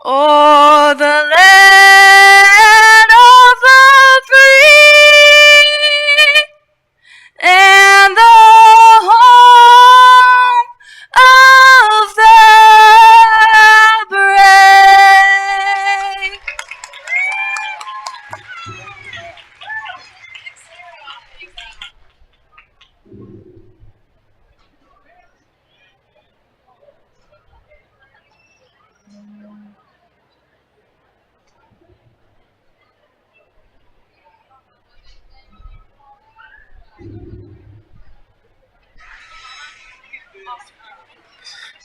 o'er the land of the free and the home of the brave.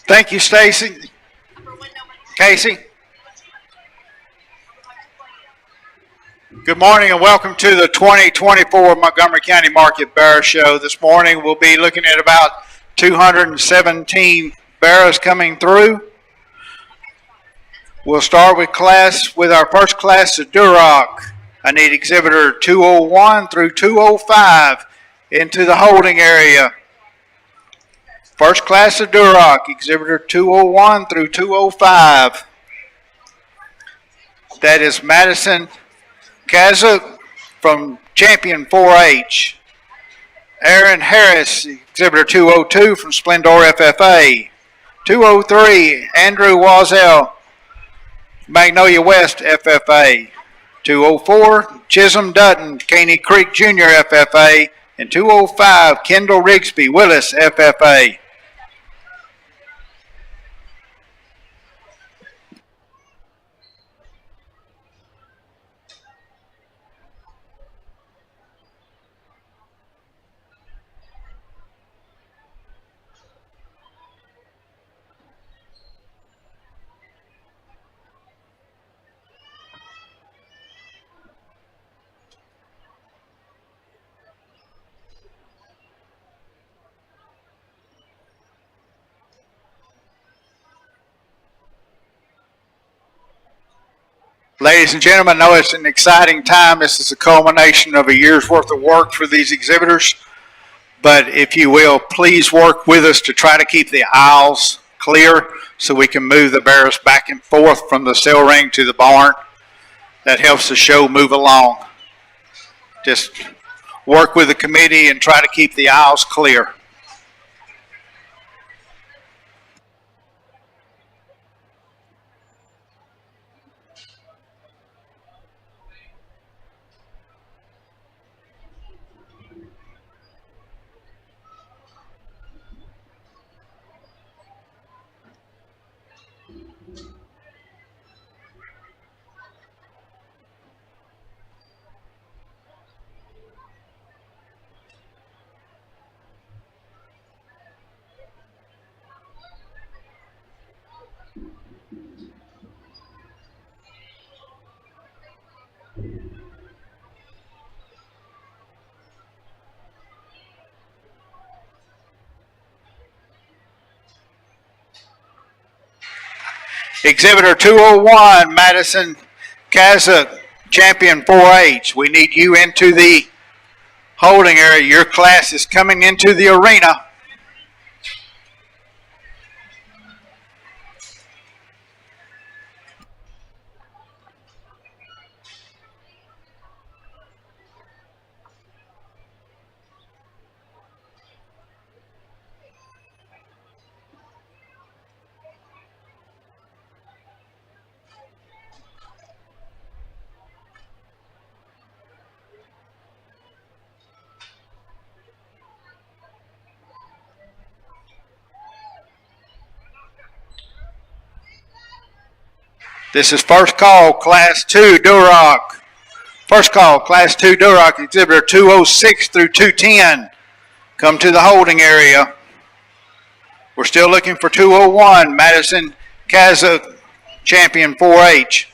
Thank you, Stacy. Casey. Good morning and welcome to the 2024 Montgomery County Market Barrow Show. This morning we'll be looking at about 217 barrows coming through. We'll start with our first class of Duroc. I need exhibitor 201 through 205 into the holding area. First class of Duroc, exhibitor 201 through 205. That is Madison Kazuk from Champion 4-H. Aaron Harris, exhibitor 202 from Splendor FFA. 203, Andrew Wazell, Magnolia West FFA. 204, Chisholm Dutton, Caney Creek Jr. FFA. And 205, Kendall Rigsby, Willis FFA. Ladies and gentlemen, I know it's an exciting time. This is a culmination of a year's worth of work for these exhibitors. But if you will, please work with us to try to keep the aisles clear so we can move the barrows back and forth from the sale ring to the barn. That helps the show move along. Just work with the committee and try to keep the aisles clear. Exhibitor 201, Madison Kazuk, Champion 4-H. We need you into the holding area. Your class is coming into the arena. This is first call, Class 2, Duroc. First call, Class 2, Duroc, exhibitor 206 through 210. Come to the holding area. We're still looking for 201, Madison Kazuk, Champion 4-H.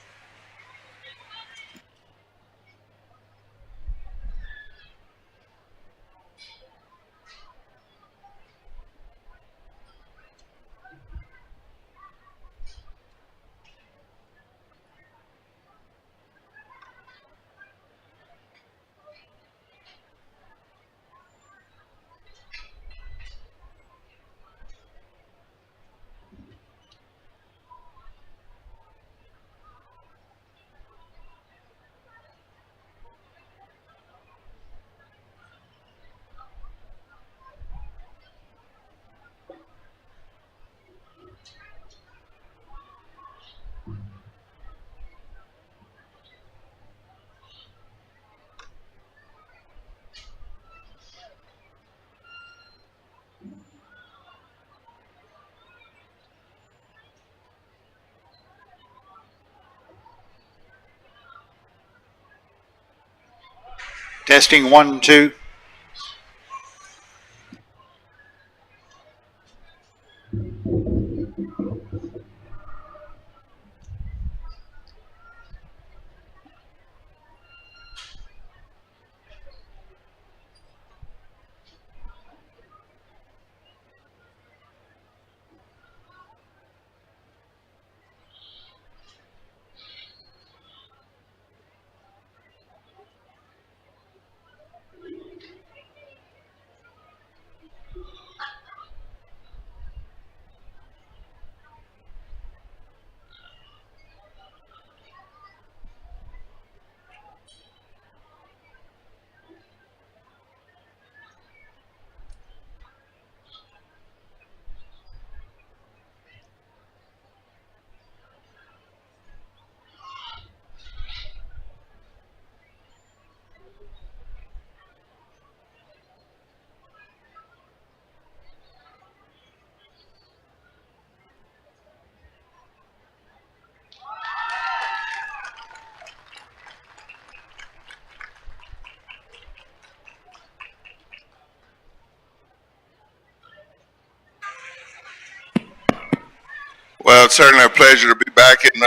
Testing 1, 2. Well, it's certainly a pleasure to be back in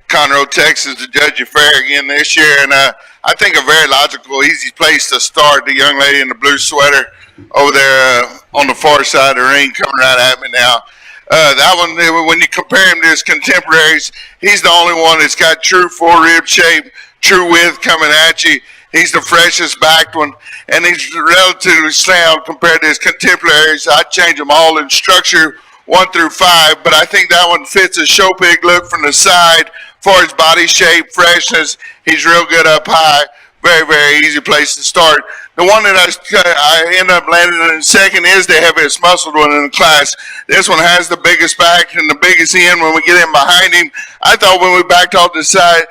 Conroe, Texas to judge your fair again this year. And I think a very logical, easy place to start, the young lady in the blue sweater over there on the far side of the ring coming right at me now. That one, when you compare him to his contemporaries, he's the only one that's got true four-rib shape, true width coming at you. He's the freshest backed one, and he's relatively sound compared to his contemporaries. I'd change them all in structure 1 through 5, but I think that one fits a show pig look from the side for his body shape, freshness. He's real good up high. Very, very easy place to start. The one that I end up landing in second is the heaviest muscled one in the class. This one has the biggest back and the biggest end when we get in behind him. I thought when we backed off the side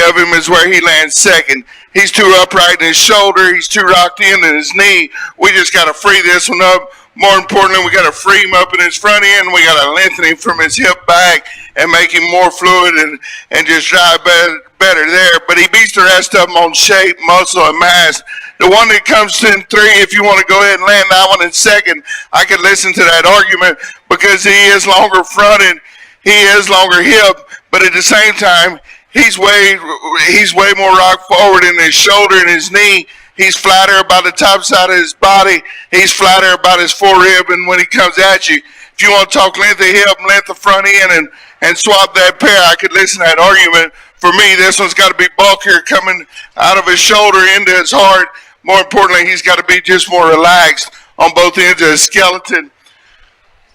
of him is where he lands second. He's too upright in his shoulder. He's too rocked in his knee. We just got to free this one up. More importantly, we got to free him up in his front end. We got to lengthen him from his hip back and make him more fluid and just drive better there. But he beats the rest of them on shape, muscle, and mass. The one that comes in 3, if you want to go ahead and land that one in second, I could listen to that argument because he is longer fronted, he is longer hip, but at the same time, he's way more rock forward in his shoulder and his knee. He's flatter about the top side of his body. He's flatter about his four-rib, and when he comes at you, if you want to talk length of hip, length of front end, and swap that pair, I could listen to that argument. For me, this one's got to be bulkier coming out of his shoulder into his heart. More importantly, he's got to be just more relaxed on both ends of his skeleton.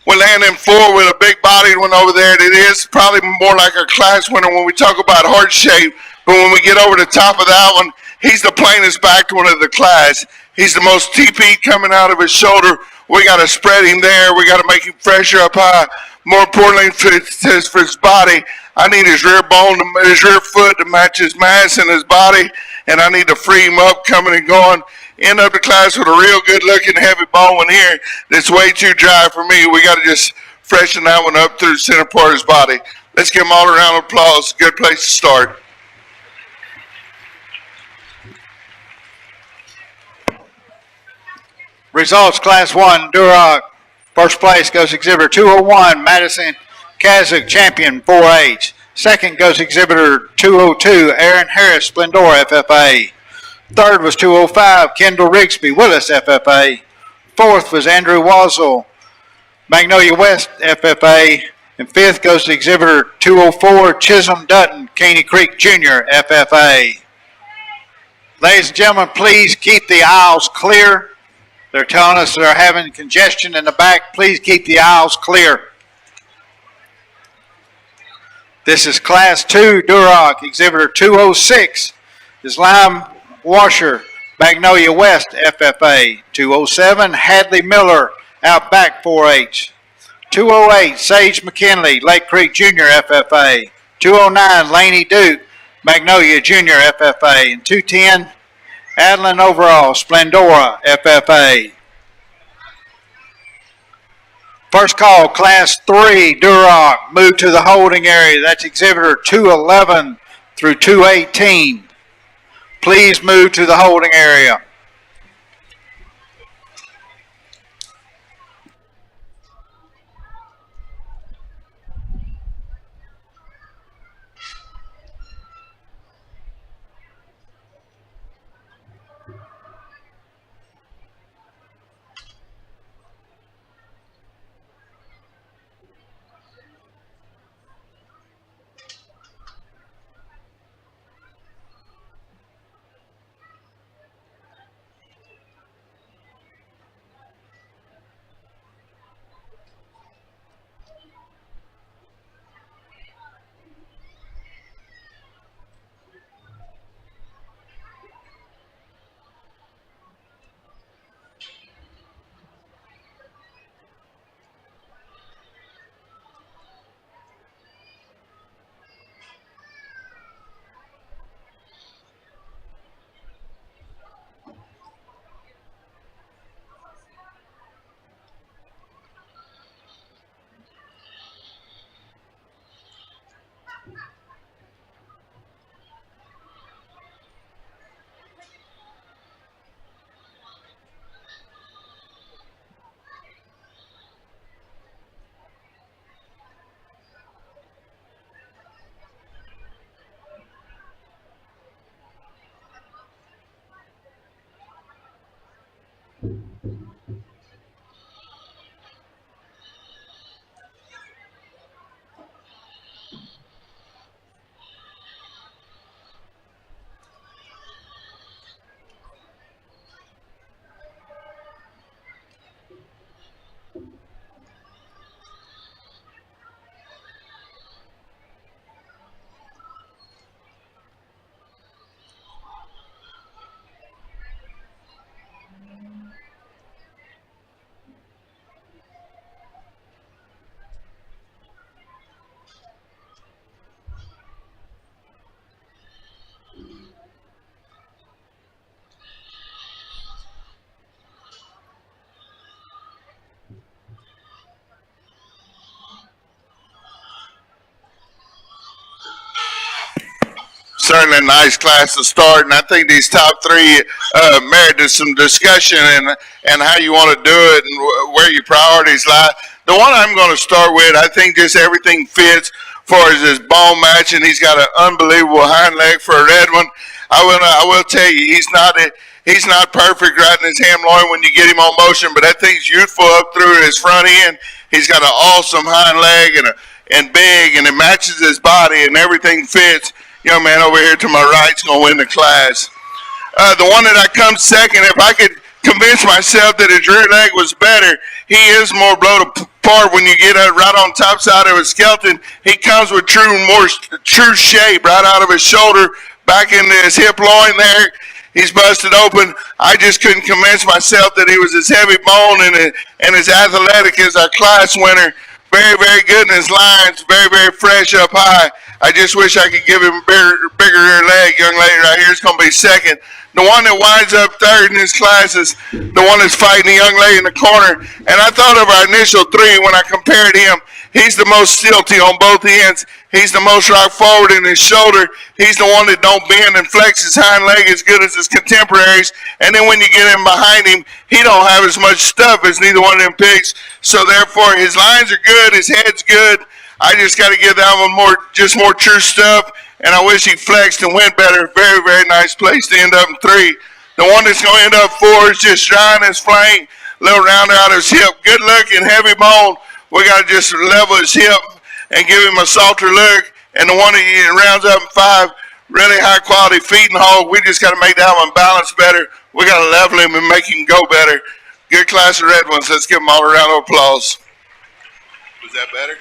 We land him 4 with a big-bodied one over there. It is probably more like a class winner when we talk about heart shape, but when we get over the top of that one, he's the plainest backed one of the class. He's the most TP coming out of his shoulder. We got to spread him there. We got to make him fresher up high. More importantly, for his body, I need his rear bone, his rear foot to match his mass in his body, and I need to free him up coming and going. End up the class with a real good-looking heavy bone here that's way too dry for me. We got to just freshen that one up through the center part of his body. Let's give him all a round of applause. Good place to start. Results, Class 1, Duroc. First place goes exhibitor 201, Madison Kazuk, champion 4H. Second goes exhibitor 202, Aaron Harris, Splendora, FFA. Third was 205, Kendall Rigsby, Willis, FFA. Fourth was Andrew Wazzle, Magnolia West, FFA. And fifth goes to exhibitor 204, Chisholm Dutton, Caney Creek Jr., FFA. Ladies and gentlemen, please keep the aisles clear. They're telling us they're having congestion in the back. Please keep the aisles clear. This is Class 2, Duroc. Exhibitor 206 is Lime Washer, Magnolia West, FFA. 207, Hadley Miller, Outback 4H. 208, Sage McKinley, Lake Creek Jr., FFA. 209, Laney Duke, Magnolia Jr., FFA. And 210, Adeline Overall, Splendora, FFA. First call, Class 3, Duroc. Move to the holding area. That's exhibitor 211 through 218. please move to the holding area. Certainly a nice class to start, and I think these top three merited some discussion and how you want to do it and where your priorities lie. The one I'm going to start with, I think just everything fits for his bone match, and he's got an unbelievable hind leg for a red one. I will tell you, he's not perfect right in his ham loin when you get him on motion, but that thing's youthful up through his front end. He's got an awesome hind leg and big, and it matches his body, and everything fits. Young man over here to my right is going to win the class. The one that I come second, if I could convince myself that his rear leg was better, he is more blown apart when you get right on top side of his skeleton. He comes with true shape right out of his shoulder, back into his hip loin there. He's busted open. I just couldn't convince myself that he was as heavy bone and as athletic as our class winner. Very, very good in his lines. Very, very fresh up high. I just wish I could give him a bigger rear leg. Young lady right here is going to be second. The one that winds up third in his class is the one that's fighting the young lady in the corner. And I thought of our initial three when I compared him. He's the most stilty on both ends. He's the most rock forward in his shoulder. He's the one that don't bend and flex his hind leg as good as his contemporaries. And then when you get him behind him, he don't have as much stuff as neither one of them pigs. So therefore, his lines are good. His head's good. I just got to give that one more true stuff. And I wish he flexed and went better. Very, very nice place to end up in three. The one that's going to end up four is just shy on his flank, a little rounder out of his hip. Good looking, heavy bone. We got to just level his hip and give him a softer look. And the one that rounds up in five, really high quality feeding hog. We just got to make that one balance better. We got to level him and make him go better. Good class of red ones. Let's give them all a round of applause. Was that better?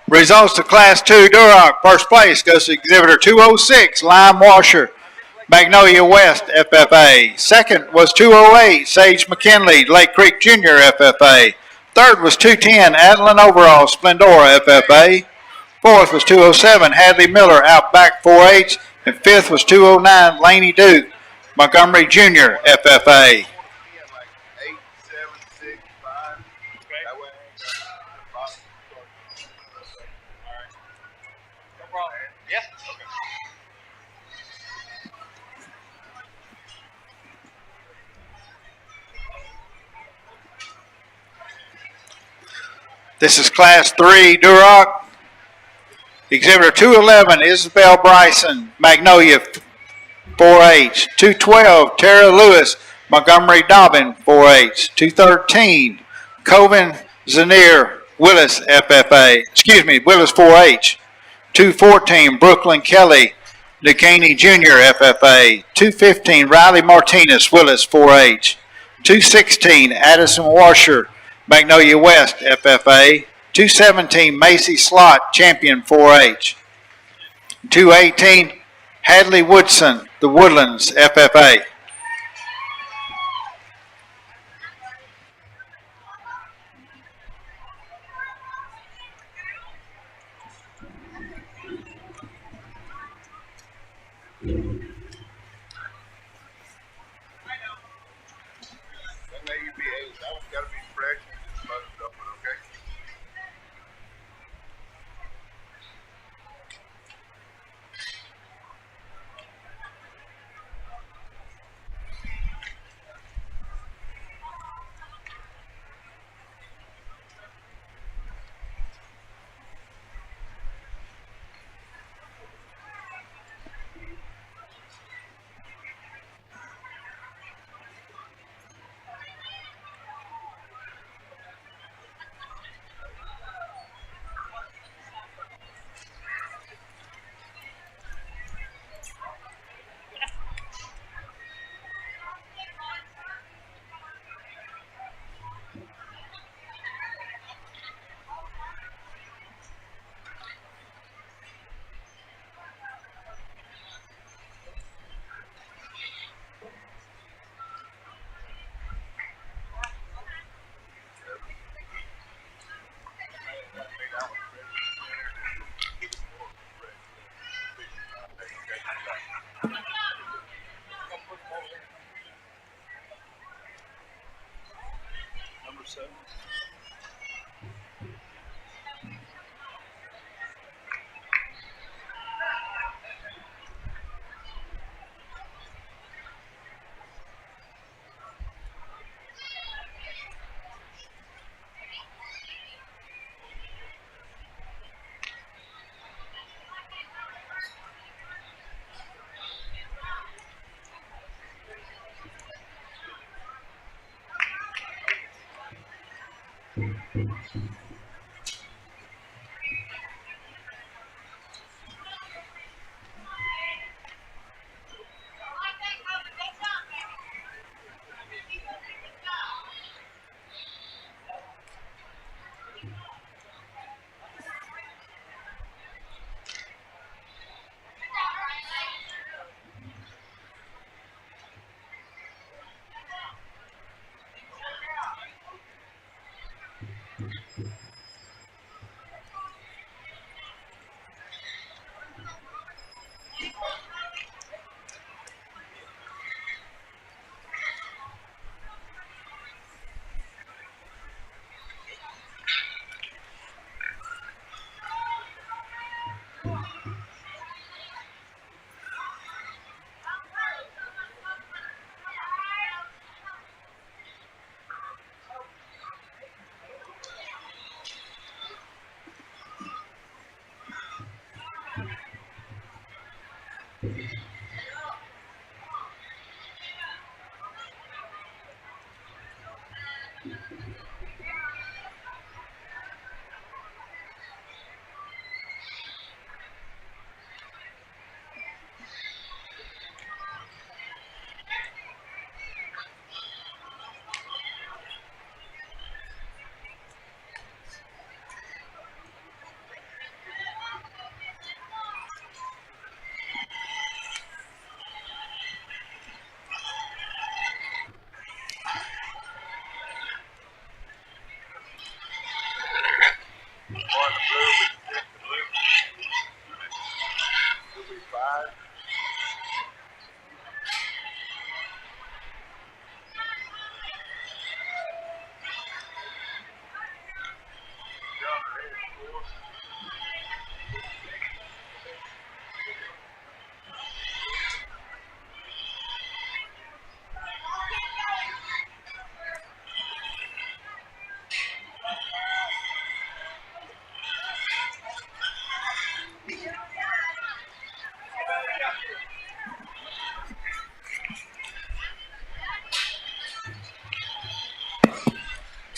Results to Class 2 Duroc. First place goes to Exhibitor 206, Lime Washer, Magnolia West, FFA. Second was 208, Sage McKinley, Lake Creek Jr., FFA. Third was 210, Adeline Overall, Splendora, FFA. Fourth was 207, Hadley Miller, Outback 4-H. And fifth was 209, Laney Duke, Montgomery Jr., FFA. This is Class 3 Duroc. Exhibitor 211, Isabel Bryson, Magnolia 4H. 212, Tara Lewis, Montgomery Dobbin 4H. 213, Coven Zanier, Willis FFA. Willis 4H. 214, Brooklyn Kelly, DeCaney Jr. FFA. 215, Riley Martinez, Willis 4H. 216, Addison Washer, Magnolia West FFA. 217, Macy Slot, Champion 4H. 218, Hadley Woodson, the Woodlands FFA.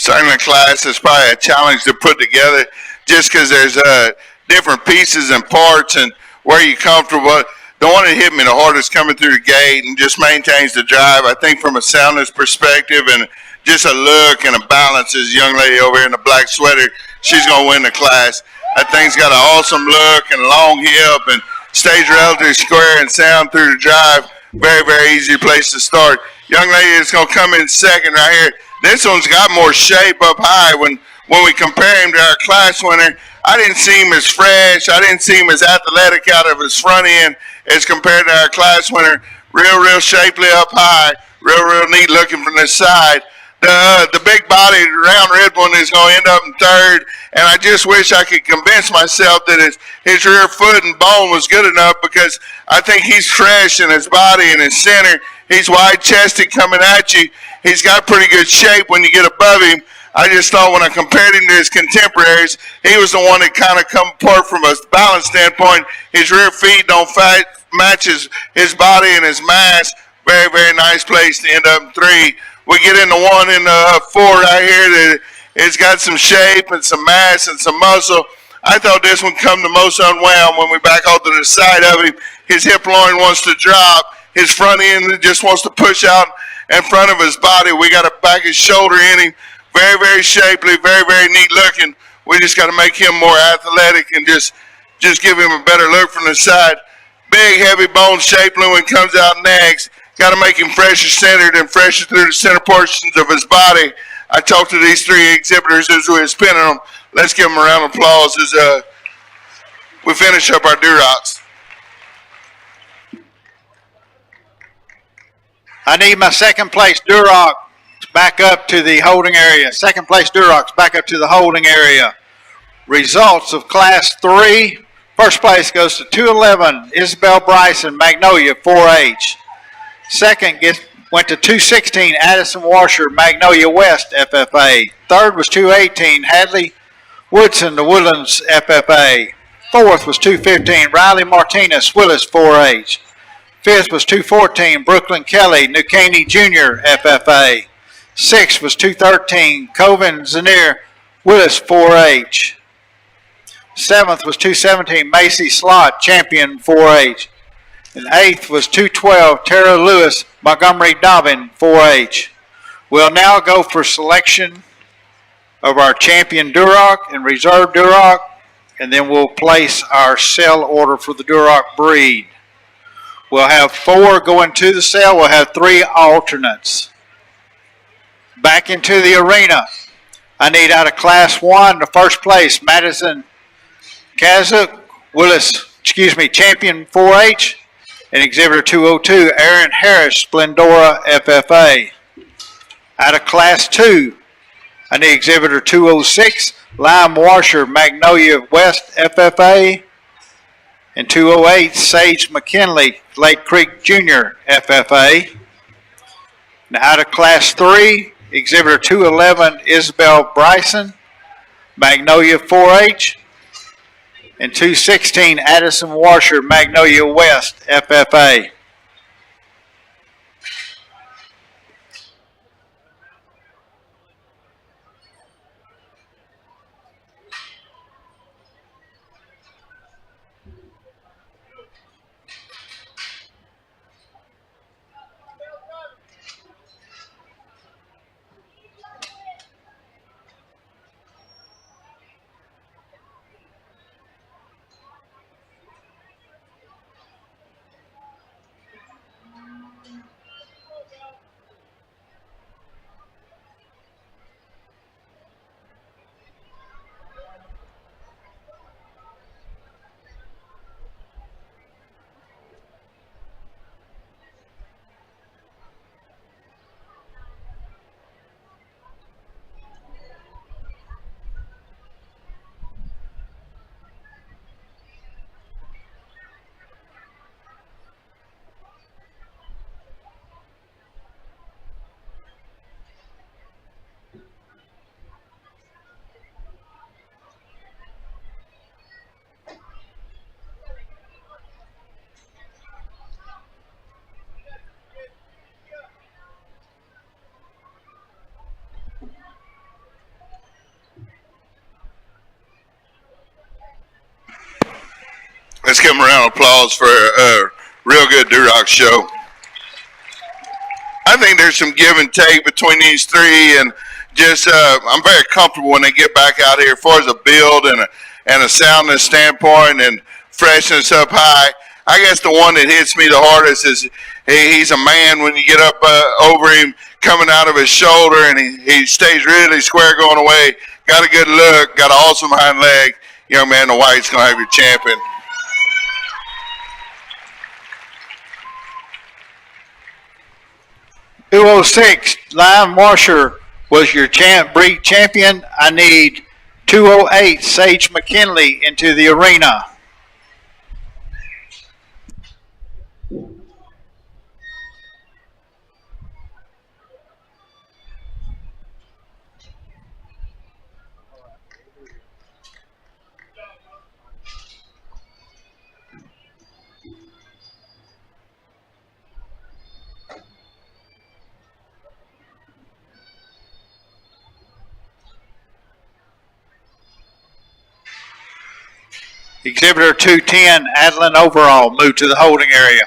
Starting a class is probably a challenge to put together just because there's different pieces and parts and where you're comfortable. The one that hit me the hardest coming through the gate and just maintains the drive. I think from a soundness perspective and just a look and a balance, this young lady over here in the black sweater, she's going to win the class. That thing's got an awesome look and a long hip and stays relatively square and sound through the drive. Very, very easy place to start. Young lady that's going to come in second right here. This one's got more shape up high. When we compare him to our class winner, I didn't see him as fresh. I didn't see him as athletic out of his front end as compared to our class winner. Real shapely up high. Real neat looking from this side. The big body, round red one is going to end up in third, and I just wish I could convince myself that his rear foot and bone was good enough because I think he's fresh in his body and his center. He's wide-chested coming at you. He's got pretty good shape when you get above him. I just thought when I compared him to his contemporaries, he was the one that kind of come apart from a balance standpoint. His rear feet don't match his body and his mass. Very, very nice place to end up in three. We get into one in four right here that it's got some shape and some mass and some muscle. I thought this one come the most unwound when we back out to the side of him. His hip loin wants to drop. His front end just wants to push out in front of his body. We got to back his shoulder in him. Very, very shapely, very, very neat looking. We just got to make him more athletic and just give him a better look from the side. Big, heavy bone shapely when he comes out next. Got to make him fresher centered and fresher through the center portions of his body. I talked to these three exhibitors as we were spinning them. Let's give them a round of applause as we finish up our Durocs. I need my second place Duroc back up to the holding area. Second place Durocs back up to the holding area. Results of Class 3. First place goes to 211, Isabel Bryson, Magnolia, 4H. Second went to 216, Addison Washer, Magnolia West, FFA. Third was 218, Hadley Woodson, the Woodlands, FFA. Fourth was 215, Riley Martinez, Willis, 4H. Fifth was 214, Brooklyn Kelly, New Caney Jr., FFA. Sixth was 213, Coven Zanier, Willis, 4H. Seventh was 217, Macy Slott, Champion, 4H. And eighth was 212, Tara Lewis, Montgomery Dobbin, 4H. We'll now go for selection of our champion Duroc and reserve Duroc, and then we'll place our sale order for the Duroc breed. We'll have 4 going to the sale. We'll have 3 alternates. Back into the arena. I need out of Class 1, the first place, Madison Kazuk, Champion 4H, and Exhibitor 202, Aaron Harris, Splendora, FFA. Out of Class 2, I need Exhibitor 206, Lime Washer, Magnolia West, FFA, and 208, Sage McKinley, Lake Creek Jr., FFA. Now out of Class 3, Exhibitor 211, Isabel Bryson, Magnolia 4H, and 216, Addison Washer, Magnolia West, FFA. Let's give them a round of applause for a real good Duroc show. I think there's some give and take between these three, and just I'm very comfortable when they get back out here as far as a build and a soundness standpoint and freshness up high. I guess the one that hits me the hardest is he's a man when you get up over him coming out of his shoulder, and he stays really square going away. Got a good look, got an awesome hind leg. Young man, the white's going to have your champion. .206 Lime Washer was your breed champion. I need 208 Sage McKinley into the arena. Exhibitor 210, Adeline Overall, move to the holding area.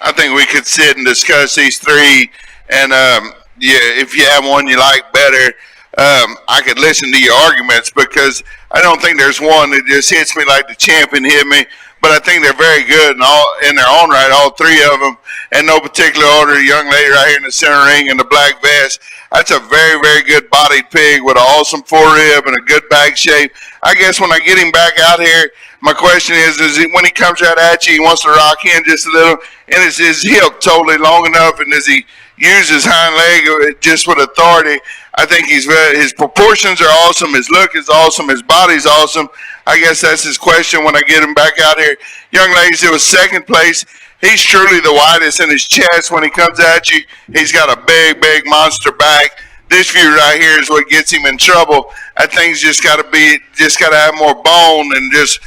I think we could sit and discuss these three, and if you have one you like better, I could listen to your arguments, because I don't think there's one that just hits me like the champion hit me. But I think they're very good in their own right, all three of them, in no particular order. The young lady right here in the center ring in the black vest, that's a very, very good bodied pig with an awesome forerib and a good back shape. I guess when I get him back out here, my question is when he comes right at you, he wants to rock in just a little, and is his hip totally long enough, and does he use his hind leg just with authority? I think his proportions are awesome, his look is awesome, his body's awesome. I guess that's his question when I get him back out here. Young ladies, it was second place. He's truly the widest in his chest when he comes at you. He's got a big, big monster back. This view right here is what gets him in trouble. That thing's just got to have more bone and just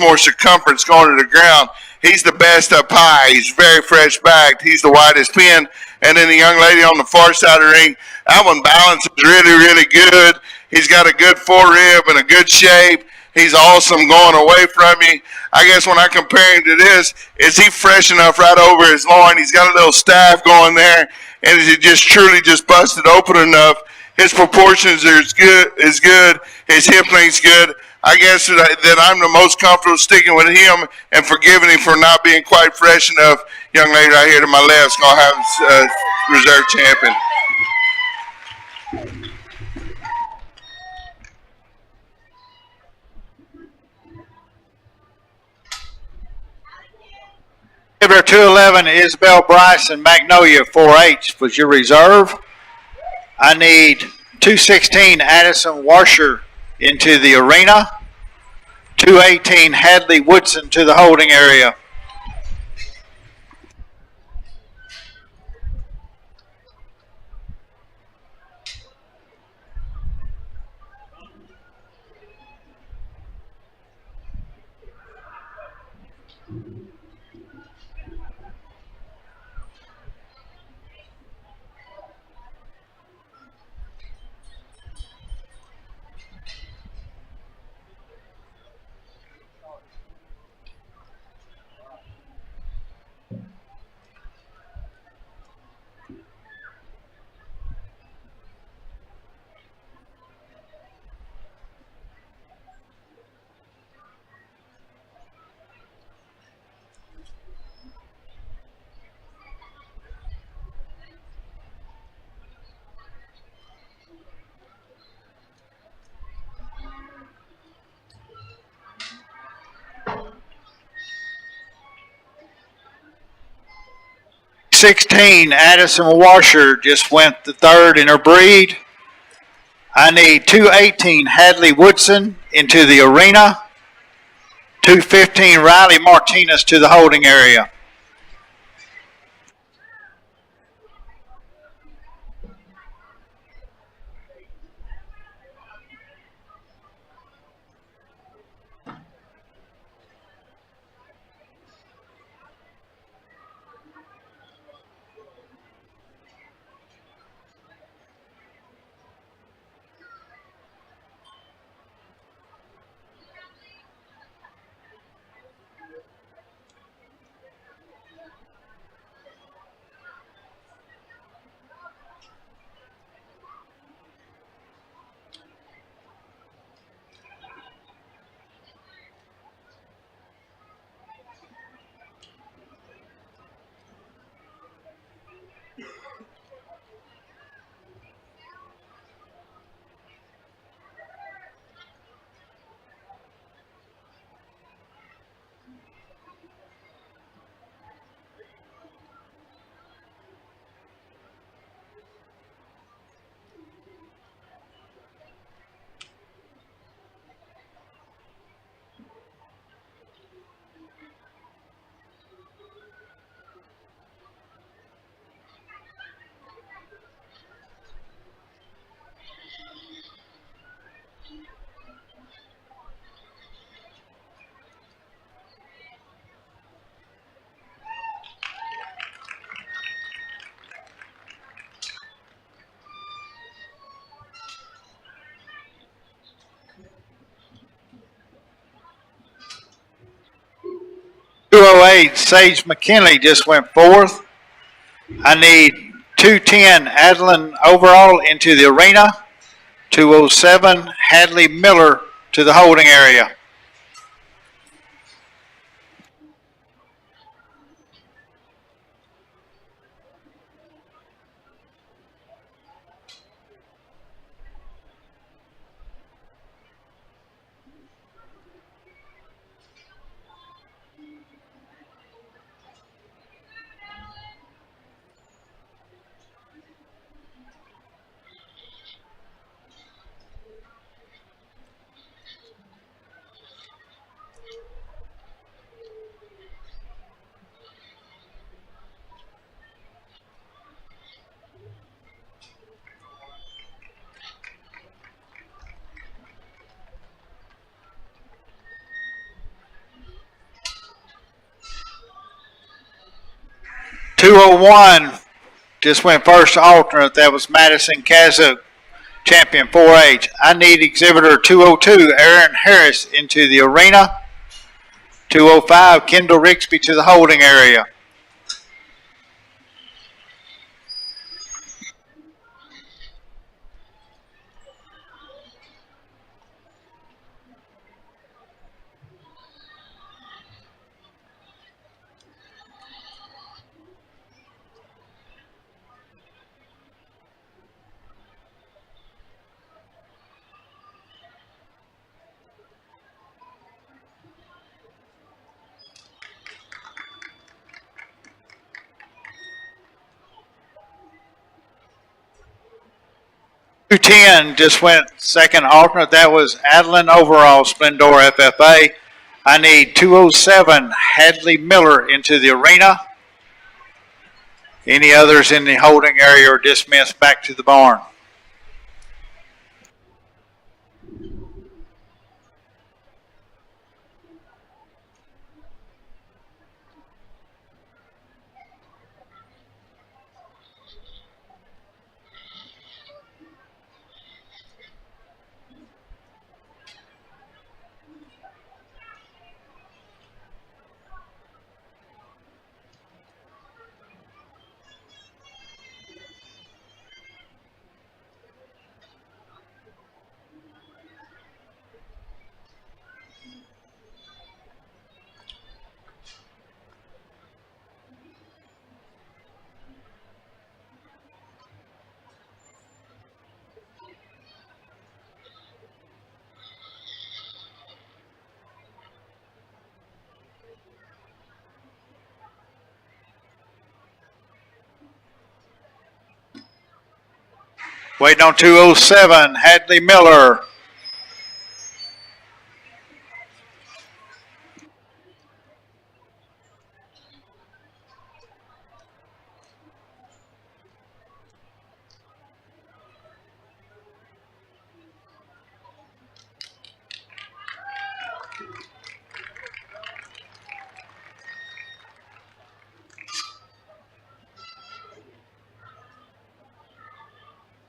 more circumference going to the ground. He's the best up high. He's very fresh backed. He's the widest pin. And then the young lady on the far side of the ring, that one balances really, really good. He's got a good forerib and a good shape. He's awesome going away from you. I guess when I compare him to this, is he fresh enough right over his loin? He's got a little staff going there, and is he just truly just busted open enough? His proportions are as good. His hip length's good. I guess that I'm the most comfortable sticking with him and forgiving him for not being quite fresh enough. Young lady right here to my left is going to have reserve champion. Exhibitor 211, Isabel Bryce and Magnolia 4H was your reserve. I need 216, Addison Washer into the arena. 218, Hadley Woodson to the holding area. 216, Addison Washer just went the third in her breed. I need 218, Hadley Woodson into the arena. 215, Riley Martinez to the holding area. .208, Sage McKinley just went fourth. I need 210, Adeline Overall into the arena. 207, Hadley Miller to the holding area. .201 just went first alternate. That was Madison Kazuk, champion 4H. I need exhibitor 202, Aaron Harris into the arena. 205, Kendall Rixby to the holding area. .210 just went second alternate. That was Adeline Overall, Splendor FFA. I need 207, Hadley Miller into the arena. Any others in the holding area are dismissed back to the barn. Waiting on 207, Hadley Miller.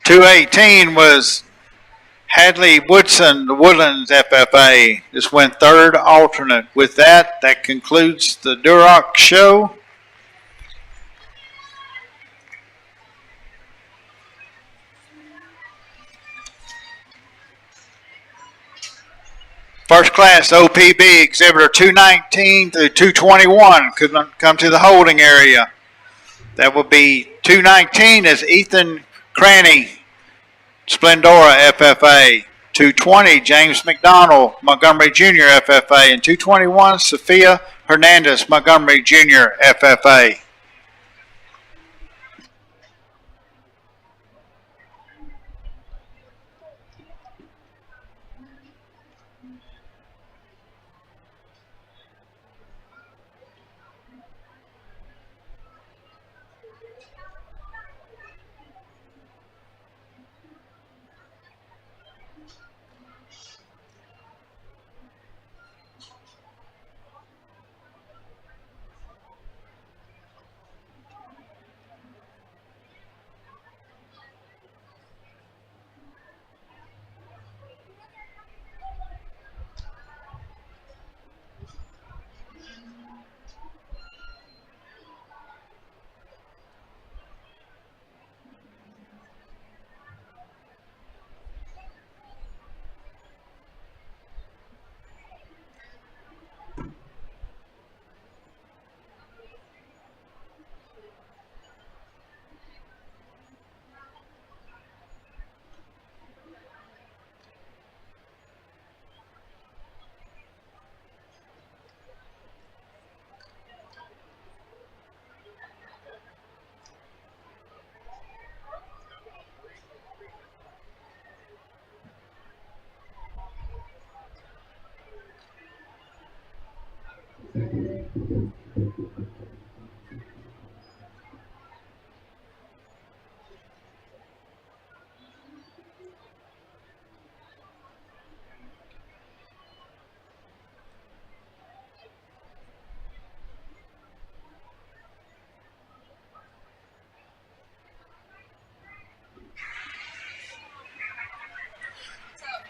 .218 was Hadley Woodson, the Woodlands FFA. This went third alternate. With that, that concludes the Duroc show. First class OPB exhibitor 219 through 221 could come to the holding area. That would be 219 is Ethan Cranny, Splendora FFA. 220, James McDonald, Montgomery Jr. FFA. And 221, Sophia Hernandez, Montgomery Jr. FFA.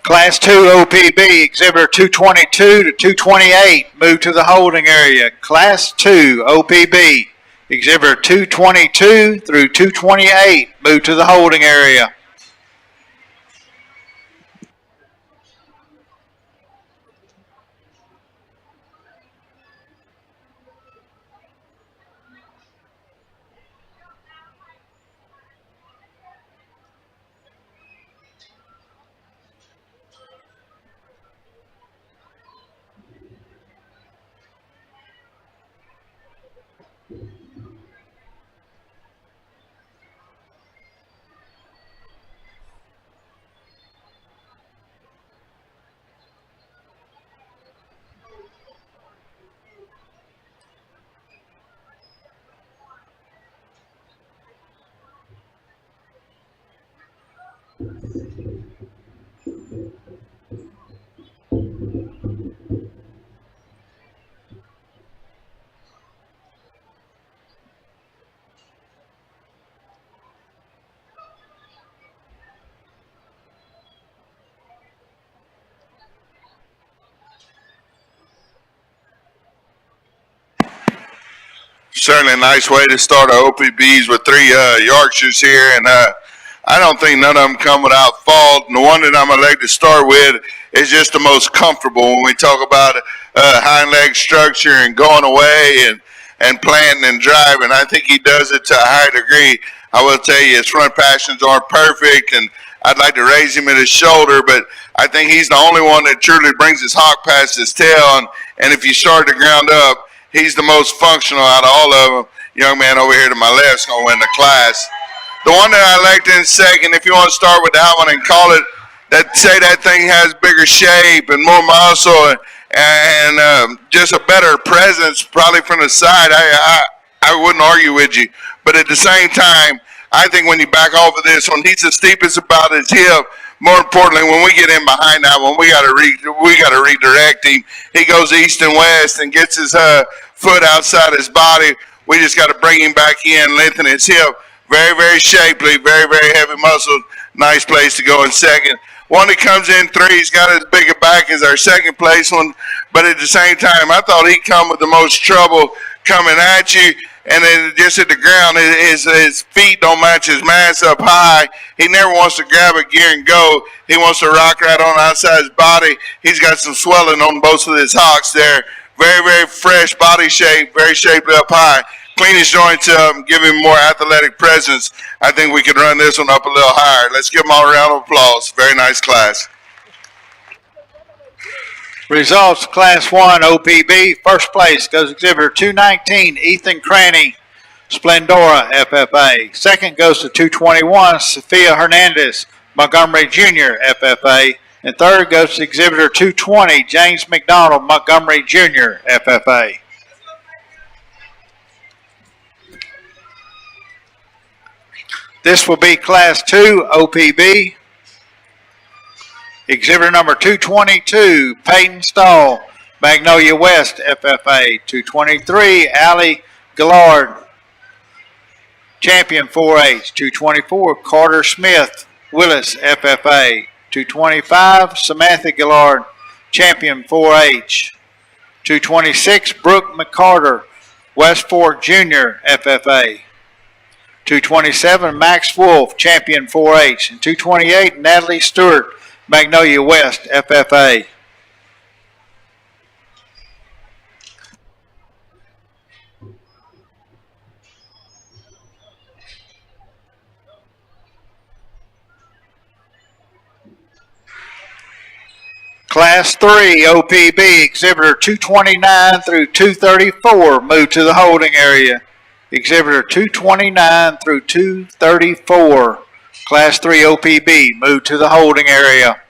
Class 2 OPB, exhibitor 222 to 228, move to the holding area. Class 2 OPB, exhibitor 222 through 228, move to the holding area. Certainly a nice way to start our OPBs with three Yorkshires here, and I don't think none of them come without fault. And the one that I'm going to like to start with is just the most comfortable when we talk about hind leg structure and going away and planting and driving. I think he does it to a high degree. I will tell you, his front passions aren't perfect, and I'd like to raise him at his shoulder, but I think he's the only one that truly brings his hawk past his tail. And if you start to ground up, he's the most functional out of all of them. Young man over here to my left is going to win the class. The one that I liked in second, if you want to start with that one and call it, say that thing has bigger shape and more muscle and just a better presence probably from the side, I wouldn't argue with you. But at the same time, I think when you back off of this one, he's the steepest about his hip. More importantly, when we get in behind that one, we got to redirect him. He goes east and west and gets his foot outside his body. We just got to bring him back in, lengthen his hip. Very, very shapely, very, very heavy muscle. Nice place to go in second. One that comes in third, he's got as big a back as our second place one, but at the same time, I thought he'd come with the most trouble coming at you, and then just at the ground, his feet don't match his mass up high. He never wants to grab a gear and go. He wants to rock right on outside his body. He's got some swelling on both of his hocks there. Very, very fresh body shape, very shapely up high. Clean his joints up, give him more athletic presence. I think we could run this one up a little higher. Let's give them all a round of applause. Very nice class. Results, Class 1 OPB. First place goes exhibitor 219, Ethan Cranny, Splendora FFA. Second goes to 221, Sophia Hernandez, Montgomery Jr. FFA. And third goes to exhibitor 220, James McDonald, Montgomery Jr. FFA. This will be Class 2 OPB. Exhibitor number 222, Peyton Stahl, Magnolia West FFA. 223, Allie Gillard, Champion 4H. 224, Carter Smith, Willis FFA. 225, Samantha Gillard, Champion 4H. 226, Brooke McCarter, West Fork Junior FFA. 227, Max Wolf, Champion 4H. And 228, Natalie Stewart, Magnolia West FFA. Class 3 OPB, exhibitor 229 through 234, move to the holding area. Exhibitor 229 through 234, Class 3 OPB, move to the holding area.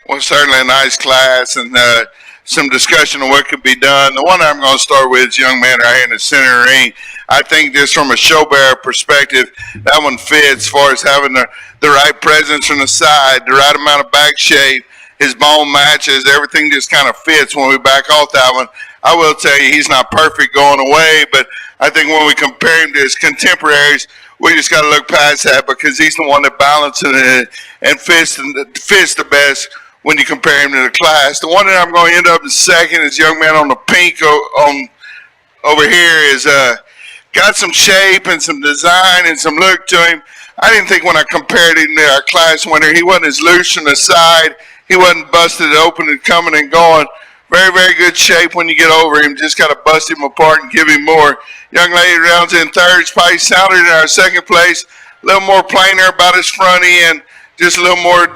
Well, certainly a nice class, and some discussion on what could be done. The one I'm going to start with is young man right here in the center of the ring. I think just from a show bearer perspective, that one fits as far as having the right presence from the side, the right amount of back shape, his bone matches, everything just kind of fits when we back off that one. I will tell you, he's not perfect going away, but I think when we compare him to his contemporaries, we just got to look past that because he's the one that balances it and fits the best when you compare him to the class. The one that I'm going to end up in second is young man on the pink over here is got some shape and some design and some look to him. I didn't think when I compared him to our class winner, he wasn't as loose from the side. He wasn't busted open and coming and going. Very, very good shape when you get over him. Just got to bust him apart and give him more. Young lady rounds in third, probably sounder in our second place. A little more plainer about his front end. Just a little more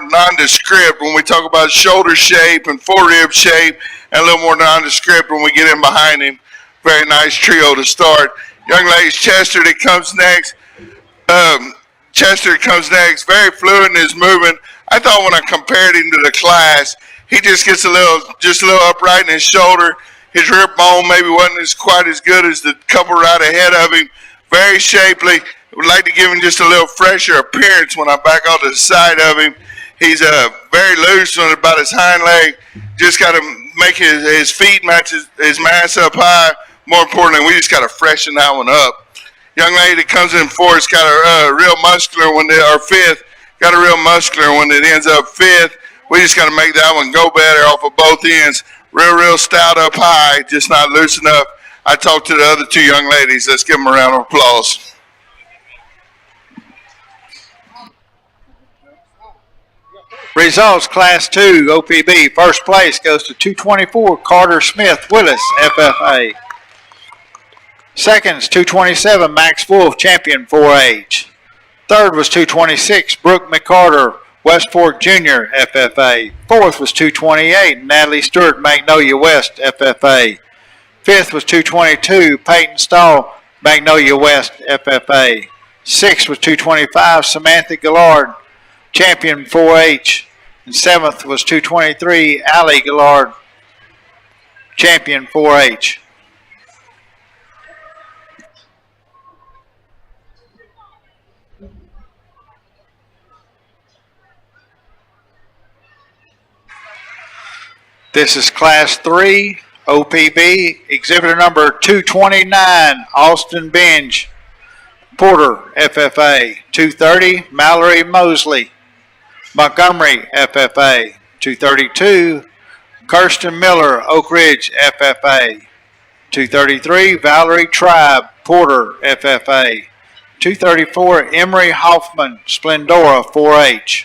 nondescript when we talk about shoulder shape and forerib shape, and a little more nondescript when we get in behind him. Very nice trio to start. Young lady's Chester that comes next. Chester comes next. Very fluid in his movement. I thought when I compared him to the class, he just gets a little upright in his shoulder. His rib bone maybe wasn't quite as good as the couple right ahead of him. Very shapely. Would like to give him just a little fresher appearance when I back off to the side of him. He's very loose on about his hind leg. Just got to make his feet match his mass up high. More importantly, we just got to freshen that one up. Young lady that comes in fourth got a real muscular one, or fifth. Got a real muscular one that ends up fifth. We just got to make that one go better off of both ends. Real stout up high, just not loose enough. I talked to the other two young ladies. Let's give them a round of applause. Results, Class 2, OPB. First place goes to 224, Carter Smith Willis, FFA. Second is 227, Max Wolf, champion 4H. Third was 226, Brooke McCarter, West Fork Jr., FFA. Fourth was 228, Natalie Stewart, Magnolia West, FFA. Fifth was 222, Peyton Stahl, Magnolia West, FFA. Sixth was 225, Samantha Gillard, champion 4H. And seventh was 223, Allie Gillard, champion 4H. This is Class 3, OPB, exhibitor number 229, Austin Binge, Porter, FFA. 230, Mallory Mosley, Montgomery, FFA. 232, Kirsten Miller, Oak Ridge, FFA. 233, Valerie Tribe, Porter, FFA. 234, Emery Hoffman, Splendora, 4H.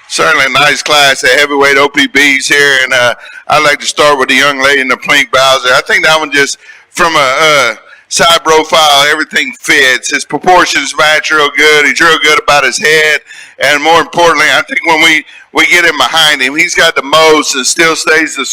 Certainly a nice class of heavyweight OPBs here, and I'd like to start with the young lady in the pink Bowser. I think that one just, from a side profile, everything fits. His proportions match real good. He's real good about his head, and more importantly, I think when we get him behind him, he's got the most and still stays the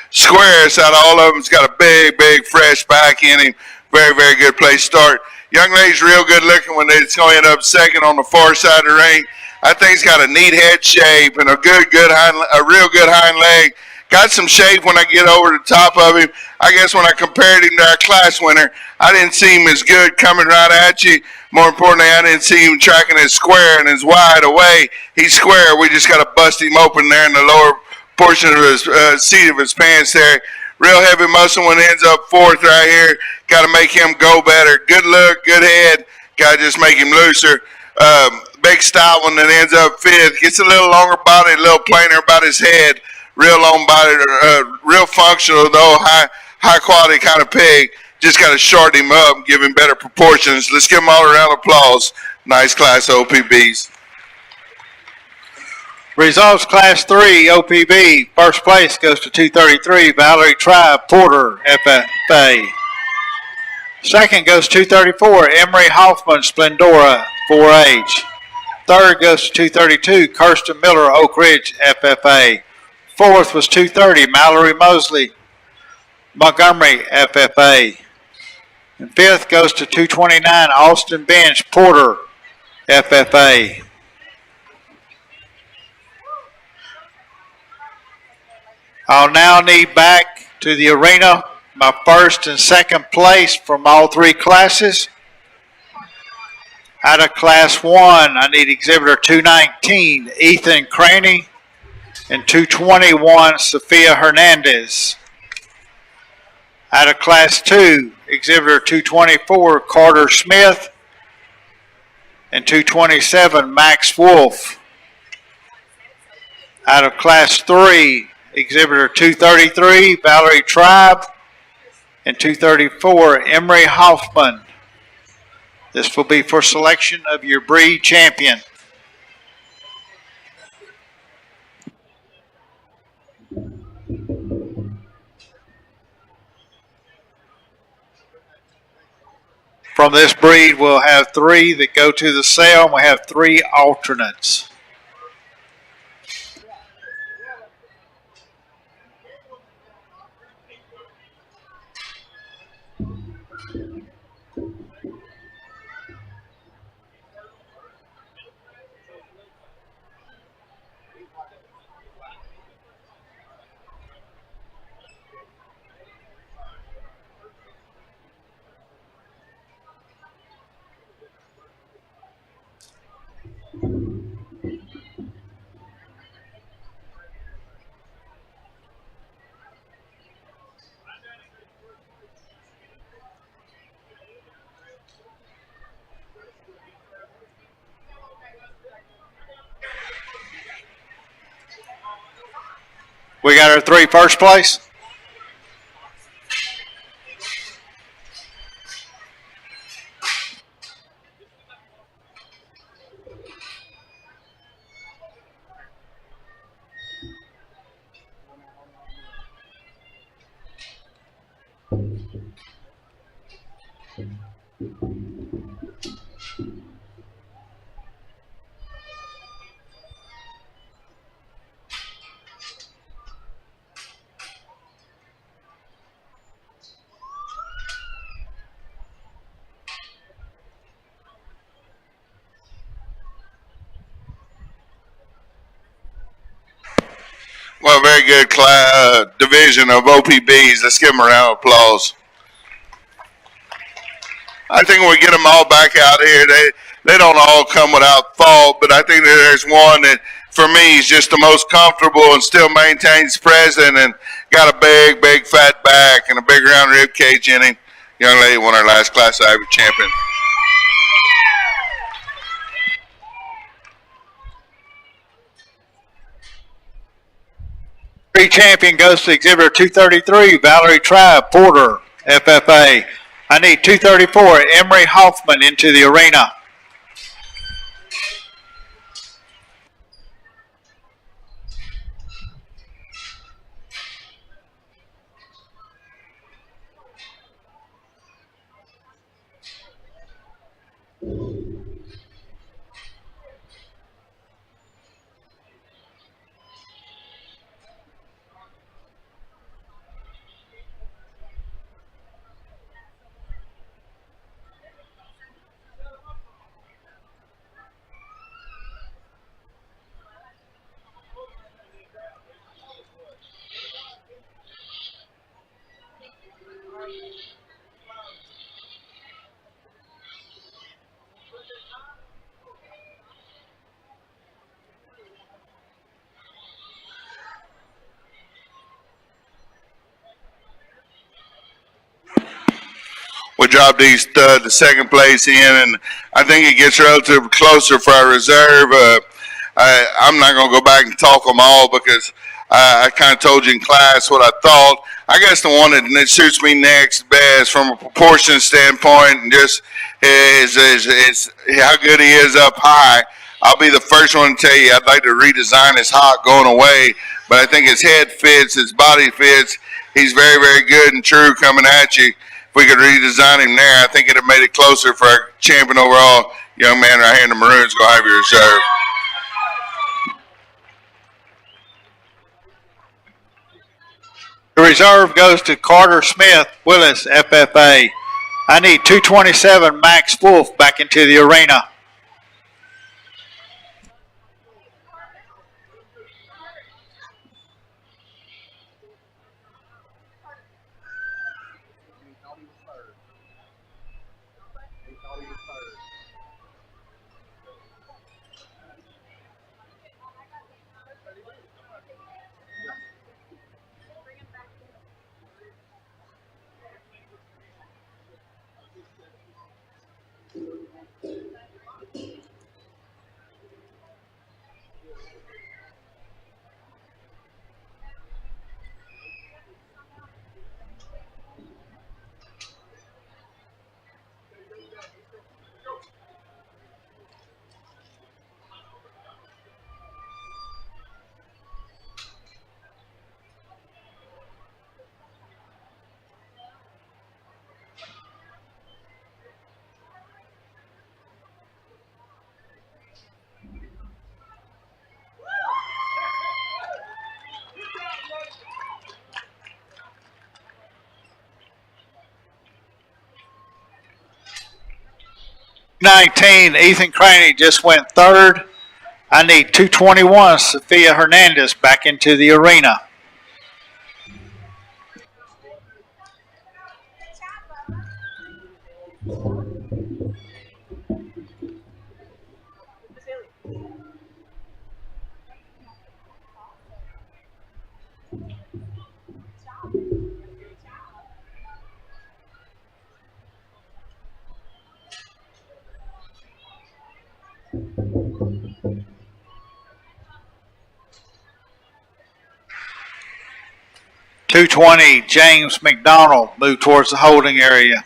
squarest out of all of them. He's got a big, fresh back in him. Very good place to start. Young lady's real good looking when it's going to end up second on the far side of the ring. I think he's got a neat head shape and a real good hind leg. Got some shape when I get over the top of him. I guess when I compared him to our class winner, I didn't see him as good coming right at you. More importantly, I didn't see him tracking as square and as wide away. He's square. We just got to bust him open there in the lower portion of his seat of his pants there. Real heavy muscle when it ends up fourth right here. Got to make him go better. Good look, good head. Got to just make him looser. Big stout one that ends up fifth. Gets a little longer body, a little plainer about his head. Real long body, real functional though, high quality kind of pig. Just got to shorten him up, give him better proportions. Let's give him all a round of applause. Nice class OPBs. Results Class 3 OPB. First place goes to 233 Valerie Tribe Porter FFA. Second goes 234 Emery Hoffman Splendora 4H. Third goes to 232 Kirsten Miller Oak Ridge FFA. Fourth was 230 Mallory Mosley Montgomery FFA. And fifth goes to 229 Austin Bench Porter FFA. I'll now need back to the arena my first and second place from all three classes. Out of Class 1, I need Exhibitor 219, Ethan Craney, and 221, Sophia Hernandez. Out of Class 2, Exhibitor 224, Carter Smith, and 227, Max Wolf. Out of Class 3, Exhibitor 233, Valerie Tribe, and 234, Emery Hoffman. This will be for selection of your breed champion. From this breed, we'll have 3 that go to the sale, and we'll have 3 alternates. We got our 3 first place. Well, very good division of OPBs. Let's give them a round of applause. I think when we get them all back out here, they don't all come without fault, but I think that there's one that, for me, is just the most comfortable and still maintains present and got a big fat back and a big round rib cage in him. young lady won our last Class Ivy champion. Champion goes to exhibitor 233, Valerie Tribe Porter, FFA. I need 234, Emery Hoffman into the arena. We dropped these the second place in, and I think it gets relatively closer for our reserve. I'm not going to go back and talk them all because I kind of told you in class what I thought. I guess the one that suits me next best from a proportion standpoint and just is how good he is up high. I'll be the first one to tell you I'd like to redesign his hot going away, but I think his head fits, his body fits. He's very, very good and true coming at you. If we could redesign him there, I think it'd have made it closer for our champion overall young man right here in the Maroons. Go have your reserve. The reserve goes to Carter Smith, Willis, FFA. I need 227, Max Wolf back into the arena. Ethan Craney just went third. I need 221, Sophia Hernandez back into the arena. .220, James McDonald, move towards the holding area.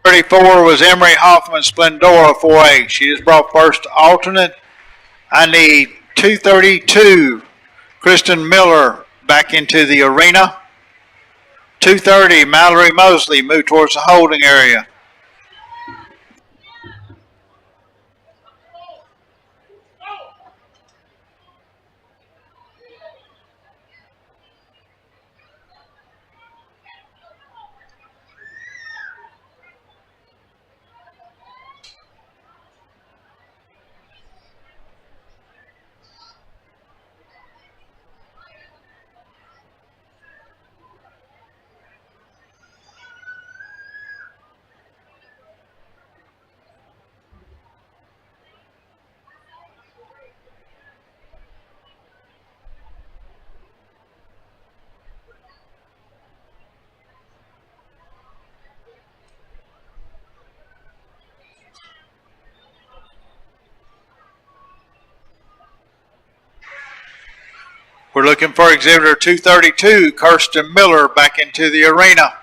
.34 was Emery Hoffman Splendora 4A. She is brought first alternate. I need 232, Kristen Miller back into the arena. 230, Mallory Mosley, move towards the holding area. We're looking for exhibitor 232, Kirsten Miller, back into the arena.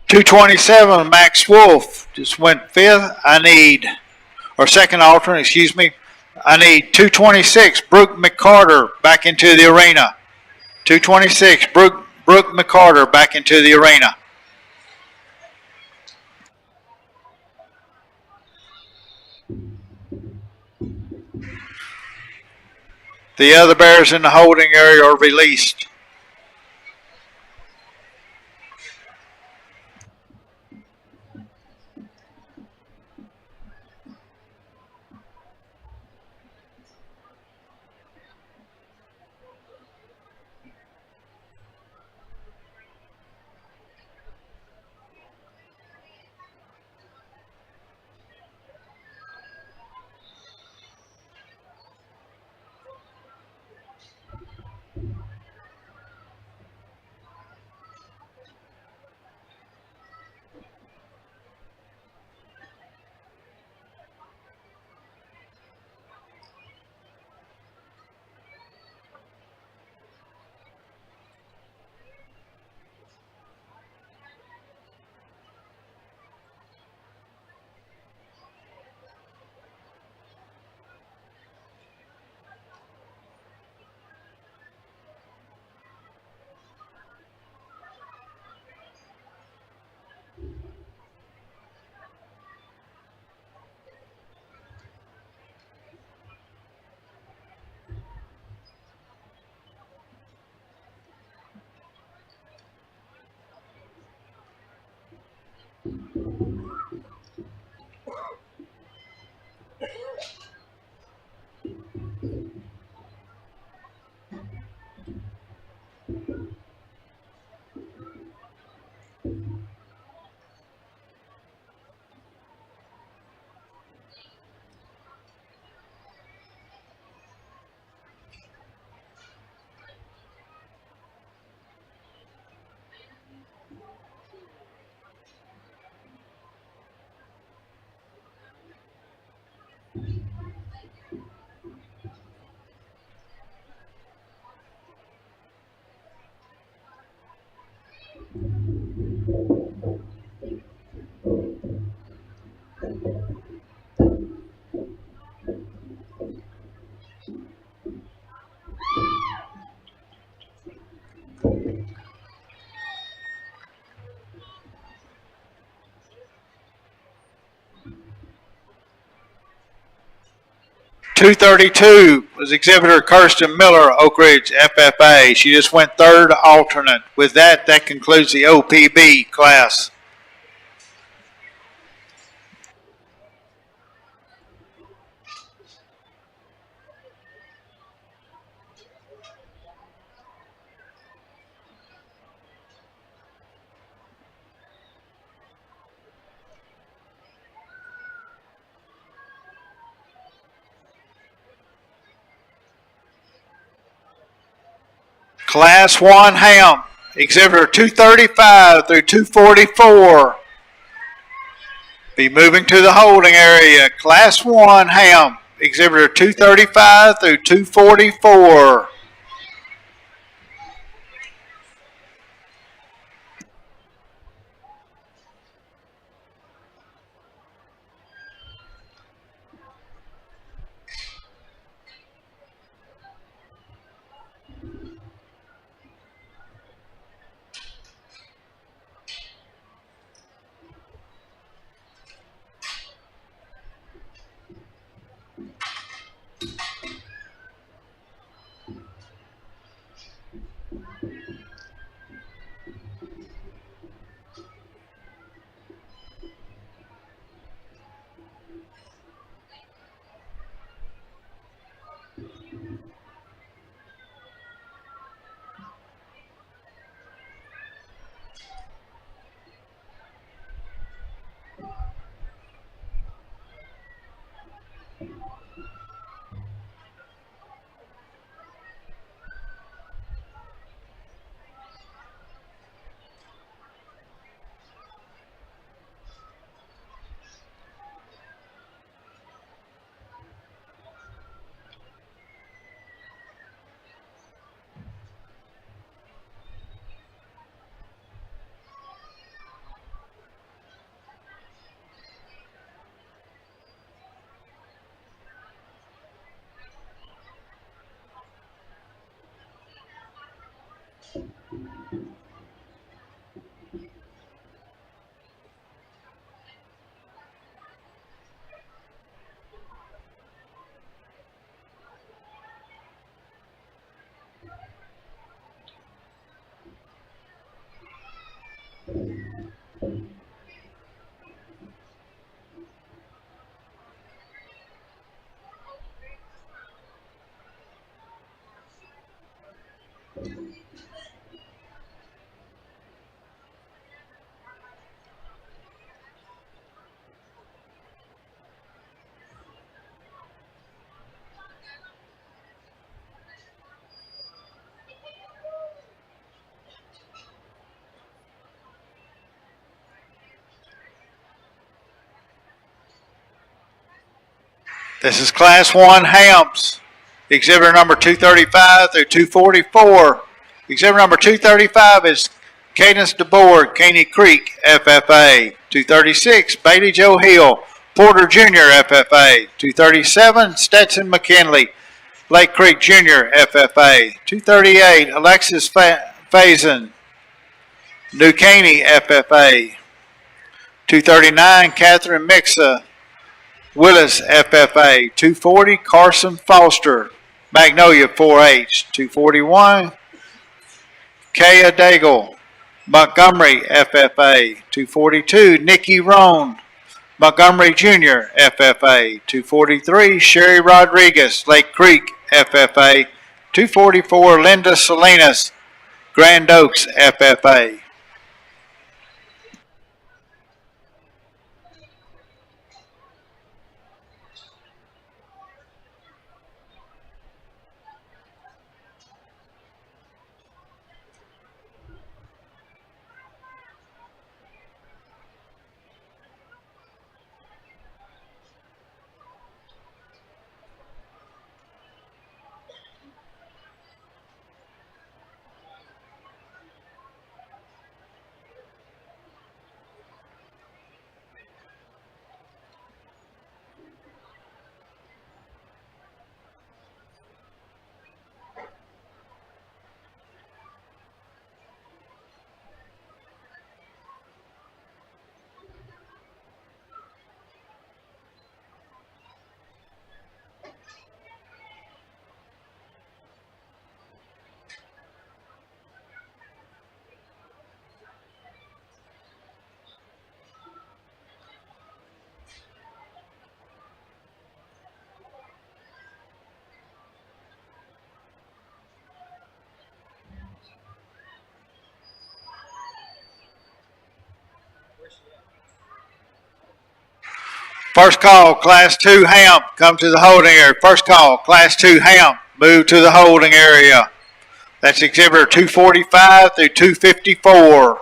.227, Max Wolf just went fifth. Second alternate, excuse me. I need 226, Brooke McCarter, back into the arena. 226, Brooke McCarter, back into the arena. The other bears in the holding area are released. .232 was exhibitor Kirsten Miller, Oak Ridge FFA. She just went third alternate. With that concludes the OPB class. Class 1 Ham, exhibitor 235 through 244. Be moving to the holding area. Class 1 Ham, exhibitor 235 through 244. This is Class 1 Hamps, exhibitor number 235 through 244. Exhibitor number 235 is Cadence DeBoer, Caney Creek, FFA. 236, Bailey Joe Hill, Porter Jr., FFA. 237, Stetson McKinley, Lake Creek Jr., FFA. 238, Alexis Faison, New Caney, FFA. 239, Catherine Mixa, Willis, FFA. 240, Carson Foster, Magnolia 4H. 241, Kaya Daigle, Montgomery, FFA. 242, Nikki Roan, Montgomery Jr., FFA. 243, Sherry Rodriguez, Lake Creek, FFA. 244, Linda Salinas, Grand Oaks, FFA. First call, Class 2 Hamp, come to the holding area. First call, Class 2 Hamp, move to the holding area. That's exhibitor 245 through 254.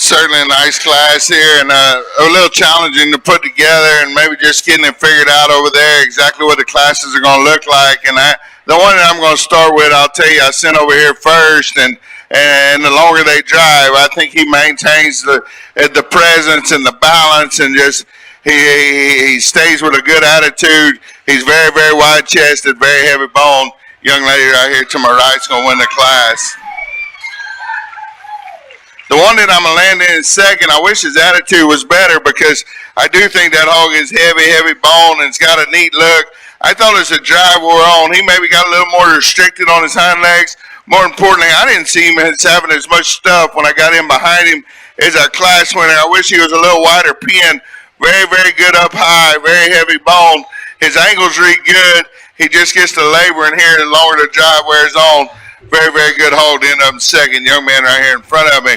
Certainly a nice class here, and a little challenging to put together, and maybe just getting it figured out over there exactly what the classes are going to look like. And the one that I'm going to start with, I'll tell you, I sent over here first, and the longer they drive, I think he maintains the presence and the balance, and just he stays with a good attitude. He's very, very wide chested, very heavy bone. Young lady right here to my right is going to win the class. The one that I'm going to land in second, I wish his attitude was better, because I do think that hog is heavy, heavy bone, and it's got a neat look. I thought as the drive wore on, he maybe got a little more restricted on his hind legs. More importantly, I didn't see him as having as much stuff when I got in behind him as our class winner. I wish he was a little wider pinned. Very, very good up high, very heavy bone. His angles read good. He just gets to labor in here the longer the drive wears on. Very, very good hog to end up in second. Young man right here in front of me.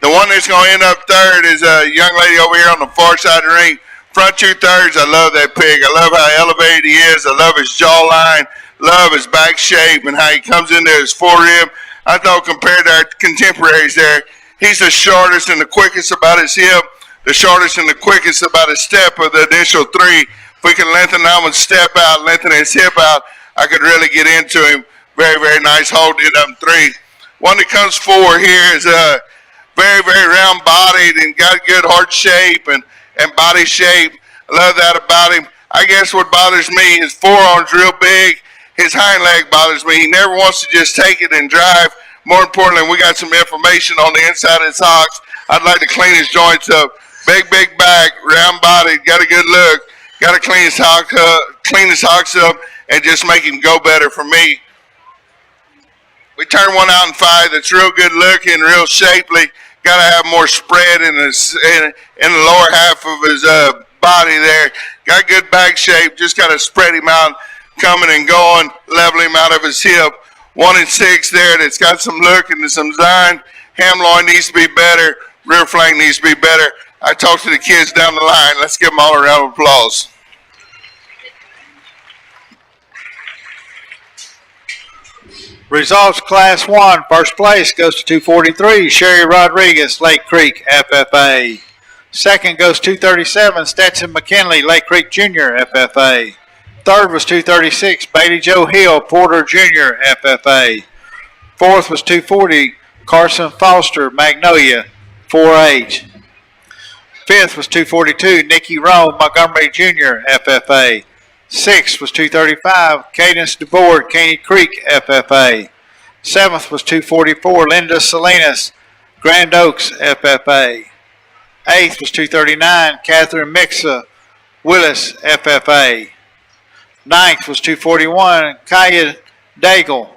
The one that's going to end up third is a young lady over here on the far side of the ring. Front 2/3, I love that pig. I love how elevated he is. I love his jawline, love his back shape, and how he comes into his forerib. I thought compared to our contemporaries there, he's the shortest and the quickest about his hip, the shortest and the quickest about his step of the initial three. If we can lengthen that one step out, lengthen his hip out, I could really get into him. Very, very nice hold to end up in three. One that comes forward here is very, very round-bodied and got good heart shape and body shape. I love that about him. I guess what bothers me, his forearm's real big. His hind leg bothers me. He never wants to just take it and drive. More importantly, we got some information on the inside of his hocks. I'd like to clean his joints up. Big back, round body, got a good look. Got to clean his hocks up, and just make him go better for me. We turned one out in 5 that's real good looking, real shapely. Got to have more spread in the lower half of his body there. Got good back shape. Just got to spread him out, coming and going, level him out of his hip. 1 and 6 there. That's got some look and some design. Ham loin needs to be better. Rear flank needs to be better. I talked to the kids down the line. Let's give them all a round of applause. Results, Class 1, first place goes to 243, Sherry Rodriguez, Lake Creek, FFA. Second goes 237, Stetson McKinley, Lake Creek Jr., FFA. Third was 236, Bailey Joe Hill, Porter Jr., FFA. Fourth was 240, Carson Foster, Magnolia, 4H. Fifth was 242, Nikki Rome, Montgomery Jr., FFA. Sixth was 235, Cadence DeBoard, Caney Creek, FFA. Seventh was 244, Linda Salinas, Grand Oaks, FFA. Eighth was 239, Catherine Mixa, Willis, FFA. Ninth was 241, Kaya Daigle,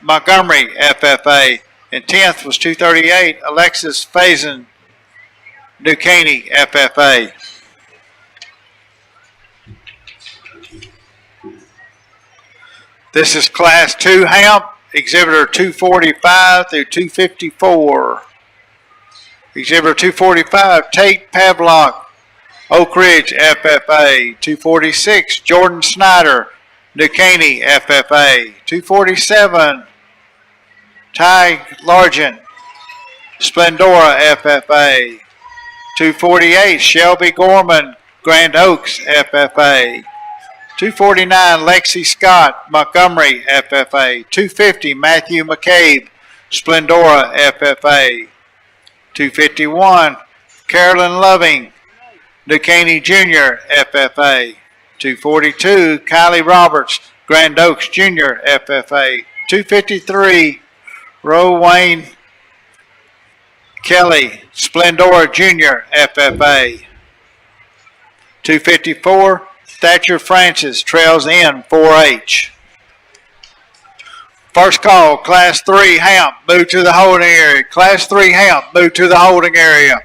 Montgomery, FFA. And 10th was 238, Alexis Faison, New Caney, FFA. This is Class 2 Hamp, Exhibitor 245 through 254. Exhibitor 245, Tate Pavlock, Oak Ridge, FFA. 246, Jordan Snyder, New Caney, FFA. 247, Ty Largent, Splendora, FFA. 248, Shelby Gorman, Grand Oaks, FFA. 249, Lexi Scott, Montgomery, FFA. 250, Matthew McCabe, Splendora, FFA. 251, Carolyn Loving, New Caney Jr., FFA. 242, Kylie Roberts, Grand Oaks Jr., FFA. 253, Roe Wayne Kelly, Splendora Jr., FFA. 254, Thatcher Francis, Trails Inn, 4H. First call, Class 3 Hamp, move to the holding area. Class 3 Hamp, move to the holding area.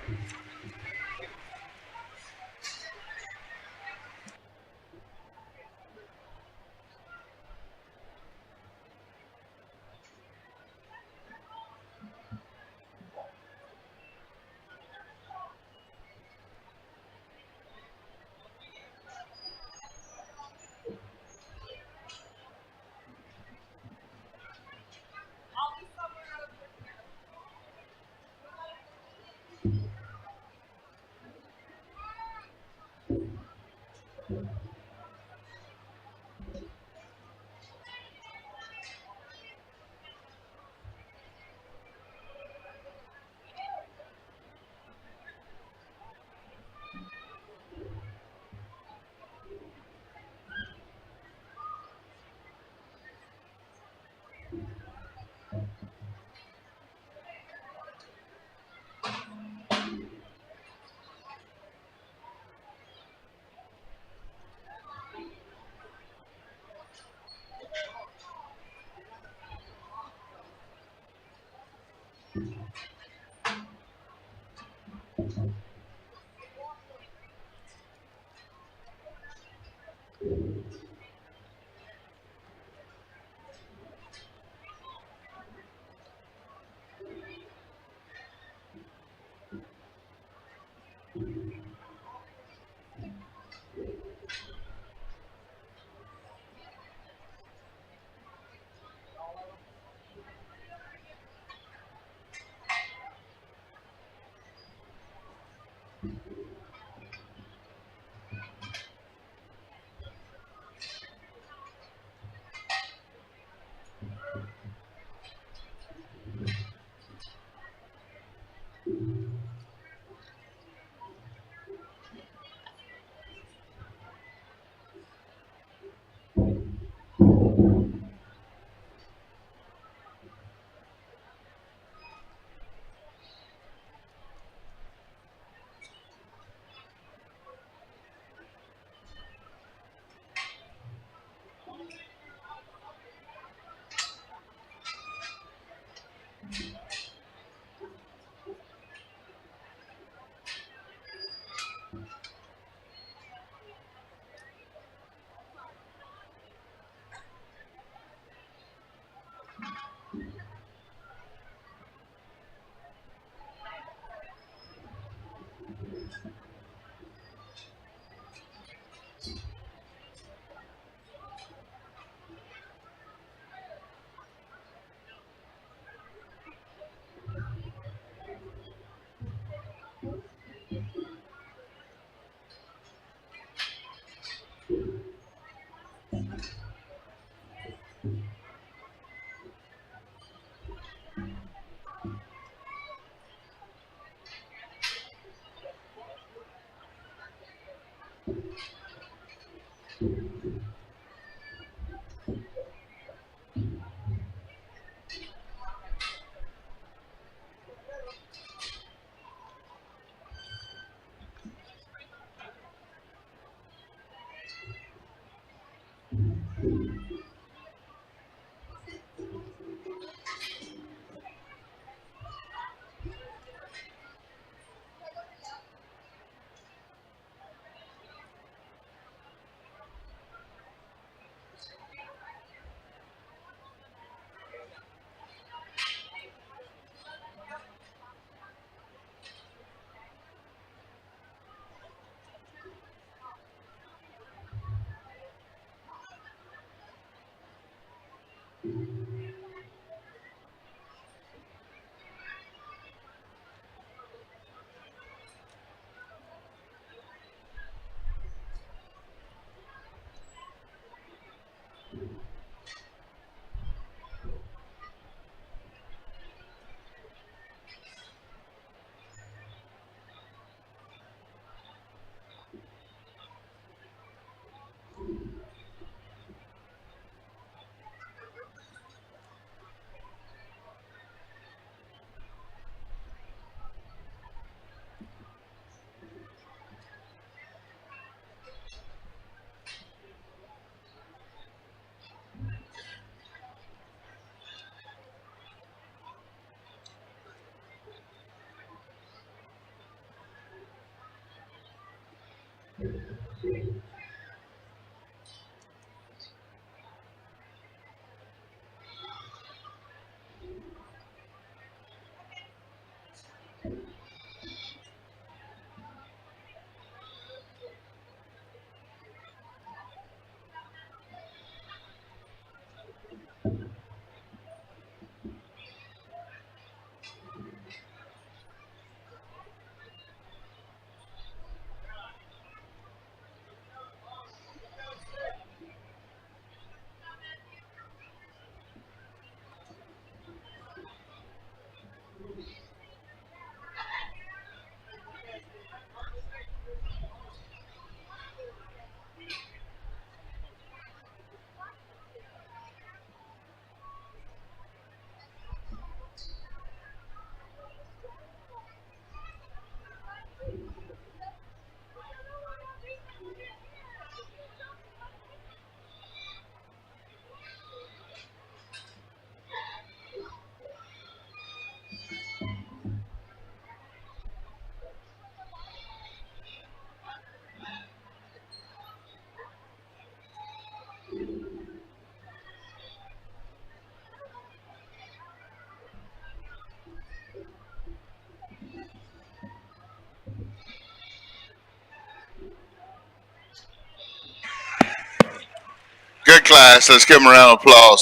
Good class. Let's give them a round of applause.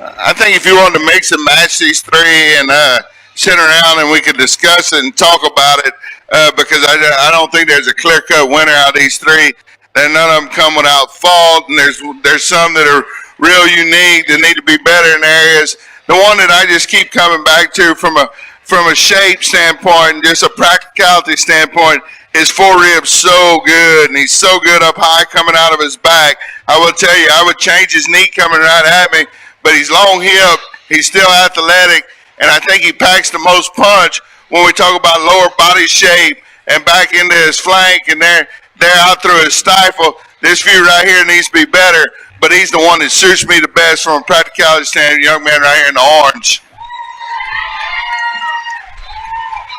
I think if you wanted to mix and match these three and sit around and we could discuss it and talk about it, because I don't think there's a clear-cut winner out of these three. And none of them come without fault, and there's some that are real unique that need to be better in areas. The one that I just keep coming back to from a shape standpoint and just a practicality standpoint, his forerib's so good, and he's so good up high coming out of his back. I will tell you, I would change his knee coming right at me, but he's long hip, he's still athletic, and I think he packs the most punch when we talk about lower body shape and back into his flank, and they're out through his stifle. This view right here needs to be better, but he's the one that suits me the best from a practicality standpoint, young man right here in the orange.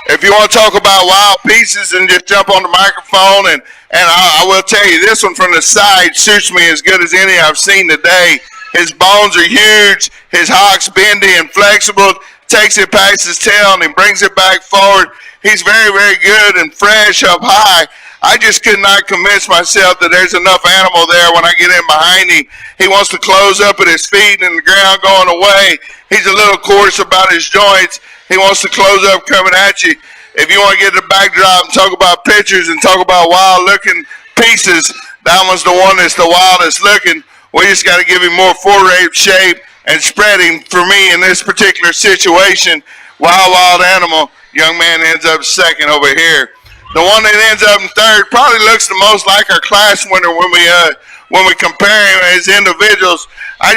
If you want to talk about wild pieces, and just jump on the microphone, and I will tell you, this one from the side suits me as good as any I've seen today. His bones are huge, his hock's bendy and flexible. takes it past his tail and he brings it back forward. He's very, very good and fresh up high. I just could not convince myself that there's enough animal there when I get in behind him. He wants to close up at his feet and the ground going away. He's a little coarse about his joints. He wants to close up coming at you. If you want to get the backdrop and talk about pictures and talk about wild looking pieces, that one's the one that's the wildest looking. We just got to give him more forehead shape and spread him. For me, in this particular situation, wild animal, young man ends up second over here. The one that ends up in third probably looks the most like our class winner when we compare him as individuals. I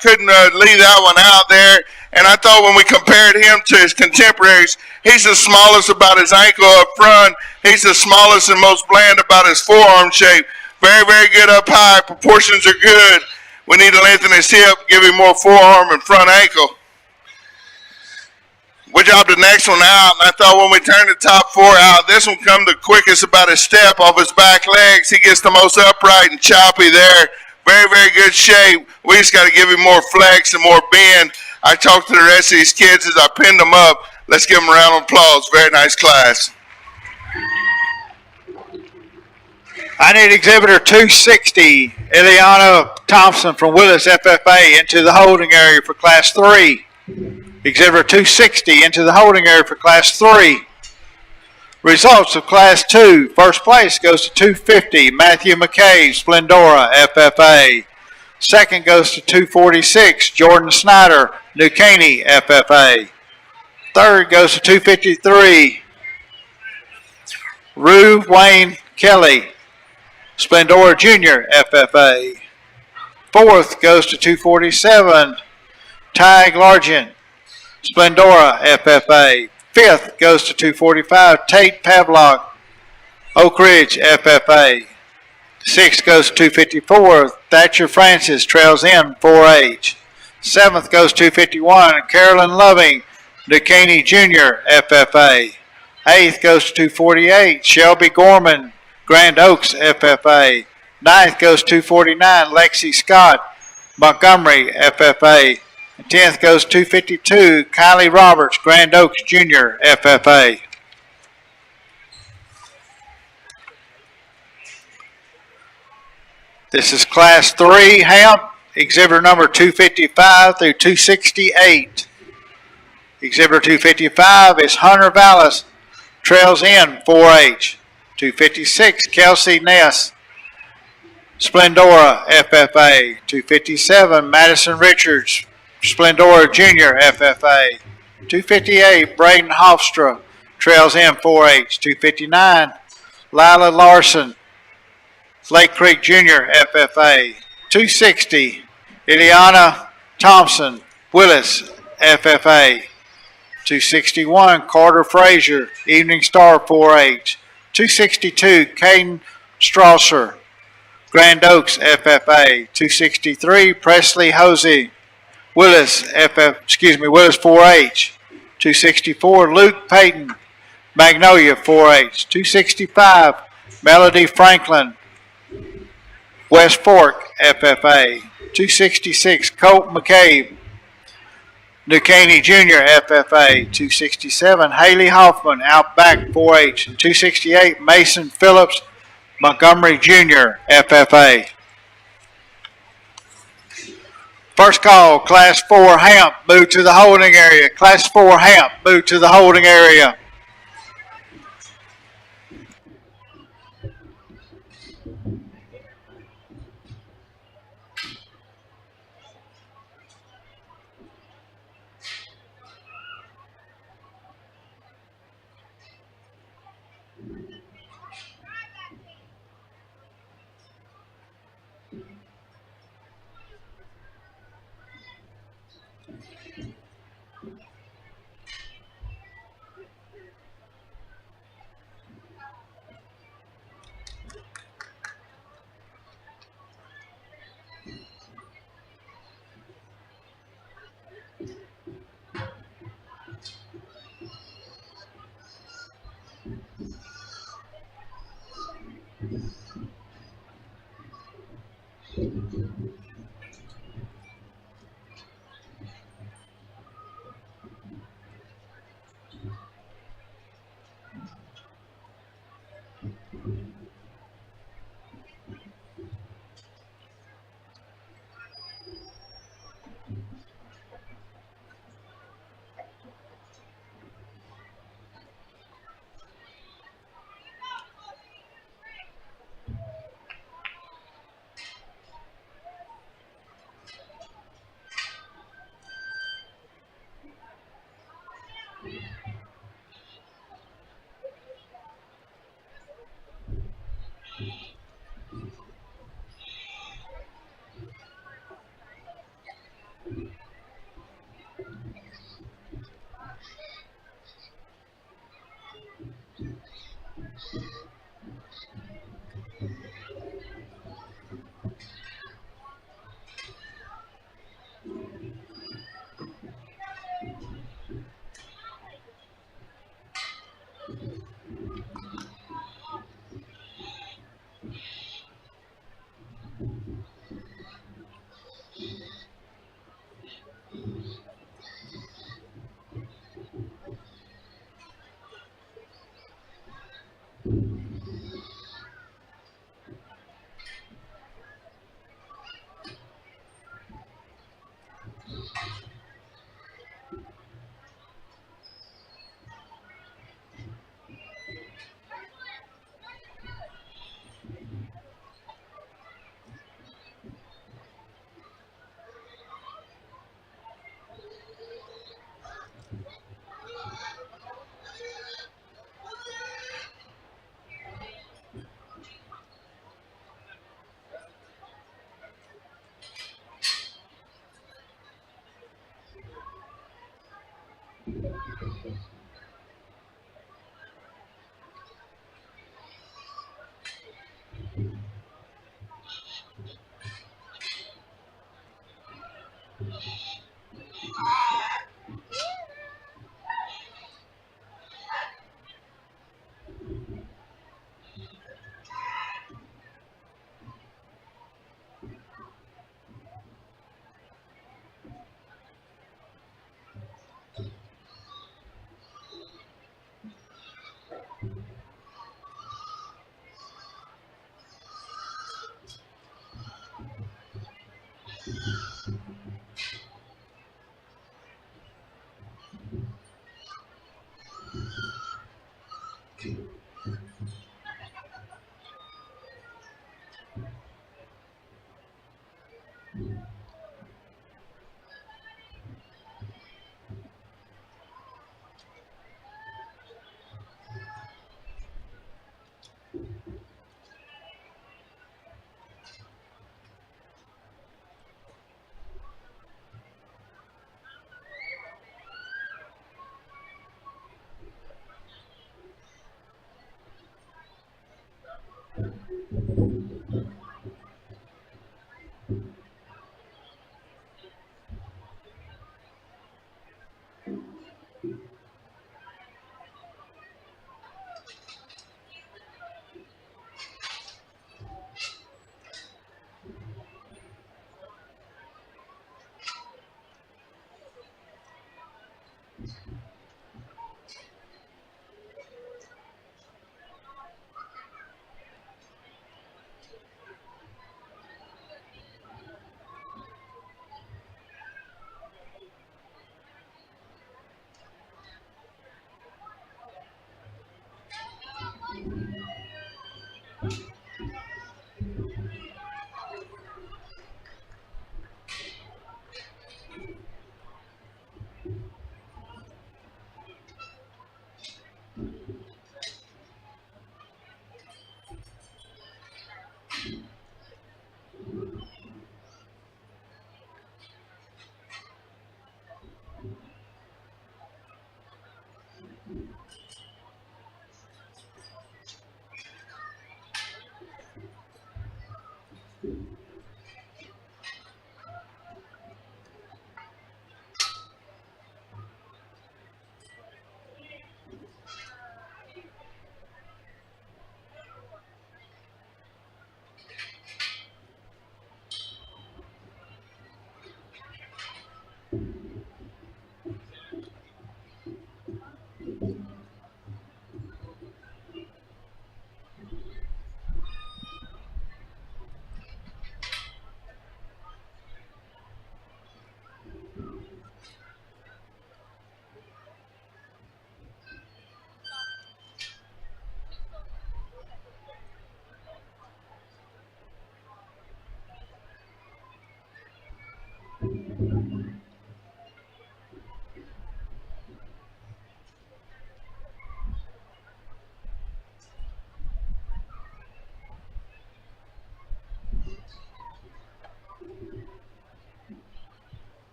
couldn't leave that one out there. And I thought when we compared him to his contemporaries, he's the smallest about his ankle up front. He's the smallest and most bland about his forearm shape. Very, very good up high. Proportions are good. We need to lengthen his hip, give him more forearm and front ankle. We dropped the next one out, and I thought when we turned the top four out, this one come the quickest about a step off his back legs. He gets the most upright and choppy there. Very, very good shape. We just got to give him more flex and more bend. I talked to the rest of these kids as I pinned them up. Let's give them a round of applause. Very nice class. I need exhibitor 260, Ileana Thompson from Willis FFA, into the holding area for class 3. Exhibitor 260 into the holding area for class 3. Results of class 2. First place goes to 250, Matthew McCabe, Splendora FFA. Second goes to 246, Jordan Snyder, New Caney FFA. Third goes to 253, Rue Wayne Kelly, Splendora Jr. FFA. Fourth goes to 247, Ty Largent, Splendora FFA. Fifth goes to 245, Tate Pavlock, Oak Ridge FFA. Sixth goes to 254, Thatcher Francis, Trails End 4H. Seventh goes to 251, Carolyn Loving, New Caney Jr. FFA. Eighth goes to 248, Shelby Gorman, Grand Oaks FFA. Ninth goes to 249, Lexi Scott, Montgomery FFA. And 10th goes to 252, Kylie Roberts, Grand Oaks Jr. FFA. This is class 3 Hamp, exhibitor number 255 through 268. Exhibitor 255 is Hunter Vallis, Trails End 4H. 256, Kelsey Ness, Splendora FFA. 257, Madison Richards, Splendora Jr. FFA. 258, Braden Hofstra, Trails End 4H. 259, Lila Larson, Lake Creek Jr. FFA. 260, Ileana Thompson, Willis FFA. 261, Carter Frazier, Evening Star 4H. 262, Caden Strasser, Grand Oaks FFA. 263, Presley Hosey, Willis 4H. 264, Luke Payton, Magnolia 4H. 265, Melody Franklin, West Fork FFA. 266, Colt McCabe, New Caney Jr. FFA. 267, Haley Hoffman, Outback 4H. And 268, Mason Phillips, Montgomery Jr. FFA. First call, Class 4 Hamp, move to the holding area. Class 4 Hamp, move to the holding area.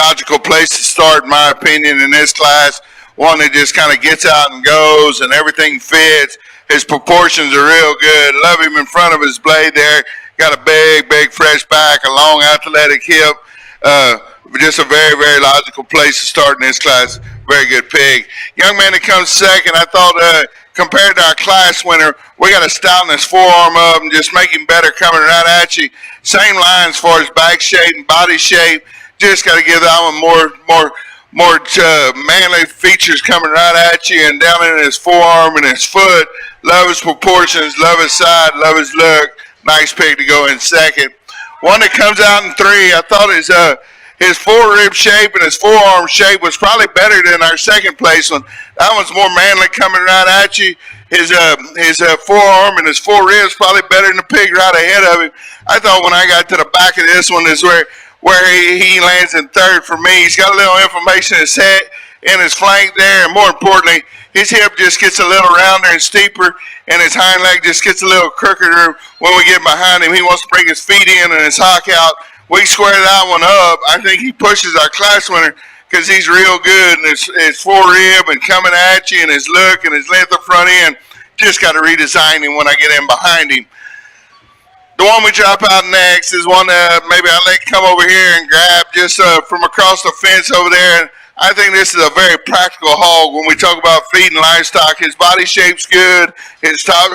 logical place to start, in my opinion, in this class. One that just kind of gets out and goes and everything fits. His proportions are real good. Love him in front of his blade there. Got a big, fresh back, a long athletic hip. Just a very, very logical place to start in this class. Very good pig. Young man that comes second, I thought compared to our class winner, we got to stouten his forearm up and just make him better coming right at you. Same line as far as back shape and body shape. Just got to give that one more manly features coming right at you and down in his forearm and his foot. Love his proportions, love his side, love his look. Nice pig to go in second. One that comes out in three, I thought his forerib shape and his forearm shape was probably better than our second place one. That one's more manly coming right at you. His forearm and his foreribs probably better than the pig right ahead of him. I thought when I got to the back of this one is where he lands in third for me. He's got a little information in his head, in his flank there, and more importantly, his hip just gets a little rounder and steeper, and his hind leg just gets a little crookeder when we get behind him. He wants to bring his feet in and his hock out. We square that one up. I think he pushes our class winner because he's real good, and his forerib and coming at you and his look and his length of front end. Just got to redesign him when I get in behind him. The one we drop out next is one that maybe I'll let come over here and grab just from across the fence over there. And I think this is a very practical hog when we talk about feeding livestock. His body shape's good. His top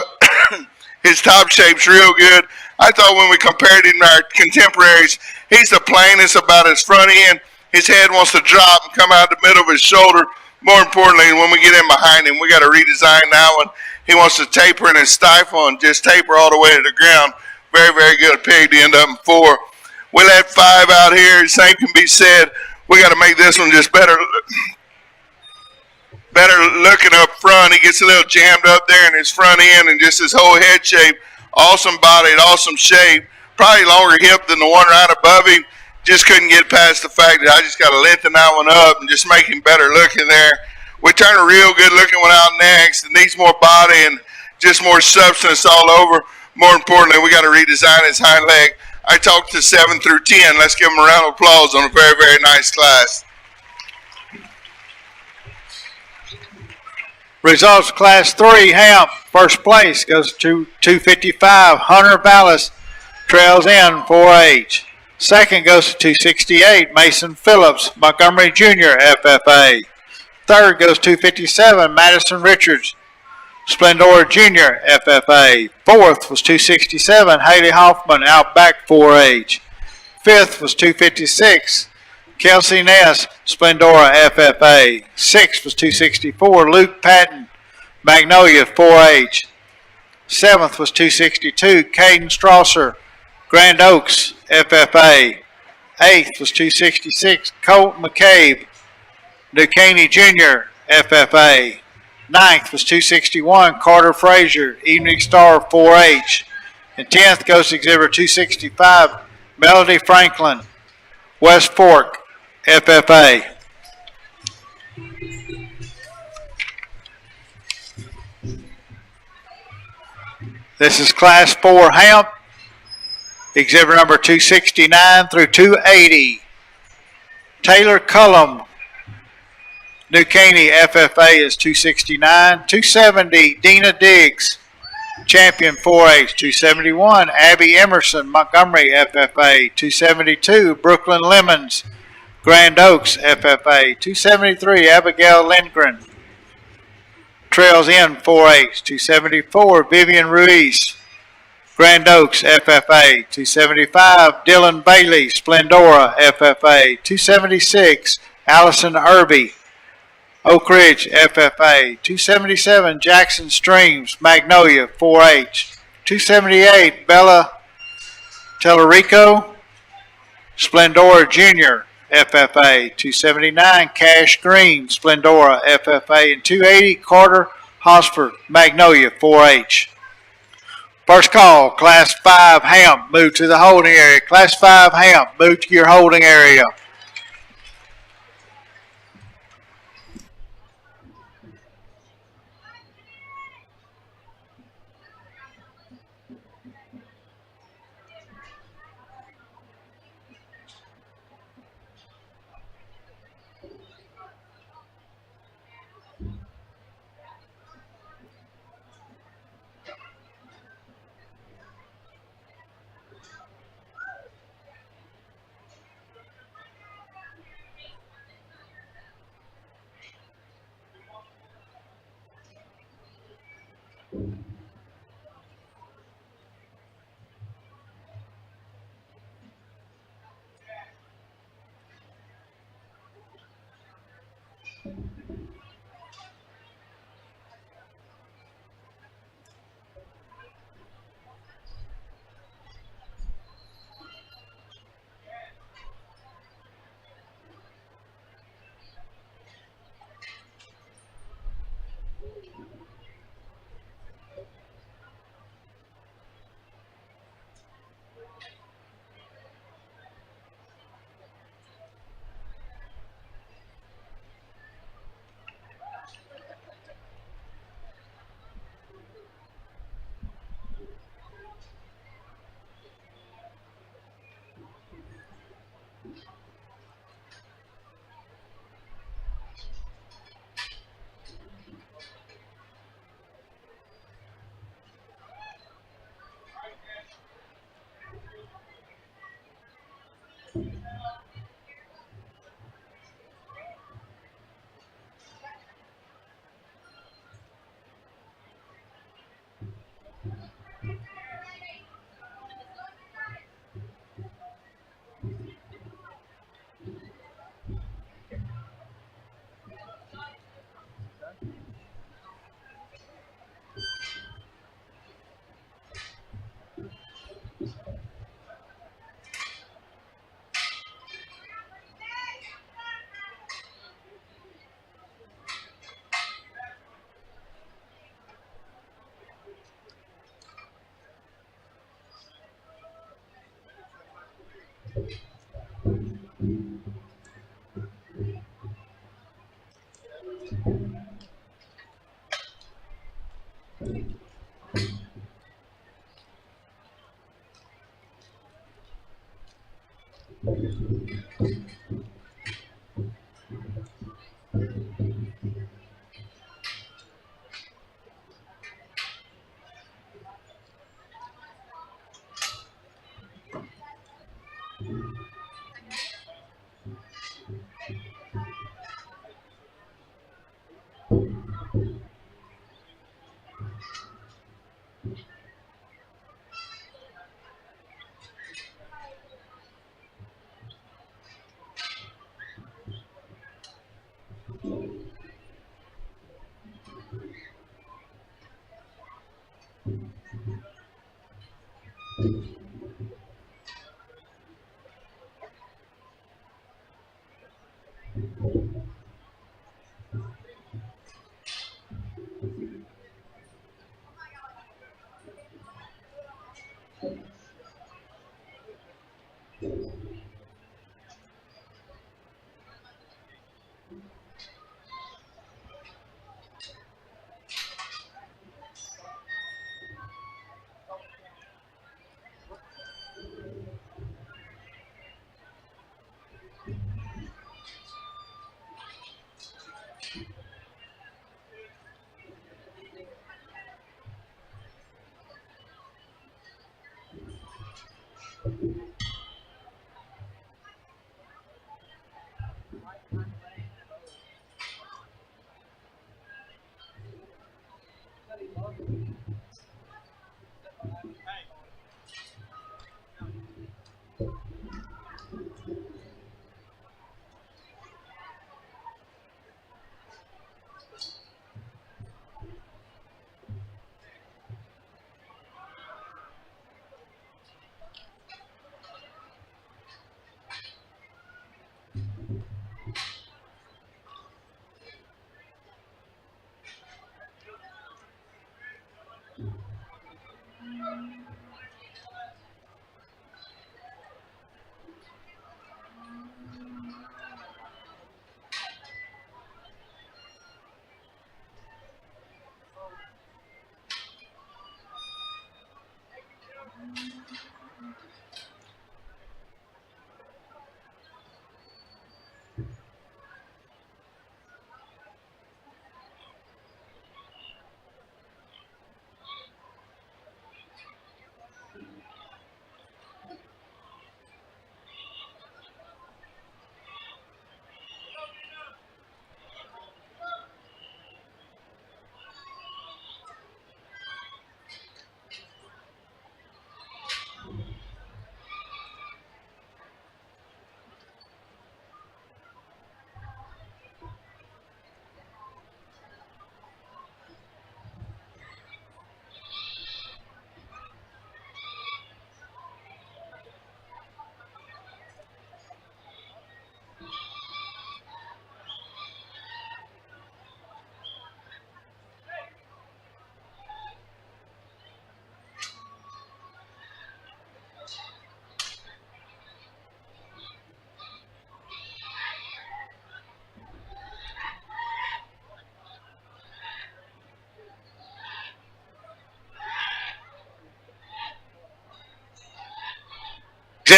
shape's real good. I thought when we compared him to our contemporaries, he's the plainest about his front end. His head wants to drop and come out the middle of his shoulder. More importantly, when we get in behind him, we got to redesign that one. He wants to taper in his stifle and just taper all the way to the ground. Very, very good pig to end up in four. We let five out here. Same can be said. We got to make this one just better looking up front. He gets a little jammed up there in his front end and just his whole head shape. Awesome body, awesome shape. Probably longer hip than the one right above him. Just couldn't get past the fact that I just got to lengthen that one up and just make him better looking there. We turn a real good looking one out next. It needs more body and just more substance all over. More importantly, we got to redesign his hind leg. I talked to 7 through 10. Let's give them a round of applause on a very, very nice class. Results class 3, Hamp. First place goes to 255. Hunter Vallis trails in 4H. Second goes to 268. Mason Phillips, Montgomery Jr., FFA. Third goes to 257. Madison Richards, Splendora Jr., FFA. Fourth was 267. Haley Hoffman, Outback 4H. Fifth was 256. Kelsey Ness, Splendora, FFA. Sixth was 264. Luke Patton, Magnolia 4H. Seventh was 262. Caden Strasser, Grand Oaks, FFA. Eighth was 266. Colt McCabe, Duquesne Jr., FFA. Ninth was 261. Carter Frazier, Evening Star 4H. And 10th goes to exhibitor 265. Melody Franklin, West Fork, FFA. This is Class 4 Hamp. Exhibitor number 269 through 280. Taylor Cullum, Duquesne, FFA is 269. 270, Dina Diggs, Champion 4H. 271, Abby Emerson, Montgomery, FFA. 272, Brooklyn Lemons, Grand Oaks, FFA. 273, Abigail Lindgren, trails in 4H. 274, Vivian Ruiz, Grand Oaks, FFA. 275, Dylan Bailey, Splendora, FFA. 276, Allison Irby, Oak Ridge, FFA. 277, Jackson Streams, Magnolia, 4H. 278, Bella Tellerico, Splendora Jr., FFA. 279, Cash Green, Splendora, FFA. And 280, Carter Hosford, Magnolia, 4H. First call, Class 5 Hamp, move to the holding area. Class 5 Hamp, move to your holding area.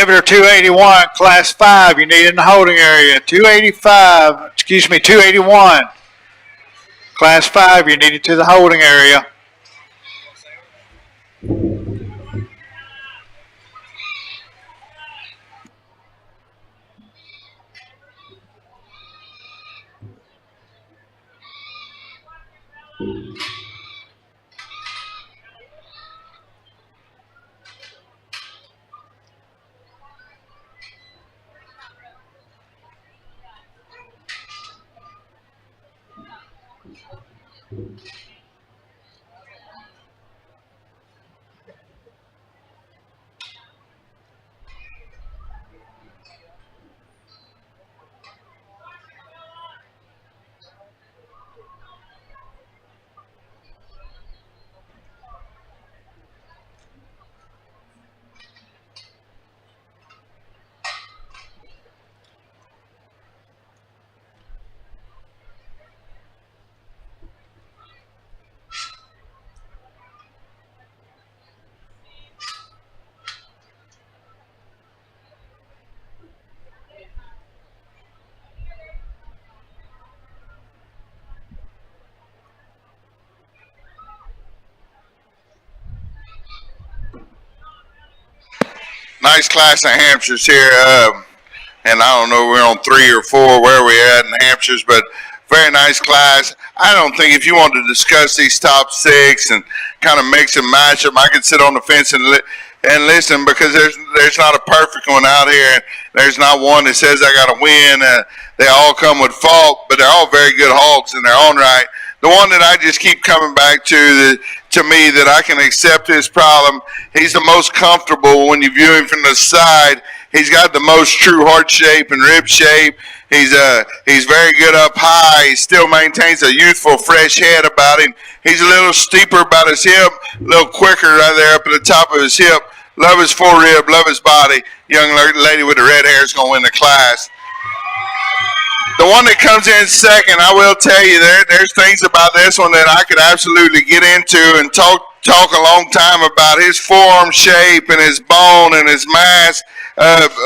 exhibitor 281, class 5, you need in the holding area. 281. Class 5, you're needed to the holding area. Nice class of Hampshires here. And I don't know, we're on 3 or 4 where we at in Hampshires, but very nice class. I don't think if you want to discuss these top 6 and kind of mix and match them, I could sit on the fence and listen, because there's not a perfect one out here. There's not one that says I got to win. They all come with fault, but they're all very good hogs in their own right. The one that I just keep coming back to me that I can accept his problem, he's the most comfortable when you view him from the side. He's got the most true heart shape and rib shape. He's very good up high. He still maintains a youthful, fresh head about him. He's a little steeper about his hip, a little quicker right there up at the top of his hip. Love his forerib, love his body. Young lady with the red hair is going to win the class. The one that comes in second, I will tell you, there's things about this one that I could absolutely get into and talk a long time about. His forearm shape and his bone and his mass,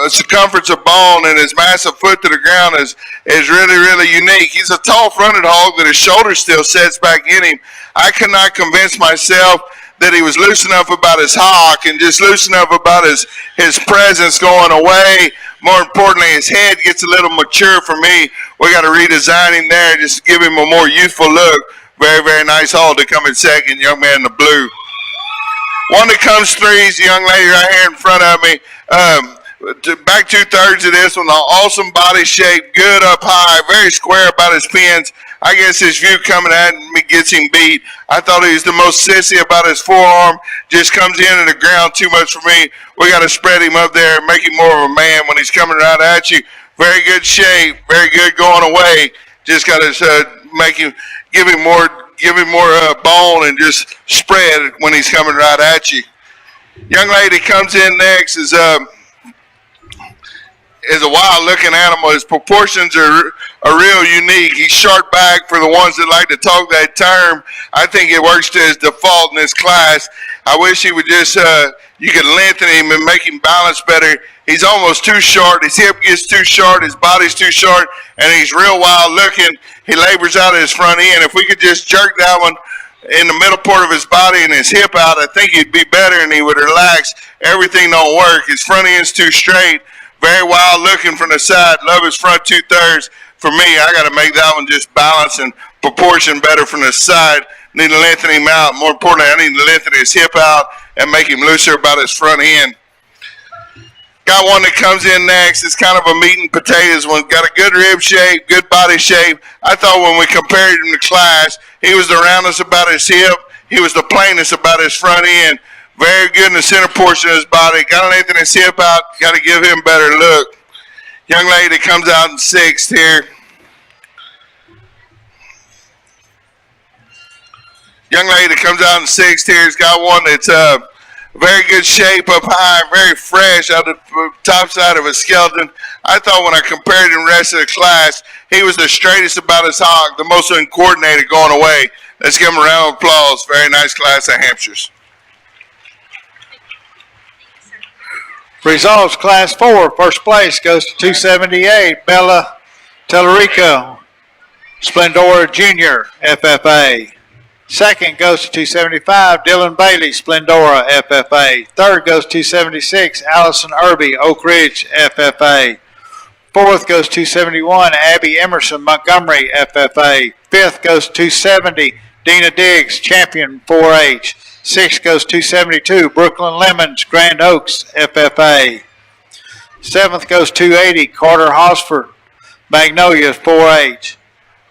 circumference of bone and his massive foot to the ground is really, really unique. He's a tall fronted hog that his shoulder still sets back in him. I could not convince myself that he was loose enough about his hock and just loose enough about his presence going away. More importantly, his head gets a little mature for me. We got to redesign him there, just give him a more youthful look. Very, very nice hog to come in second, young man in the blue. One that comes 3 is the young lady right here in front of me. Back 2/3 of this one, awesome body shape, good up high, very square about his pins. I guess his view coming at me gets him beat. I thought he was the most sissy about his forearm. Just comes into the ground too much for me. We got to spread him up there and make him more of a man when he's coming right at you. Very good shape, very good going away. Just got to give him more bone and just spread when he's coming right at you. Young lady comes in next is a wild-looking animal. His proportions are real unique. He's short back for the ones that like to talk that term. I think it works to his default in this class. I wish he would just, you could lengthen him and make him balance better. He's almost too short. His hip gets too short. His body's too short, and he's real wild-looking. He labors out of his front end. If we could just jerk that one in the middle part of his body and his hip out, I think he'd be better and he would relax. Everything don't work. His front end's too straight. Very wild looking from the side. Love his front 2/3. For me, I got to make that one just balance and proportion better from the side. Need to lengthen him out. More importantly, I need to lengthen his hip out and make him looser about his front end. Got one that comes in next. It's kind of a meat and potatoes one. Got a good rib shape, good body shape. I thought when we compared him to class, he was the roundness about his hip. He was the plainness about his front end. Very good in the center portion of his body. Got to lengthen his hip out. Got to give him a better look. Young lady that comes out in 6th here. Young lady that comes out in 6th here has got one that's very good shape up high, very fresh out of the top side of his skeleton. I thought when I compared him to the rest of the class, he was the straightest about his hog, the most uncoordinated going away. Let's give him a round of applause. Very nice class at Hampshire's. Results, Class 4, first place goes to 278, Bella Tellerico, Splendora Jr., FFA. Second goes to 275, Dylan Bailey, Splendora, FFA. Third goes to 276, Allison Irby, Oak Ridge, FFA. Fourth goes 271, Abby Emerson, Montgomery, FFA. Fifth goes 270, Dina Diggs, Champion 4H. Sixth goes 272, Brooklyn Lemons, Grand Oaks, FFA. Seventh goes 280, Carter Hosford, Magnolia 4H.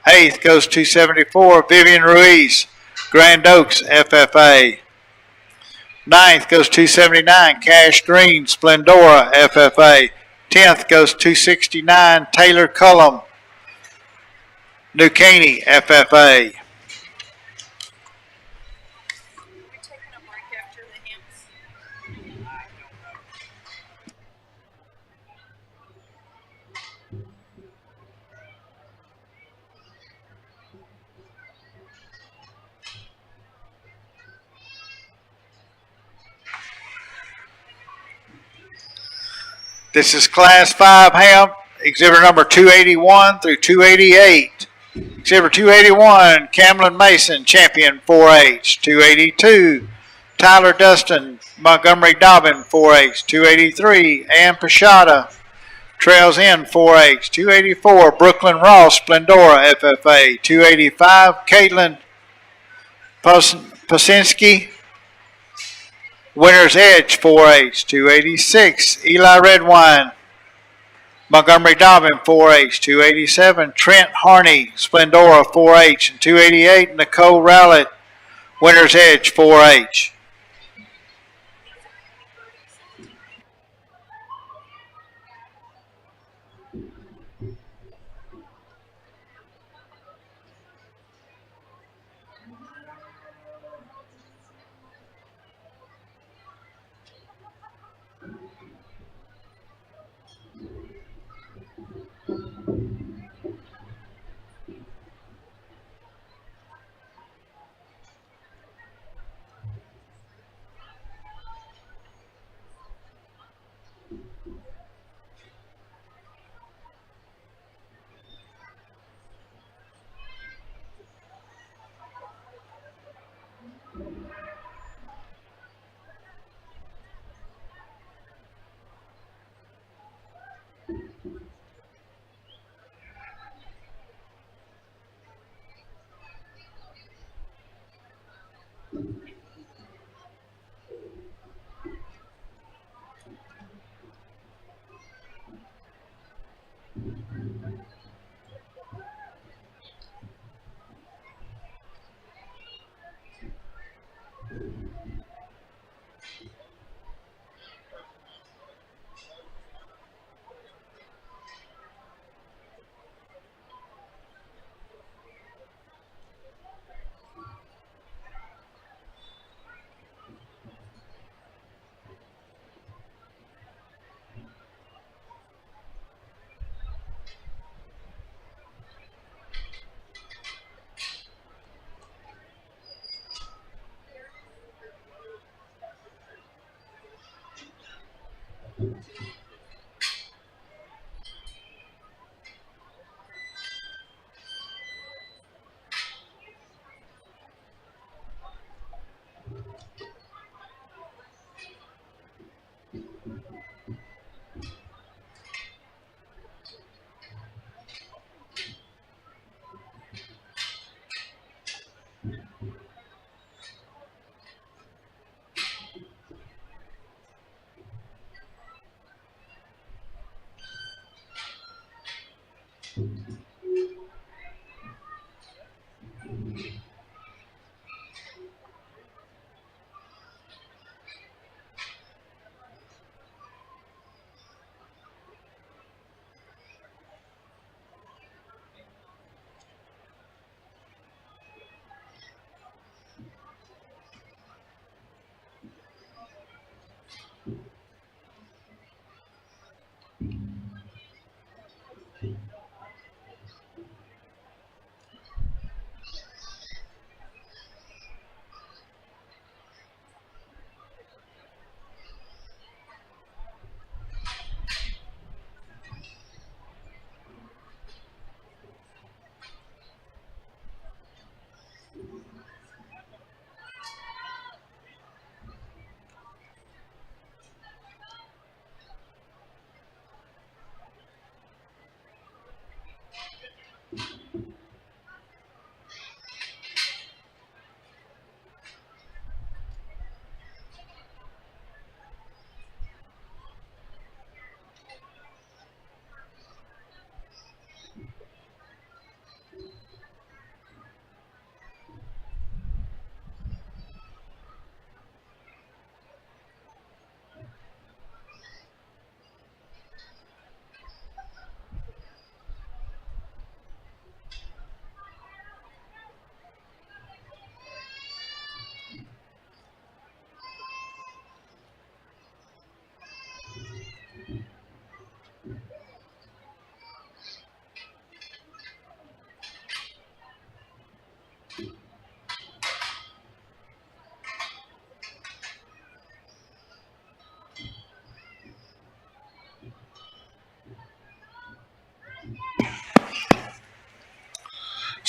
Eighth goes 274, Vivian Ruiz, Grand Oaks, FFA. Ninth goes 279, Cash Green, Splendora, FFA. 10th goes 269, Taylor Cullum, New Caney, FFA. This is Class 5 Ham, exhibit number 281 through 288. Exhibit 281, Camlin Mason, Champion 4H. 282, Tyler Dustin, Montgomery Dobbin 4H. 283, Ann Pashada, Trails End 4H. 284, Brooklyn Ross, Splendora FFA. 285, Caitlin Pasinski, Winner's Edge 4H. 286, Eli Redwine, Montgomery Dobbin 4H. 287, Trent Harney, Splendora 4H. And 288, Nicole Rowlett, Winner's Edge 4H.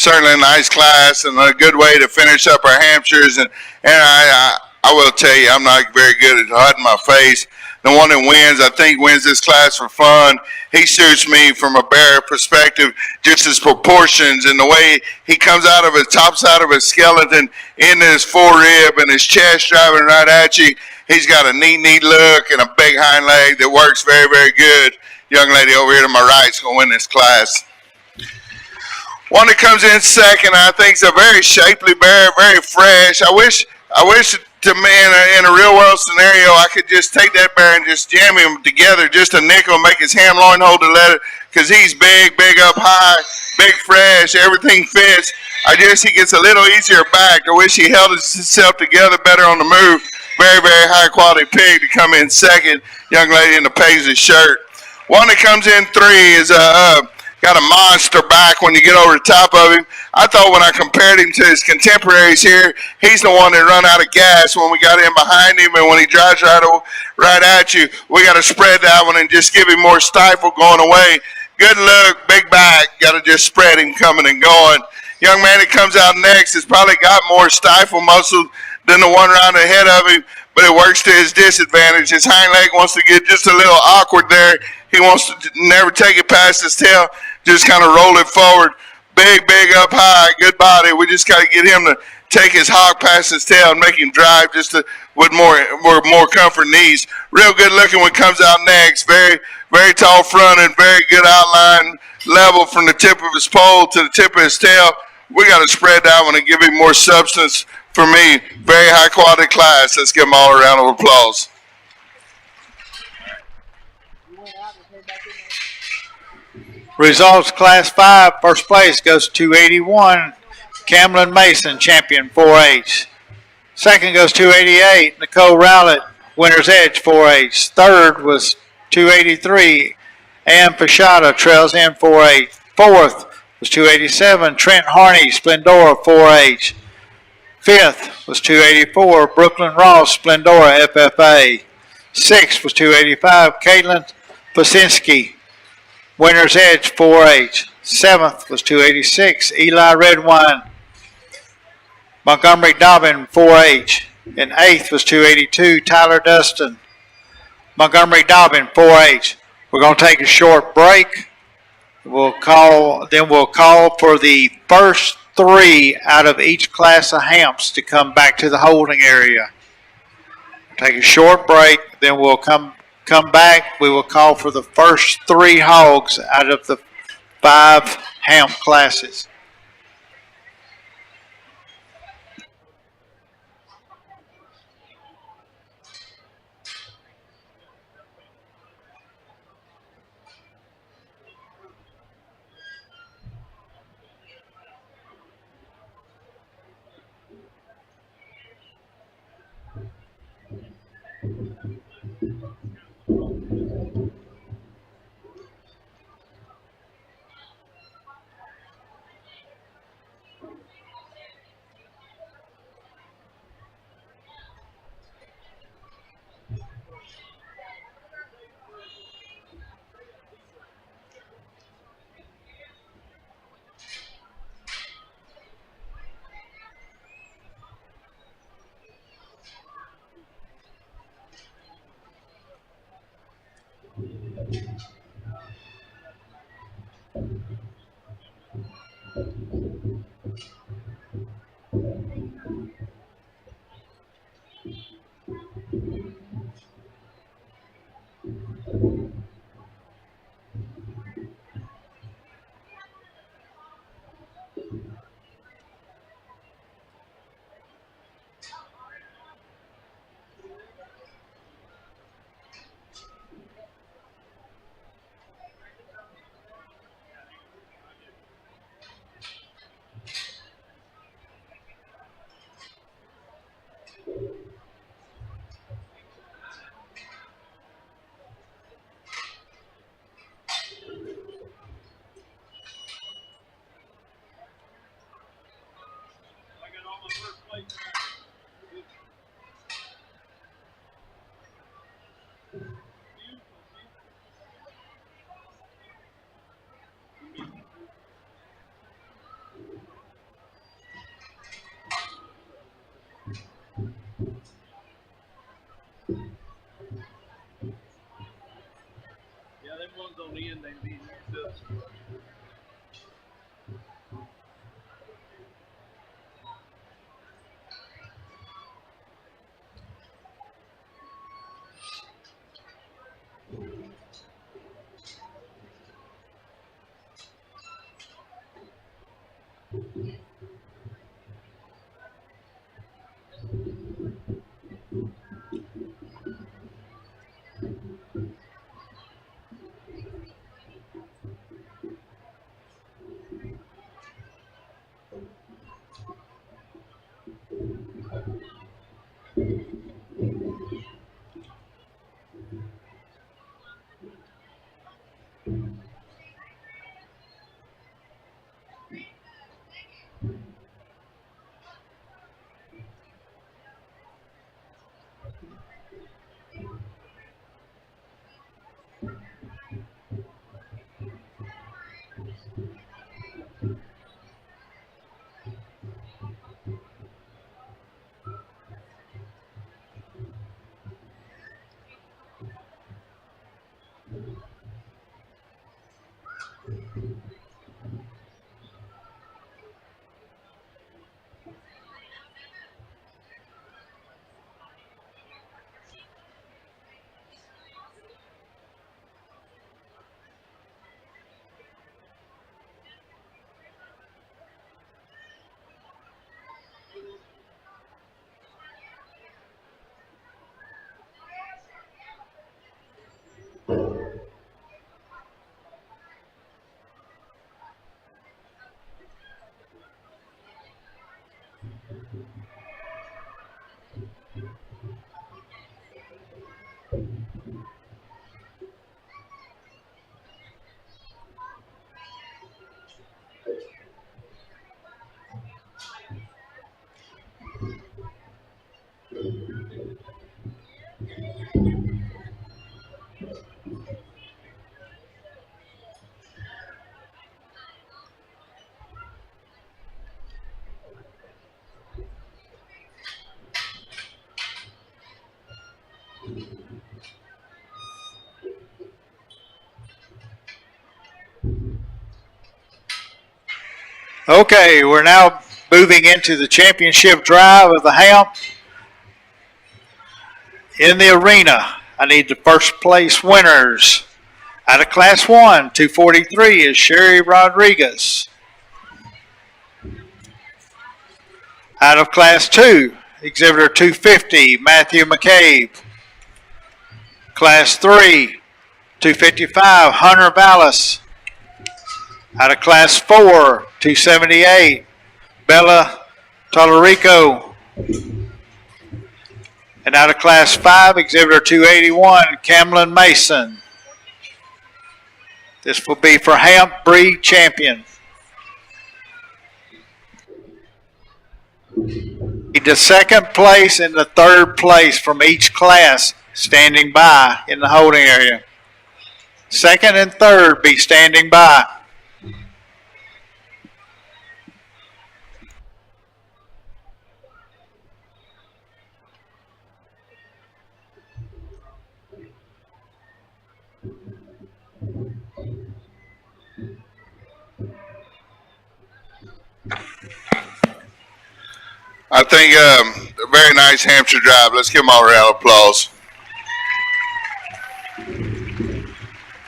certainly a nice class and a good way to finish up our Hampshires. And I will tell you, I'm not very good at hiding my face. The one that wins, I think, wins this class for fun. He suits me from a Barrow perspective, just his proportions and the way he comes out of his top side of his skeleton into his forerib and his chest driving right at you. He's got a neat look and a big hind leg that works very, very good. Young lady over here to my right is going to win this class. One that comes in second, I think, is a very shapely bear, very fresh. I wish to me in a real world scenario, I could just take that bear and just jam him together, just a nickel, make his ham loin hold the leather, because he's big up high, big fresh, everything fits. He gets a little easier back. I wish he held himself together better on the move. Very, very high quality pig to come in second. Young lady in the Paisley shirt. One that comes in three is got a monster back when you get over the top of him. I thought when I compared him to his contemporaries here, he's the one that run out of gas when we got in behind him, and when he drives right at you, we got to spread that one and just give him more stifle going away. Good look, big back, got to just spread him coming and going. Young man that comes out next has probably got more stifle muscle than the one round ahead of him, but it works to his disadvantage. His hind leg wants to get just a little awkward there. He wants to never take it past his tail, just kind of roll it forward. Big up high, good body. We just got to get him to take his hog past his tail and make him drive with more comfort knees. Real good looking when comes out next. Very, very tall front and very good outline level from the tip of his pole to the tip of his tail. We got to spread that one and give him more substance. For me, very high quality class. Let's give them all a round of applause. Results, Class 5, first place goes to 281, Camlin Mason, champion 4H. Second goes 288, Nicole Rowlett, winner's edge 4H. Third was 283, Ann Pashada, trails in 4H. Fourth was 287, Trent Harney, Splendora 4H. Fifth was 284, Brooklyn Ross, Splendora FFA. Sixth was 285, Caitlin Pasinski, winner's edge 4H. Seventh was 286, Eli Redwine, Montgomery Dobbin 4H. And eighth was 282, Tyler Dustin, Montgomery Dobbin 4H. We're going to take a short break. We'll call for the first three out of each class of hamps to come back to the holding area. Take a short break, then we'll come back. We will call for the first three hogs out of the 5 hamp classes. Okay, we're now moving into the championship drive of the Hamp. In the arena, I need the first place winners. Out of Class 1, 243 is Sherry Rodriguez. Out of Class 2, Exhibitor 250, Matthew McCabe. Class 3, 255, Hunter Vallis. Out of Class 4, 278, Bella Tolerico. And out of Class 5, Exhibitor 281, Camlin Mason. This will be for Hamp Breed Champion. The second place and the third place from each class standing by in the holding area. Second and third be standing by. I think a very nice Hampshire drive. Let's give them all a round of applause.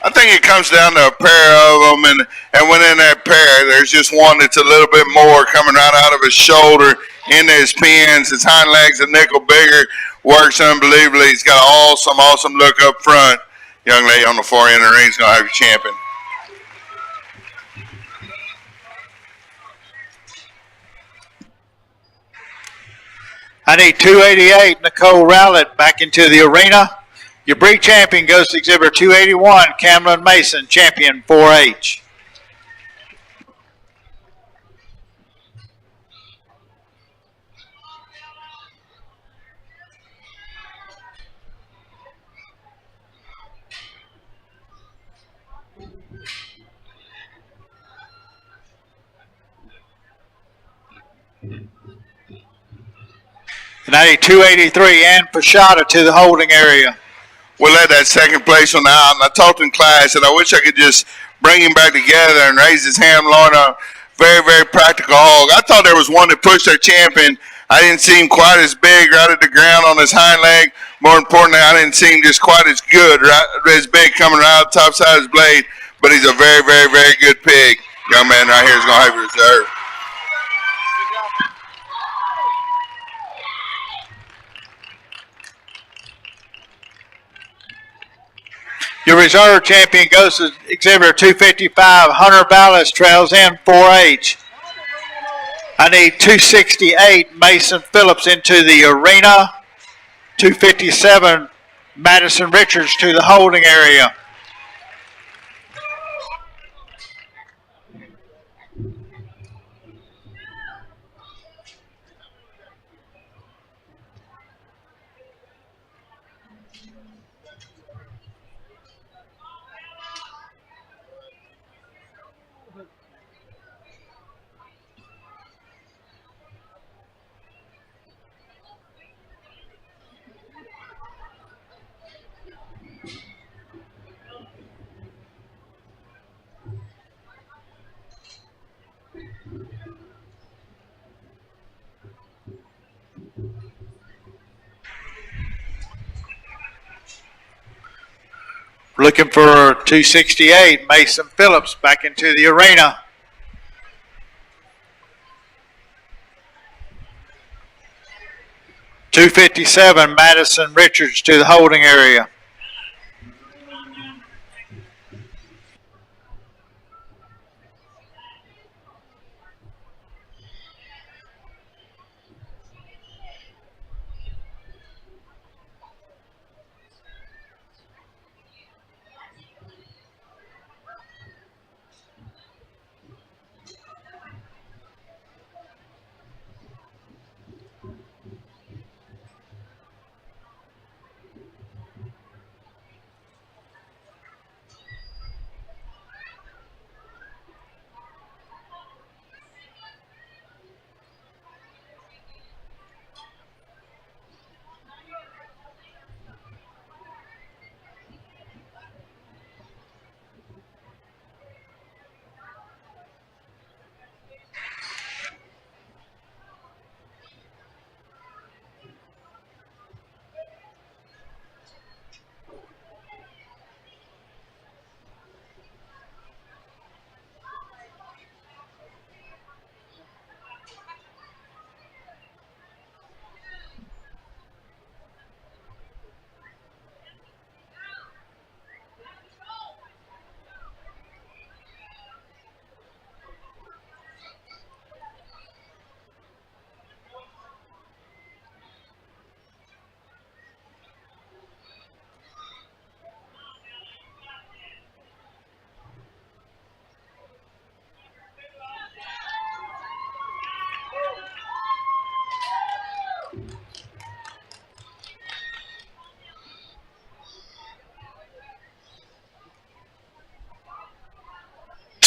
I think it comes down to a pair of them, and within that pair, there's just one that's a little bit more coming right out of his shoulder into his pins. His hind legs a nickel bigger, works unbelievably. He's got an awesome look up front. Young lady on the far end of the ring is going to have you champion. I need 288, Nicole Rowlett, back into the arena. Your breed champion goes to Exhibitor 281, Camlin Mason, champion 4H. And I need 283, Ann Pashada, to the holding area. We'll let that second place one out. And I talked in class, and I wish I could just bring him back together and raise his ham loin up. Very, very practical hog. I thought there was one that pushed our champion. I didn't see him quite as big right at the ground on his hind leg. More importantly, I didn't see him just quite as good, right, as big coming right out the top side of his blade. But he's a very, very, very good pig. Young man right here is going to have reserve. Your reserve champion goes to exhibitor 255, Hunter Ballas, trails in 4H. I need 268, Mason Phillips into the arena. 257, Madison Richards to the holding area. Looking for 268, Mason Phillips back into the arena. .257, Madison Richards to the holding area.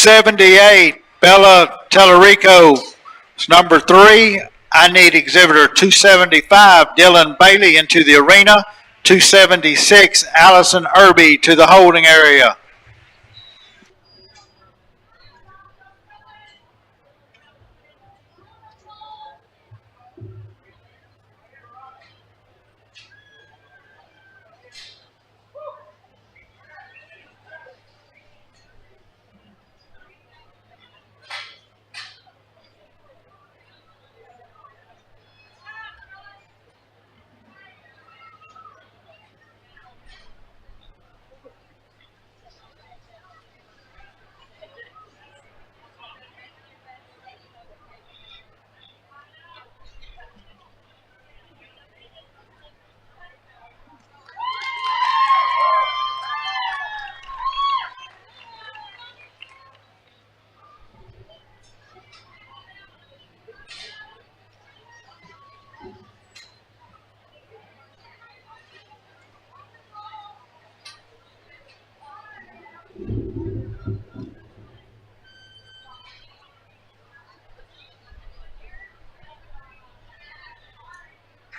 .78, Bella Tellerico is number 3. I need exhibitor 275, Dylan Bailey into the arena. 276, Allison Irby to the holding area.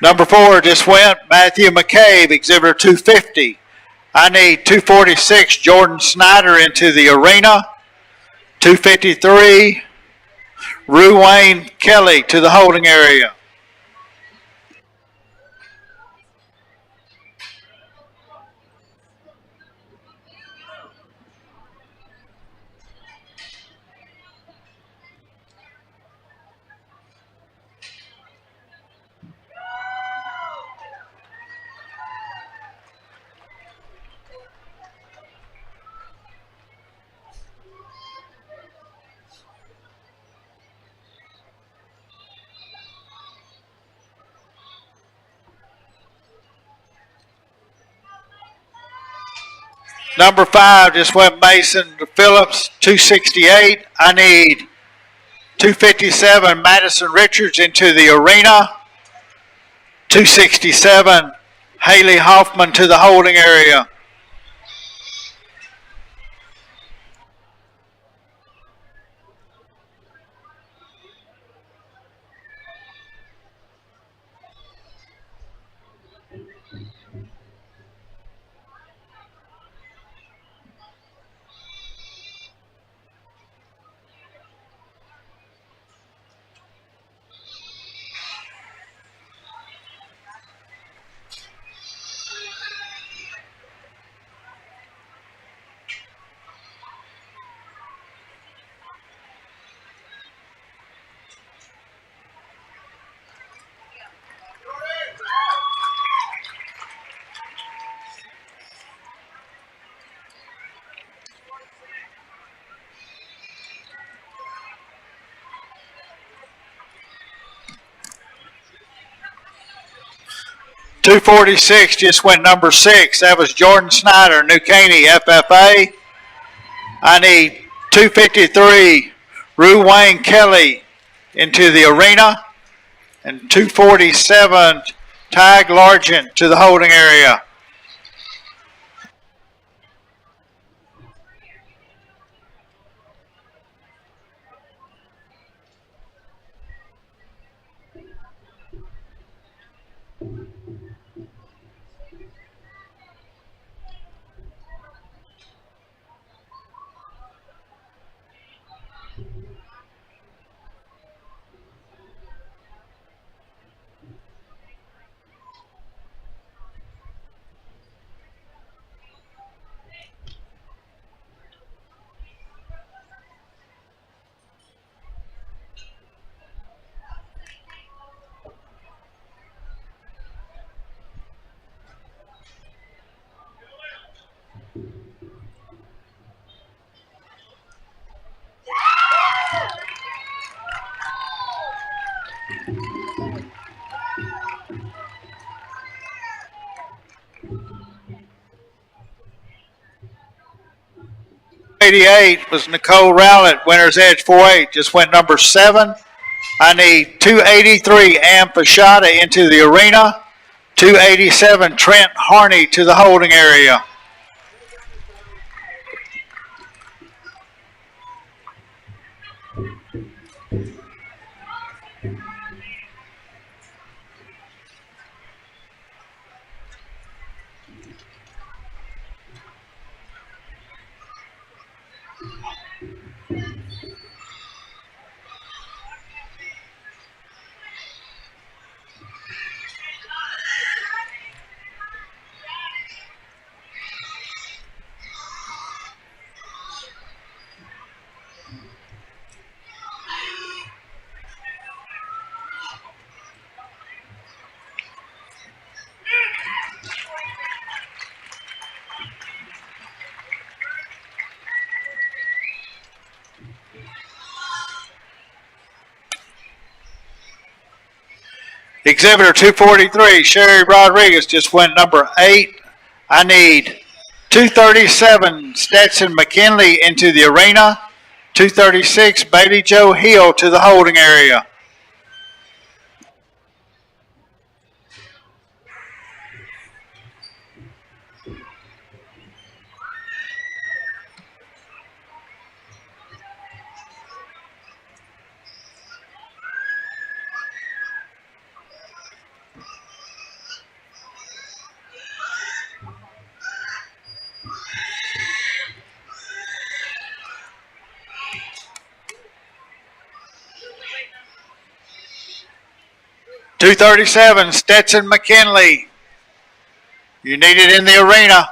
Number 4 just went, Matthew McCabe, exhibitor 250. I need 246, Jordan Snyder into the arena. 253, Ruwayne Kelly to the holding area. Number 5 just went Mason to Phillips, 268. I need 257 Madison Richards into the arena. 267 Haley Hoffman to the holding area. .246 just went number 6. That was Jordan Snyder, New Caney, FFA. I need 253 Rue Wayne Kelly into the arena. And 247 Tag Largent to the holding area. .88 was Nicole Rowlett, winner's edge 4-8, just went number 7. I need 283 Ann Pashada into the arena. 287 Trent Harney to the holding area. Exhibitor 243, Sherry Rodriguez, just went number 8. I need 237 Stetson McKinley into the arena. 236 Bailey Joe Hill to the holding area. .237 Stetson McKinley. You need it in the arena.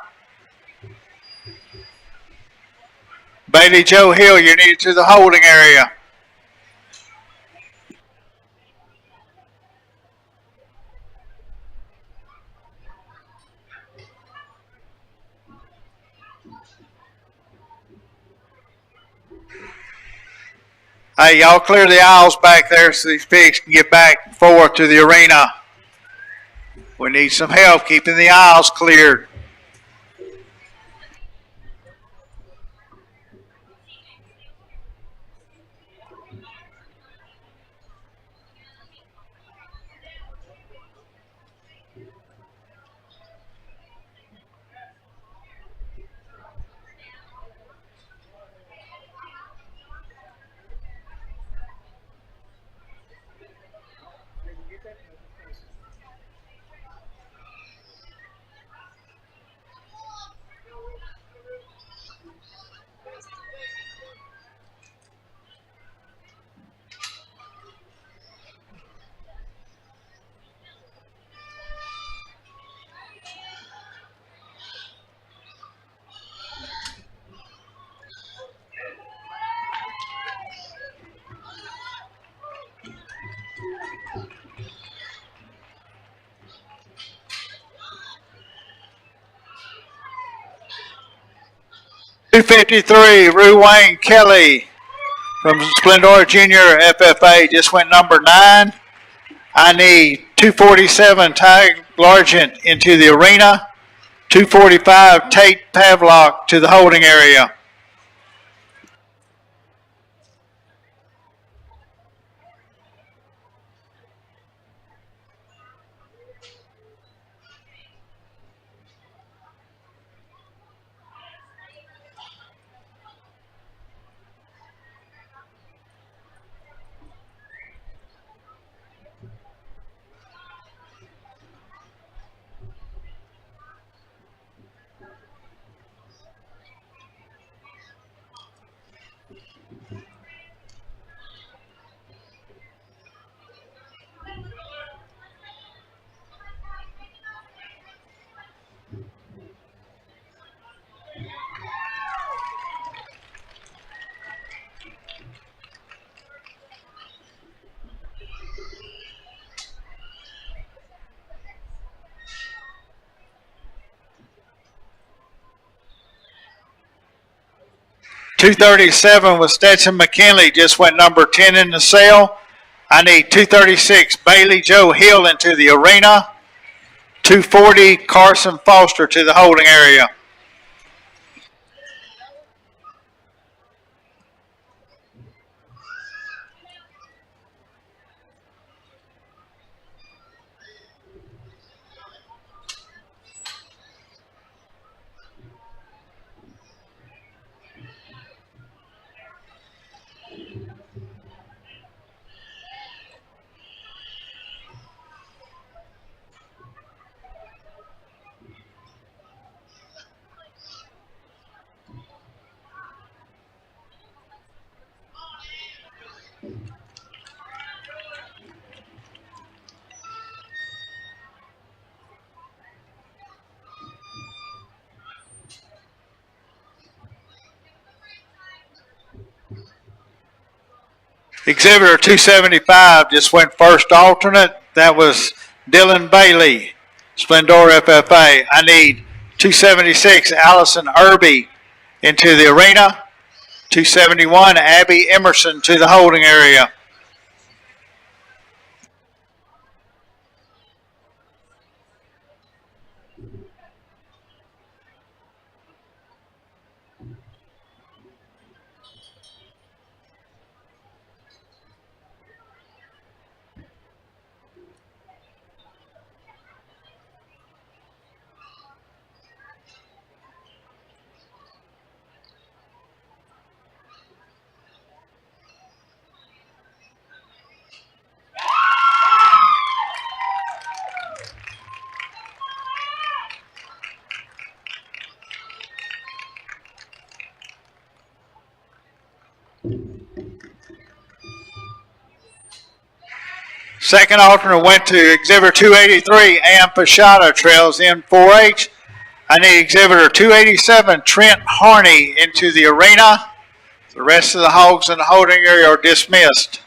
Bailey Joe Hill, you need it to the holding area. Hey, y'all clear the aisles back there so these pigs can get back forward to the arena. We need some help keeping the aisles cleared. 253, Ruwayne Kelly from Splendora Junior FFA just went number 9. I need 247, Ty Largent into the arena. 245, Tate Pavlock to the holding area. $237 with Stetson McKinley just went number 10 in the sale. I need 236, Bailey Joe Hill into the arena. 240, Carson Foster to the holding area. Exhibitor 275 just went first alternate. That was Dylan Bailey, Splendora FFA. I need 276, Allison Irby into the arena. 271, Abby Emerson to the holding area. Second alternate went to Exhibitor 283, Ann Pashada, trails in 4H. I need Exhibitor 287, Trent Harney into the arena. The rest of the hogs in the holding area are dismissed.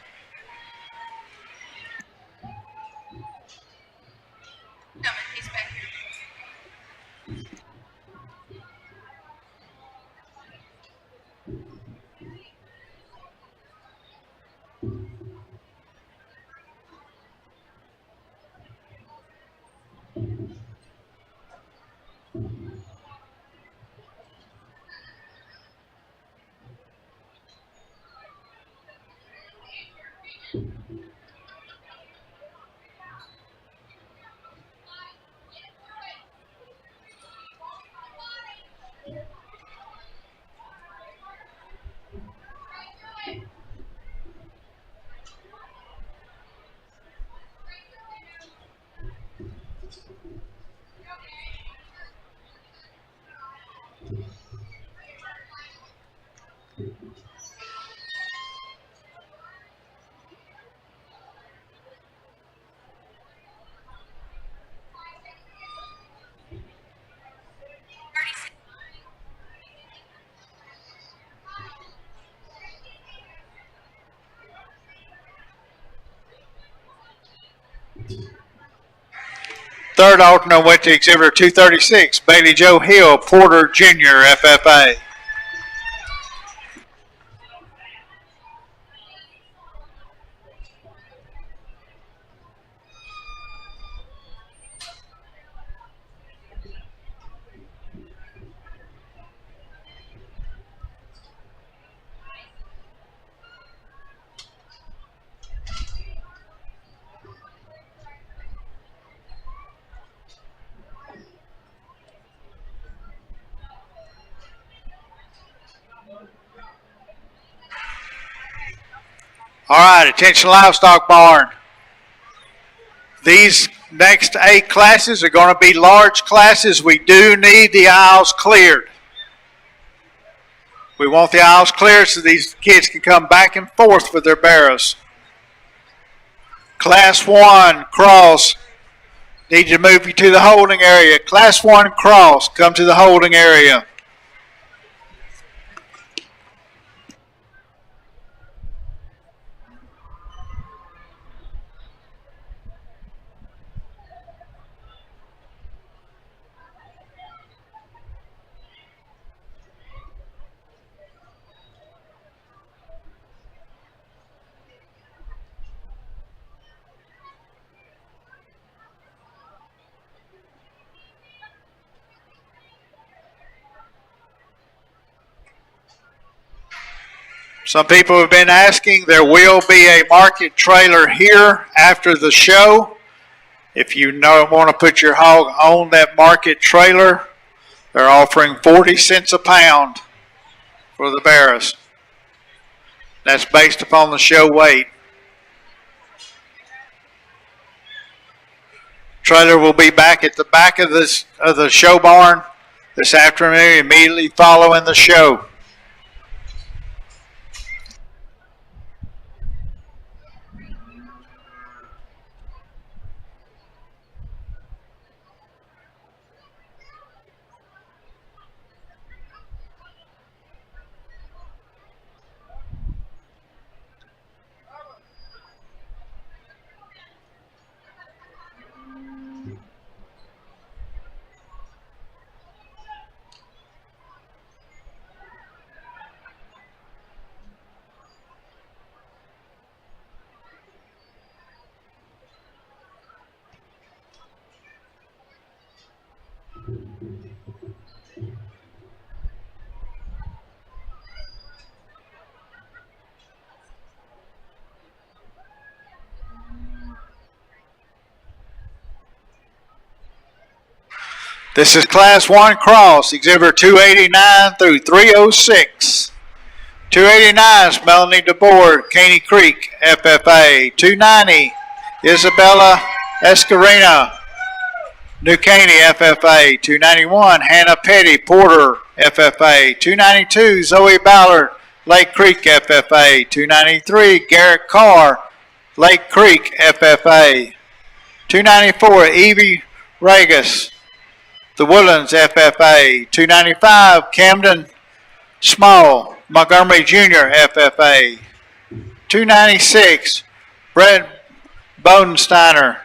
Third alternate went to Exhibitor 236, Bailey Joe Hill, Porter Jr., FFA. All right, attention livestock barn. These next 8 classes are going to be large classes. We do need the aisles cleared. We want the aisles cleared so these kids can come back and forth with their barrows. Class 1, cross. Need to move you to the holding area. Class 1, cross. Come to the holding area. Some people have been asking, there will be a market trailer here after the show. If you want to put your hog on that market trailer, they're offering 40 cents a pound for the barrows. That's based upon the show weight. Trailer will be back at the back of the show barn this afternoon, immediately following the show. This is Class 1 Cross, Exhibitor 289 through 306. 289 is Melanie DeBoer, Caney Creek, FFA. 290, Isabella Escarina, New Caney, FFA. 291, Hannah Petty, Porter, FFA. 292, Zoe Ballard, Lake Creek, FFA. 293, Garrett Carr, Lake Creek, FFA. 294, Evie Regas, The Woodlands, FFA. 295, Camden Small, Montgomery Jr., FFA. 296, Brett Bodensteiner,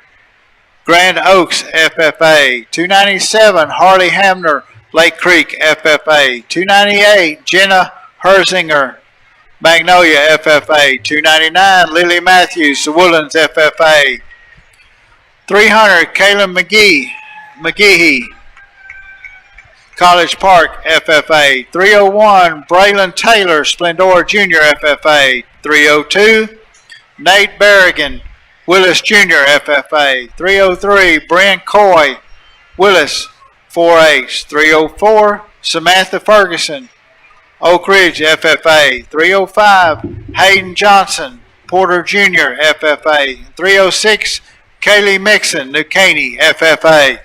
Grand Oaks, FFA. 297, Harley Hamner, Lake Creek, FFA. 298, Jenna Herzinger, Magnolia, FFA. 299, Lily Matthews, The Woodlands, FFA. 300, Kaylin McGehee, College Park, FFA. 301, Braylon Taylor, Splendora Jr., FFA. 302, Nate Berrigan, Willis Jr., FFA. 303, Brent Coy, Willis, 4H. 304, Samantha Ferguson, Oak Ridge, FFA. 305, Hayden Johnson, Porter Jr., FFA. 306, Kaylee Mixon, New Caney, FFA.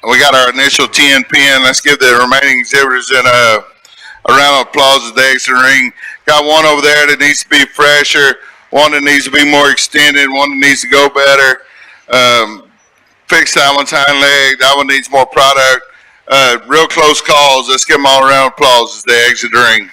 We got our initial 10 pin. Let's give the remaining exhibitors a round of applause as they exit the ring. Got one over there that needs to be fresher, one that needs to be more extended, one that needs to go better. Fix that one's hind leg. That one needs more product. Real close calls. Let's give them all a round of applause as they exit the ring.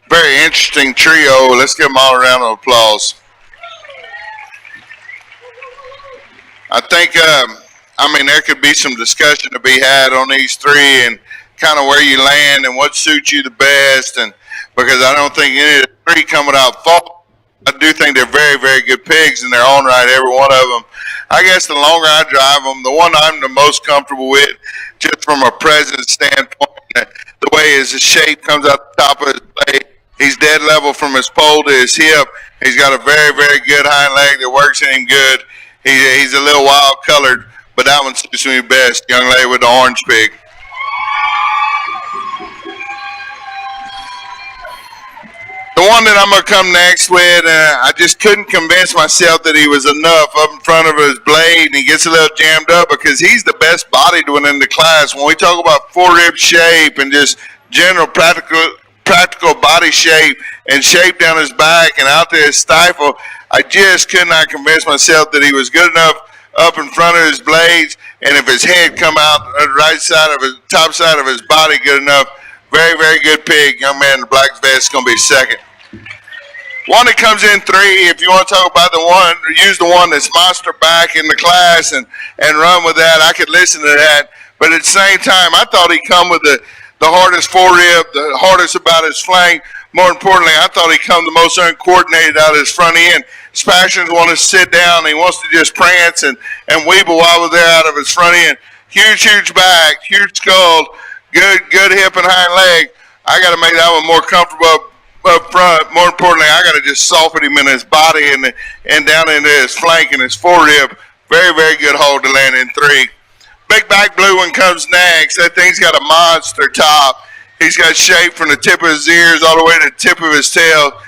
Very interesting trio. Let's give them all a round of applause. I think, there could be some discussion to be had on these three and kind of where you land and what suits you the best. And because I don't think any of the three come without fault. I do think they're very, very good pigs in their own right, every one of them. I guess the longer I drive them, the one I'm the most comfortable with, just from a presence standpoint, the way his shape comes out the top of his blade. He's dead level from his pole to his hip. He's got a very, very good hind leg that works in him good. He's a little wild colored, but that one suits me best, young lady with the orange pig. The one that I'm going to come next with, I just couldn't convince myself that he was enough up in front of his blade, and he gets a little jammed up because he's the best bodied one in the class. When we talk about four-rib shape and just general practical body shape and shape down his back and out to his stifle, I just could not convince myself that he was good enough up in front of his blades, and if his head come out the right side of his top side of his body good enough. Very, very good pig. Young man in the black vest is going to be second. One that comes in three, if you want to talk about the one, use the one that's monster back in the class and run with that. I could listen to that. But at the same time, I thought he'd come with the hardest forerib, the hardest about his flank. More importantly, I thought he'd come the most uncoordinated out of his front end. Spassions want to sit down. He wants to just prance and weeble while we're there out of his front end. Huge, huge back, huge skull, good hip and hind leg. I got to make that one more comfortable up front. More importantly, I got to just soften him in his body and down into his flank and his forerib. Very, very good hold to land in three. Big back blue one comes next. That thing's got a monster top. He's got shape from the tip of his ears all the way to the tip of his tail.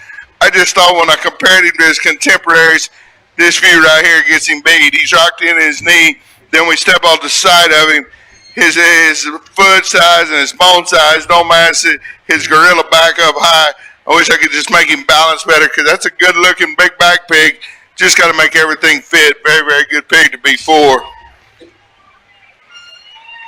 I just thought when I compared him to his contemporaries, this view right here gets him beat. He's rocked in his knee. Then we step off the side of him. His foot size and his bone size don't match his gorilla back up high. I wish I could just make him balance better because that's a good-looking big back pig. Just got to make everything fit. Very, very good pig to be four.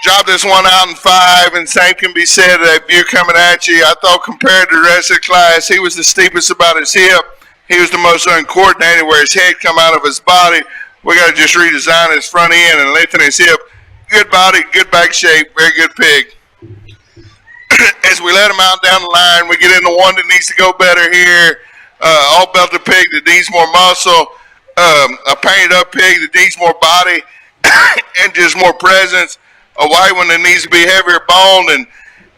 Drop this one out in five, and same can be said of that view coming at you. I thought compared to the rest of the class, he was the steepest about his hip. He was the most uncoordinated where his head come out of his body. We got to just redesign his front end and lengthen his hip. Good body, good back shape, very good pig. As we let him out down the line, we get into one that needs to go better here. All belted pig that needs more muscle. A painted up pig that needs more body and just more presence. A white one that needs to be heavier boned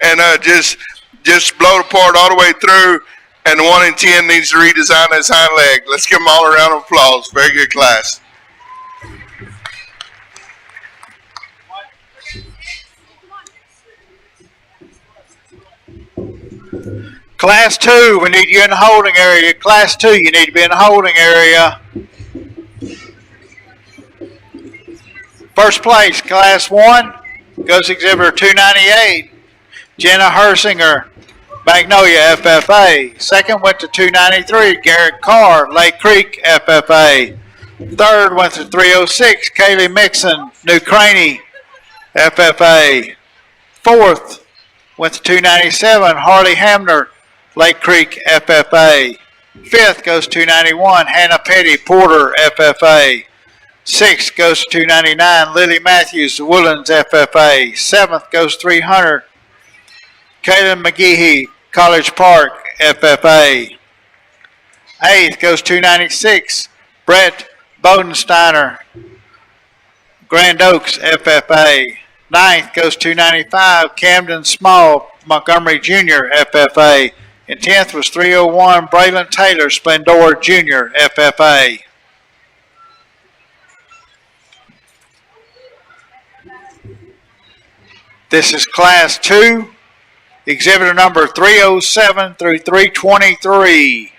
and just blowed apart all the way through. And the 1 in 10 needs to redesign his hind leg. Let's give them all a round of applause. Very good class. Class 2, we need you in the holding area. Class 2, you need to be in the holding area. First place, Class 1, goes exhibitor 298, Jenna Hersinger, Magnolia FFA. Second went to 293, Garrett Carr, Lake Creek FFA. Third went to 306, Kaylee Mixon, New Craney FFA. Fourth went to 297, Harley Hamner, Lake Creek FFA. Fifth goes 291, Hannah Petty, Porter FFA. Sixth goes 299, Lily Matthews, Woodlands FFA. Seventh goes 300, Kaylin McGehee, College Park FFA. Eighth goes 296, Brett Bodensteiner, Grand Oaks FFA. Ninth goes 295, Camden Small, Montgomery Jr. FFA. And 10th was 301, Braylon Taylor, Splendor Jr. FFA. This is Class 2, exhibitor number 307 through 323.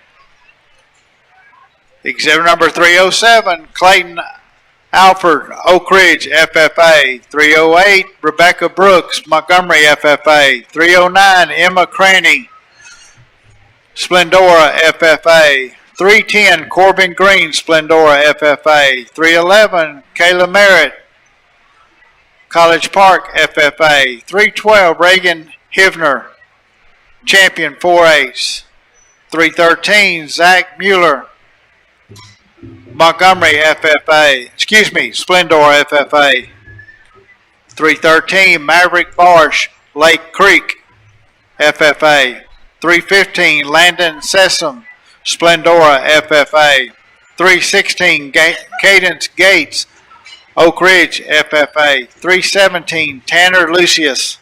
Exhibitor number 307, Clayton Alfred Oak Ridge, FFA. 308, Rebecca Brooks, Montgomery, FFA. 309, Emma Cranny, Splendora, FFA. 310, Corbin Green, Splendora, FFA. 311, Kayla Merritt, College Park, FFA. 312, Reagan Hivner, Champion 4H. 313, Zach Mueller, Montgomery, Splendora, FFA. 313, Maverick Barsh, Lake Creek, FFA. 315, Landon Sessom, Splendora, FFA. 316, Cadence Gates, Oak Ridge, FFA. 317, Tanner Lucius,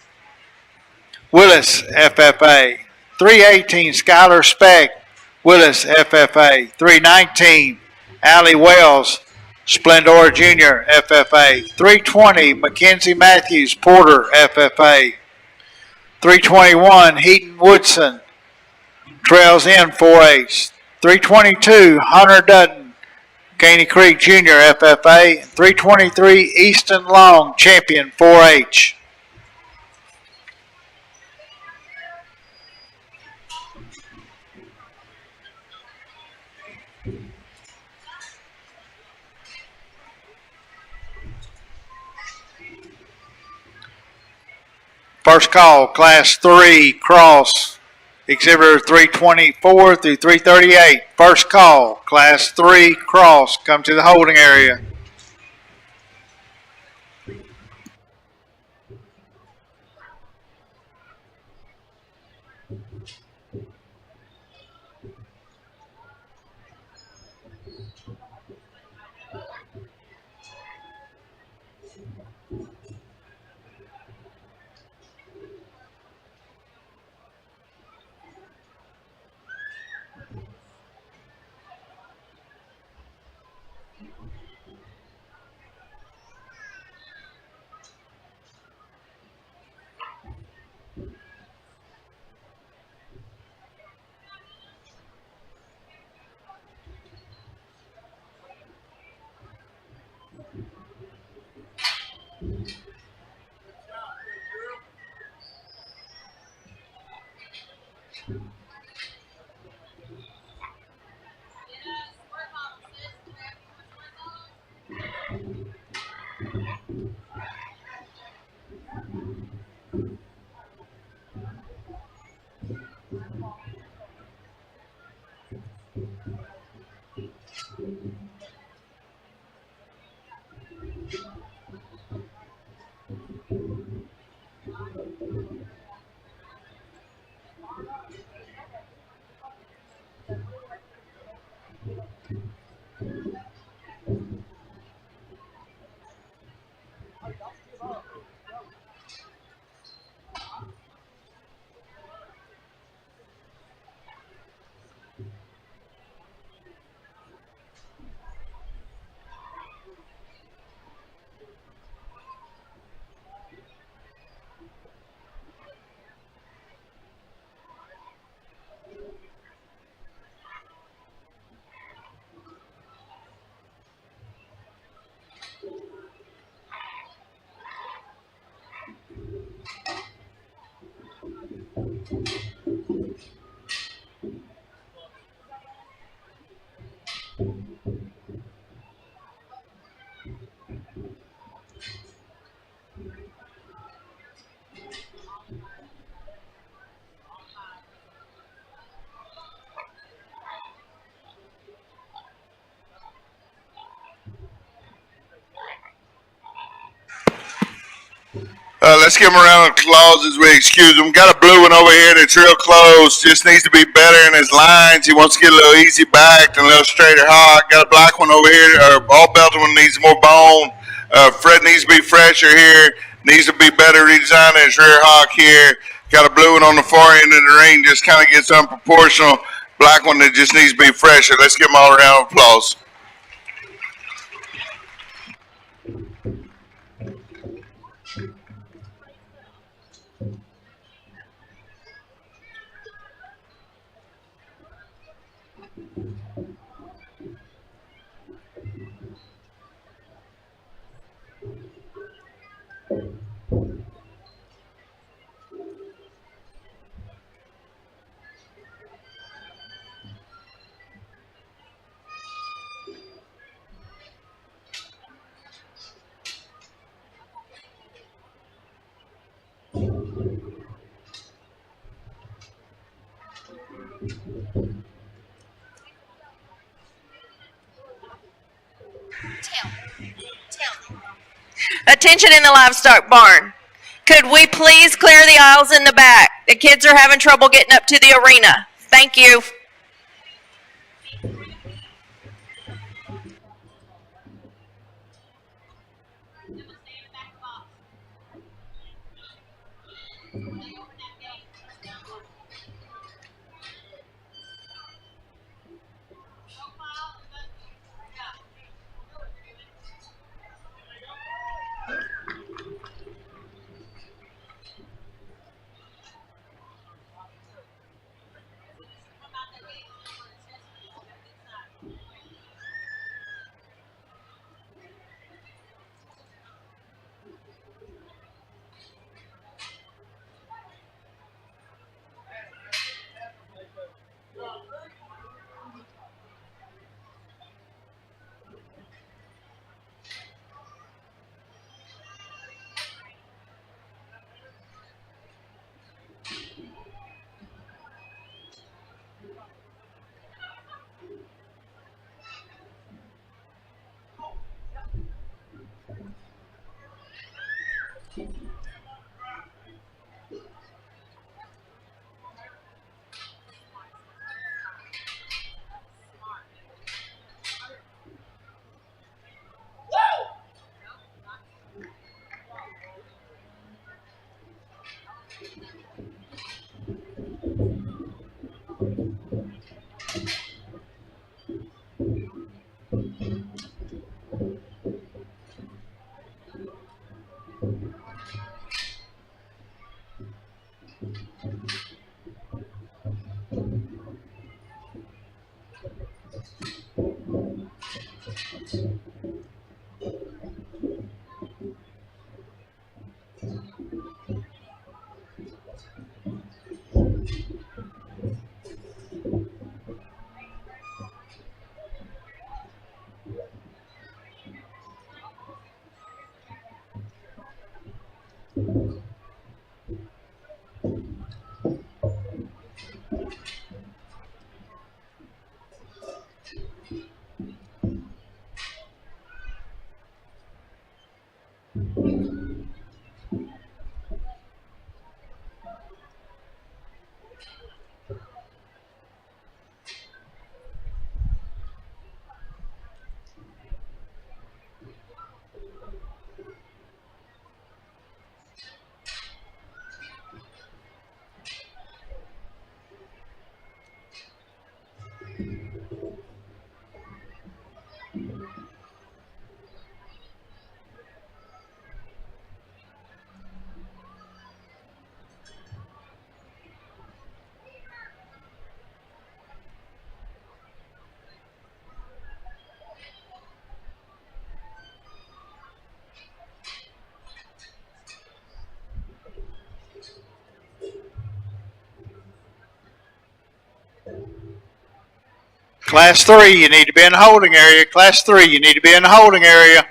Willis, FFA. 318, Skylar Speck, Willis, FFA. 319, Allie Wells, Splendora Jr., FFA. 320, Mackenzie Matthews, Porter, FFA. 321, Heaton Woodson, Trails Inn 4H. 322, Hunter Dutton, Caney Creek Jr., FFA. 323, Easton Long, Champion 4H. First call, Class 3, Cross, Exhibitor 324 through 338. First call, Class 3, Cross, come to the holding area. Let's give him a round of applause as we excuse him. Got a blue one over here that's real close. Just needs to be better in his lines. He wants to get a little easy backed and a little straighter hot. Got a black one over here. All belted one needs more bone. Fred needs to be fresher here. Needs to be better redesigned in his rear hock here. Got a blue one on the far end of the ring. Just kind of gets unproportional. Black one that just needs to be fresher. Let's give him all a round of applause. Attention in the livestock barn. Could we please clear the aisles in the back? The kids are having trouble getting up to the arena. Thank you. Class 3, you need to be in the holding area. Class 3, you need to be in the holding area.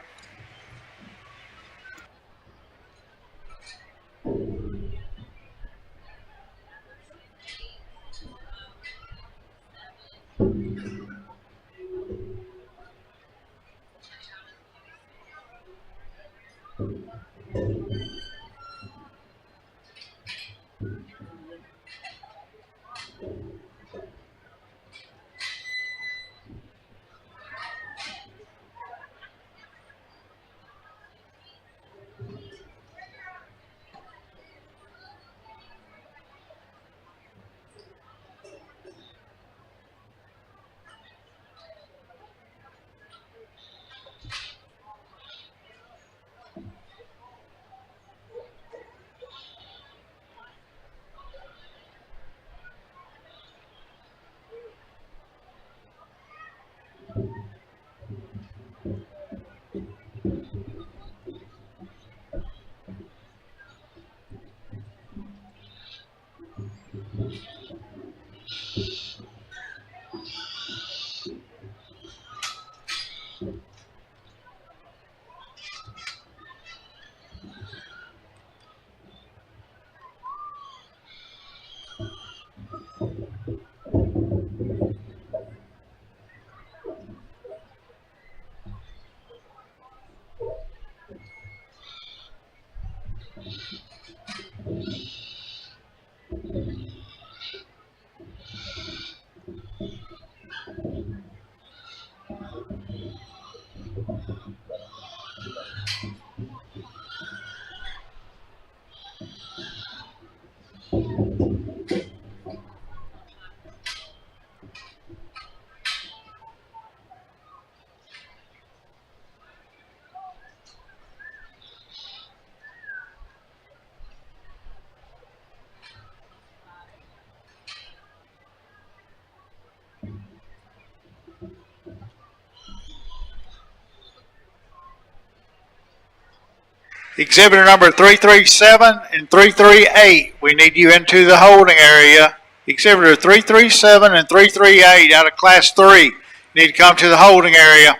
Exhibitor number 337 and 338, we need you into the holding area. Exhibitor 337 and 338 out of Class 3 need to come to the holding area.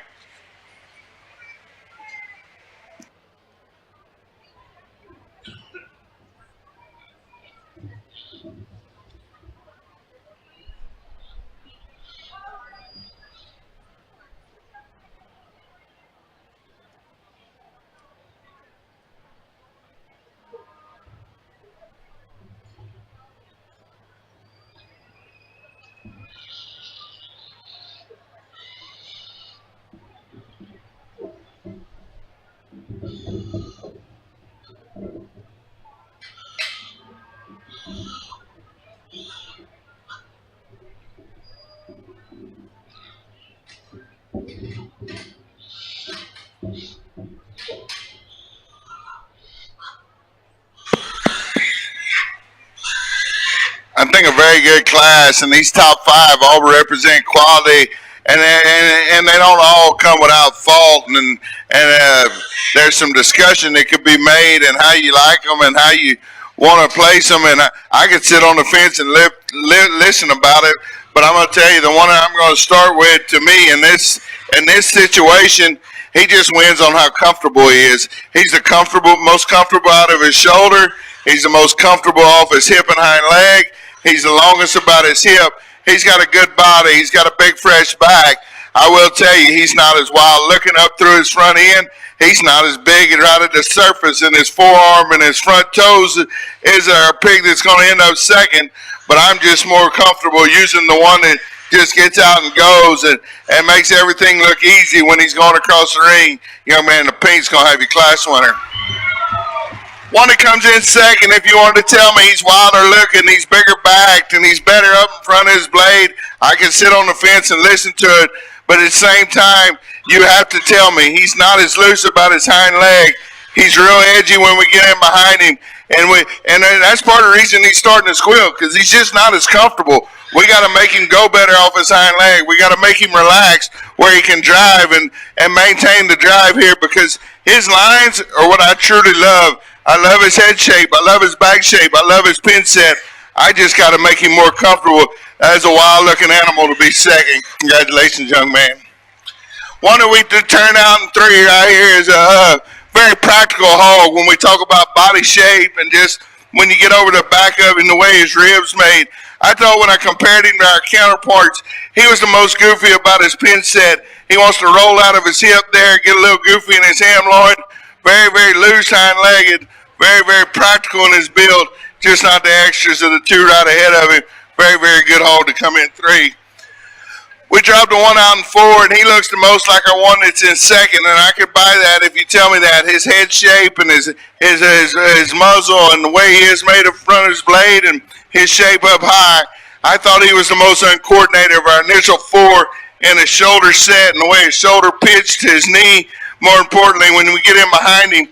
I think a very good class, and these top 5 all represent quality, and they don't all come without fault, and there's some discussion that could be made and how you like them and how you want to place them, and I could sit on the fence and listen about it, but I'm going to tell you, the one I'm going to start with, to me, in this situation, he just wins on how comfortable he is. He's the most comfortable out of his shoulder. He's the most comfortable off his hip and hind leg. He's the longest about his hip. He's got a good body. He's got a big, fresh back. I will tell you, he's not as wild looking up through his front end. He's not as big and right at the surface, and his forearm and his front toes is a pig that's going to end up second. But I'm just more comfortable using the one that just gets out and goes and makes everything look easy when he's going across the ring. Young man, the pink's going to have your class winner. One that comes in second, if you wanted to tell me he's wilder looking, he's bigger backed, and he's better up in front of his blade, I can sit on the fence and listen to it. But at the same time, you have to tell me he's not as loose about his hind leg. He's real edgy when we get in behind him. And that's part of the reason he's starting to squeal, because he's just not as comfortable. We got to make him go better off his hind leg. We got to make him relax where he can drive and maintain the drive here, because his lines are what I truly love. I love his head shape. I love his back shape. I love his pin set. I just got to make him more comfortable as a wild-looking animal to be second. Congratulations, young man. One that we turn out in 3 right here is a very practical hog when we talk about body shape and just when you get over the back of him, the way his ribs made. I thought when I compared him to our counterparts, he was the most goofy about his pin set. He wants to roll out of his hip there, get a little goofy in his ham loin. Very, very loose hind-legged, very, very practical in his build, just not the extras of the 2 right ahead of him. Very, very good hog to come in 3. We dropped the one out in 4, and he looks the most like our one that's in second, and I could buy that if you tell me that. His head shape and his muzzle and the way he is made up front of his blade and his shape up high, I thought he was the most uncoordinated of our initial 4 in his shoulder set and the way his shoulder pitched to his knee. More importantly, when we get in behind him,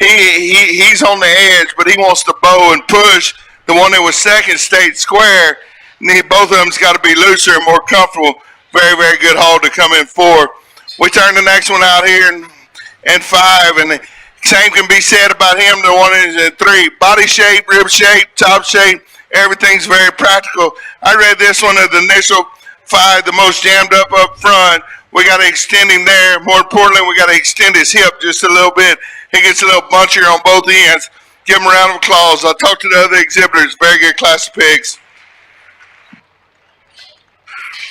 he's on the edge, but he wants to bow and push. The one that was second stayed square. Both of them's got to be looser and more comfortable. Very, very good hog to come in 4. We turn the next one out here in 5, and the same can be said about him. The one is in 3. Body shape, rib shape, top shape, everything's very practical. I read this one as the initial 5, the most jammed up front. We got to extend him there. More importantly, we got to extend his hip just a little bit. He gets a little bunchier on both ends. Give him a round of applause. I'll talk to the other exhibitors. Very good class of pigs.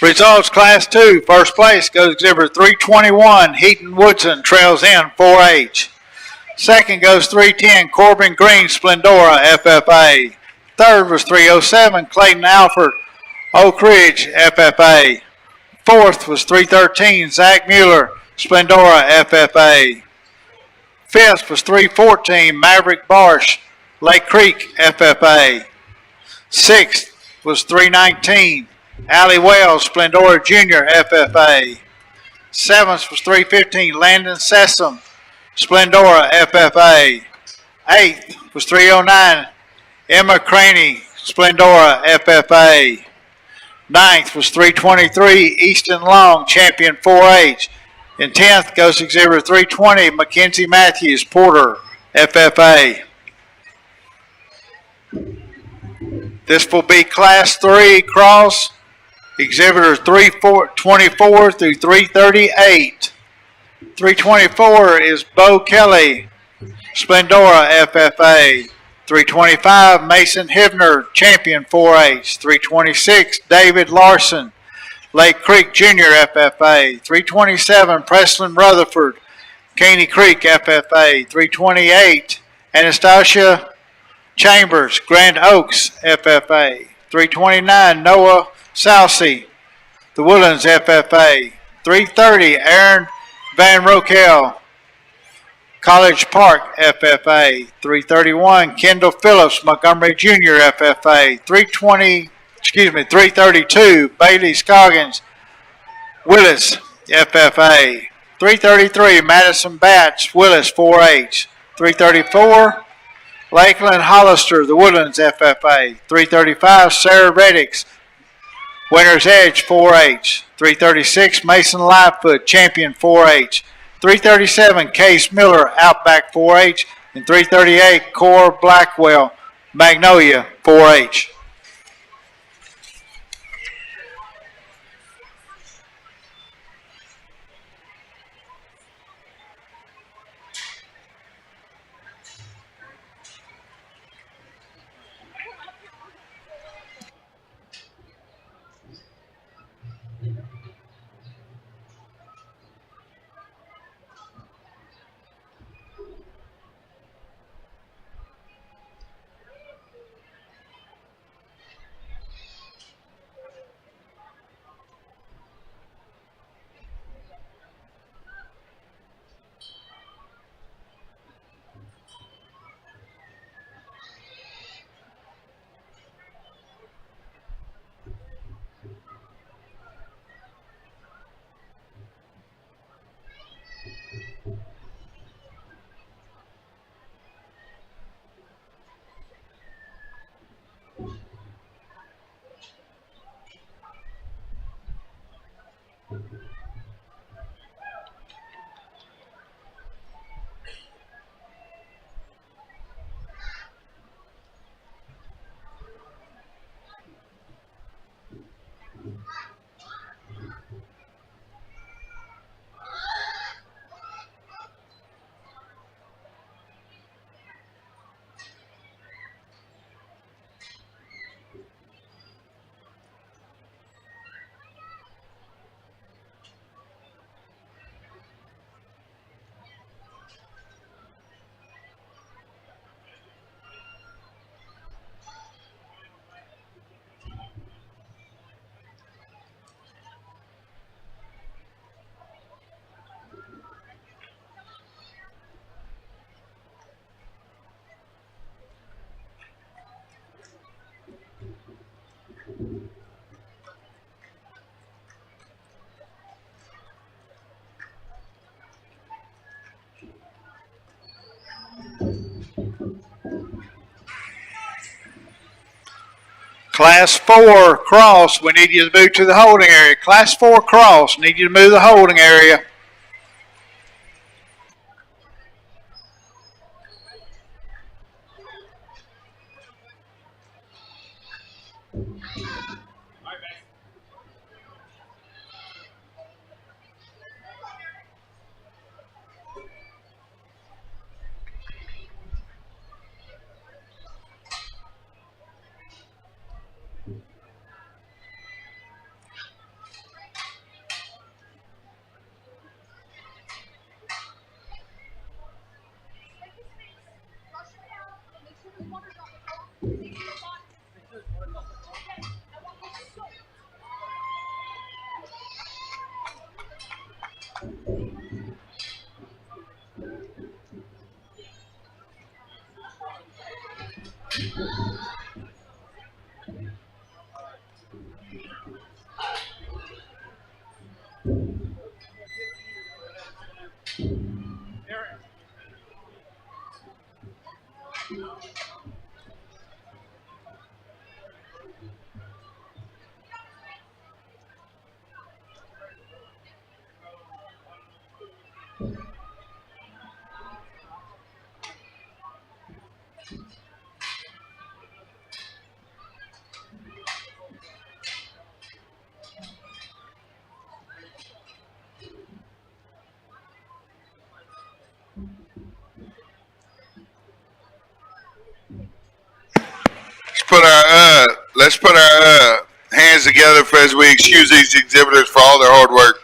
Results, Class 2. First place goes exhibitor 321, Heaton Woodson, trails in 4H. Second goes 310, Corbin Green, Splendora, FFA. Third was 307, Clayton Alford, Oak Ridge, FFA. Fourth was 313, Zach Mueller, Splendora, FFA. Fifth was 314, Maverick Barsh, Lake Creek, FFA. Sixth was 319, Allie Wells, Splendora Jr., FFA. Seventh was 315, Landon Sessom, Splendora, FFA. Eighth was 309, Emma Craney, Splendora, FFA. Ninth was 323, Easton Long, champion 4H. And 10th goes exhibitor 320, Mackenzie Matthews, Porter, FFA. This will be Class 3 cross, exhibitors 324 through 338. 324 is Bo Kelly, Splendora FFA. 325, Mason Hivner, champion 4H. 326, David Larson, Lake Creek Junior FFA. 327, Preston Rutherford, Caney Creek FFA. 328, Anastasia Chambers, Grand Oaks FFA. 329, Noah Salsey, The Woodlands FFA. 330, Aaron Van Rokel, College Park FFA. 331, Kendall Phillips, Montgomery Junior FFA. 332, Bailey Scoggins, Willis FFA. 333, Madison Batts, Willis 4H. 334, Lakeland Hollister, The Woodlands FFA. 335, Sarah Reddicks, Winner's Edge 4H. 336, Mason Lightfoot, Champion 4H. 337, Case Miller, Outback 4H. And 338, Core Blackwell, Magnolia 4H. Class 4 cross, we need you to move to the holding area. Class 4 cross, need you to move to the holding area. Let's put our hands together for as we excuse these exhibitors for all their hard work.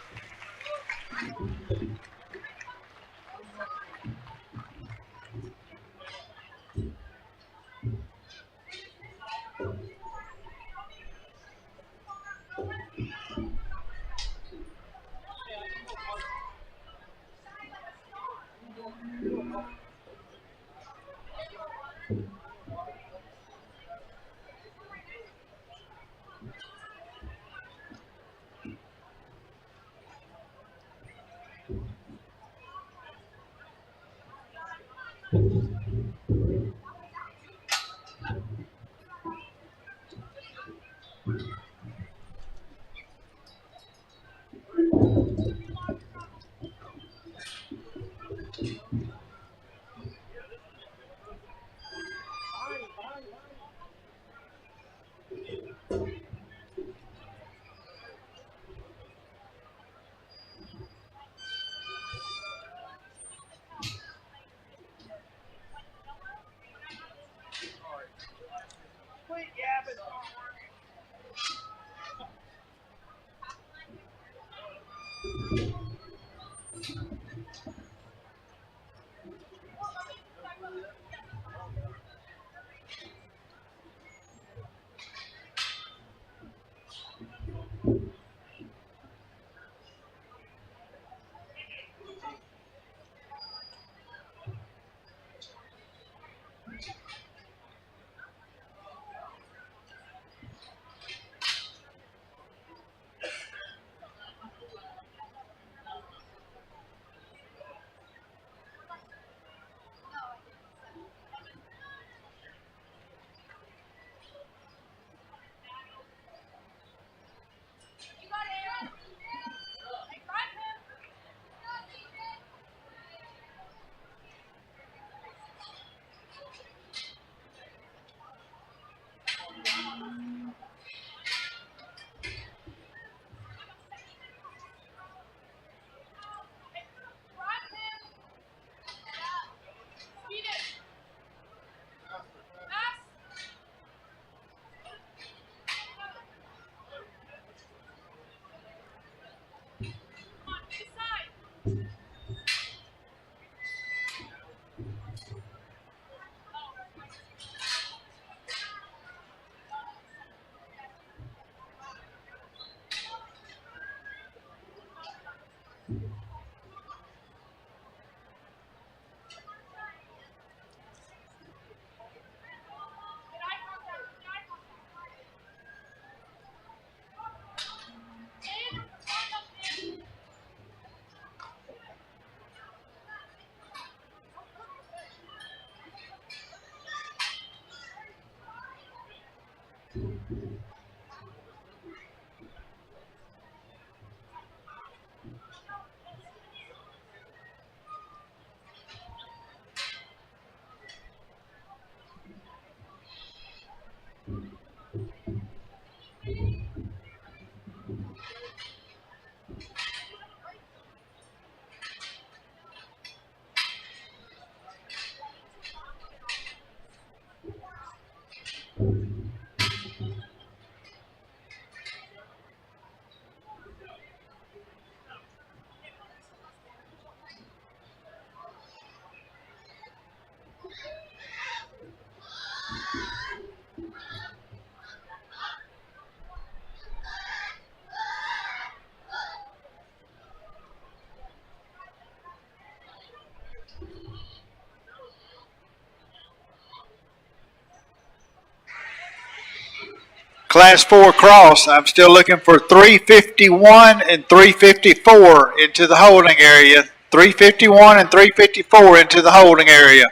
Class 4 cross, I'm still looking for 351 and 354 into the holding area. 351 and 354 into the holding area.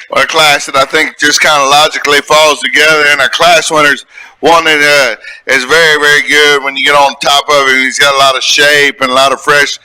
Well, a class that I think just kind of logically falls together, and our class winners, one that is very, very good when you get on top of him. He's got a lot of shape and a lot of fresh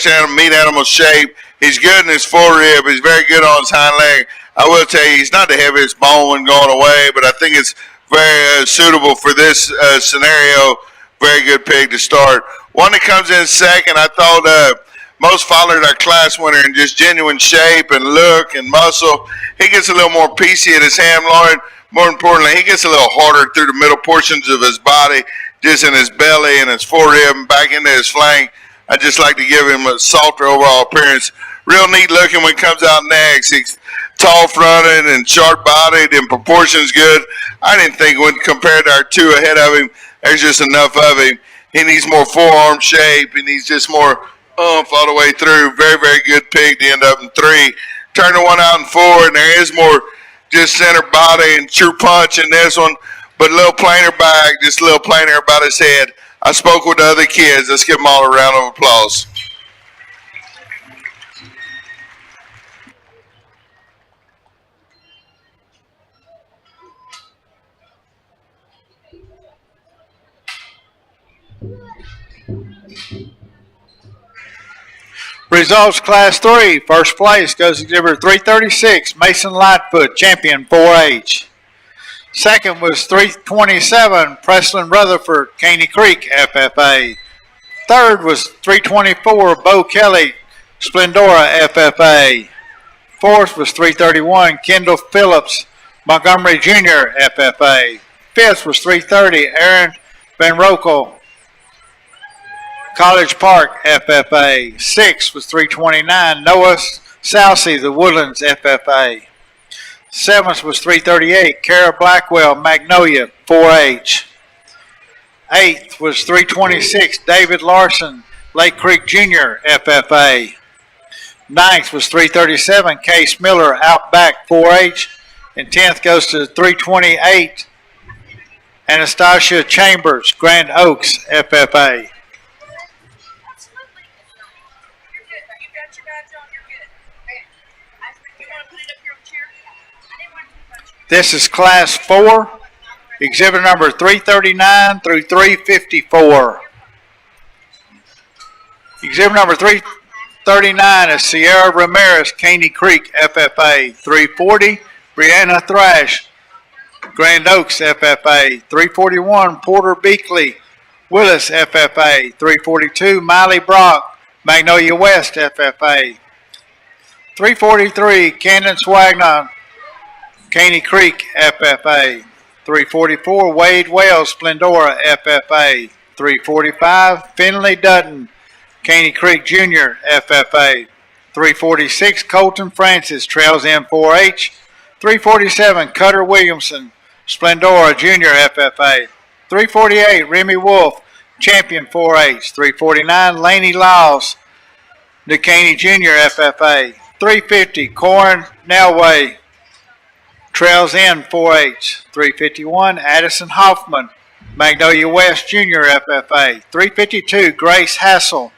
animal, meat animal shape. He's good in his forerib. He's very good on his hind leg. I will tell you, he's not the heaviest bone when going away, but I think it's very suitable for this scenario. Very good pig to start. One that comes in second, I thought most followed our class winner in just genuine shape and look and muscle. He gets a little more piecey at his ham loin. More importantly, he gets a little harder through the middle portions of his body, just in his belly and his forerib and back into his flank. I just like to give him a softer overall appearance. Real neat looking when he comes out next. He's tall fronted and sharp bodied and proportions good. I didn't think when compared to our two ahead of him, there's just enough of him. He needs more forearm shape. He needs just more all the way through. Very, very good pig to end up in three. Turn the one out in four, and there is more just center body and true punch in this one, but a little plainer back, just a little plainer about his head. I spoke with the other kids. Let's give them all a round of applause. Results Class 3. First place goes to exhibitor 336, Mason Lightfoot, champion 4H. Second was 327, Preslin Rutherford, Caney Creek, FFA. Third was 324, Bo Kelly, Splendora, FFA. Fourth was 331, Kendall Phillips, Montgomery Jr., FFA. Fifth was 330, Aaron Van Rokel, College Park, FFA. Sixth was 329, Noah Salsey, The Woodlands, FFA. Seventh was 338, Kara Blackwell, Magnolia, 4H. Eighth was 326, David Larson, Lake Creek Jr., FFA. Ninth was 337, Case Miller, Outback, 4H. And 10th goes to 328, Anastasia Chambers, Grand Oaks, FFA. This is Class 4, exhibit number 339 through 354. Exhibit number 3 339 is Sierra Ramirez, Caney Creek, FFA. 340, Brianna Thrash, Grand Oaks, FFA. 341, Porter Beakley, Willis, FFA. 342, Miley Brock, Magnolia West, FFA. 343, Candace Wagner, Caney Creek, FFA. 344, Wade Wells, Splendora, FFA. 345, Finley Dutton, Caney Creek Jr., FFA. 346, Colton Francis, Trails End 4-H. 347, Cutter Williamson, Splendora Jr., FFA. 348, Remy Wolf, Champion 4-H. 349, Laney Laws, DeCaney Jr., FFA. 350, Corin Nelway, Trails End 4-H. 351, Addison Hoffman, Magnolia West Jr., FFA. 352, Grace Hassel,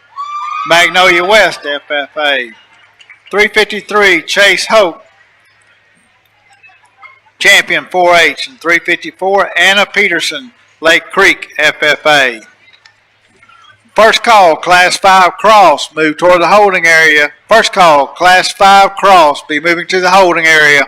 Magnolia West, FFA. 353, Chase Hope, Champion 4-H. And 354, Anna Peterson, Lake Creek, FFA. First call, Class 5 Cross, move toward the holding area. First call, Class 5 Cross, be moving to the holding area.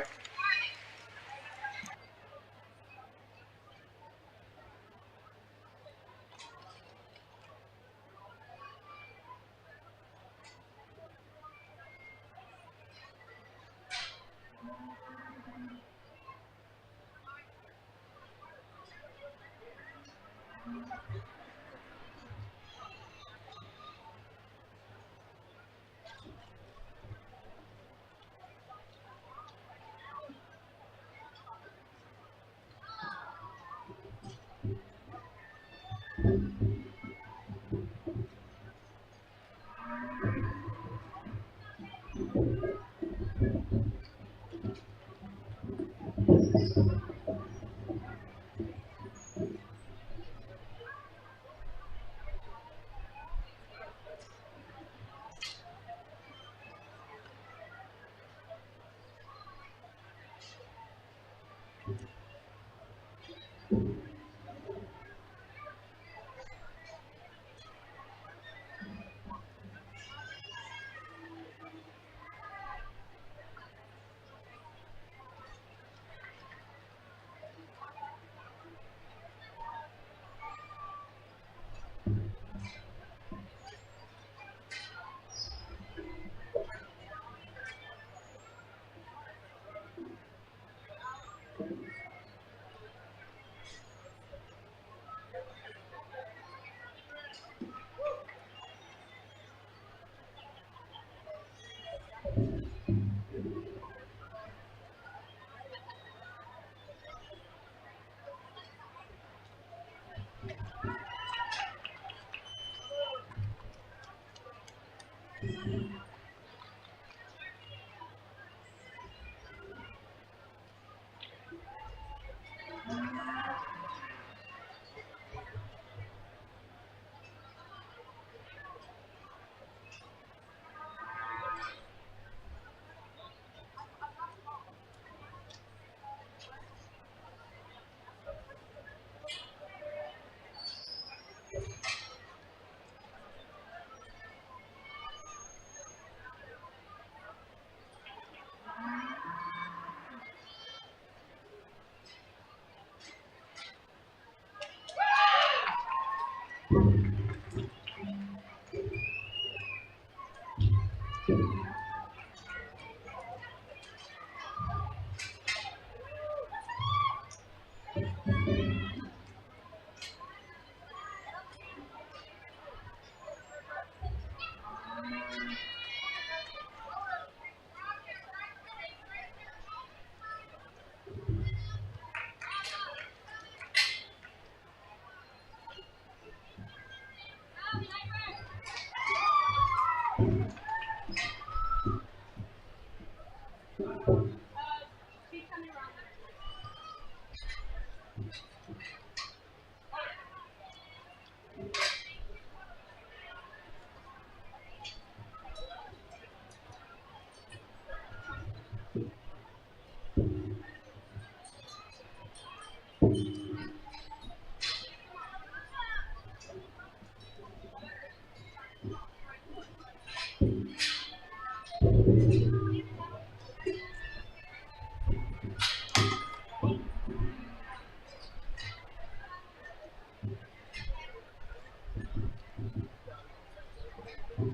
Let's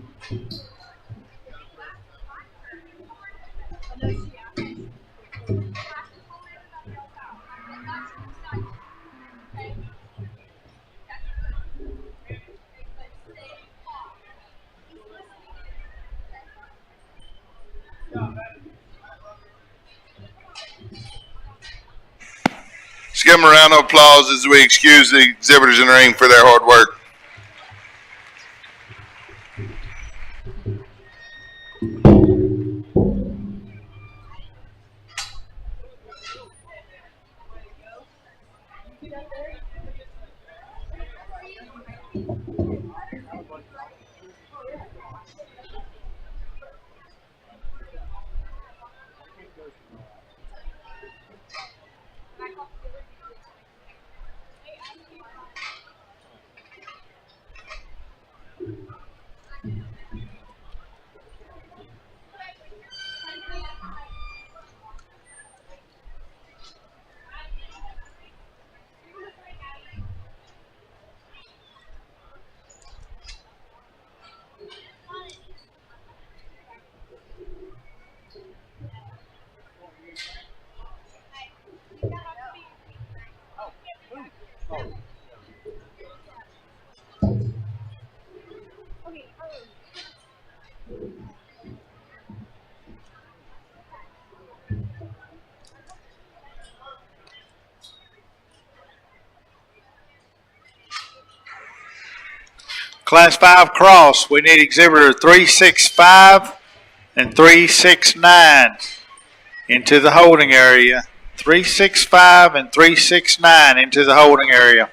give them a round of applause as we excuse the exhibitors in the ring for their hard work. Class 5 cross, we need exhibitor 365 and 369 into the holding area. 365 and 369 into the holding area.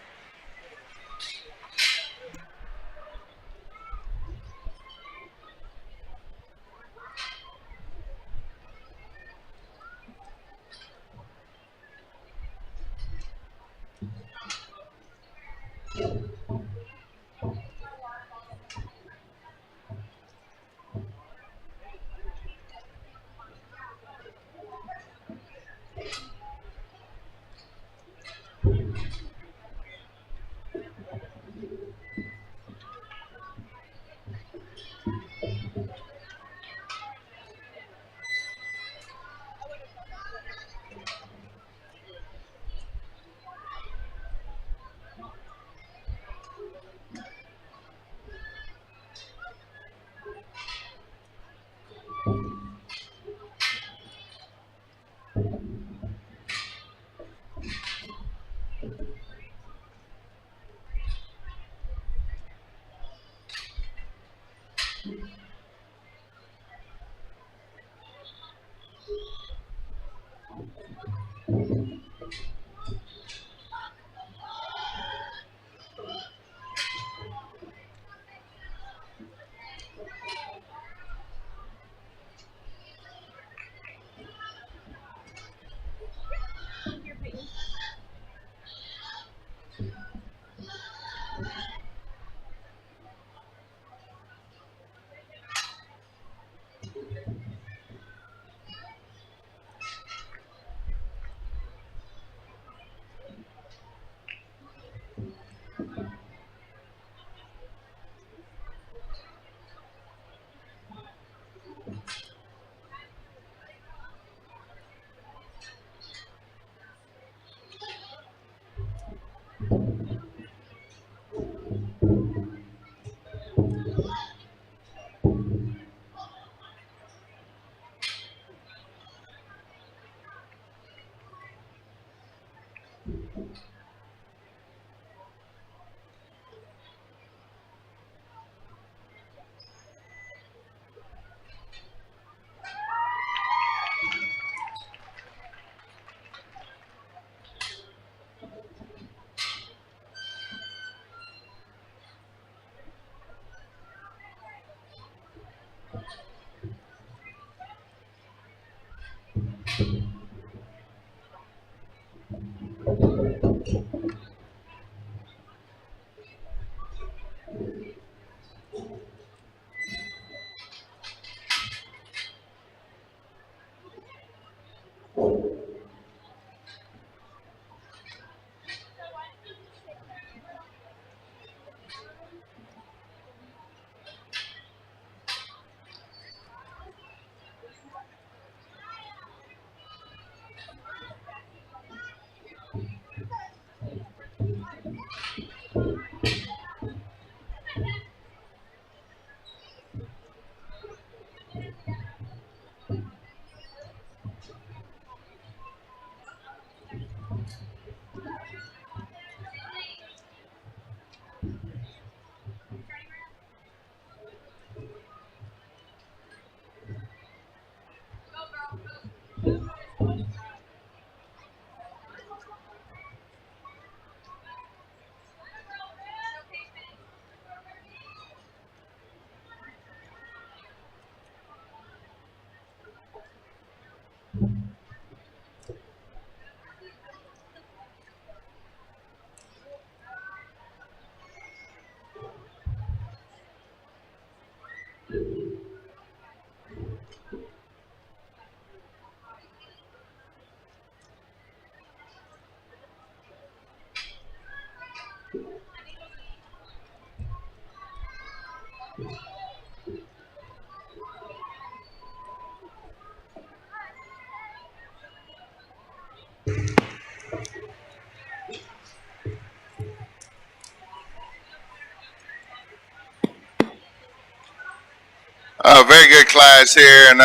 Very good class here, and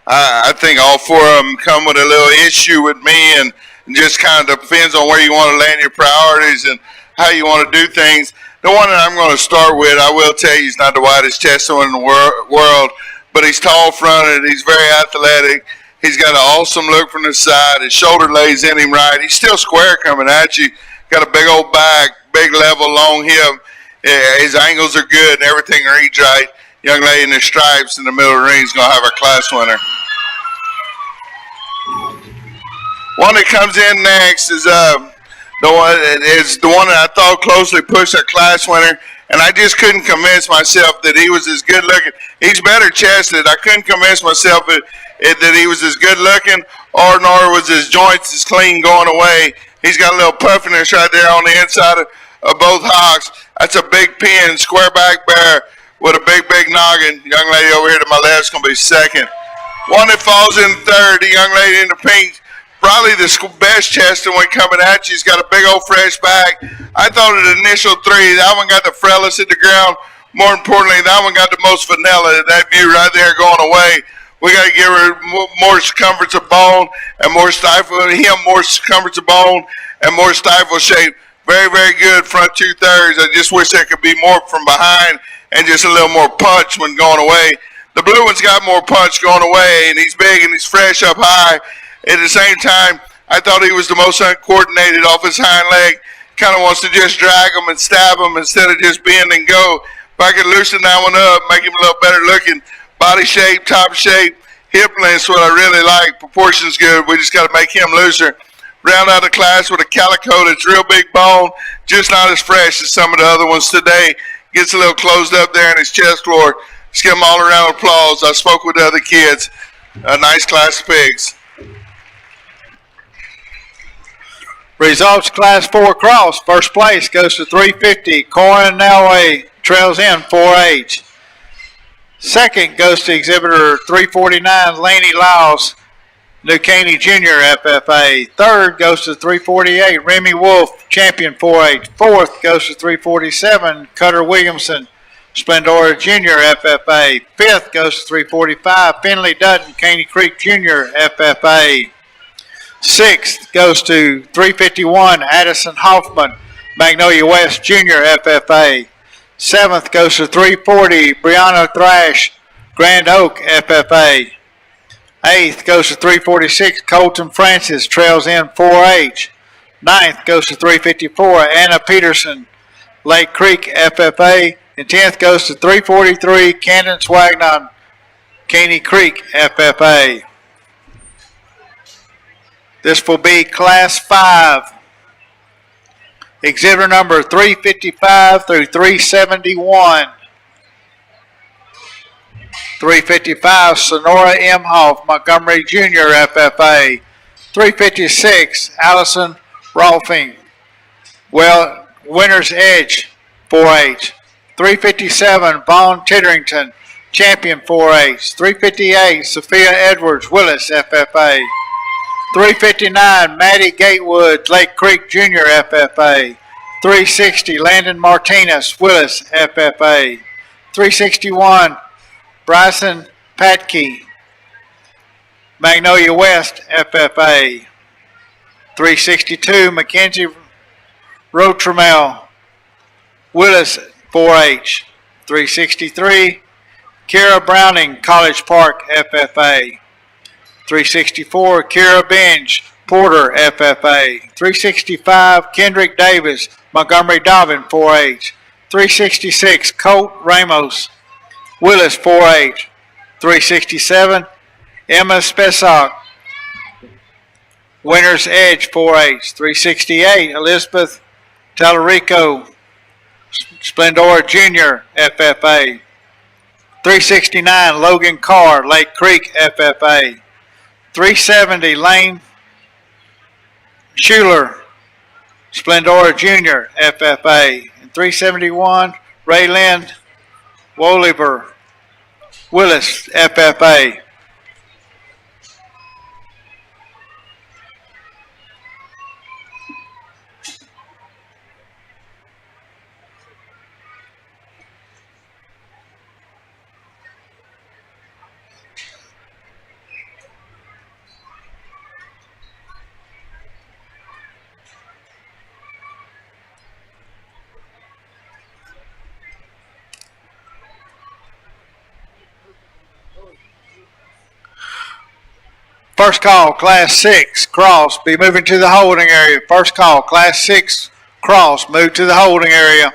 I think all four of them come with a little issue with me, and just kind of depends on where you want to land your priorities and how you want to do things. The one that I'm going to start with, I will tell you, he's not the widest chested one in the world, but he's tall fronted, he's very athletic, he's got an awesome look from the side, his shoulder lays in him right, he's still square coming at you, got a big old back, big level, long hip, his angles are good and everything reads right. Young lady in the stripes in the middle of the ring is going to have our class winner. One that comes in next is the one that I thought closely pushed our class winner, and I just couldn't convince myself that he was as good looking. He's better chested. I couldn't convince myself that he was as good looking, or nor was his joints as clean going away. He's got a little puffiness right there on the inside of both hocks. That's a big pin, square back bear with a big noggin. Young lady over here to my left is going to be second. One that falls in third, the young lady in the pink, probably the best chested one coming at you. He's got a big old fresh back. I thought of the initial three. That one got the frellest at the ground. More importantly, that one got the most vanilla. That view right there going away. We got to give her more circumference of bone and more stifle. Him more circumference of bone and more stifle shape. Very, very good front 2/3. I just wish there could be more from behind and just a little more punch when going away. The blue one's got more punch going away, and he's big and he's fresh up high. At the same time, I thought he was the most uncoordinated off his hind leg. Kind of wants to just drag him and stab him instead of just bend and go. If I could loosen that one up, make him a little better looking. Body shape, top shape, hip length's what I really like. Proportions good. We just got to make him looser. Round out the class with a calico that's real big bone, just not as fresh as some of the other ones today. Gets a little closed up there in his chest floor. Just give him all around applause. I spoke with the other kids. A nice class of pigs. Results, Class 4 cross. First place goes to 350. Corin Nelway trails in 4H. Second goes to exhibitor 349, Laney Lyles, New Caney Jr. FFA. Third goes to 348, Remy Wolf, champion 4H. Fourth goes to 347, Cutter Williamson, Splendora Jr. FFA. Fifth goes to 345, Finley Dutton, Caney Creek Jr. FFA. Sixth goes to 351, Addison Hoffman, Magnolia West Jr. FFA. Seventh goes to 340, Brianna Thrash, Grand Oak FFA. Eighth goes to 346, Colton Francis, trails in 4H. Ninth goes to 354, Anna Peterson, Lake Creek FFA. And 10th goes to 343, Candace Wagnon, Caney Creek FFA. This will be Class 5. Exhibitor number 355 through 371. 355, Sonora Imhoff, Montgomery Jr. FFA. 356, Allison Rolfing, Winner's Edge 4H. 357, Vaughn Titterington, Champion 4H. 358, Sophia Edwards, Willis FFA. 359, Maddie Gatewood, Lake Creek Jr. FFA. 360, Landon Martinez, Willis FFA. 361, Bryson Patke, Magnolia West FFA. 362, Mackenzie Rotremel, Willis 4H. 363, Kira Browning, College Park FFA. 364, Kira Benj, Porter FFA. 365, Kendrick Davis, Montgomery Dobbin 4H. 366, Colt Ramos, Willis 4H. 367, Emma Spesock, Winner's Edge 4H. 368, Elizabeth Tallarico, Splendora Jr. FFA. 369 Logan Carr, Lake Creek FFA. 370 Lane Schuler, Splendora Jr. FFA. And 371 Rayland Woliver Willis FFA. First call, Class 6, Cross, be moving to the holding area. First call, Class 6, Cross, move to the holding area.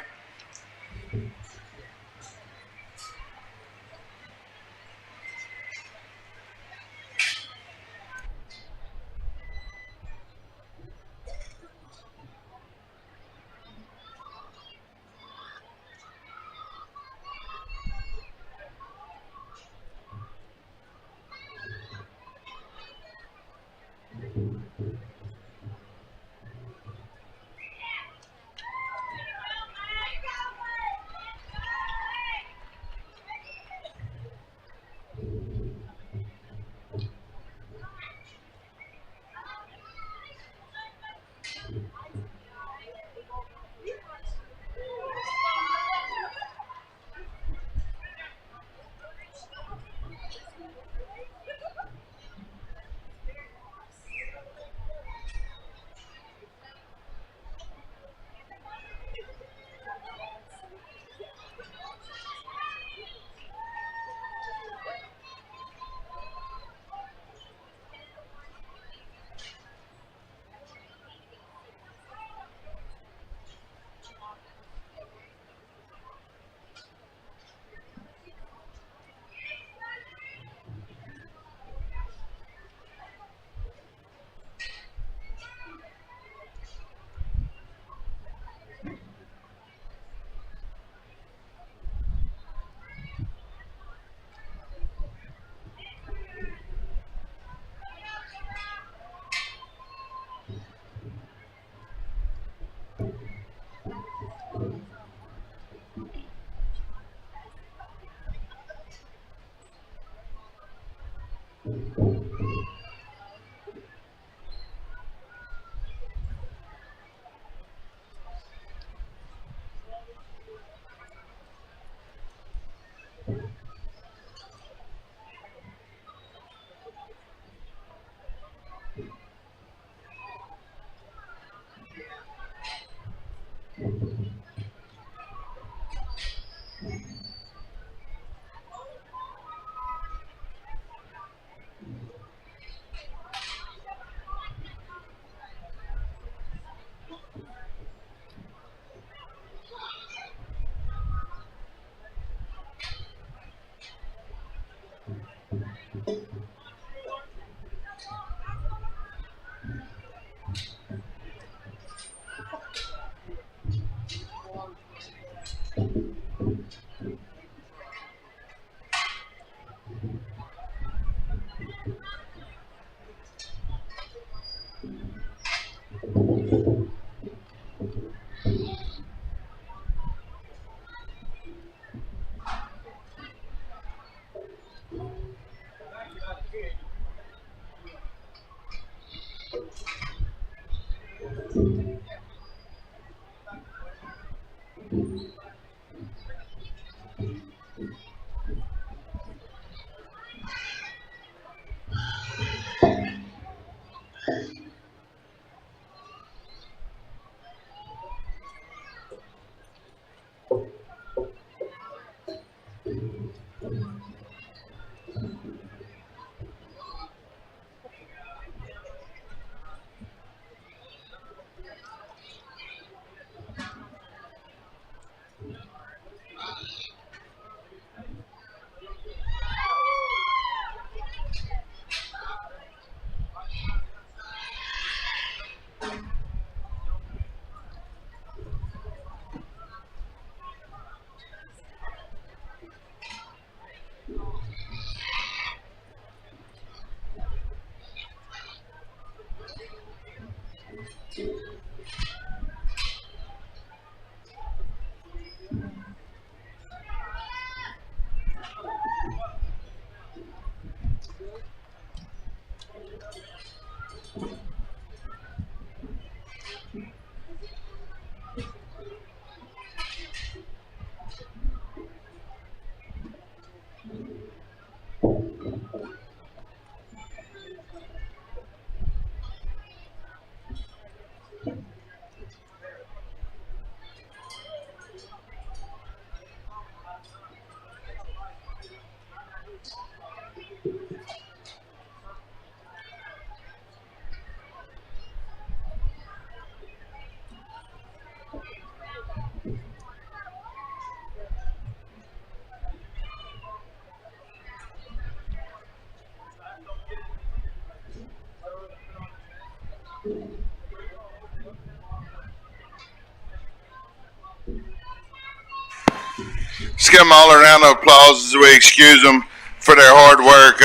Let's give them all a round of applause as we excuse them for their hard work.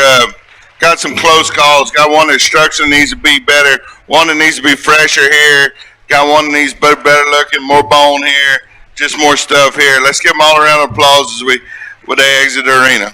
Got some close calls. Got one that structure needs to be better. One that needs to be fresher here. Got one that needs to be better looking, more bone here. Just more stuff here. Let's give them all a round of applause as they exit the arena.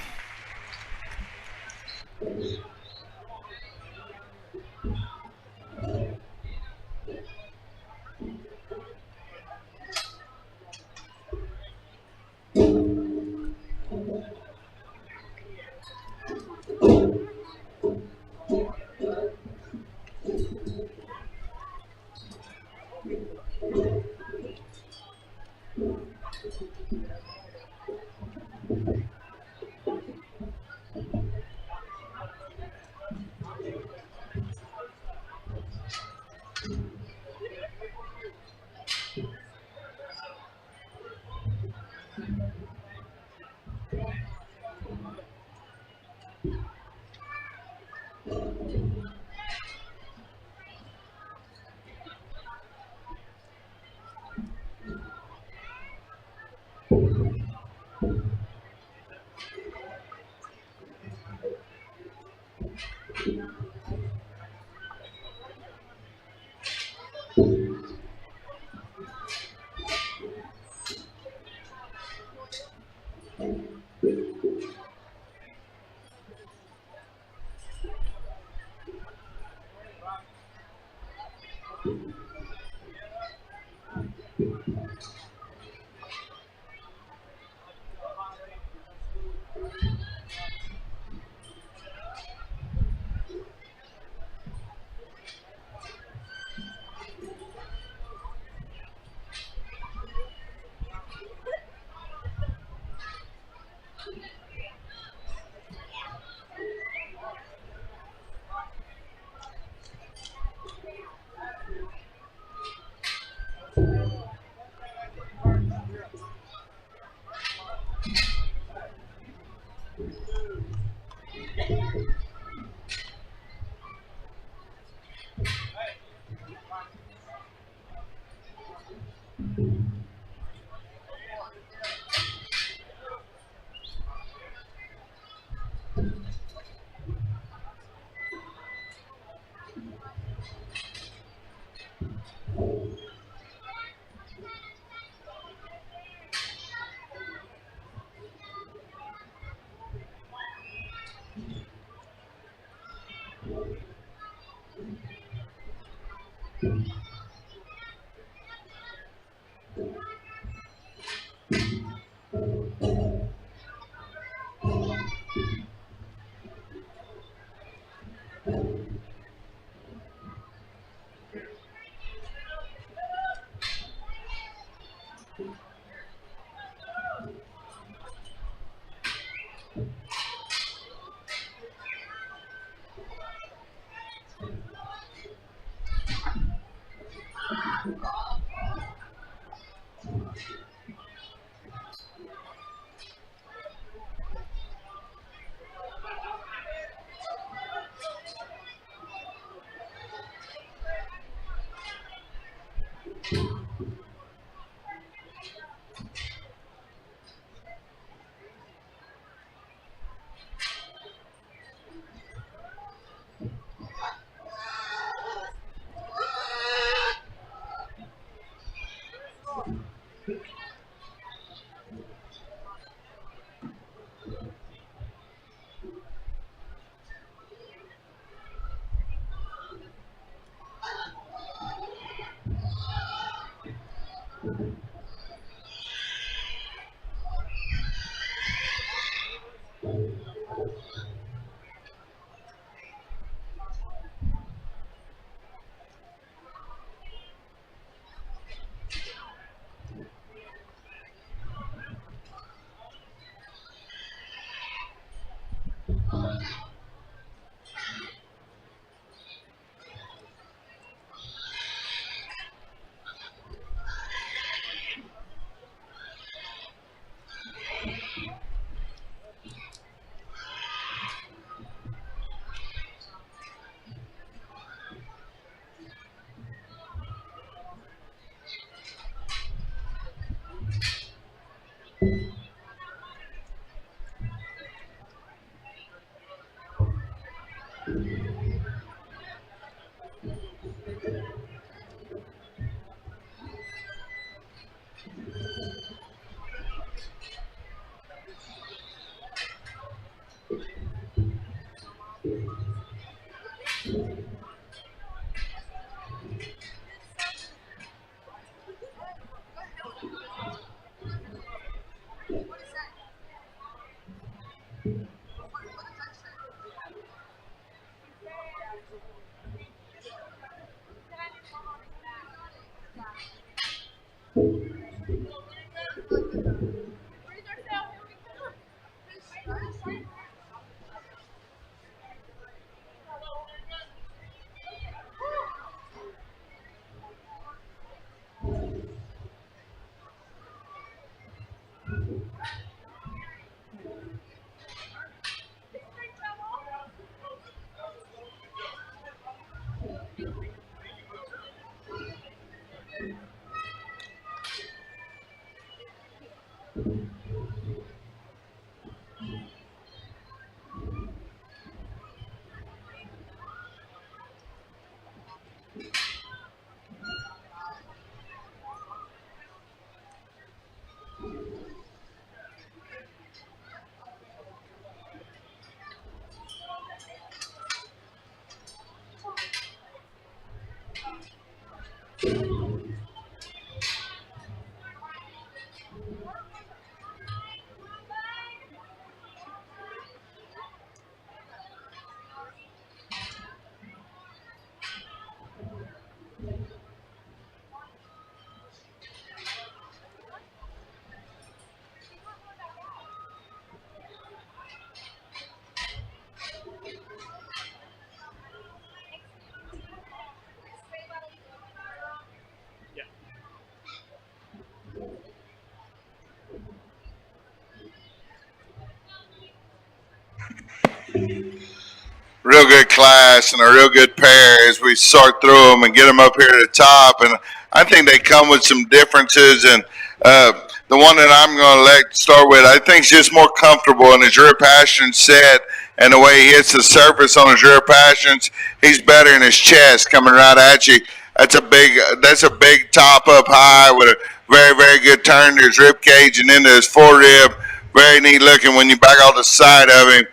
Real good class and a real good pair as we sort through them and get them up here to the top. And I think they come with some differences. And the one that I'm going to start with, I think is just more comfortable in his rear passion set and the way he hits the surface on his rear passions. He's better in his chest coming right at you. That's a big top up high with a very, very good turn to his rib cage and into his forerib. Very neat looking when you back off the side of him.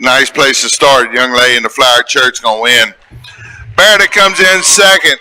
Nice place to start. Young lady in the Flower Church going to win. Barrow comes in second.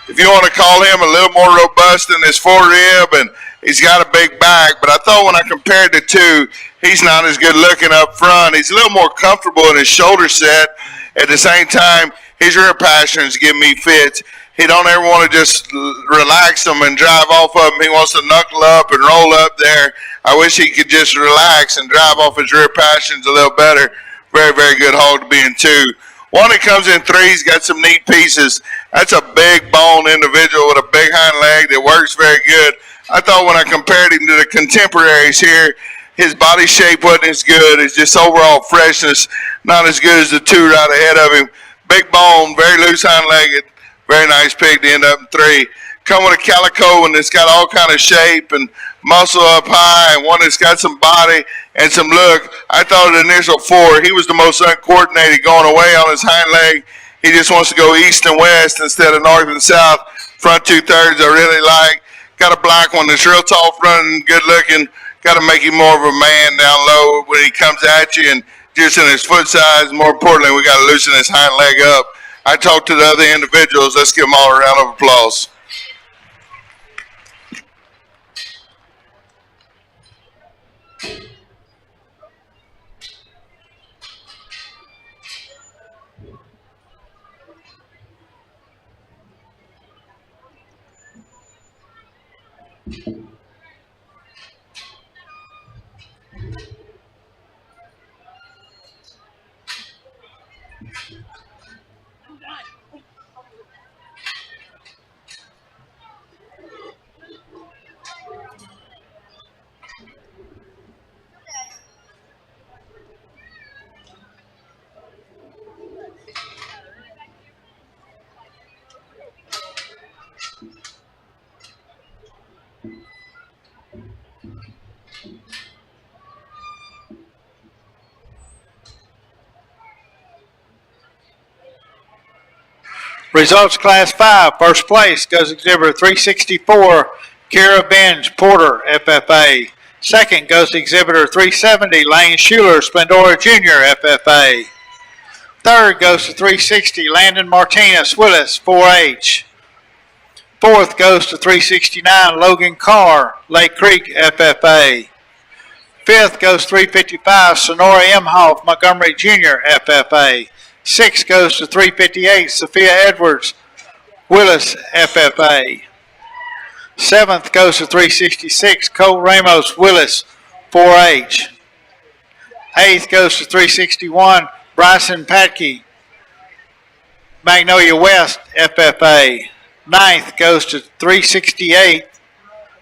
If you want to call him a little more robust in his forerib, and he's got a big back, but I thought when I compared the two, he's not as good looking up front. He's a little more comfortable in his shoulder set. At the same time, his rear passions give me fits. He don't ever want to just relax them and drive off of them. He wants to knuckle up and roll up there. I wish he could just relax and drive off his rear passions a little better. Very, very good hog to be in two. One that comes in three, he's got some neat pieces. That's a big bone individual with a big hind leg that works very good. I thought when I compared him to the contemporaries here, his body shape wasn't as good. It's just overall freshness, not as good as the two right ahead of him. Big bone, very loose hind-legged. Very nice pig to end up in three. Come with a calico and it's got all kind of shape and muscle up high, and one that's got some body and some look. I thought at the initial four, he was the most uncoordinated going away on his hind leg. He just wants to go east and west instead of north and south. Front 2/3 I really like. Got a black one that's real tall front and good looking. Got to make him more of a man down low when he comes at you and just in his foot size. More importantly, we got to loosen his hind leg up. I talked to the other individuals. Let's give them all a round of applause. Results Class 5, first place goes exhibitor 364, Kira Benj, Porter, FFA. Second goes to exhibitor 370, Lane Schuler, Splendora Jr., FFA. Third goes to 360, Landon Martinez, Willis, 4H. Fourth goes to 369, Logan Carr, Lake Creek, FFA. Fifth goes 355, Sonora Imhoff, Montgomery Jr., FFA. Sixth goes to 358, Sophia Edwards, Willis, FFA. Seventh goes to 366, Colt Ramos, Willis, 4H. Eighth goes to 361, Bryson Patke, Magnolia West, FFA. Ninth goes to 368,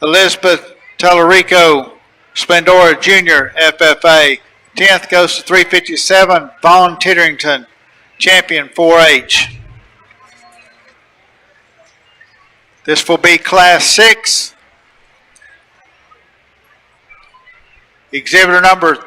Elizabeth Tellerico, Splendora Jr., FFA. 10th goes to 357, Vaughn Titterington, champion 4H. This will be Class 6. Exhibitor number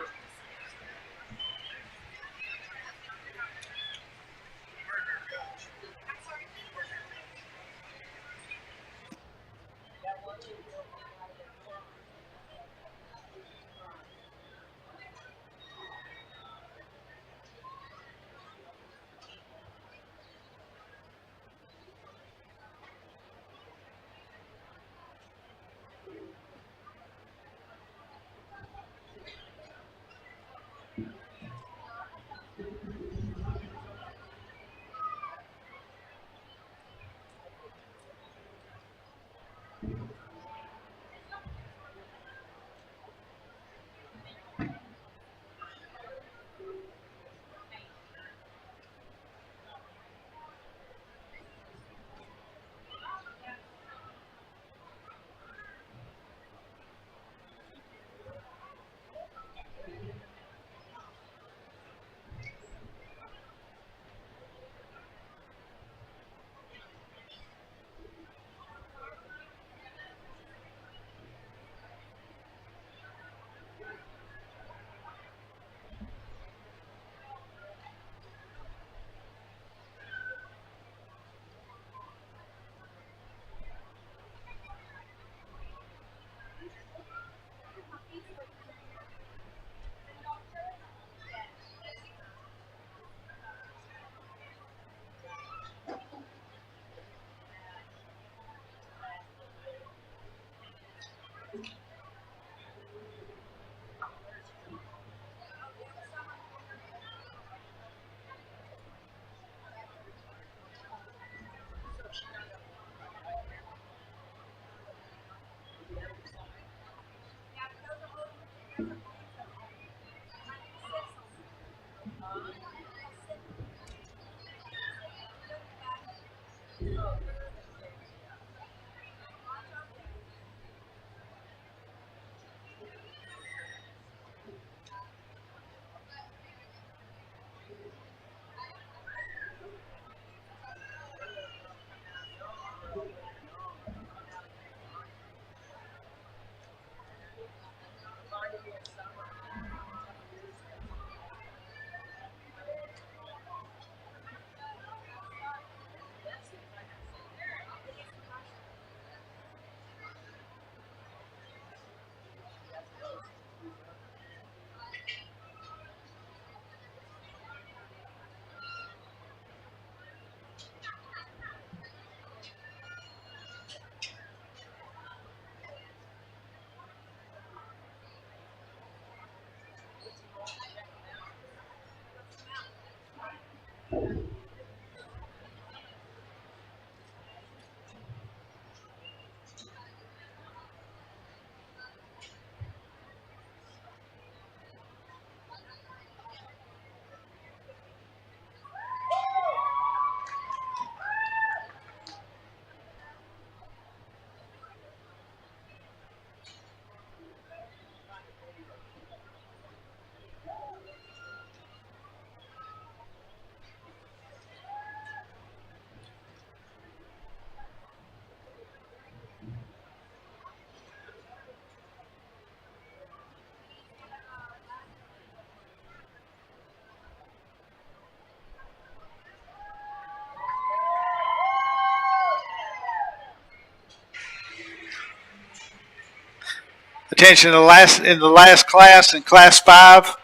Attention, in the last class, in Class 5,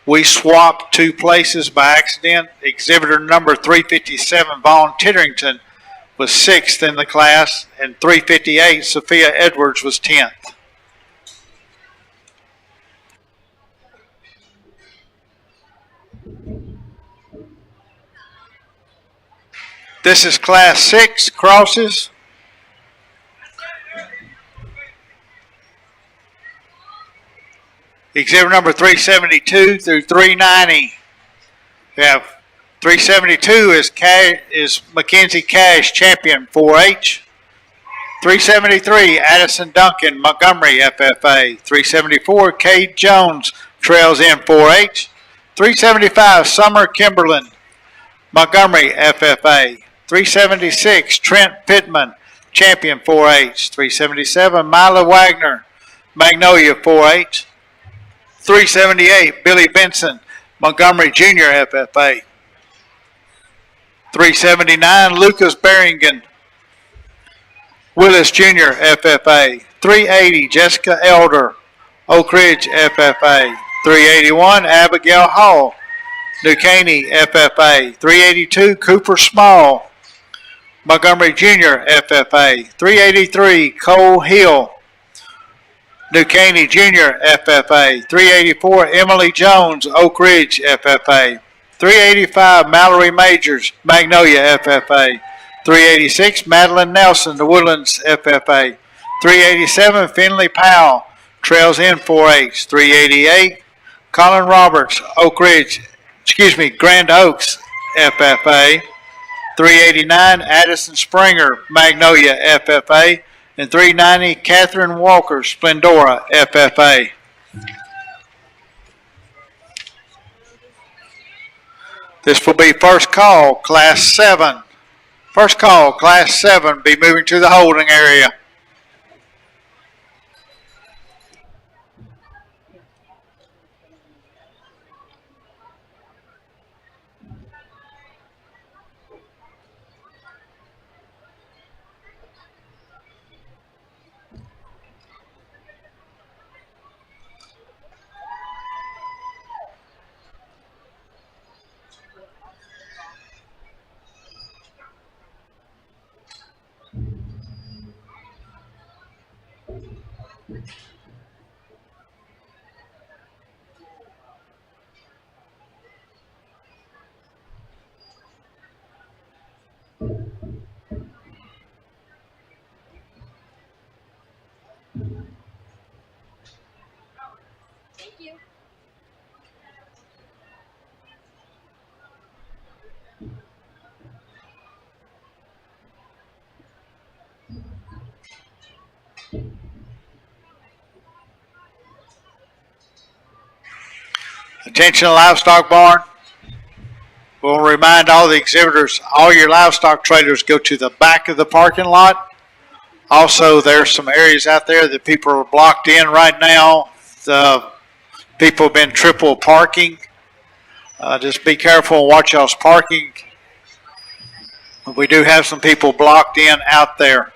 we swapped two places by accident. Exhibitor number 357, Vaughn Titterington, was 6th in the class, and 358, Sophia Edwards, was 10th. This is Class 6 crosses. Exhibit number 372 through 390. We have 372 is Mackenzie Cash, champion 4H. 373, Addison Duncan, Montgomery FFA. 374, Cade Jones, trails in 4H. 375, Summer Kimberlin, Montgomery FFA. 376, Trent Pittman, champion 4H. 377, Mila Wagner, Magnolia 4H. 378, Billy Benson, Montgomery Junior FFA. 379, Lucas Barrington, Willis Jr. FFA. 380, Jessica Elder, Oak Ridge FFA. 381, Abigail Hall, New Caney FFA. 382, Cooper Small, Montgomery Jr. FFA. 383, Cole Hill, New Caney Jr. FFA. 384, Emily Jones, Oak Ridge FFA. 385, Mallory Majors, Magnolia FFA. 386, Madeline Nelson, The Woodlands FFA. 387, Finley Powell, trails in 4H. 388, Colin Roberts, Grand Oaks FFA. 389, Addison Springer, Magnolia FFA. And 390, Catherine Walker, Splendora FFA. This will be first call, Class 7. First call, Class 7, be moving to the holding area. Attention livestock barn. We'll remind all the exhibitors, all your livestock trailers go to the back of the parking lot. Also, there's some areas out there that people are blocked in right now. The people have been triple parking. Just be careful and watch y'all's parking. We do have some people blocked in out there.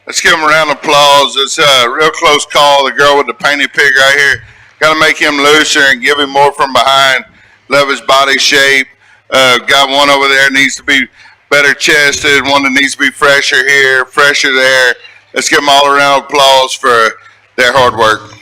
Let's give him a round of applause. It's a real close call. The girl with the painted pig right here. Got to make him looser and give him more from behind. Love his body shape. Got one over there needs to be better chested. One that needs to be fresher here, fresher there. Let's give them all a round of applause for their hard work.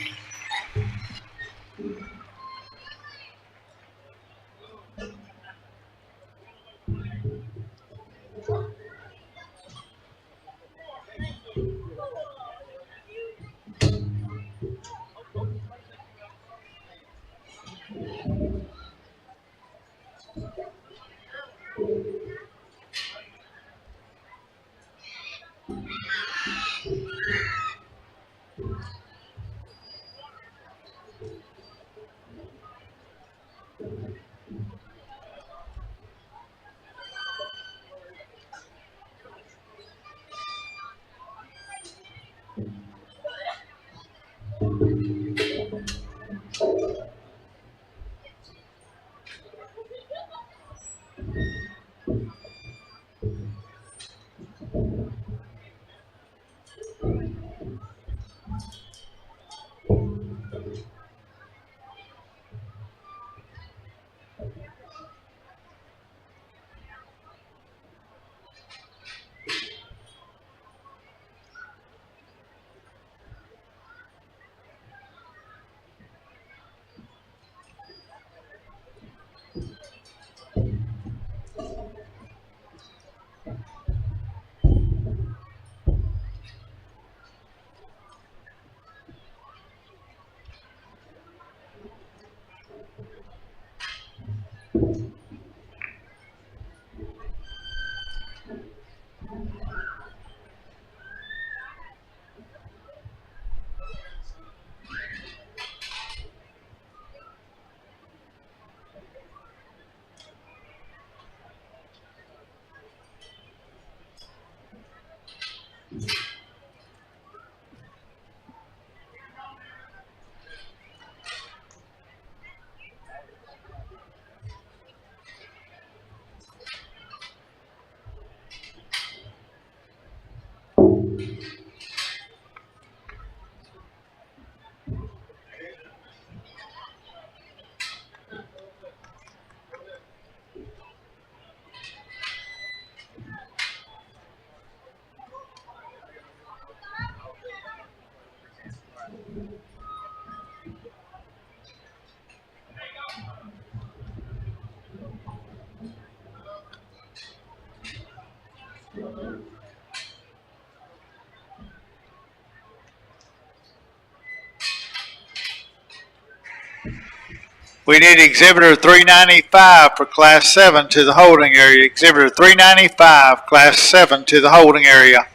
We need exhibitor 395 for class 7 to the holding area. Exhibitor 395, class 7 to the holding area.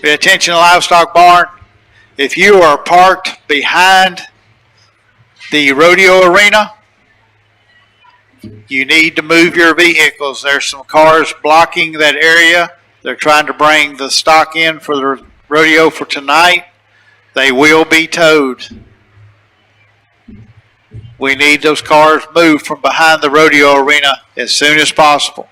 Pay attention, livestock barn. If you are parked behind the rodeo arena, you need to move your vehicles. There's some cars blocking that area. They're trying to bring the stock in for the rodeo for tonight. They will be towed. We need those cars moved from behind the rodeo arena as soon as possible.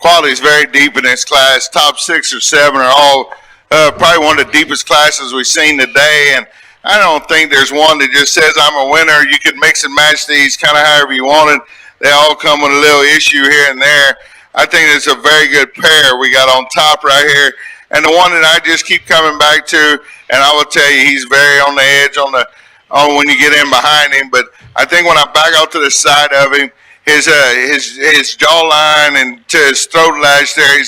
Quality is very deep in this class. Top 6 or 7 are all probably one of the deepest classes we've seen today. And I don't think there's one that just says I'm a winner. You can mix and match these kind of however you want it. They all come with a little issue here and there. I think it's a very good pair we got on top right here. And the one that I just keep coming back to, and I will tell you, he's very on the edge on when you get in behind him. But I think when I back out to the side of him, his jawline and to his throat lash there,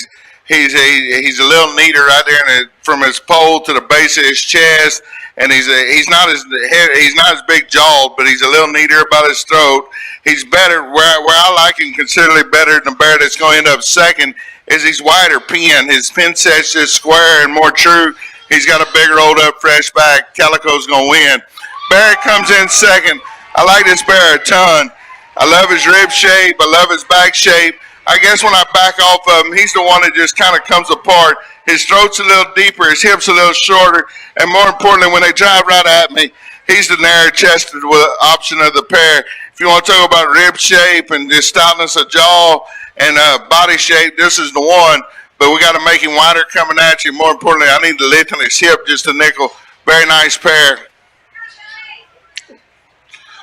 he's a little neater right there from his pole to the base of his chest, and he's not as big jawed, but he's a little neater about his throat. He's better where I like him considerably better than the bear that's going to end up second. Is he's wider pin. His pin set's just square and more true. He's got a bigger rolled up fresh back. Calico's gonna win. Bear comes in second. I like this bear a ton. I love his rib shape. I love his back shape. I guess when I back off of him, he's the one that just kind of comes apart. His throat's a little deeper, his hips a little shorter, and more importantly, when they drive right at me, he's the narrow-chested option of the pair. If you want to talk about rib shape and just stoutness of jaw and body shape, this is the one. But we got to make him wider coming at you. More importantly, I need to lift on his hip just a nickel. Very nice pair.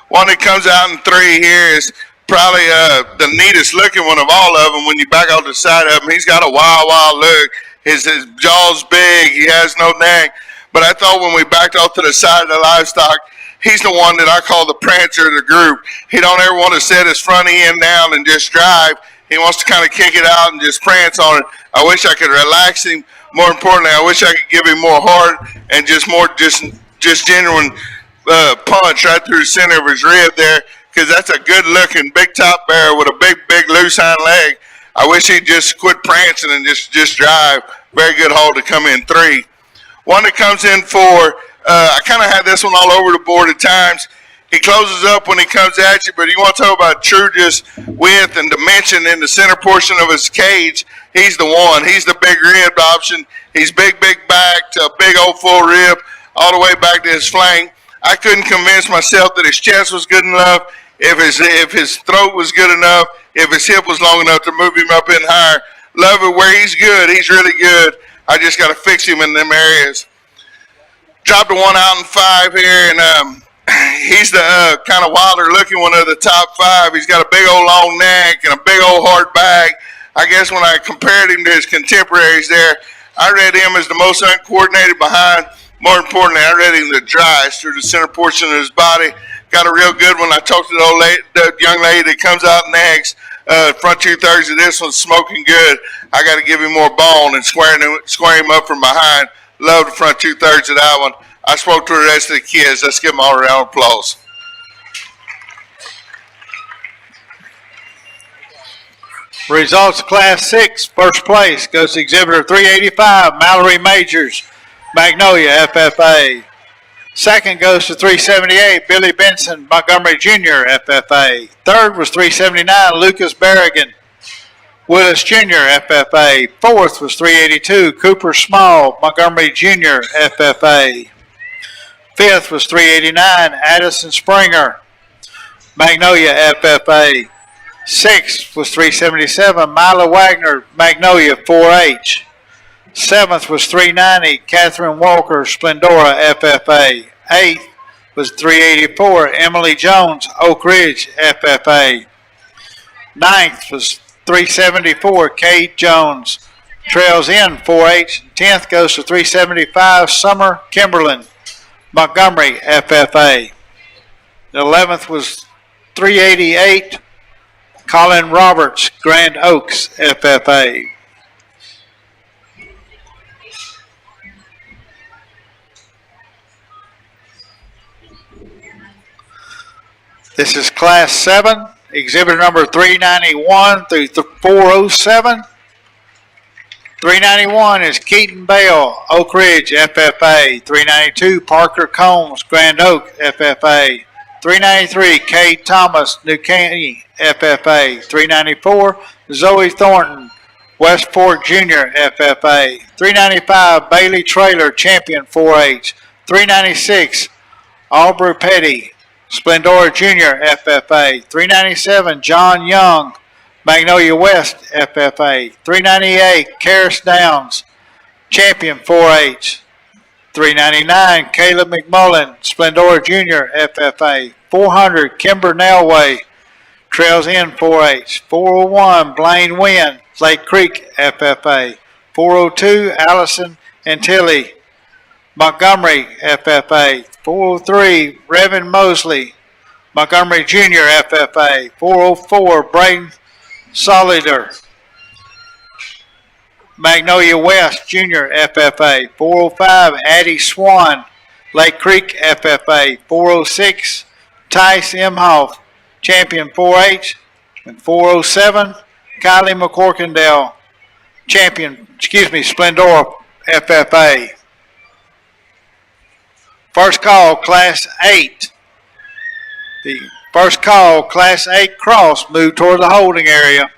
One that comes out in 3 here is probably the neatest looking one of all of them. When you back out the side of him, he's got a wild look. His jaw's big. He has no neck. But I thought when we backed off to the side of the livestock, he's the one that I call the prancer of the group. He don't ever want to set his front end down and just drive. He wants to kind of kick it out and just prance on it. I wish I could relax him. More importantly, I wish I could give him more heart and just genuine punch right through the center of his rib there, because that's a good-looking big top Barrow with a big loose hind leg. I wish he'd just quit prancing and just drive. Very good hold to come in 3. One that comes in 4, I kind of had this one all over the board at times. He closes up when he comes at you, but you want to talk about true just width and dimension in the center portion of his cage. He's the one. He's the big ribbed option. He's big back to a big old full rib all the way back to his flank. I couldn't convince myself that his chest was good enough, if his throat was good enough, if his hip was long enough to move him up in higher. Love it where he's good. He's really good. I just got to fix him in them areas. Dropped the one out in 5 here, and he's the kind of wilder looking one of the top 5. He's got a big old long neck and a big old hard back. I guess when I compared him to his contemporaries there, I read him as the most uncoordinated behind. More importantly, I read him the driest through the center portion of his body. Got a real good one. I talked to the young lady that comes out next. Front 2/3 of this one's smoking good. I got to give him more bone and square him up from behind. Love the front 2/3 of that one. I spoke to the rest of the kids. Let's give them all a round of applause. Results Class 6, first place goes to exhibitor 385, Mallory Majors, Magnolia FFA. Second goes to 378, Billy Benson, Montgomery Jr., FFA. Third was 379, Lucas Berrigan, Willis Jr., FFA. Fourth was 382, Cooper Small, Montgomery Jr., FFA. Fifth was 389, Addison Springer, Magnolia FFA. Sixth was 377, Mila Wagner, Magnolia 4H. Seventh was 390, Catherine Walker, Splendora FFA. Eighth was 384, Emily Jones, Oak Ridge FFA. Ninth was 374, Kate Jones, Trails Inn 4H. 10th goes to 375, Summer Kimberlin, Montgomery FFA. The 11th was 388, Colin Roberts, Grand Oaks FFA. This is Class 7, exhibit number 391 through 407. 391 is Keaton Bell, Oak Ridge FFA. 392, Parker Combs, Grand Oak FFA. 393, Cade Thomas, New Caney FFA. 394, Zoe Thornton, Westport Jr. FFA. 395, Bailey Traylor, Champion 4H. 396, Aubrey Petty, Splendora Jr. FFA. 397, John Young, Magnolia West FFA. 398, Karis Downs, Champion 4H. 399, Caleb McMullen, Splendora Jr. FFA. 400, Kimber Nelway, Trails Inn 4H. 401, Blaine Wynn, Lake Creek FFA. 402, Allison Antilli, Montgomery FFA. 403, Revan Mosley, Montgomery Jr. FFA. 404, Braden Solider, Magnolia West Jr. FFA. 405, Addie Swan, Lake Creek FFA. 406, Tice Imhoff, Champion 4H. And 407, Kylie McCorkindale, Splendora FFA. First call, Class 8. The first call, Class 8 cross, move toward the holding area.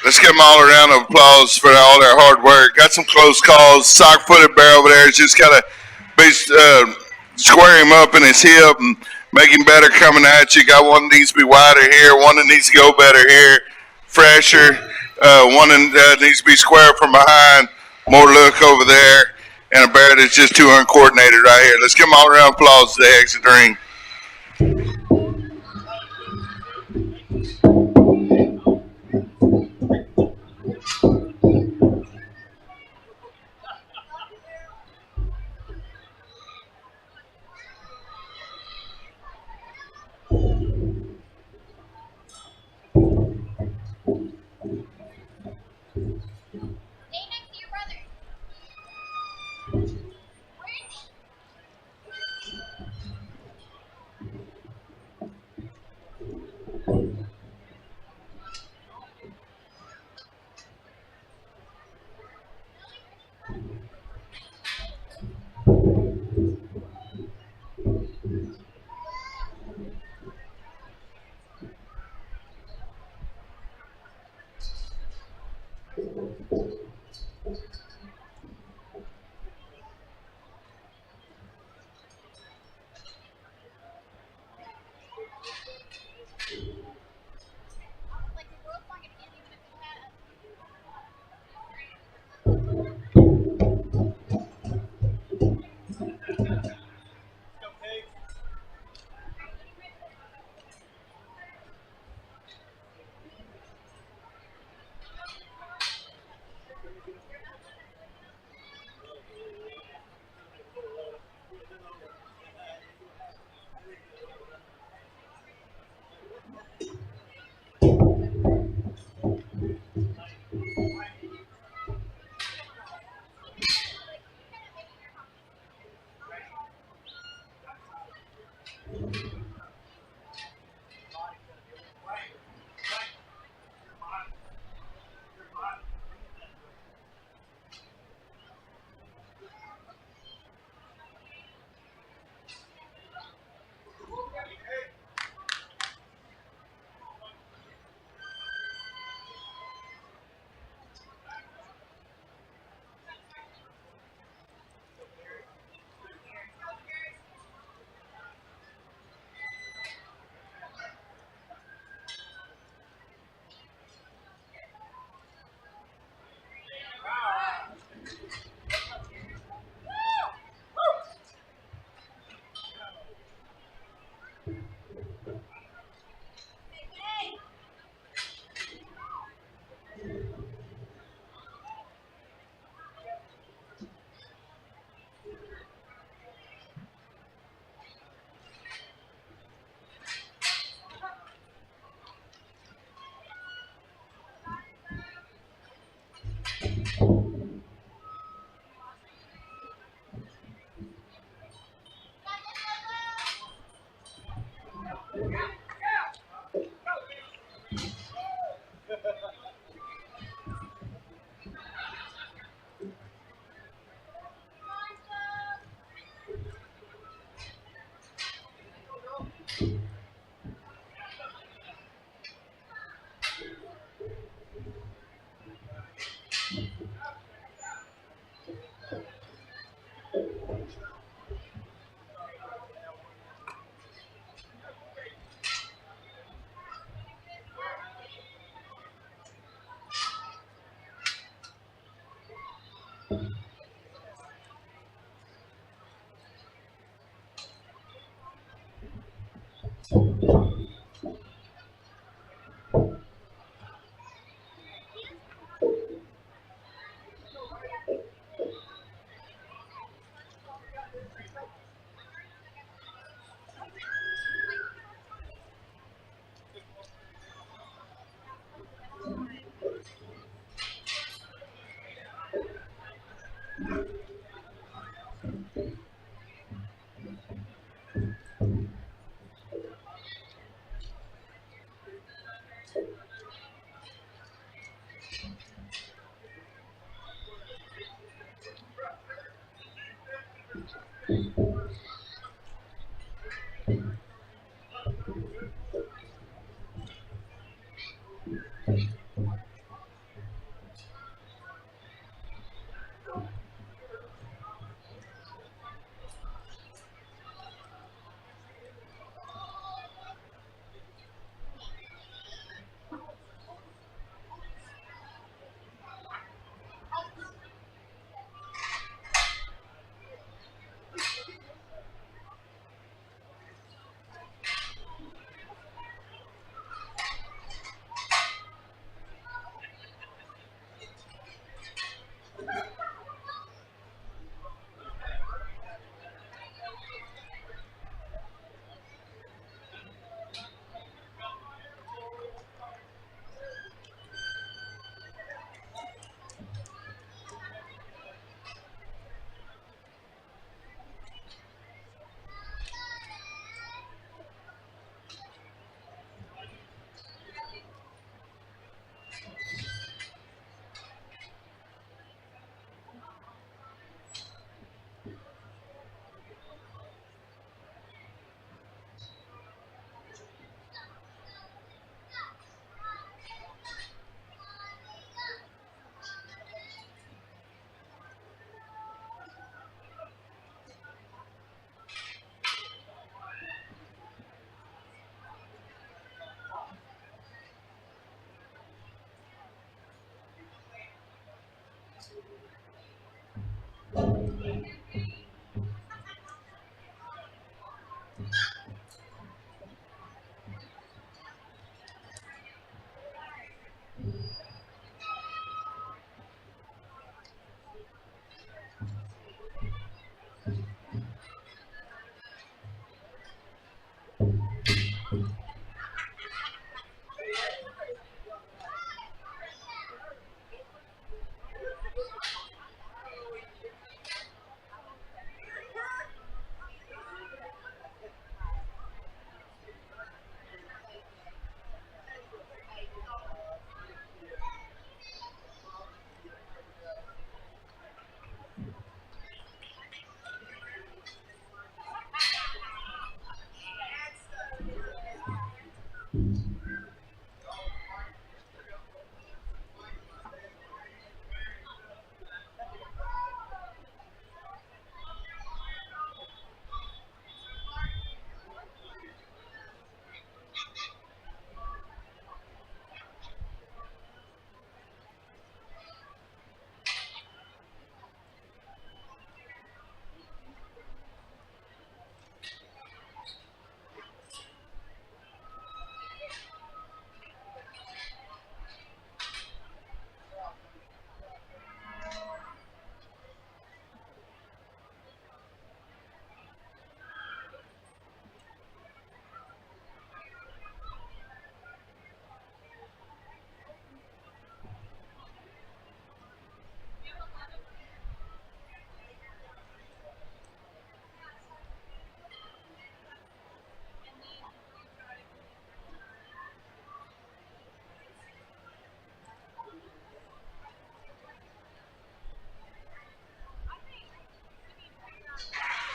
Let's give them all a round of applause for all their hard work. Got some close calls. Sock-footed Barrow over there is just got to square him up in his hip and make him better coming at you. Got one that needs to be wider here, one that needs to go better here, fresher. One that needs to be square from behind, more look over there, and a bear that's just too uncoordinated right here. Let's give them all a round of applause as they exit the ring.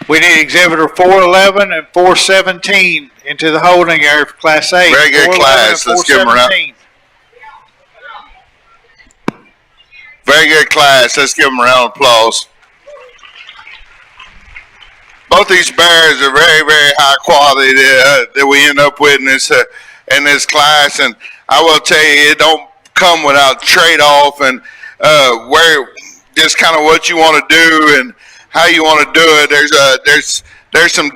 We need exhibitor 411 and 417 into the holding area for Class A. Very good class. Let's give them a round. Very good class. Let's give them a round of applause. Both these bears are very, very high quality that we end up with in this class, and I will tell you, it don't come without trade-off and where just kind of what you want to do and how you want to do it. There's some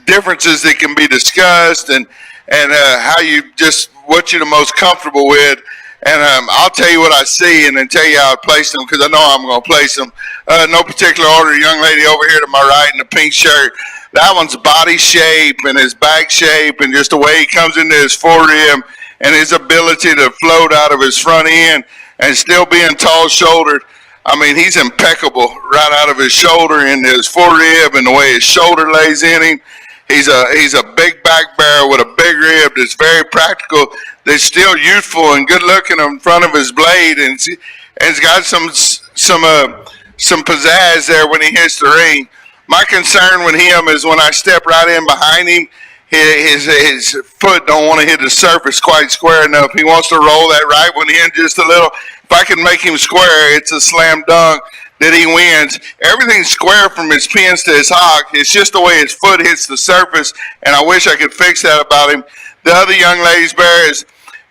differences that can be discussed, and and how you just what you're the most comfortable with. And I'll tell you what I see, and then tell you how I place them, because I know I'm going to place them. No particular order. Young lady over here to my right in the pink shirt. That one's body shape and his back shape, and just the way he comes into his forearm, and his ability to float out of his front end and still being tall-shouldered. I mean, he's impeccable right out of his shoulder and his forearm, and the way his shoulder lays in him. He's a big back barrel with a big rib that's very practical. That's still youthful and good looking in front of his blade, and it's got some pizzazz there when he hits the ring. My concern with him is when I step right in behind him, his foot don't want to hit the surface quite square enough. He wants to roll that right one in just a little. If I can make him square, it's a slam dunk that he wins. Everything's square from his pins to his hock. It's just the way his foot hits the surface, and I wish I could fix that about him. The other young lady's bear is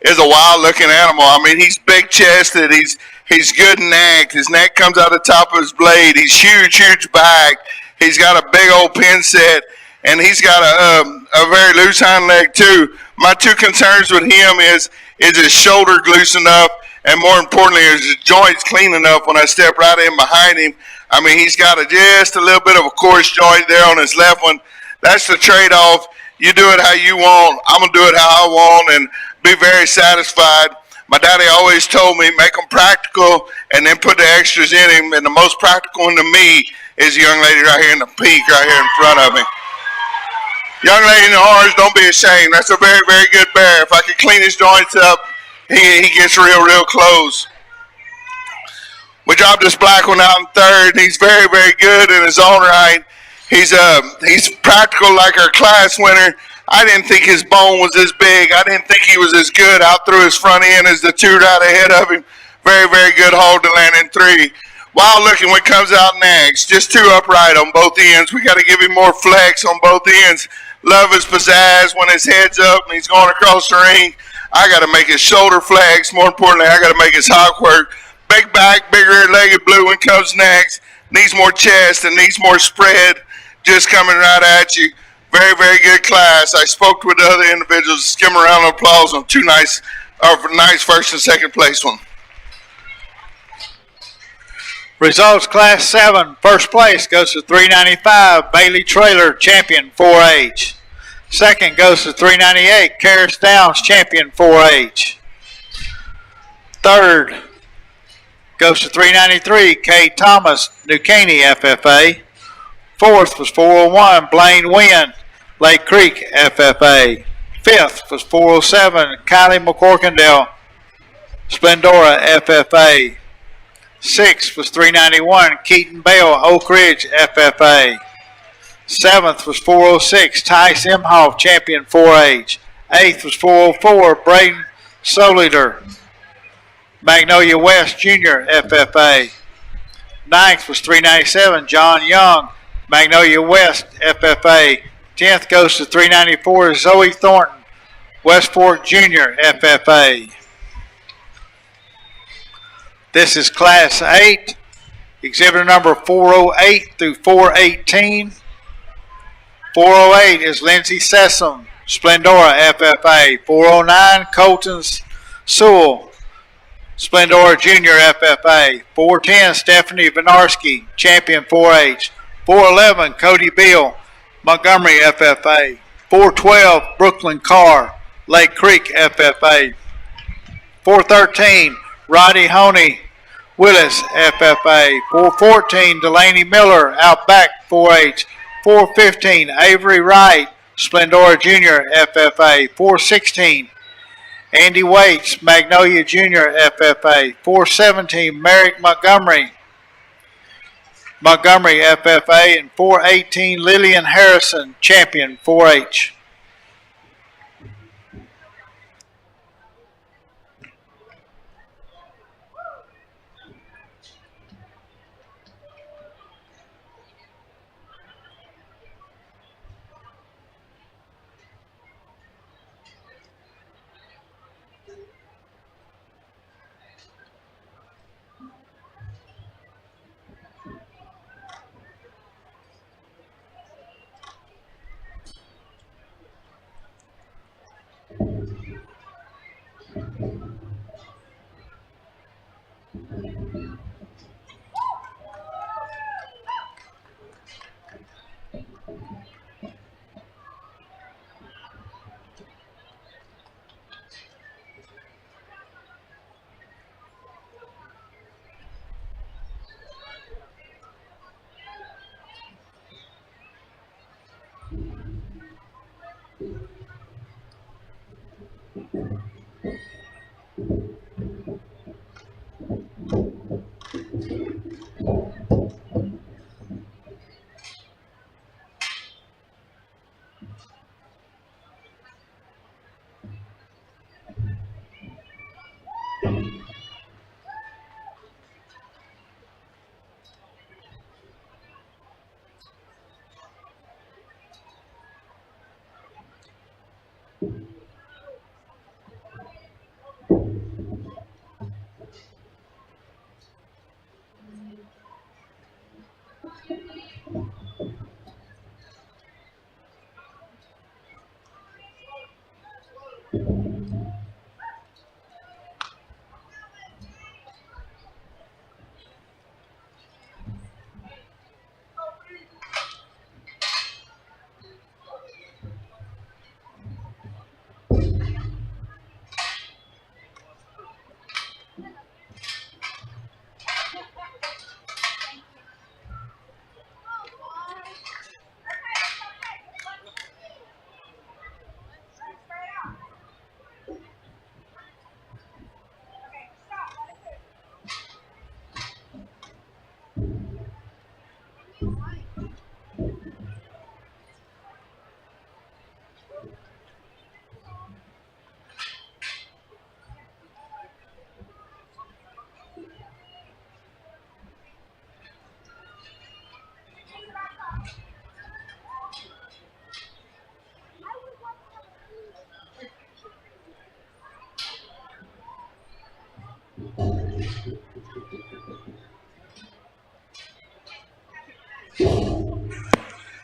a wild-looking animal. I mean, he's big-chested. He's good necked. His neck comes out the top of his blade. He's huge back. He's got a big old pin set, and he's got a very loose hind leg too. My two concerns with him is his shoulder loose enough, and more importantly, is his joints clean enough when I step right in behind him. I mean, he's got just a little bit of a coarse joint there on his left one. That's the trade-off. You do it how you want. I'm going to do it how I want and be very satisfied. My daddy always told me, make them practical and then put the extras in him. And the most practical one to me is the young lady right here in the pink right here in front of me. Young lady in the orange, don't be ashamed. That's a very, very good bear. If I could clean his joints up, he gets real close. We dropped this black one out in third, and he's very, very good in his own right. He's practical like our class winner. I didn't think his bone was this big. I didn't think he was as good out through his front end as the two right ahead of him. Very, very good hold to land in three. Wild looking what comes out next. Just two upright on both ends. We got to give him more flex on both ends. Love his pizzazz when his head's up and he's going across the ring. I got to make his shoulder flex. More importantly, I got to make his hock work. Big back, big rear-legged blue one comes next. Needs more chest and needs more spread. Just coming right at you. Very, very good class. I spoke with the other individuals. Give them a round of applause on two nice first and second place one. Results, Class 7, first place goes to 395, Bailey Trailer, champion 4H. Second goes to 398, Karis Downs, champion 4H. Third goes to 393, Kay Thomas, New Caney, FFA. Fourth was 401, Blaine Wynn, Lake Creek, FFA. Fifth was 407, Kylie McCorkindale, Splendora, FFA. Sixth was 391, Keaton Bell, Oak Ridge, FFA. Seventh was 406, Tice Imhoff, champion 4H. Eighth was 404, Braden Soliter, Magnolia West Jr., FFA. Ninth was 397, John Young, Magnolia West, FFA. 10th goes to 394, Zoe Thornton, West Fork Jr., FFA. This is Class 8, exhibitor number 408 through 418. 408 is Lindsey Sessom, Splendora, FFA. 409, Colton Sewell, Splendora Jr., FFA. 410, Stephanie Vinarski, champion 4H. 411, Cody Beal, Montgomery, FFA. 412, Brooklyn Carr, Lake Creek, FFA. 413, Roddy Honey, Willis, FFA. 414, Delaney Miller, Outback, 4H. 415, Avery Wright, Splendora Jr., FFA. 416, Andy Waits, Magnolia Jr., FFA. 417, Merrick Montgomery, FFA. And 418, Lillian Harrison, champion, 4H.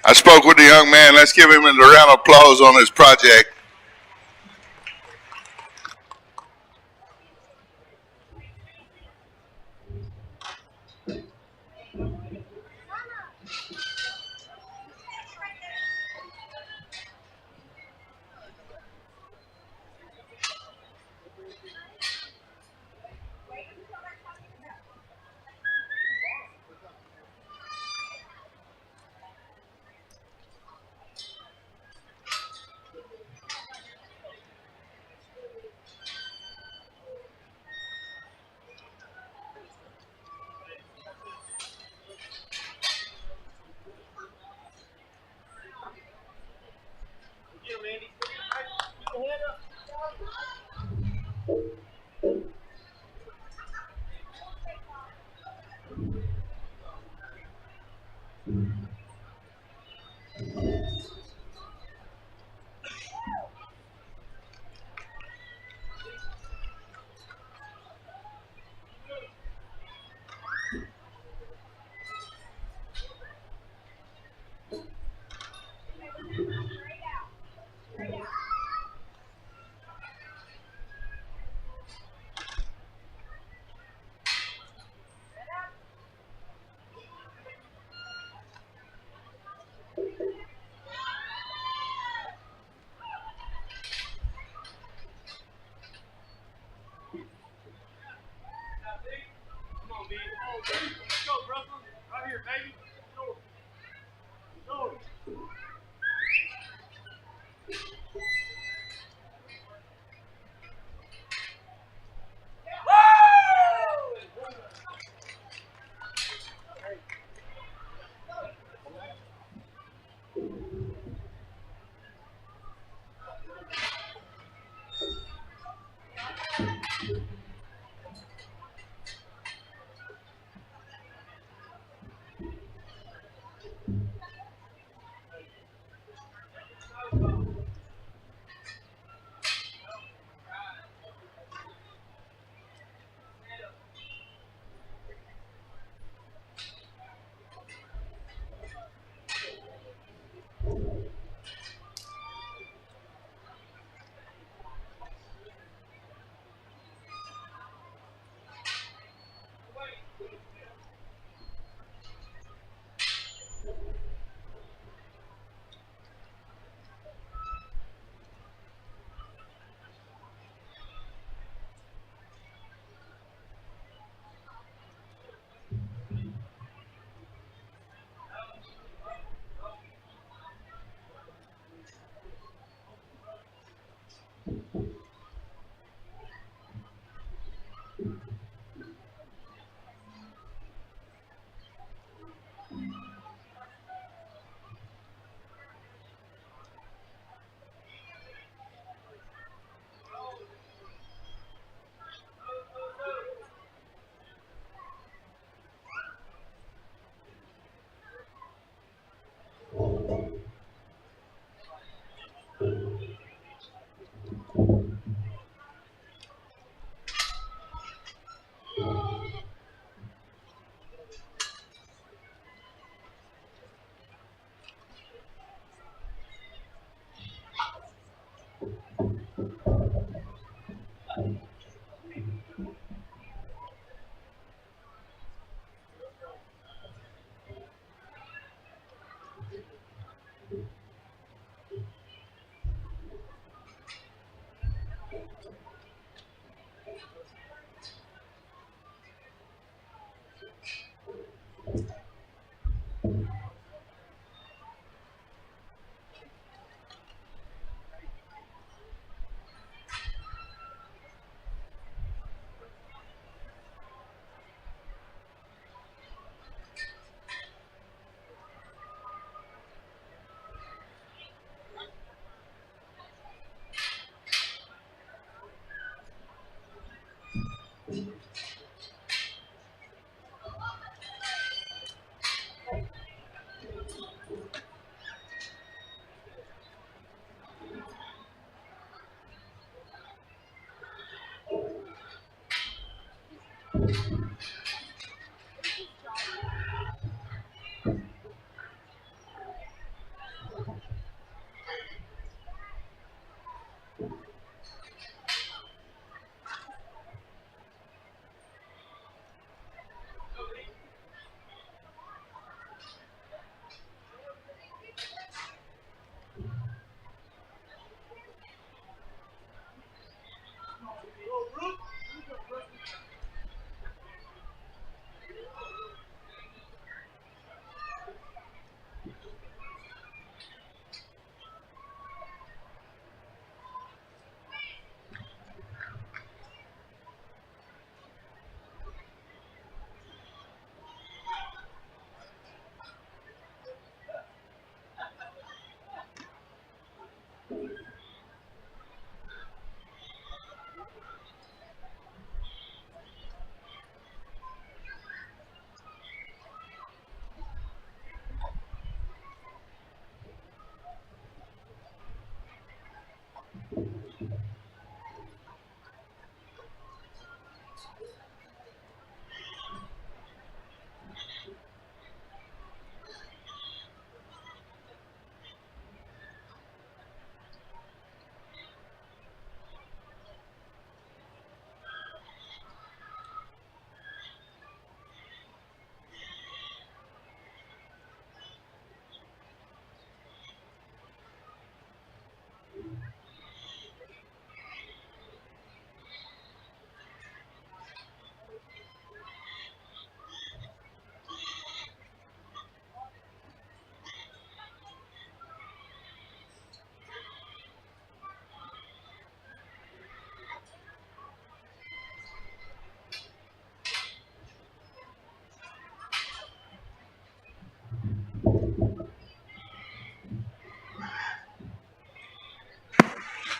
I spoke with the young man. Let's give him a round of applause on his project.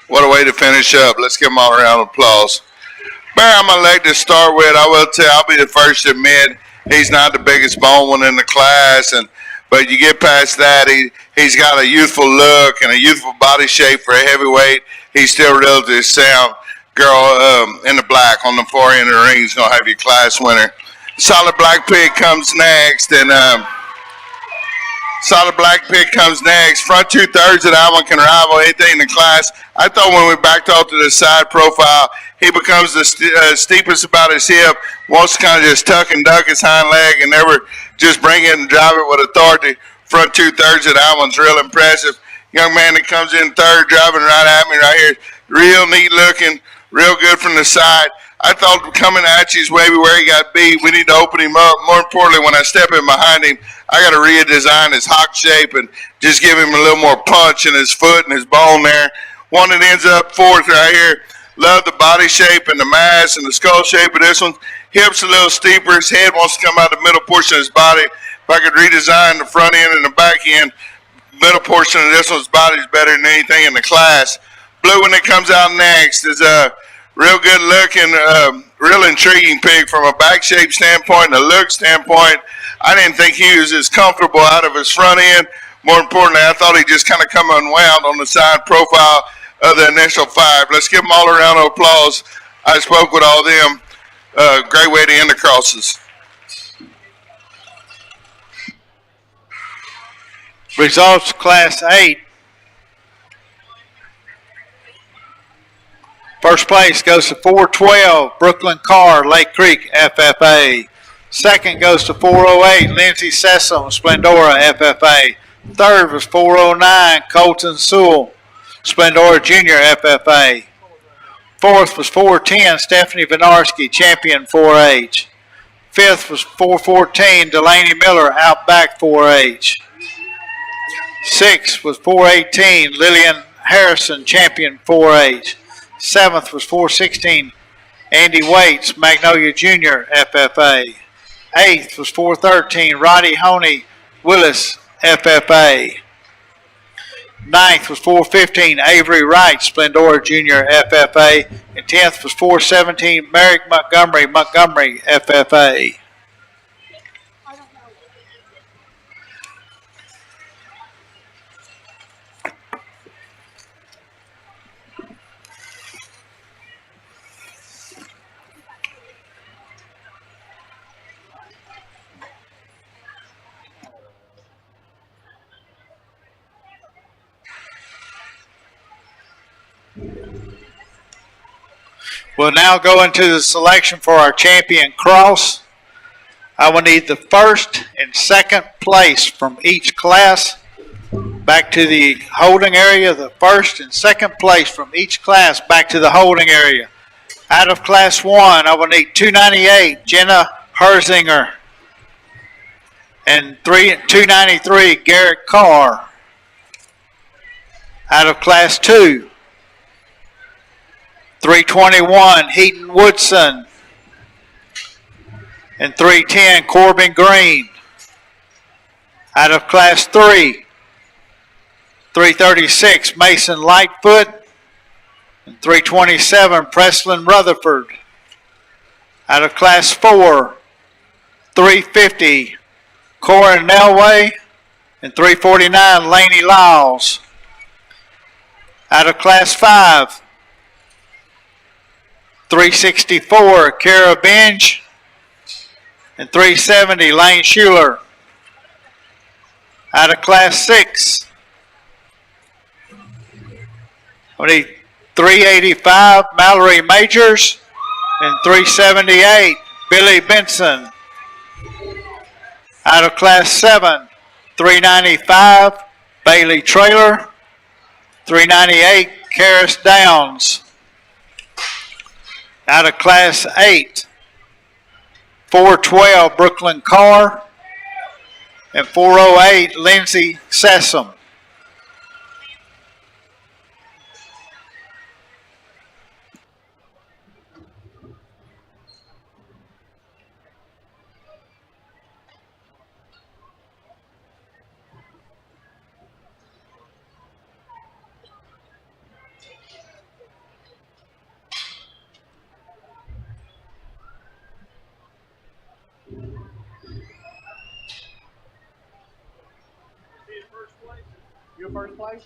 What a way to finish up. Let's give them all a round of applause. Barrow, I'm going to like to start with, I will tell you, I'll be the first to admit he's not the biggest bone one in the class, but you get past that, he's got a youthful look and a youthful body shape for a heavyweight. He's still relatively sound. Girl in the black on the far end of the ring is going to have your class winner. Solid Black Pig comes next, and Solid Black Pig comes next. Front 2/3 of that one can rival anything in the class. I thought when we backed off to the side profile, he becomes the steepest about his hip, wants to kind of just tuck and duck his hind leg and never just bring it and drive it with authority. Front 2/3 of that one's real impressive. Young man that comes in third, driving right at me right here. Real neat looking, real good from the side. I thought coming at you is maybe where he got beat. We need to open him up. More importantly, when I step in behind him, I got to redesign his hock shape and just give him a little more punch in his foot and his bone there. One that ends up fourth right here. Love the body shape and the mass and the skull shape of this one. Hips a little steeper. His head wants to come out the middle portion of his body. If I could redesign the front end and the back end, middle portion of this one's body is better than anything in the class. Blue one that comes out next is a real good looking, real intriguing pig from a back shape standpoint and a look standpoint. I didn't think he was as comfortable out of his front end. More importantly, I thought he just kind of come unwound on the side profile of the initial five. Let's give them all a round of applause. I spoke with all of them. Great way to end the crosses. Results, Class 8. First place goes to 412, Brooklyn Carr, Lake Creek, FFA. Second goes to 408, Lindsey Sessom, Splendora, FFA. Third was 409, Colton Sewell, Splendora Junior, FFA. Fourth was 410, Stephanie Vinarski, Champion 4H. Fifth was 414, Delaney Miller, Outback 4H. Sixth was 418, Lillian Harrison, Champion 4H. Seventh was 416, Andy Waits, Magnolia Junior, FFA. Eighth was 413, Roddy Honey, Willis, FFA. Ninth was 415, Avery Wright, Splendora Junior, FFA. And 10th was 417, Merrick Montgomery, Montgomery, FFA. We'll now go into the selection for our champion cross. I will need the first and second place from each class back to the holding area. The first and second place from each class back to the holding area. Out of class 1, I will need 298, Jenna Herzinger. And 293, Garrett Carr. Out of class 2, 321, Heaton Woodson. And 310, Corbin Green. Out of class 3, 336, Mason Lightfoot. And 327, Preslin Rutherford. Out of class 4, 350, Corin Nelway. And 349, Laney Lyles. Out of class 5, 364, Kara Benj. And 370, Lane Schuler. Out of class 6, we need 385, Mallory Majors. And 378, Billy Benson. Out of class 7, 395, Bailey Traylor. 398, Karis Downs. Out of class 8, 412, Brooklyn Carr. And 408, Lindsay Sessom. Your first place?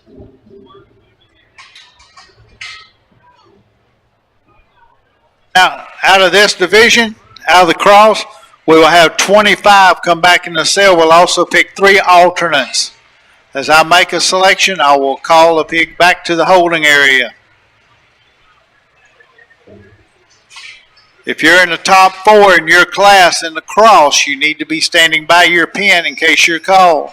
Now, out of this division, out of the cross, we will have 25 come back in the cell. We'll also pick 3 alternates. As I make a selection, I will call a pig back to the holding area. If you're in the top 4 in your class in the cross, you need to be standing by your pen in case you're called.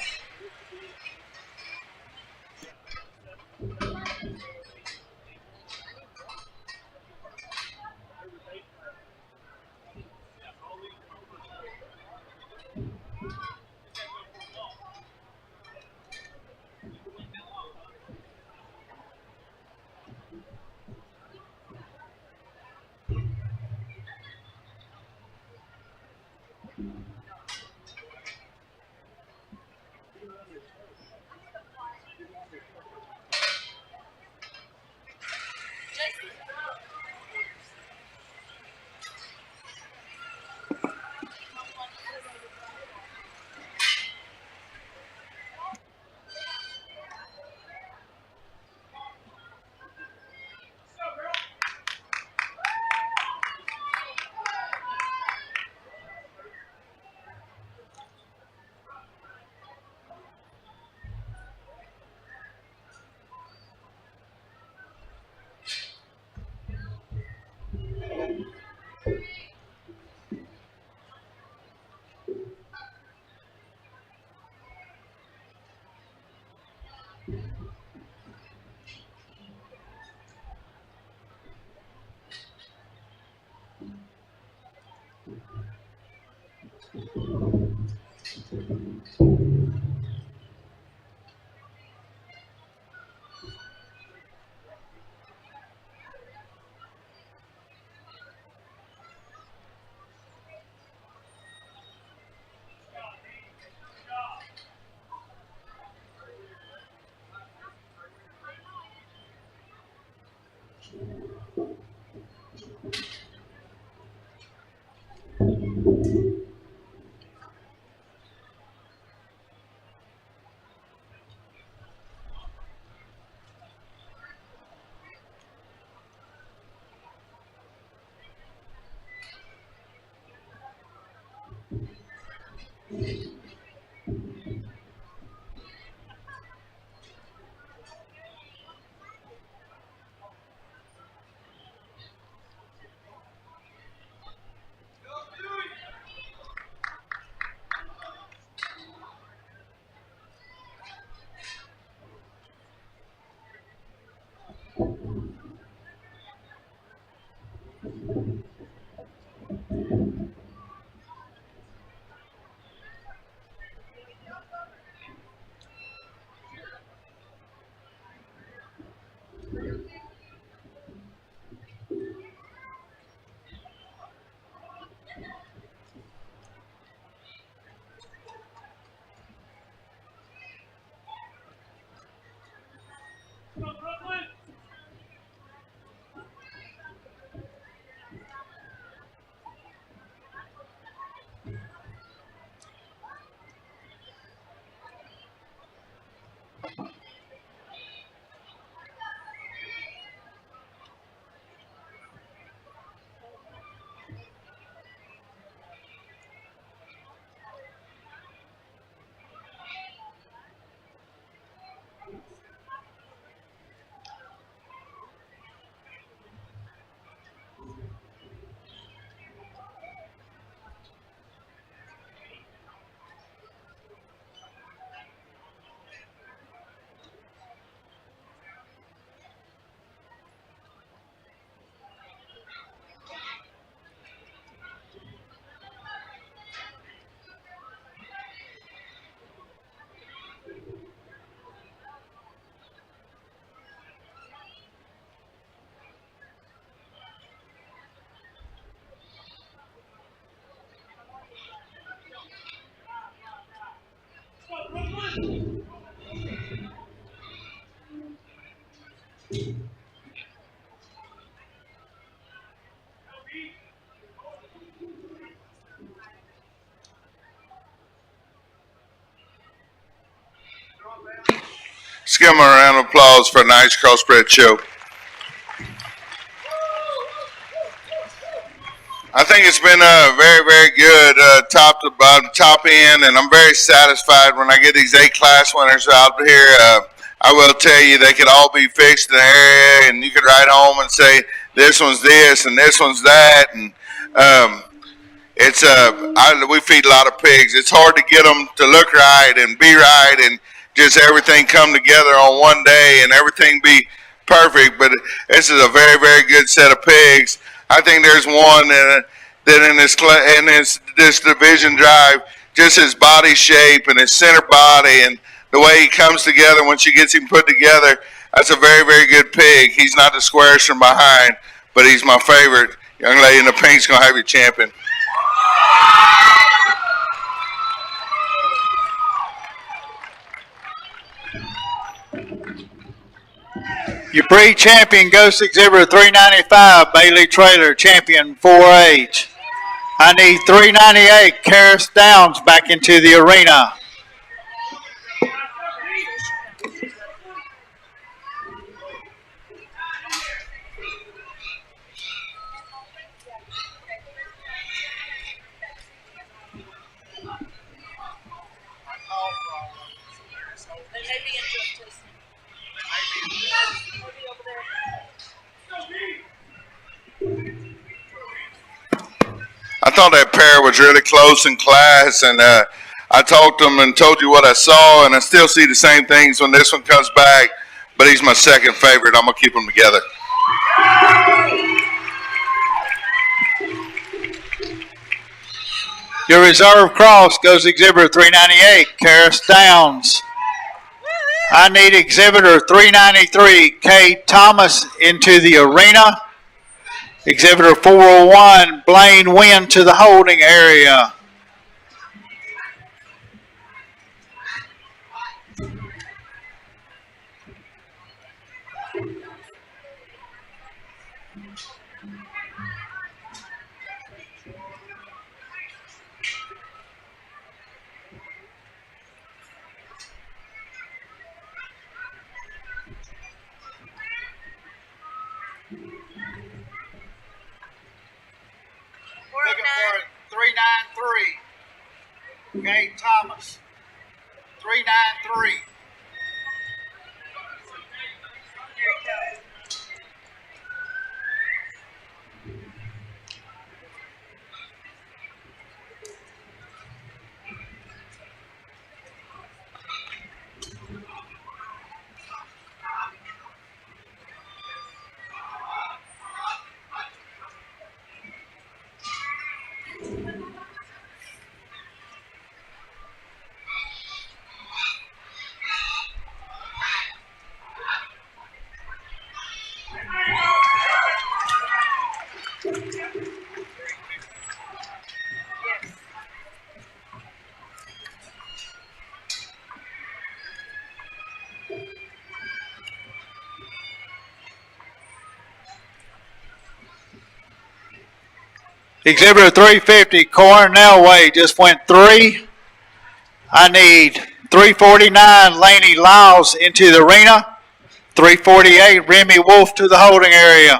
Let's give them a round of applause for a nice crossbred show. I think it's been very, very good, top to bottom, top end, and I'm very satisfied when I get these 8 class winners out here. I will tell you, they could all be fixed in the area, and you could write home and say, this one's this and this one's that, and we feed a lot of pigs. It's hard to get them to look right and be right and just everything come together on one day and everything be perfect. But this is a very, very good set of pigs. I think there's one that in this division drive, just his body shape and his center body and the way he comes together once you get him put together, that's a very, very good pig. He's not the squarest from behind, but he's my favorite. Young lady in the pink's going to have your champion. Your breed champion goes to exhibitor 395, Bailey Trailer, champion 4H. I need 398, Karis Downs, back into the arena. I thought that pair was really close in class, and I talked to them and told you what I saw, and I still see the same things when this one comes back, but he's my second favorite. I'm going to keep them together. Your reserve cross goes to exhibitor 398, Karis Downs. I need exhibitor 393, Kate Thomas, into the arena. Exhibitor 401, Blaine Wynn, to the holding area. Looking for 393, Kate Thomas. 393. Exhibitor 350, Cornell Way, just went 3. I need 349, Laney Lyles into the arena. 348, Remy Wolf to the holding area.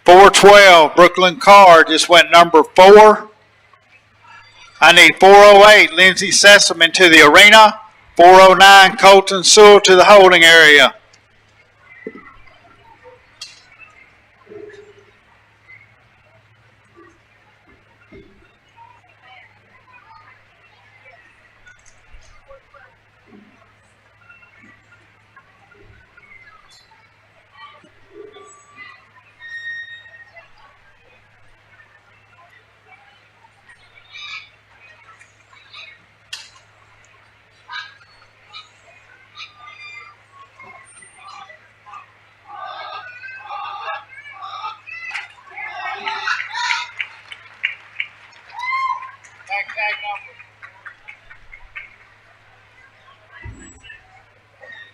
.412, Brooklyn Carr just went number 4. I need 408, Lindsey Sessom into the arena. 409, Colton Sewell to the holding area.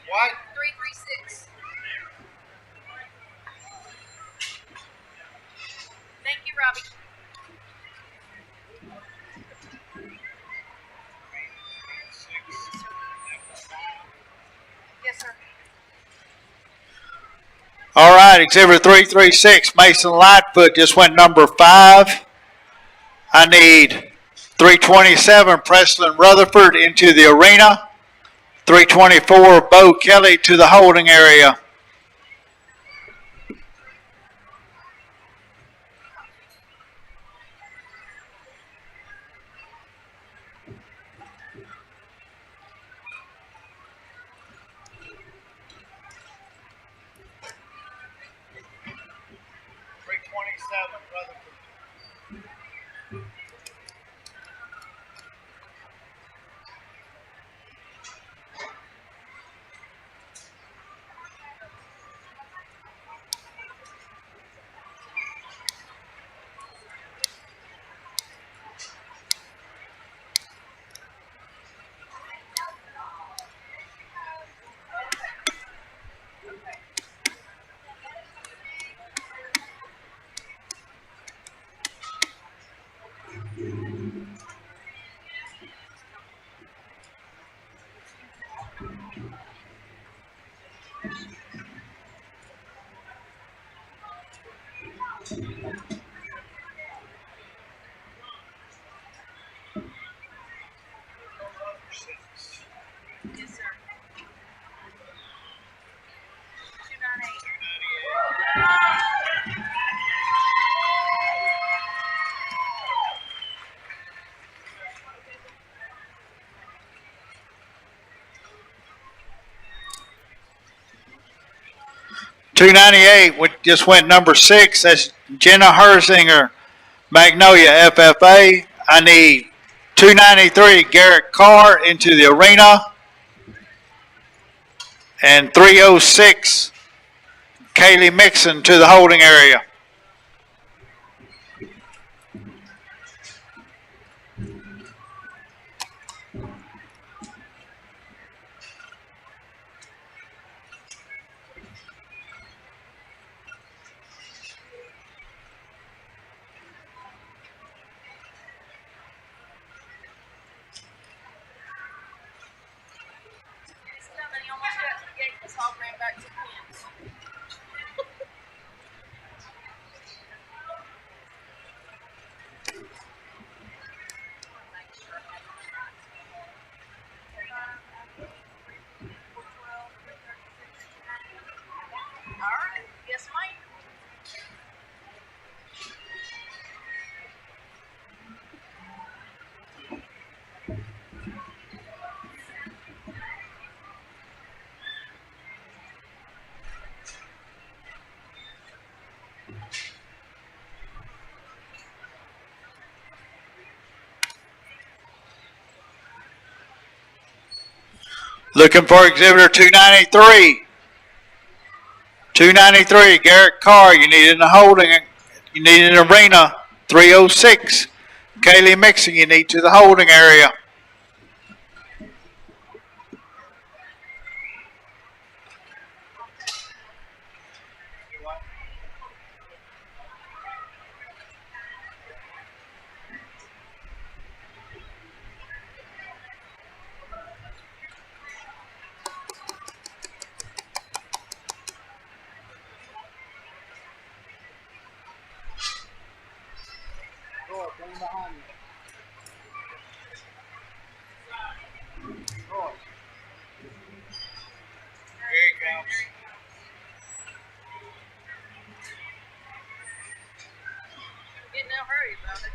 What? 336. Thank you, Robbie. Yes, sir. All right, Exhibitor 336, Mason Lightfoot just went number 5. I need 327, Preston Rutherford into the arena. 324, Bo Kelly to the holding area. Yes, sir. 298. 298 just went number 6. That's Jenna Herzinger, Magnolia FFA. I need 293, Garrett Carr into the arena. And 306, Kaylee Mixon to the holding area. It's coming. He almost got to the gate. This all ran back to the pins. Looking for exhibitor 293. 293, Garrett Carr, you need in the holding, you need in the arena. 306, Kaylee Mixon, you need to the holding area. Get no hurry about it.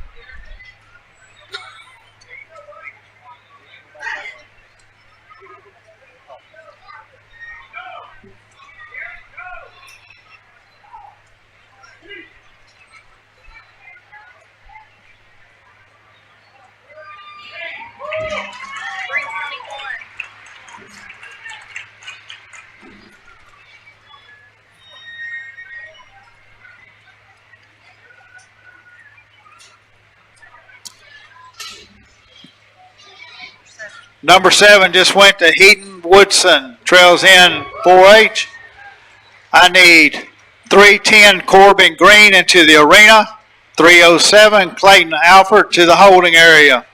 Number 7 just went to Heaton Woodson, trails in 4H. I need 310 Corbin Green into the arena. 307 Clayton Alford to the holding area.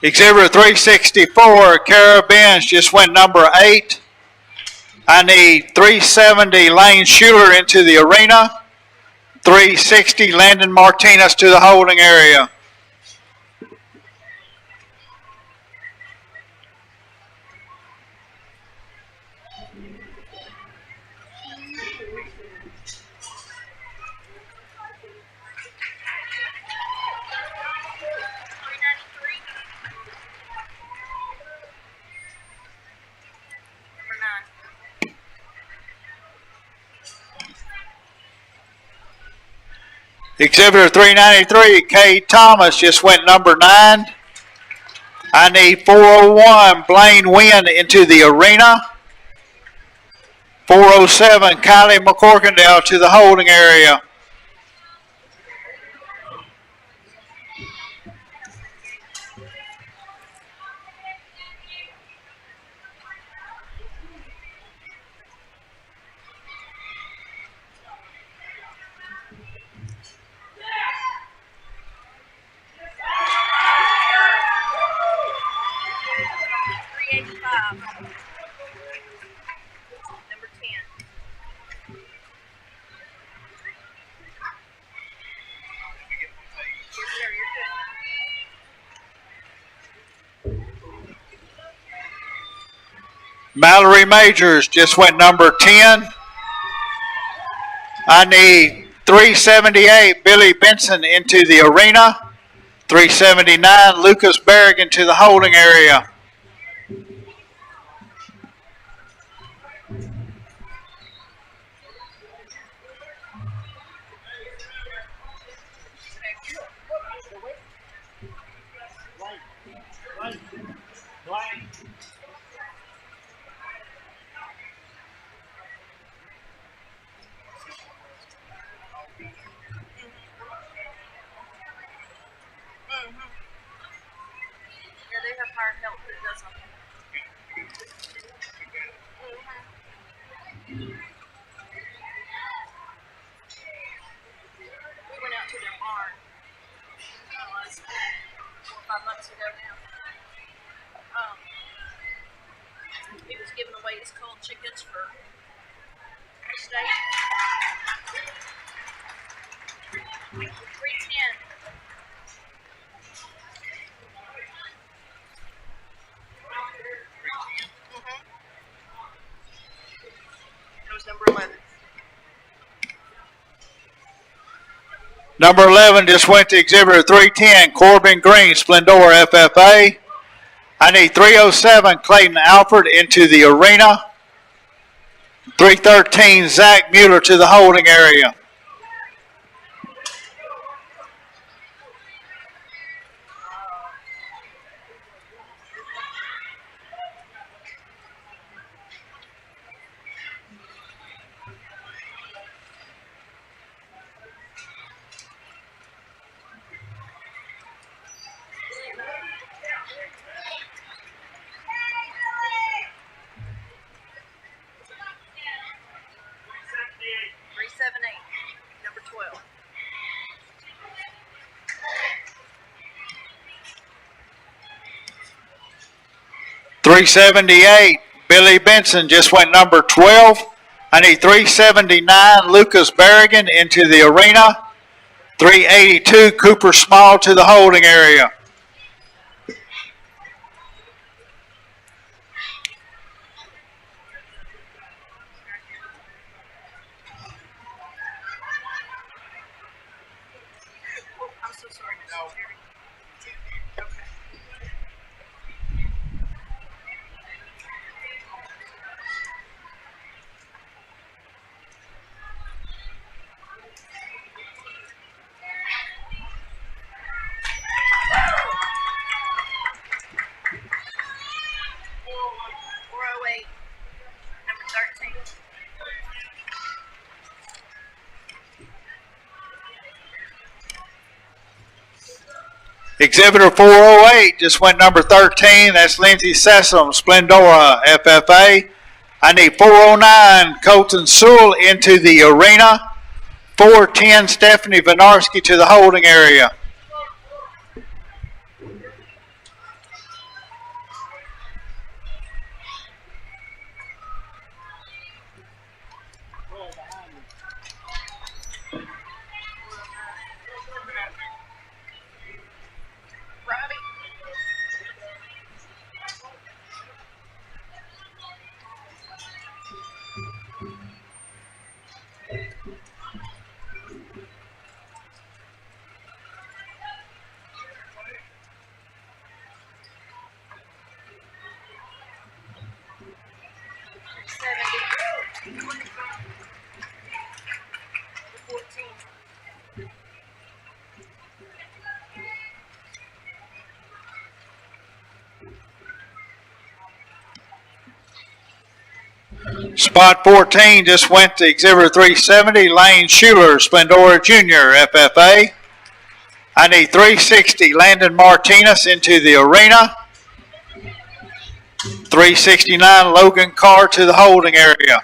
Exhibitor 364, Kara Benz just went number 8. I need 370 Lane Schuler into the arena. 360 Landon Martinez to the holding area. Exhibitor 393, Kay Thomas just went number 9. I need 401 Blaine Wynn into the arena. 407 Kylie McCorkindale to the holding area. Mallory Majors just went number 10. I need 378 Billy Benson into the arena. 379 Lucas Berrigan to the holding area. Chickens for steak. 310. Number 11 just went to exhibitor 310, Corbin Green, Splendor FFA. I need 307, Clayton Alford into the arena. 313, Zach Mueller to the holding area. Number 12. .378, Billy Benson just went number 12. I need 379, Lucas Berrigan into the arena. 382, Cooper Small to the holding area. I'm so sorry. No. Okay. 408. Number 13. Exhibitor 408 just went number 13. That's Lindsay Sessom, Splendora FFA. I need 409, Colton Sewell into the arena. 410, Stephanie Vinarski to the holding area. Spot 14 just went to exhibitor 370, Lane Schuler, Splendora Jr., FFA. I need 360, Landon Martinez into the arena. 369, Logan Carr to the holding area.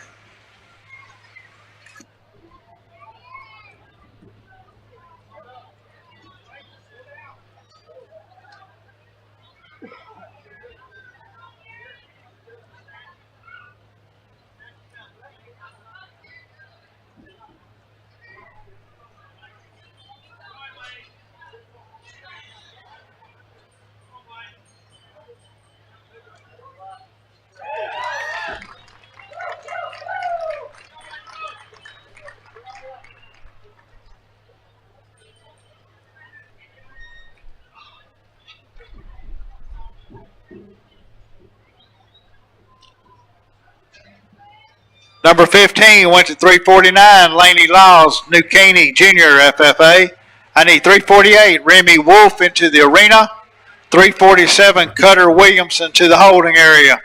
Number 15 went to 349, Laney Laws, New Caney Jr., FFA. I need 348, Remy Wolf into the arena. 347, Cutter Williamson to the holding area.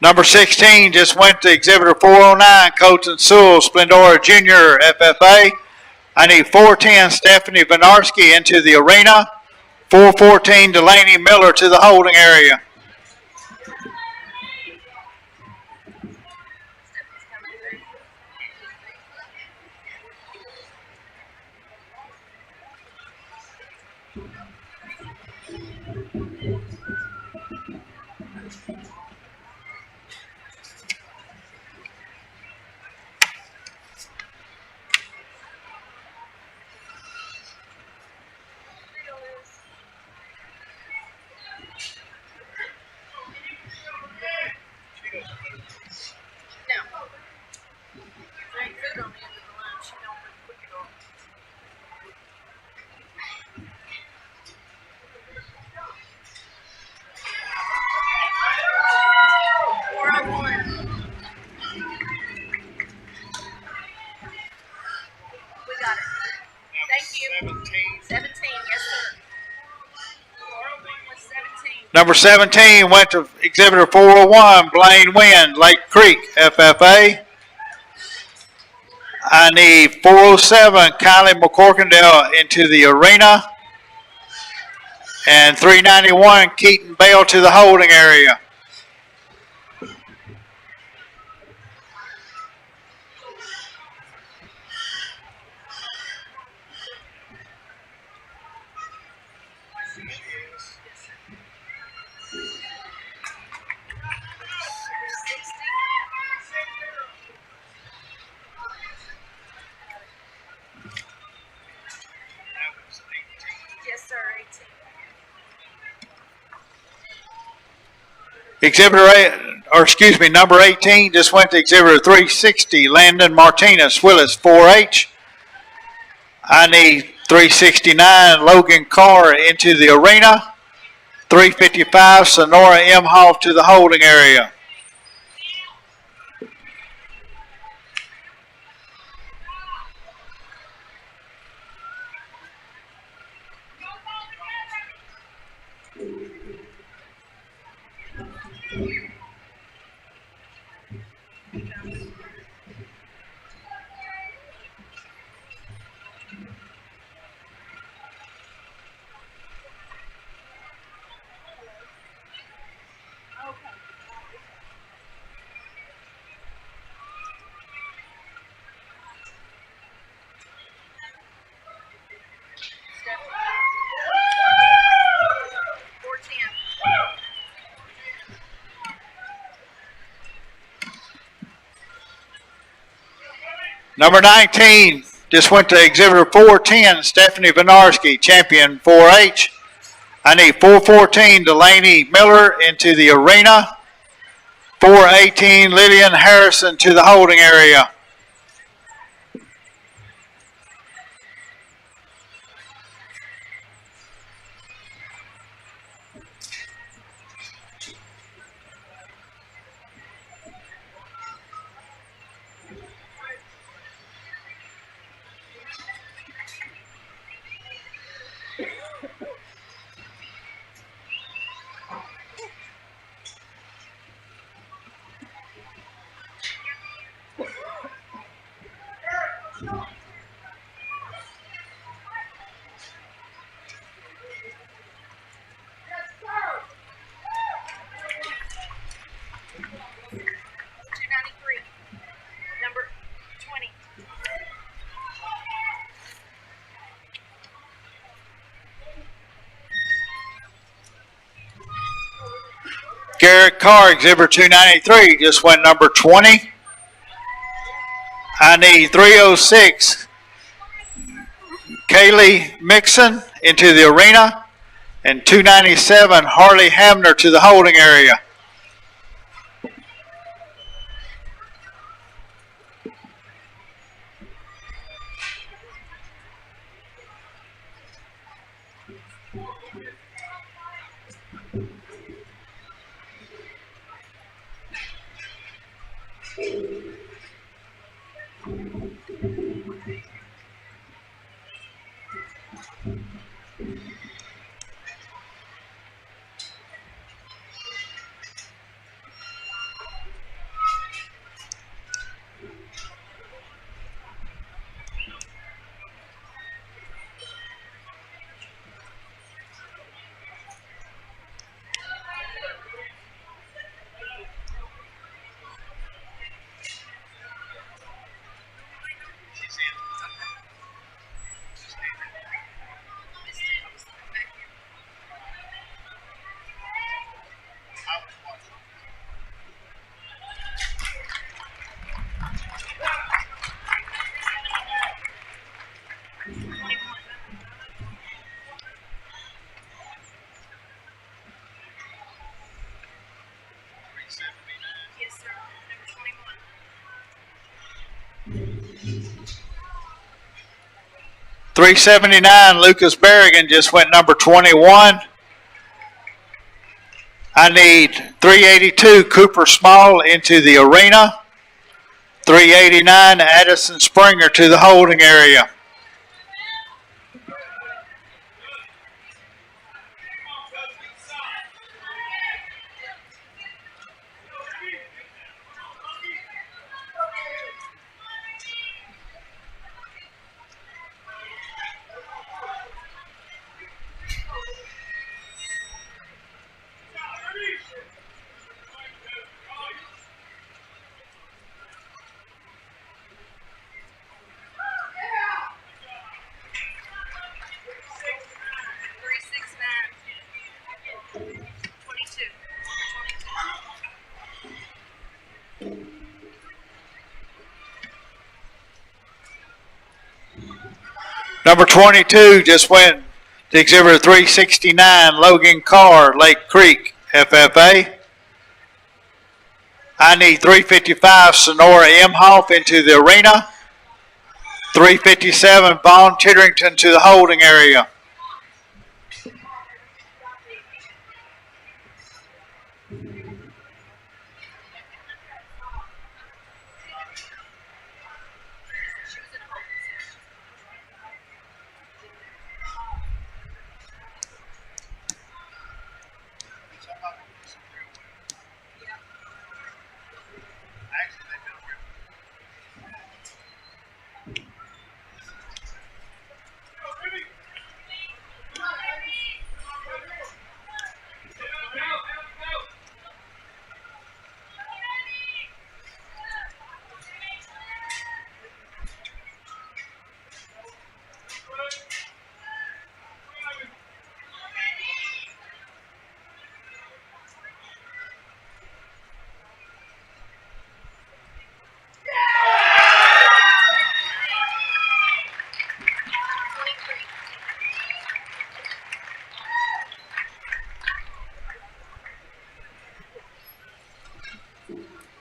Number 16 just went to exhibitor 409, Colton Sewell, Splendora Junior FFA. I need 410 Stephanie Vinarski into the arena. 414 Delaney Miller to the holding area. Number 17 went to exhibitor 401, Blaine Wind, Lake Creek, FFA. I need 407, Kylie McCorkindale into the arena. And 391, Keaton Bell to the holding area. Number 18 just went to exhibitor 360, Landon Martinez, Willis, 4H. I need 369, Logan Carr into the arena. 355, Sonora Imhoff to the holding area. Number 19 just went to exhibitor 410, Stephanie Vinarski, champion 4H. I need 414, Delaney Miller into the arena. 418, Lillian Harrison to the holding area. Garrett Carr, exhibitor 293, just went number 20. I need 306, Kaylee Mixon into the arena, and 297, Harley Hamner to the holding area. 379, Lucas Berrigan just went number 21. I need 382, Cooper Small into the arena. 389, Addison Springer to the holding area. Number 22 just went to exhibitor 369, Logan Carr, Lake Creek, FFA. I need 355, Sonora Imhoff into the arena. 357, Vaughn Titterington to the holding area.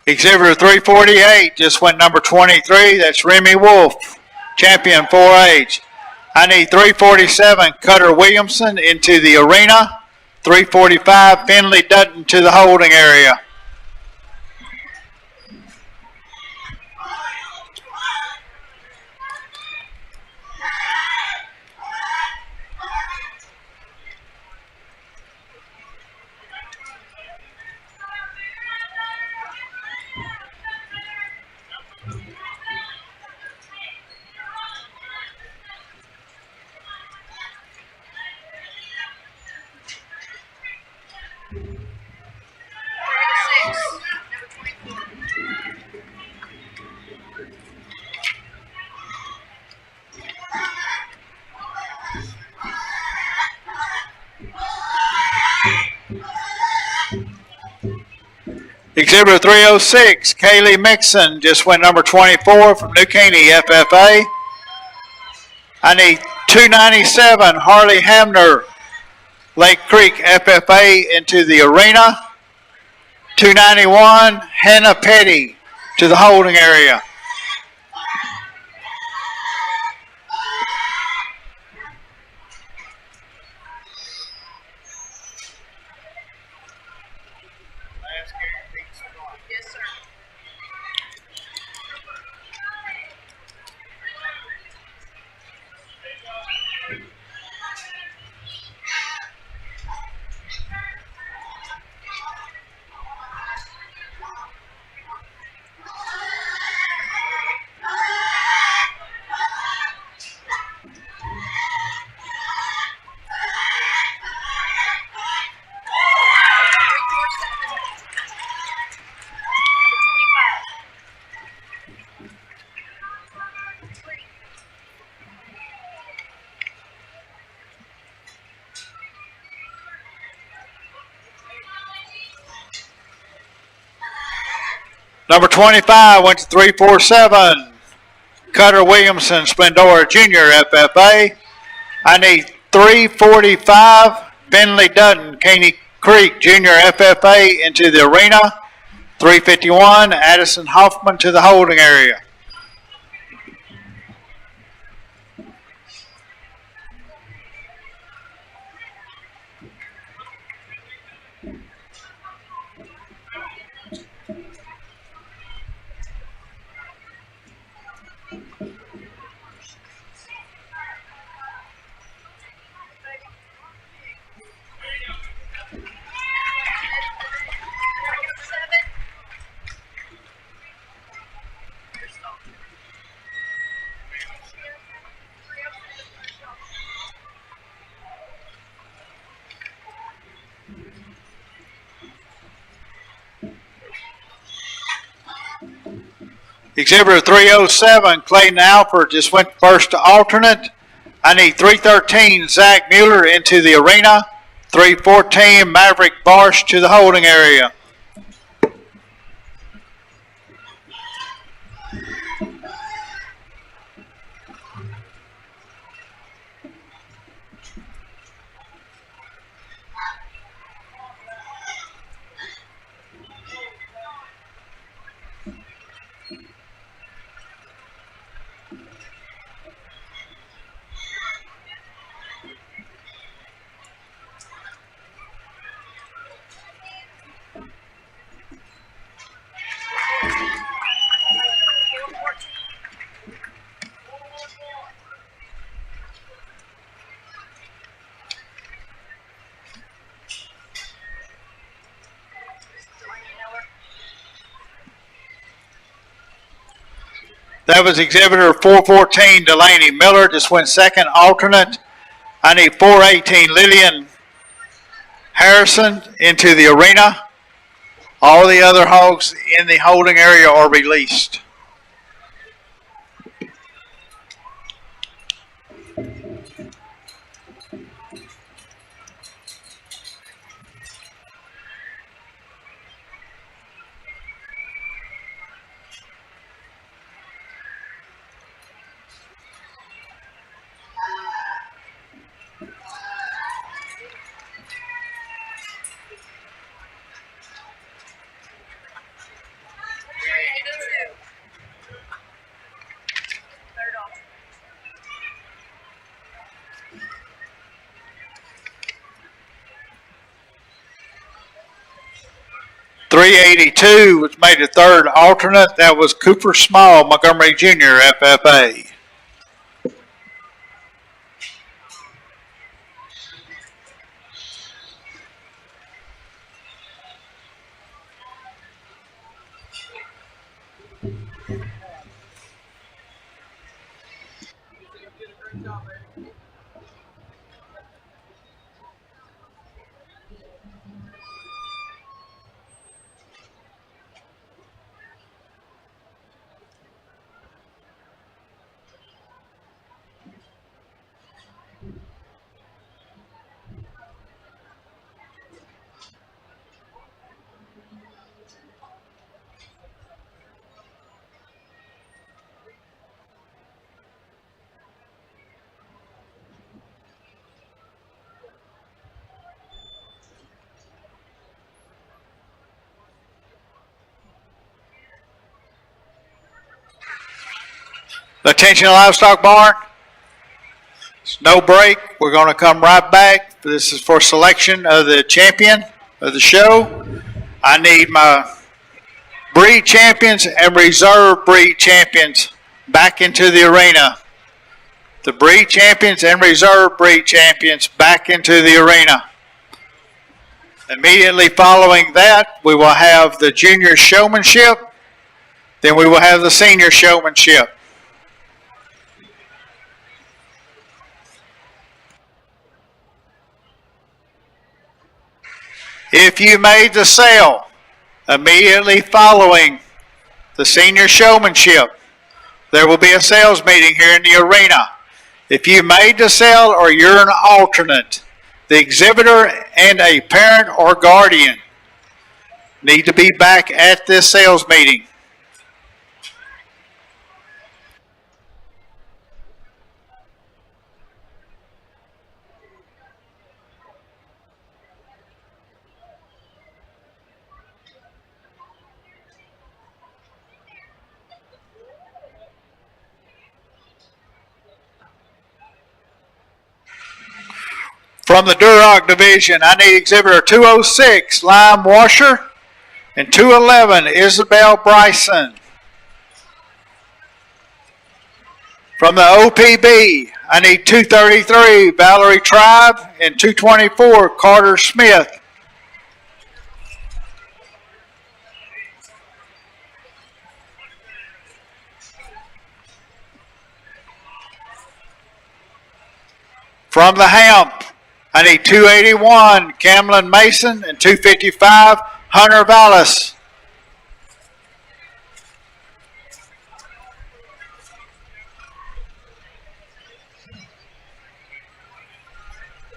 Exhibitor 348 just went number 23. That's Remy Wolf, champion 4H. I need 347, Cutter Williamson into the arena. 345, Finley Dutton to the holding area. Exhibitor 306, Kaylee Mixon, just went number 24 from New Caney, FFA. I need 297, Harley Hamner, Lake Creek, FFA, into the arena. 291, Hannah Petty to the holding area. Number 25 went to 347, Cutter Williamson, Splendora Jr., FFA. I need 345, Finley Dutton, Caney Creek Jr., FFA, into the arena. 351, Addison Hoffman to the holding area. Exhibitor 307, Clayton Alford, just went first to alternate. I need 313, Zach Mueller into the arena. 314, Maverick Barsh to the holding area. That was exhibitor 414, Delaney Miller, just went second alternate. I need 418, Lillian Harrison into the arena. All the other hogs in the holding area are released. .382 was made a third alternate. That was Cooper Small, Montgomery Jr., FFA. Attention livestock barn. It's no break. We're going to come right back. This is for selection of the champion of the show. I need my breed champions and reserve breed champions back into the arena. The breed champions and reserve breed champions back into the arena. Immediately following that, we will have the junior showmanship. Then we will have the senior showmanship. If you made the sale immediately following the senior showmanship, there will be a sales meeting here in the arena. If you made the sale or you're an alternate, the exhibitor and a parent or guardian need to be back at this sales meeting. From the Duroc division, I need exhibitor 206, Lime Washer, and 211, Isabel Bryson. From the OPB, I need 233, Valerie Tribe, and 224, Carter Smith. From the Hamp, I need 281, Camlin Mason, and 255, Hunter Vallis.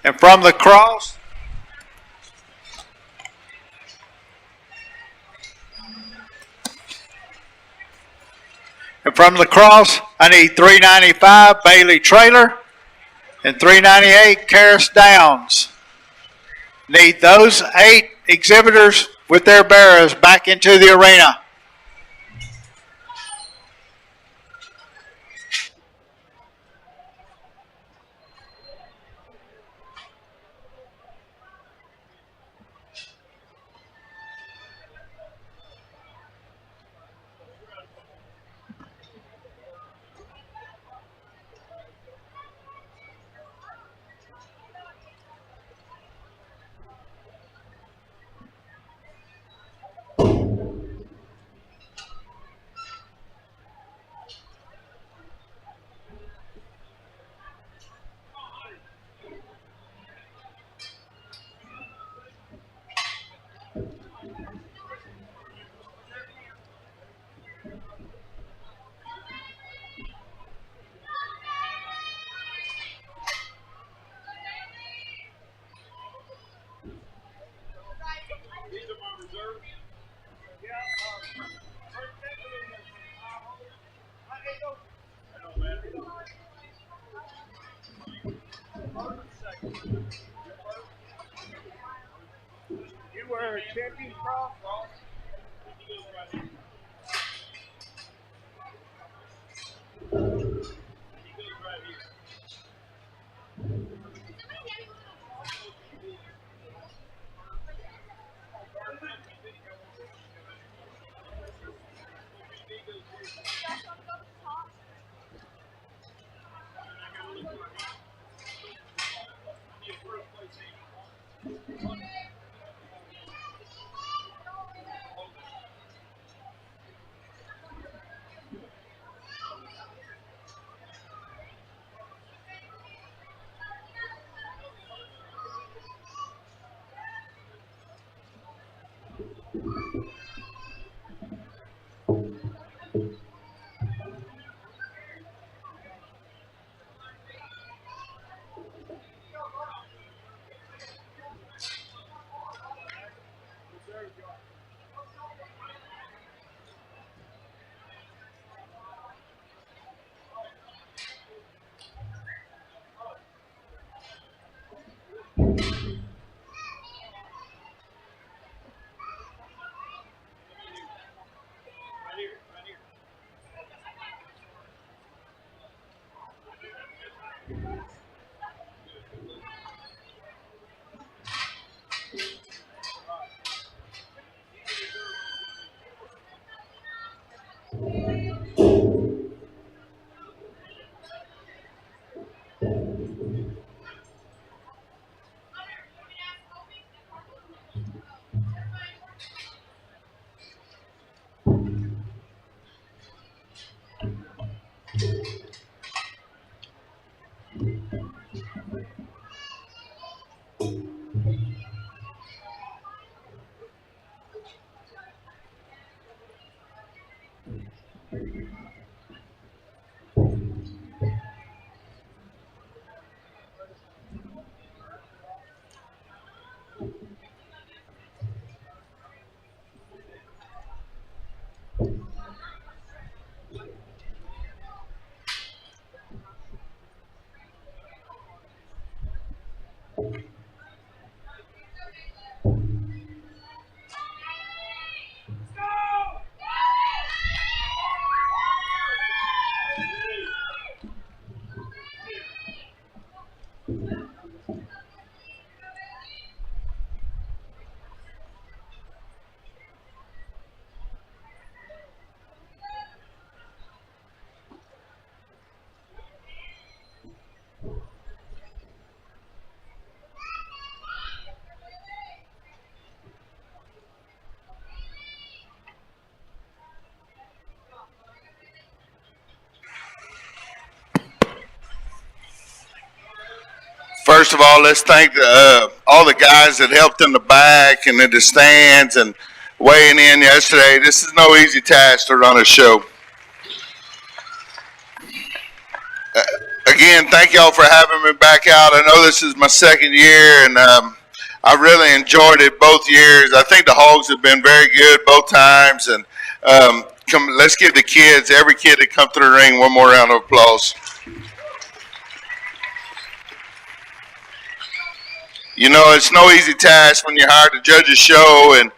And from the cross, I need 395 Bailey Trailer and 398 Karis Downs. Need those 8 exhibitors with their bearers back into the arena. You were champion cross. First of all, let's thank all the guys that helped in the back and in the stands and weighing in yesterday. This is no easy task to run a show. Again, thank y'all for having me back out. I know this is my second year, and I really enjoyed it both years. I think the Hogs have been very good both times, and let's give the kids, every kid that come through the ring, one more round of applause. You know, it's no easy task when you're hired to judge a show, and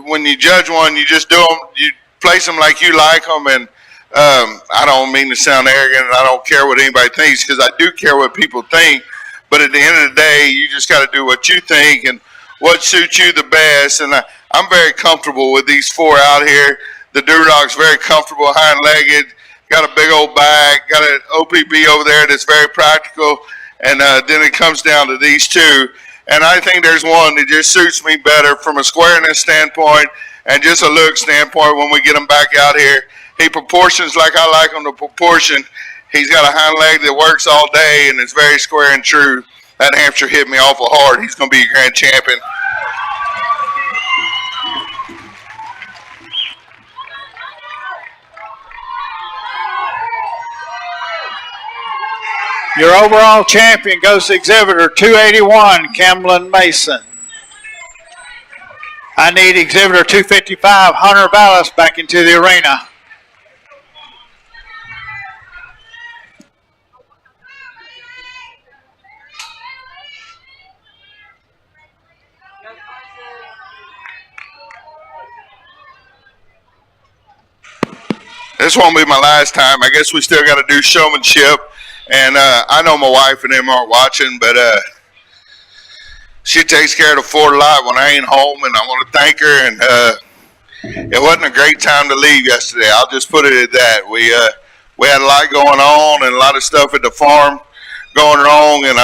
when you judge one, you just do them, you place them like you like them, and I don't mean to sound arrogant, and I don't care what anybody thinks, because I do care what people think, but at the end of the day, you just got to do what you think and what suits you the best, and I'm very comfortable with these four out here. The Duroc's very comfortable, hind-legged, got a big old bag, got an OPB over there that's very practical, and then it comes down to these two, and I think there's one that just suits me better from a squareness standpoint and just a look standpoint when we get him back out here. He proportions like I like him to proportion. He's got a hind leg that works all day and is very square and true. That Hampshire hit me awful hard. He's going to be a grand champion. Your overall champion goes to exhibitor 281, Camlin Mason. I need exhibitor 255, Hunter Ballas, back into the arena. This won't be my last time. I guess we still got to do showmanship. And I know my wife and them aren't watching, but she takes care of the fort a lot when I ain't home, and I want to thank her. And it wasn't a great time to leave yesterday. I'll just put it at that. We had a lot going on and a lot of stuff at the farm going wrong, and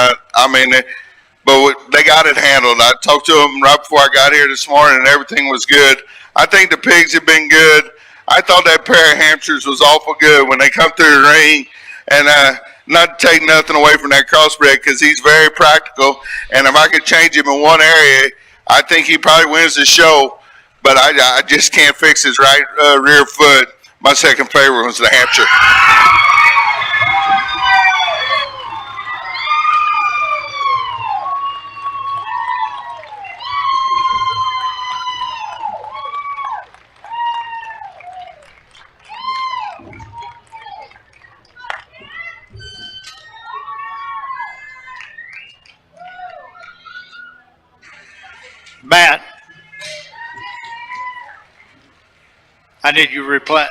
but they got it handled. I talked to them right before I got here this morning, and everything was good. I think the pigs have been good. I thought that pair of Hampshires was awful good when they come through the ring, and not to take nothing away from that Crossbreed, because he's very practical, and if I could change him in one area, I think he probably wins the show, but I just can't fix his right rear foot. My second favorite was the Hampshire. Matt, I need you to reply.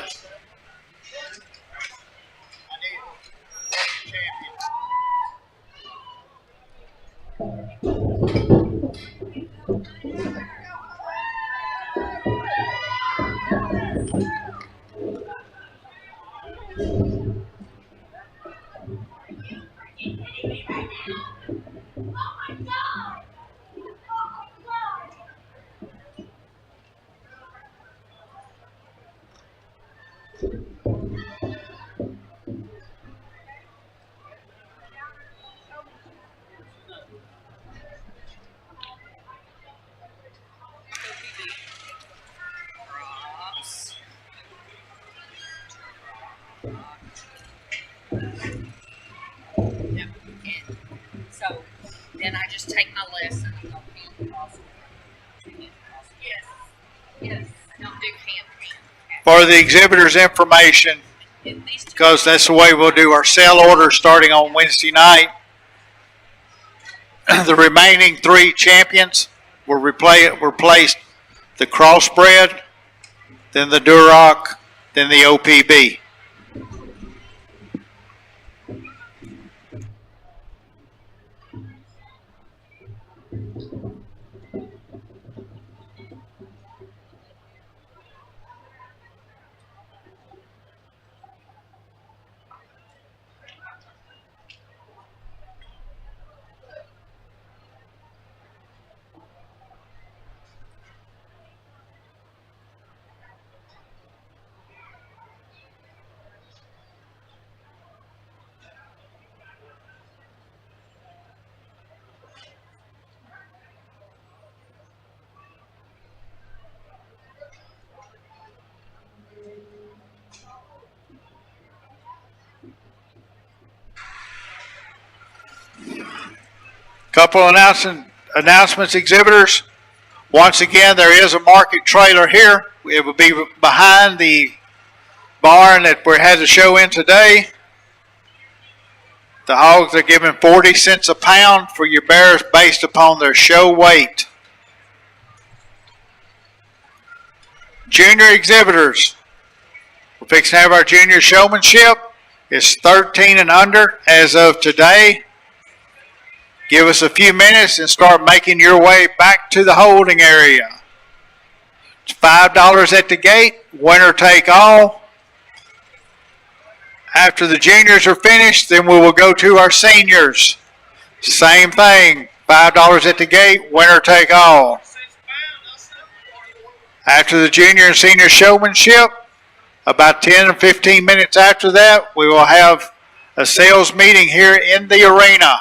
So then I just take my lesson. Yes. I don't do hand. For the exhibitor's information, because that's the way we'll do our sale order starting on Wednesday night. The remaining three champions were replaced the Crossbreed, then the Duroc, then the OPB. Couple announcements, exhibitors. Once again, there is a market trailer here. It will be behind the barn that we had the show in today. The hogs are giving 40 cents a pound for your bears based upon their show weight. Junior exhibitors. We're fixing to have our junior showmanship. It's 13 and under as of today. Give us a few minutes and start making your way back to the holding area. It's $5 at the gate, winner take all. After the juniors are finished, then we will go to our seniors. Same thing, $5 at the gate, winner take all. After the junior and senior showmanship, about 10 or 15 minutes after that, we will have a sales meeting here in the arena.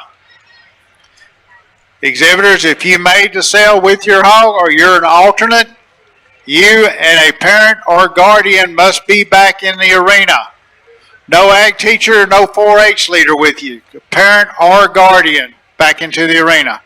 Exhibitors, if you made the sale with your hog or you're an alternate, you and a parent or guardian must be back in the arena. No ag teacher, no 4-H leader with you. A parent or guardian back into the arena.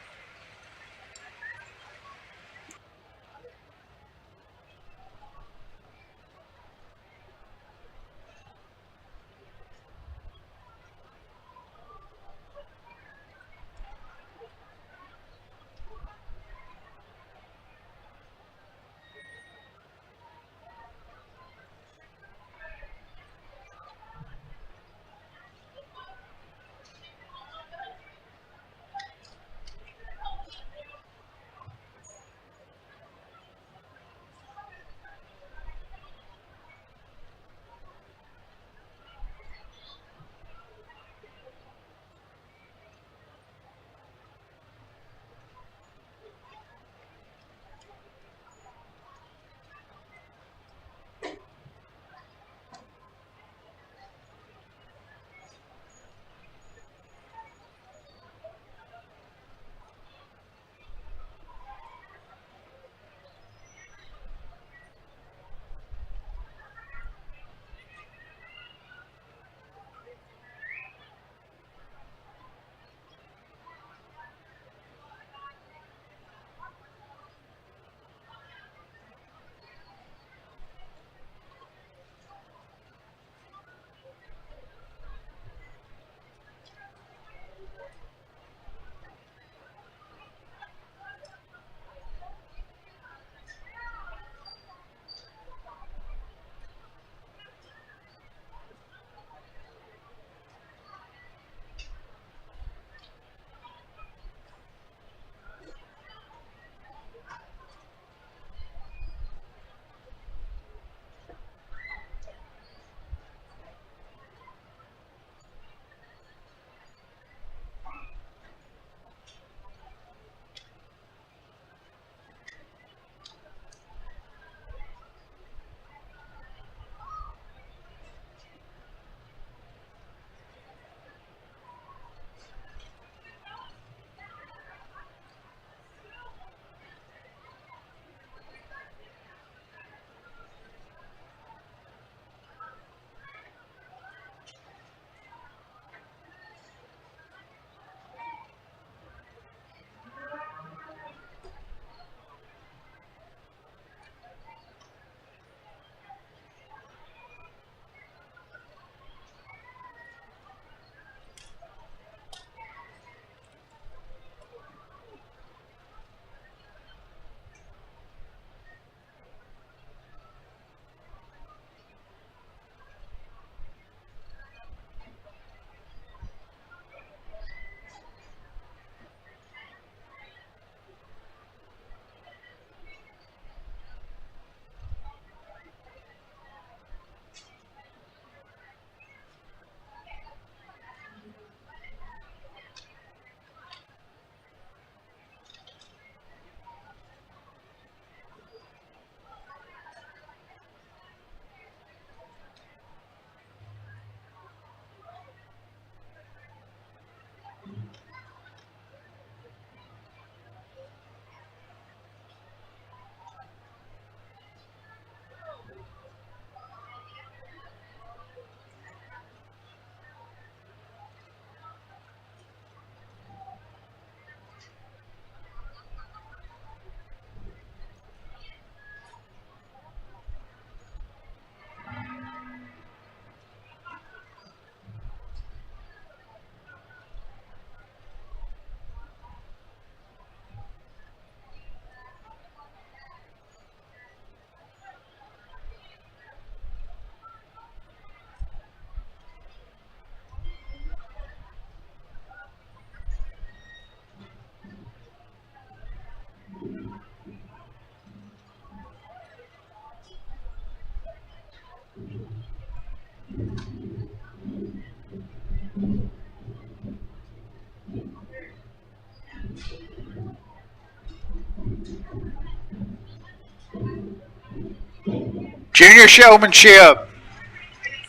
Junior showmanship.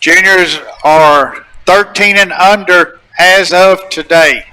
Juniors are 13 and under as of today.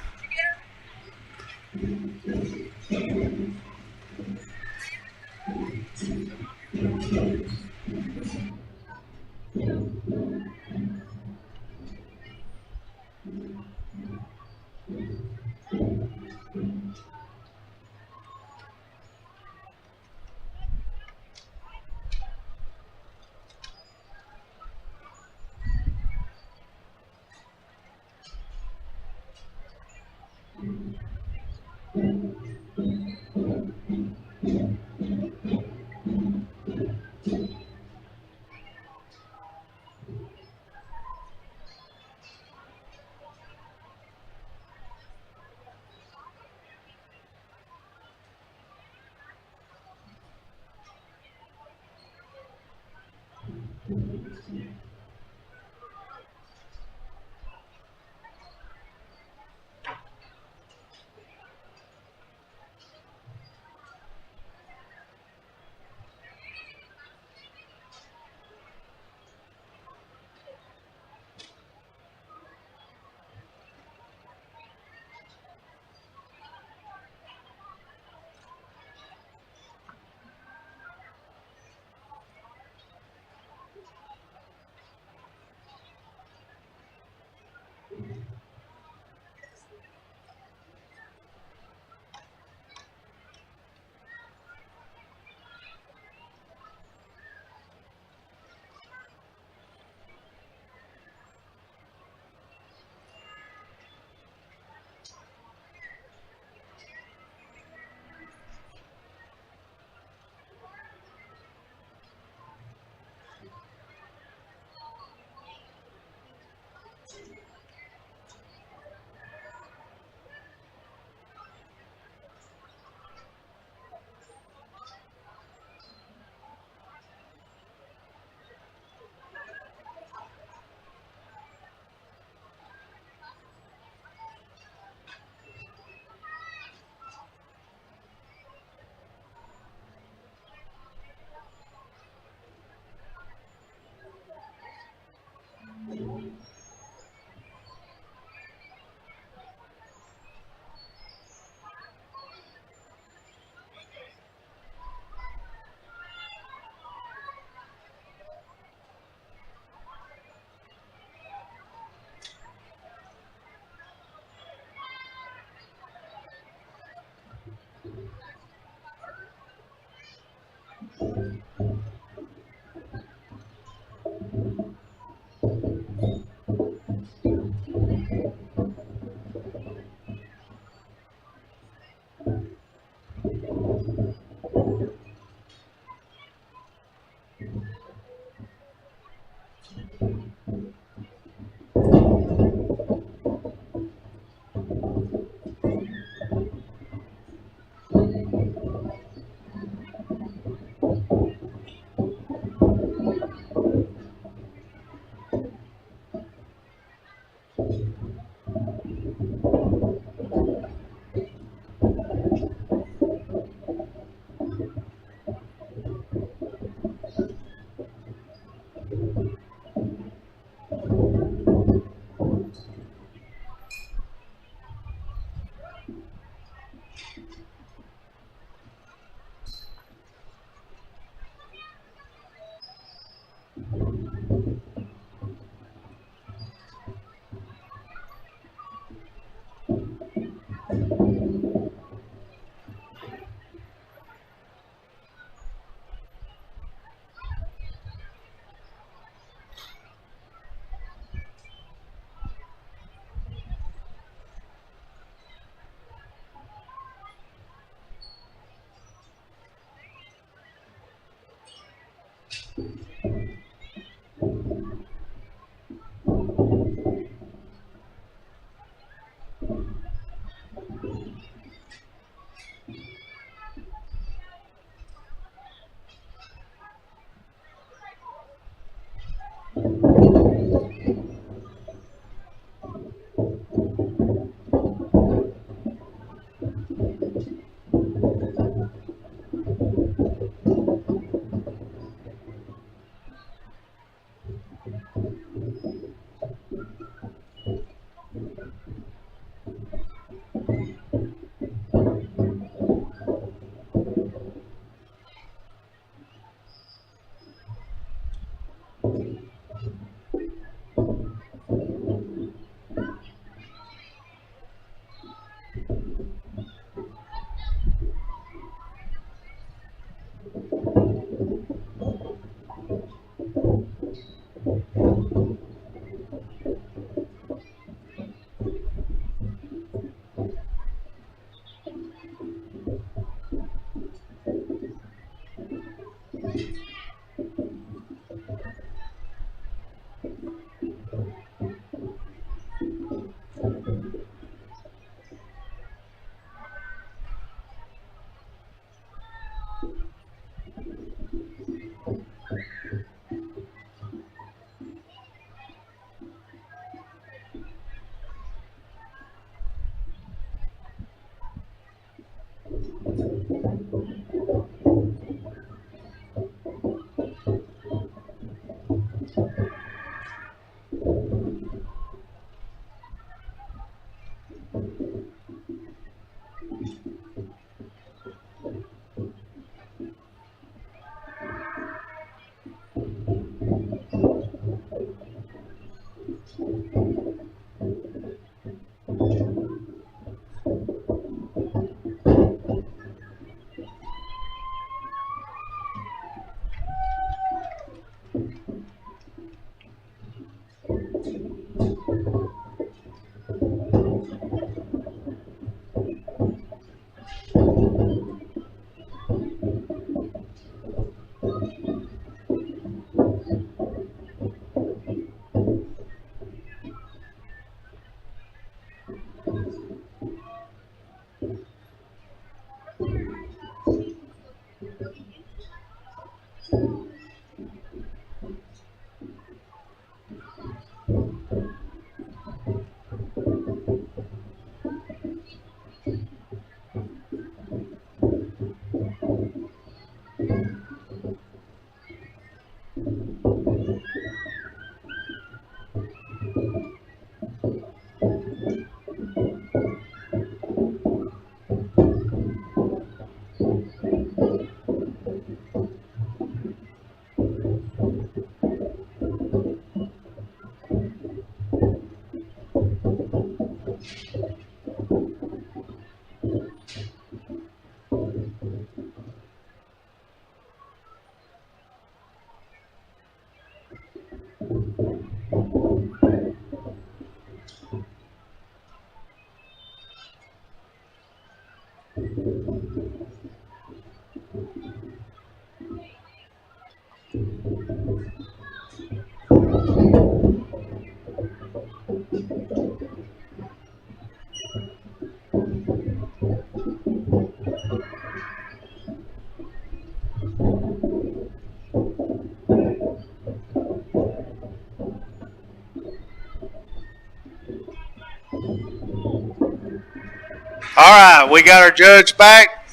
All right, we got our judge back.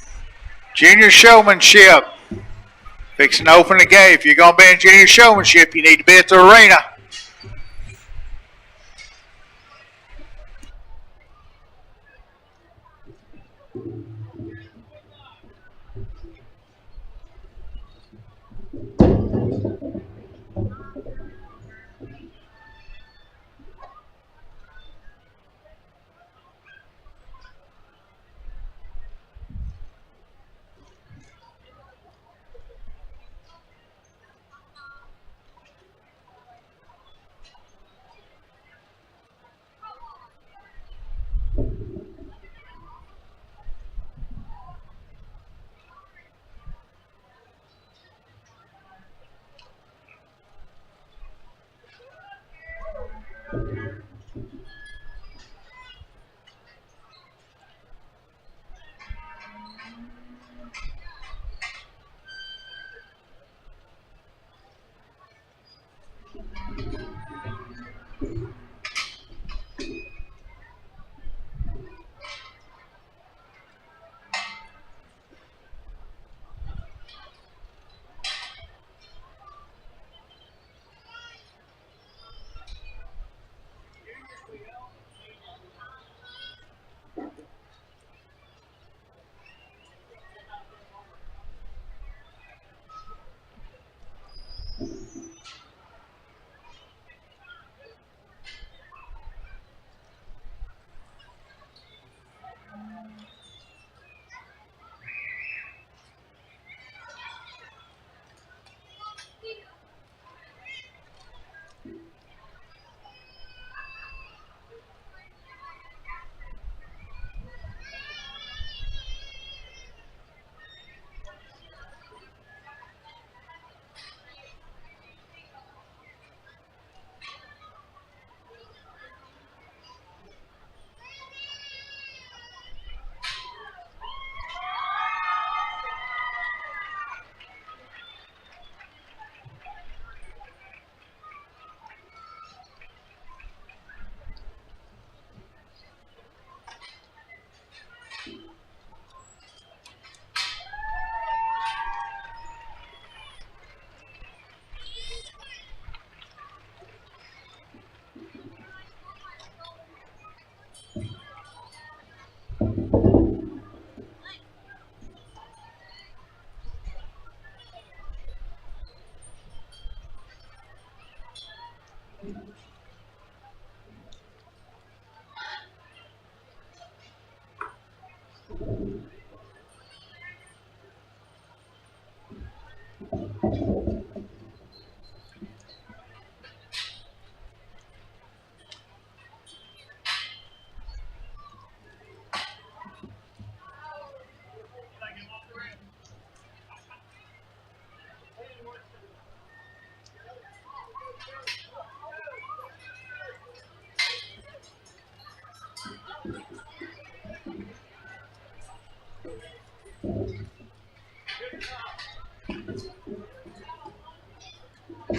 Junior showmanship. Fixing to open the gate. If you're going to be in junior showmanship, you need to be at the arena.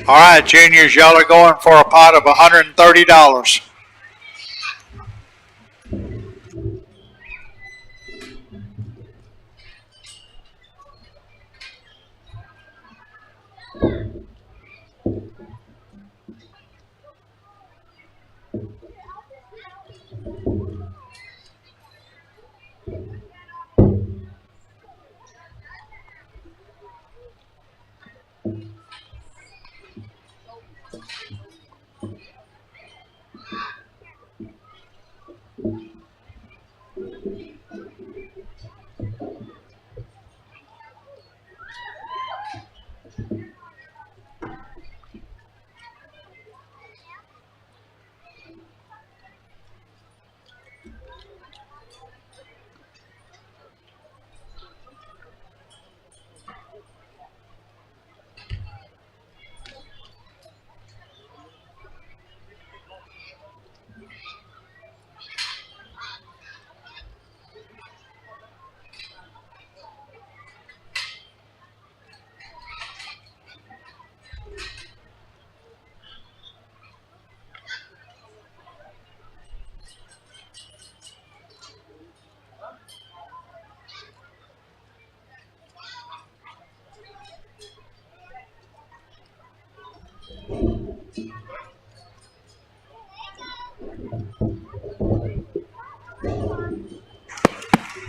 All right, juniors, y'all are going for a pot of $130.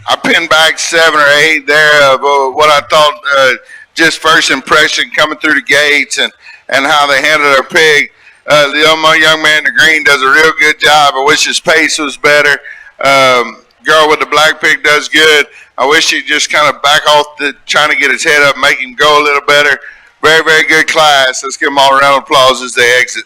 I pinned back 7 or 8 there of what I thought just first impression coming through the gates and how they handled their pig. The young man in the green does a real good job. I wish his pace was better. Girl with the black pig does good. I wish he'd just kind of back off trying to get his head up, make him go a little better. Very, very good class. Let's give them all a round of applause as they exit.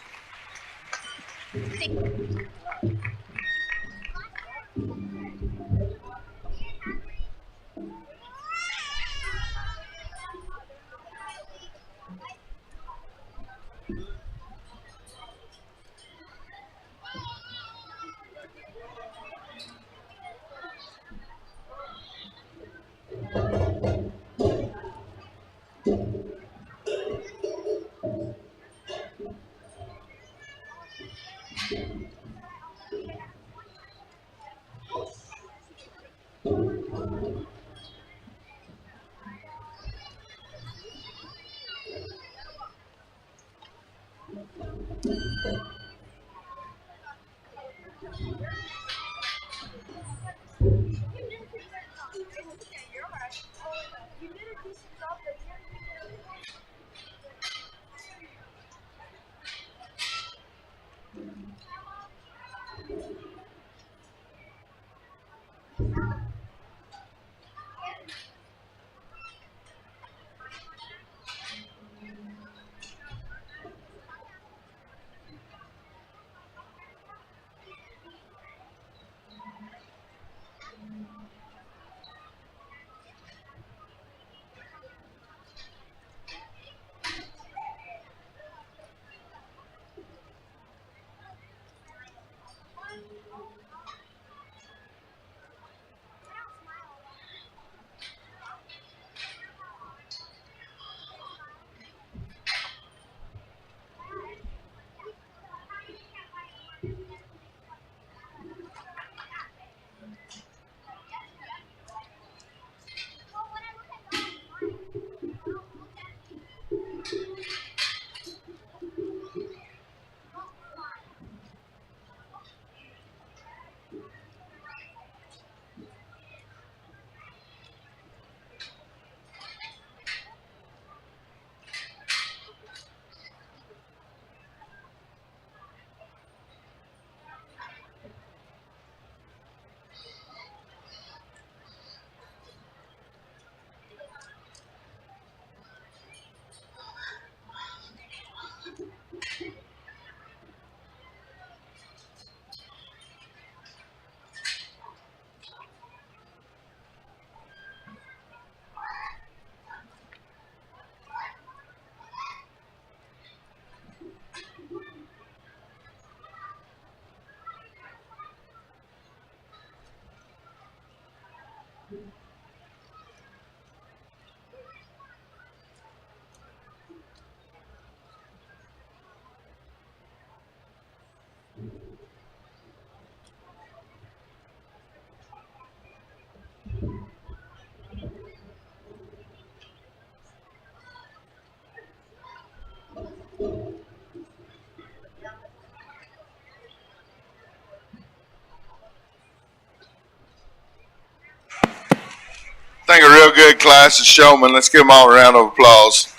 good class of showmen. Let's give them all a round of applause.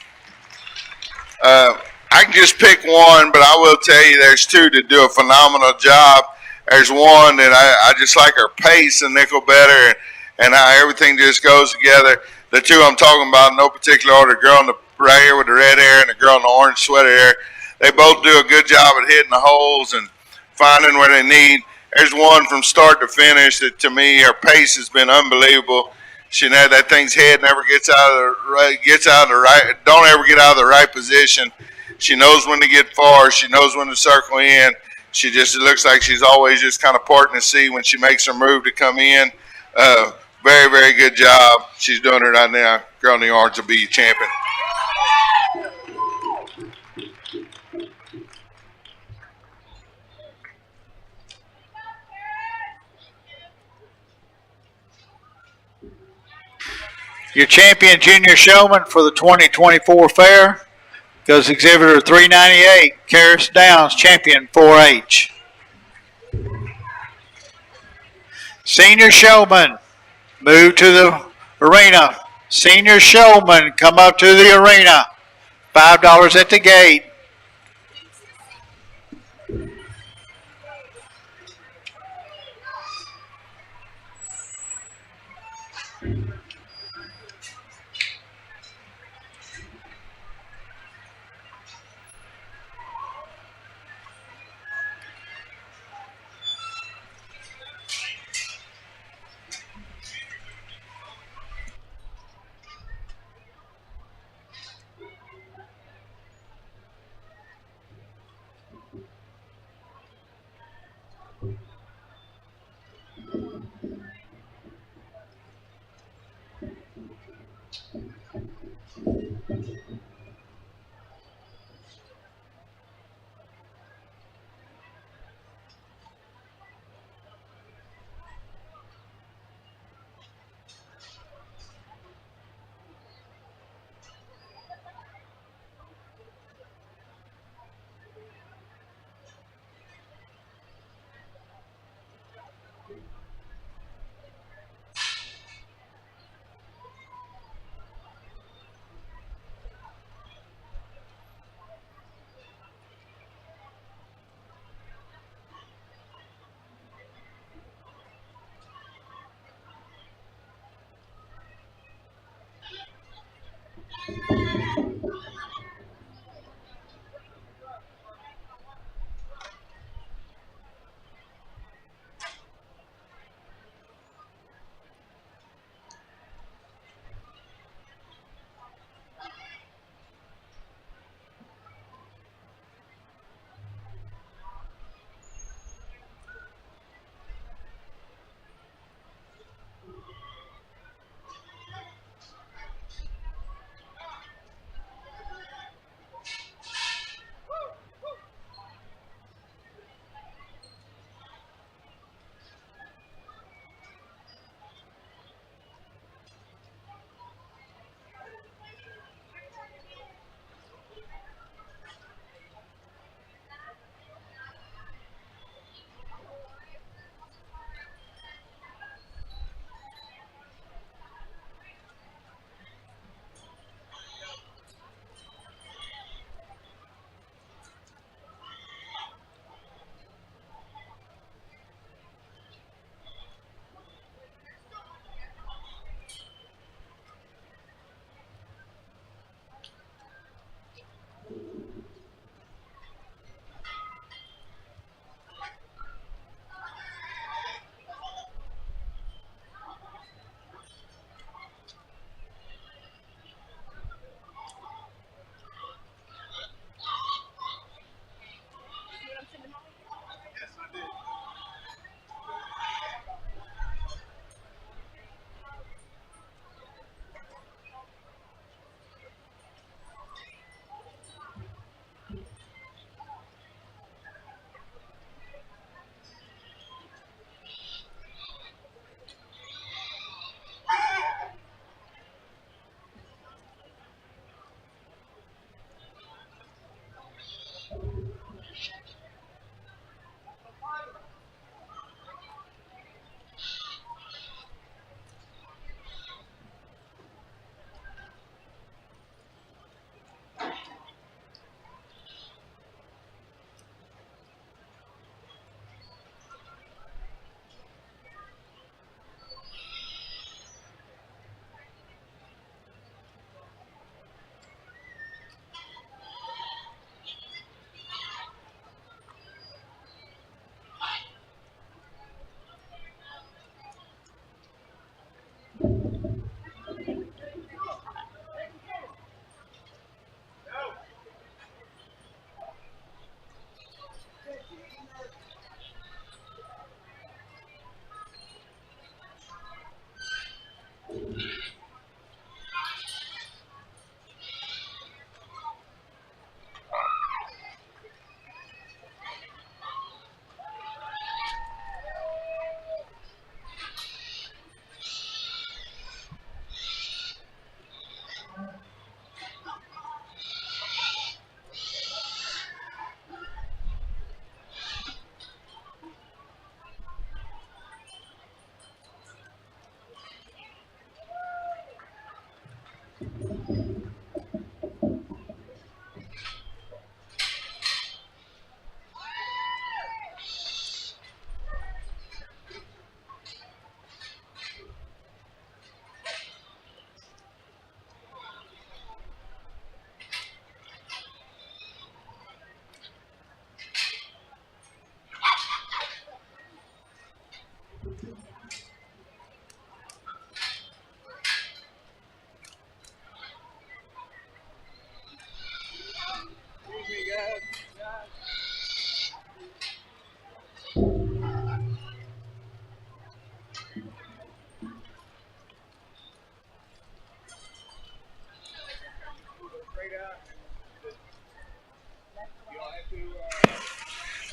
I can just pick one, but I will tell you there's two that do a phenomenal job. There's one that I just like her pace and nickel better and how everything just goes together. The two I'm talking about in no particular order, the girl in the right here with the red hair and the girl in the orange sweater hair. They both do a good job at hitting the holes and finding where they need. There's one from start to finish that to me, her pace has been unbelievable. She had that thing's head never gets out of the right, don't ever get out of the right position. She knows when to get far. She knows when to circle in. She just, it looks like she's always just kind of parting the sea when she makes her move to come in. Very, very good job. She's doing it right now. Girl in the orange will be champion. Your champion junior showman for the 2024 fair goes exhibitor 398, Karis Downs, champion 4H. Senior showman, move to the arena. Senior showman, come up to the arena. $5 at the gate.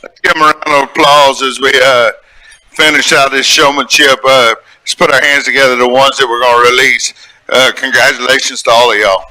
Let's give them a round of applause as we finish out this showmanship. Let's put our hands together, the ones that we're going to release. Congratulations to all of y'all.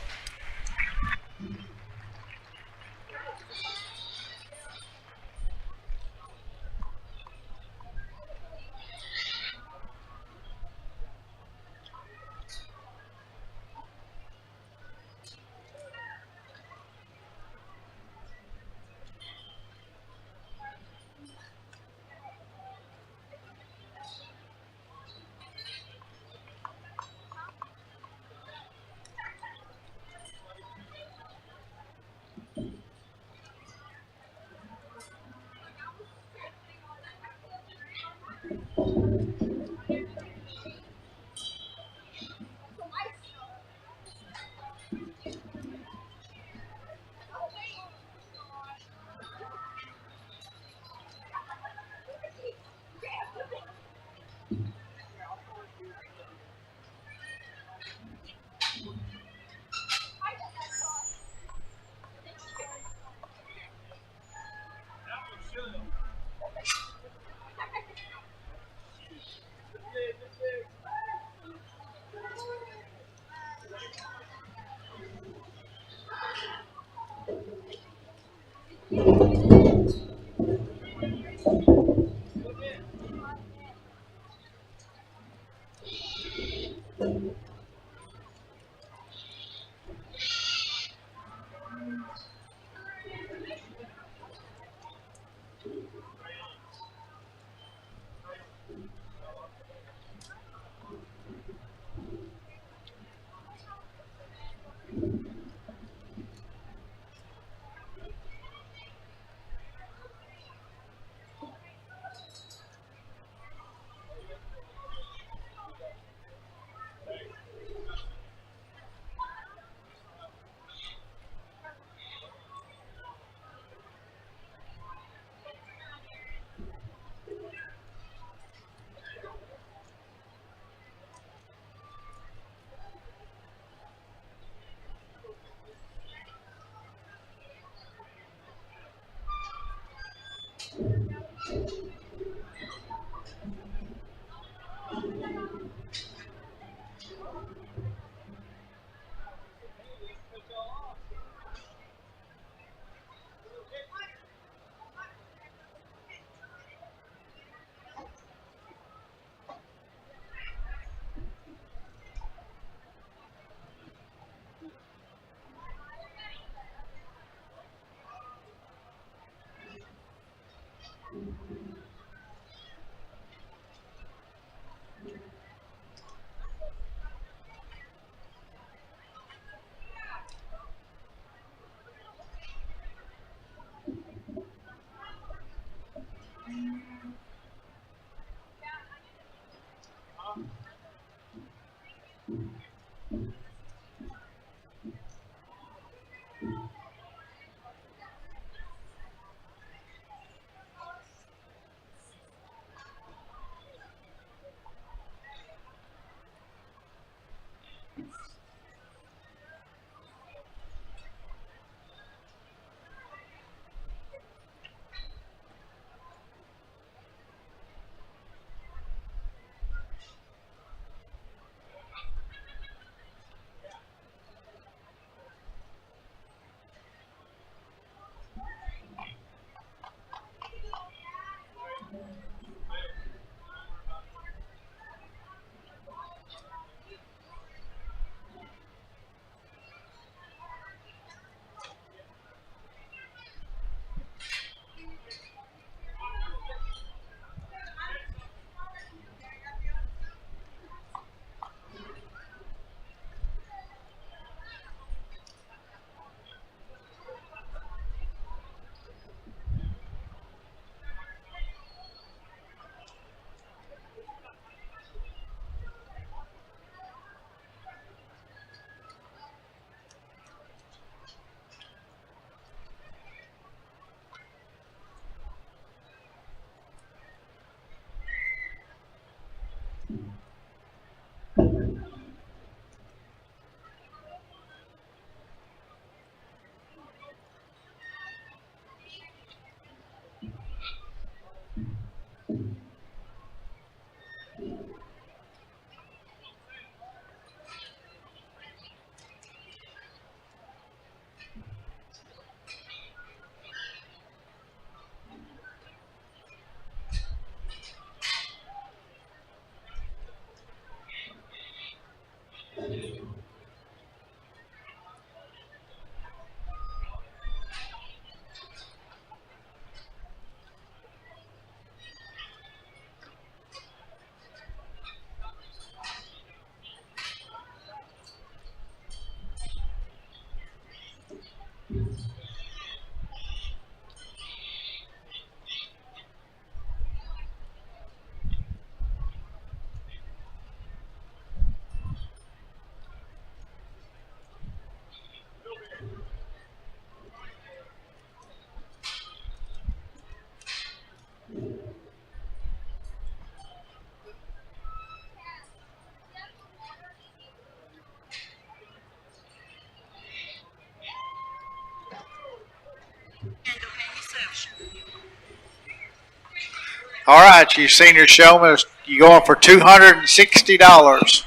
All right, you senior showman, you going for $260.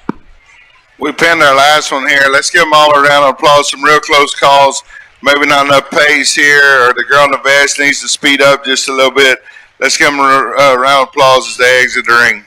We pinned our last one here. Let's give them all a round of applause. Some real close calls. Maybe not enough pace here, or the girl in the vest needs to speed up just a little bit. Let's give them a round of applause as they exit the ring.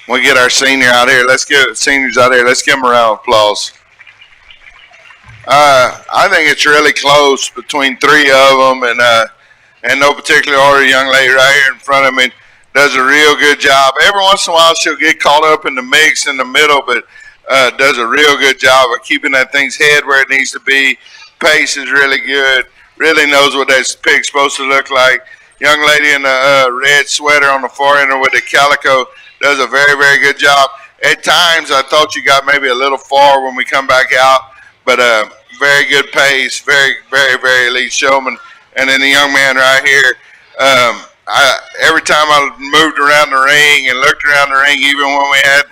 we get our senior out here. Let's get seniors out here. Let's give them a round of applause. I think it's really close between three of them, and no particular order. Young lady right here in front of me does a real good job. Every once in a while, she'll get caught up in the mix in the middle, but does a real good job of keeping that thing's head where it needs to be. Pace is really good. Really knows what that pig's supposed to look like. Young lady in the red sweater on the far end with the calico does a very, very good job. At times, I thought you got maybe a little far when we come back out, but very good pace, very, very, very elite showman. And then the young man right here, every time I moved around the ring and looked around the ring, even when we had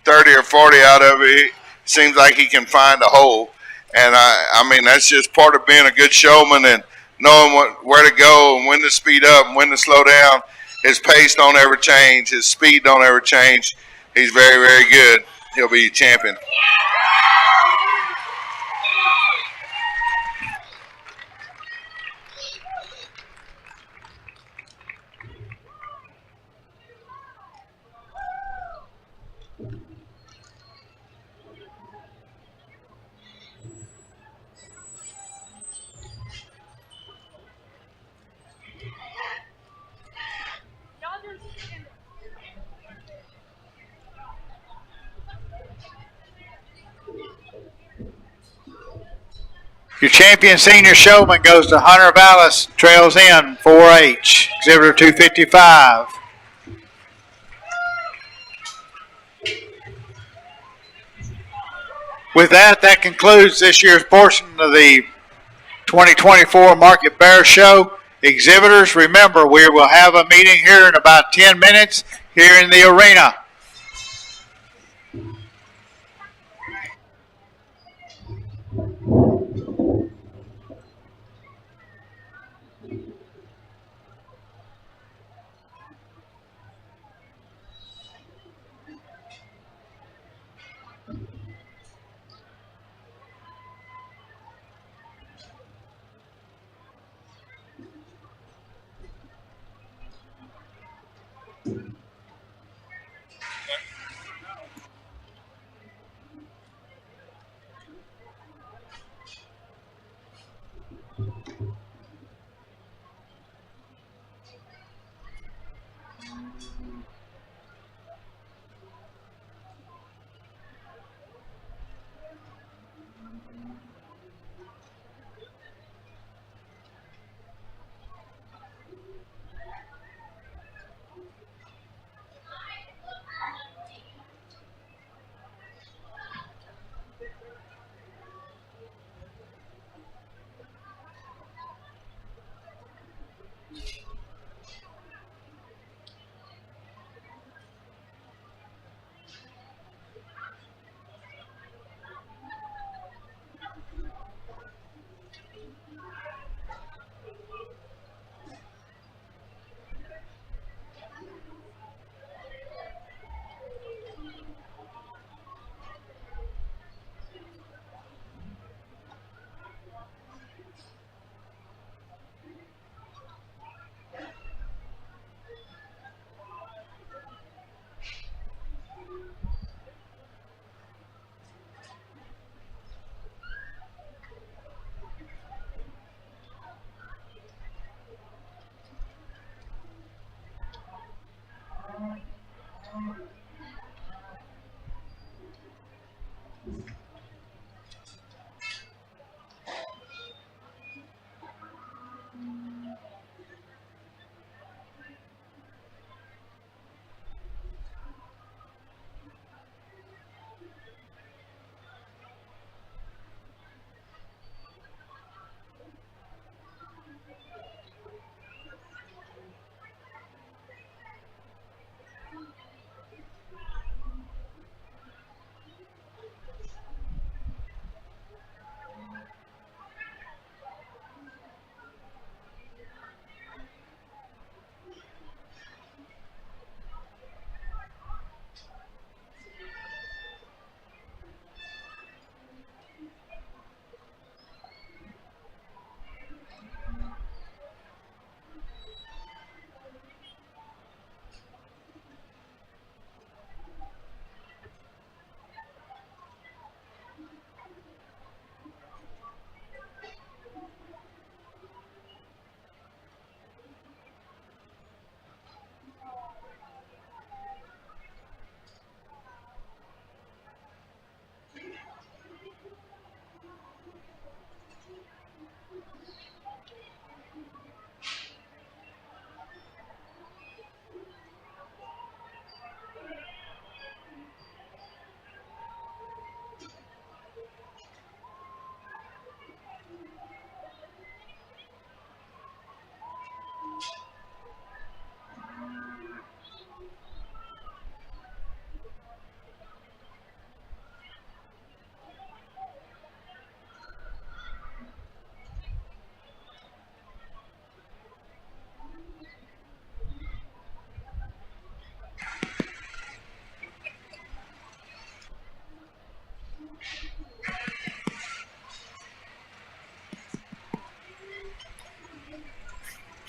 30 or 40 out of it, it seems like he can find a hole. And I mean, that's just part of being a good showman and knowing where to go and when to speed up and when to slow down. His pace don't ever change. His speed don't ever change. He's very, very good. He'll be champion. Your champion senior showman goes to Hunter Vallis, trails in 4H, exhibitor 255. With that, that concludes this year's portion of the 2024 Market Bear Show. Exhibitors, remember, we will have a meeting here in about 10 minutes here in the arena.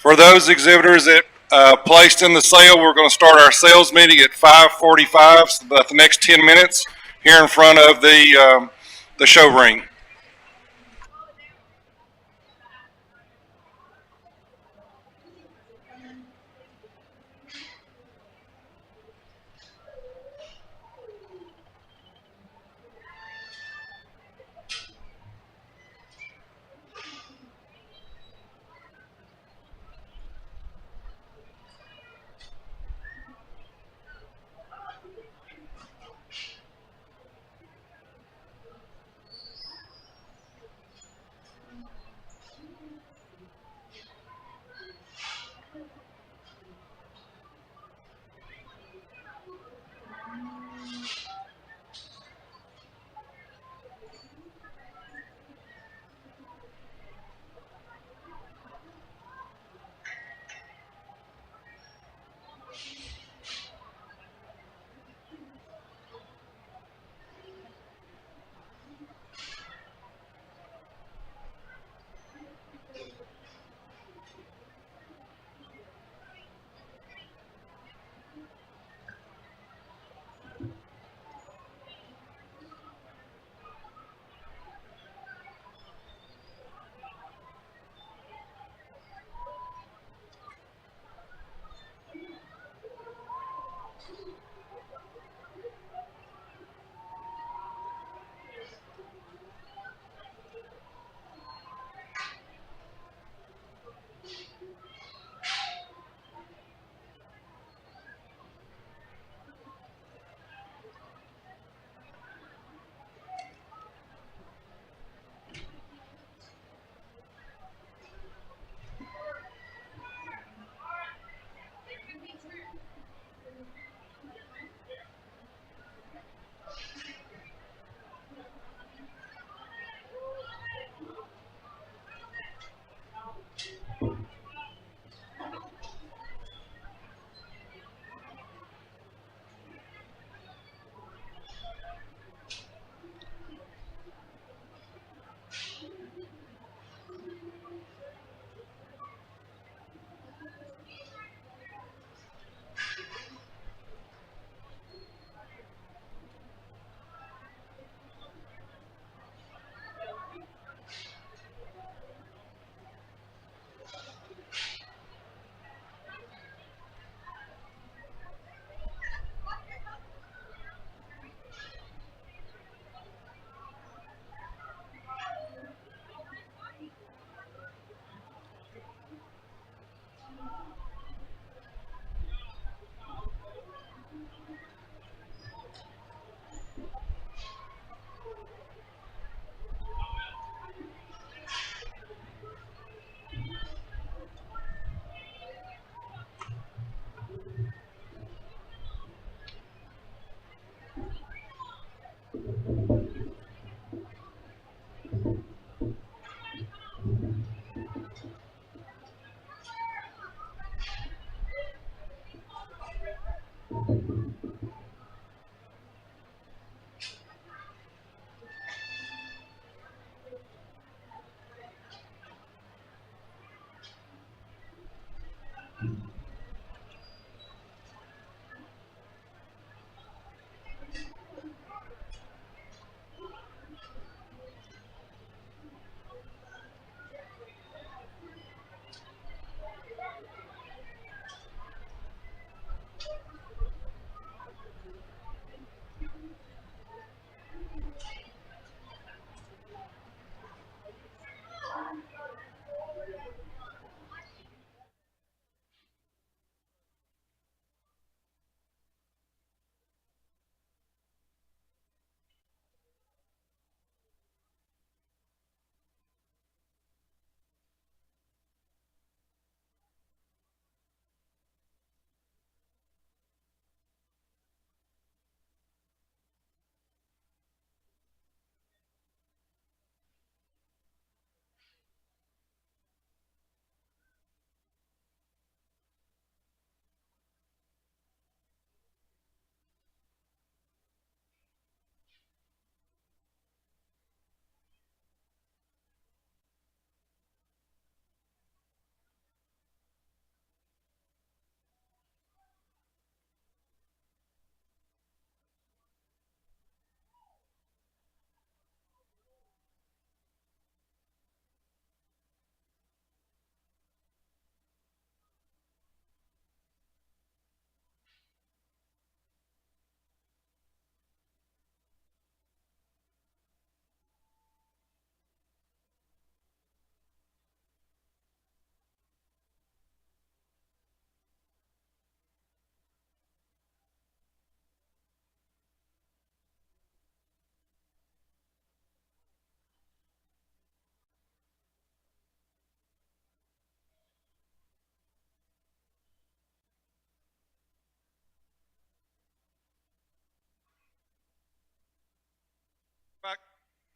For those exhibitors that placed in the sale, we're going to start our sales meeting at 5:45, so about the next 10 minutes here in front of the show ring.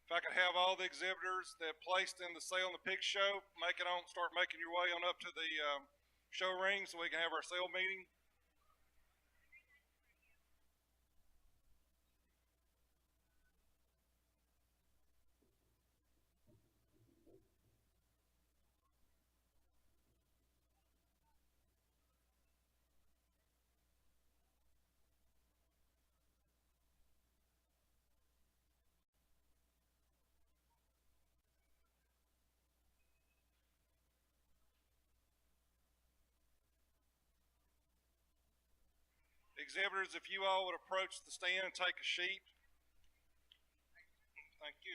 If I could have all the exhibitors that placed in the sale and the pig show, start making your way on up to the show ring so we can have our sale meeting. Exhibitors, if you all would approach the stand and take a sheet. Thank you.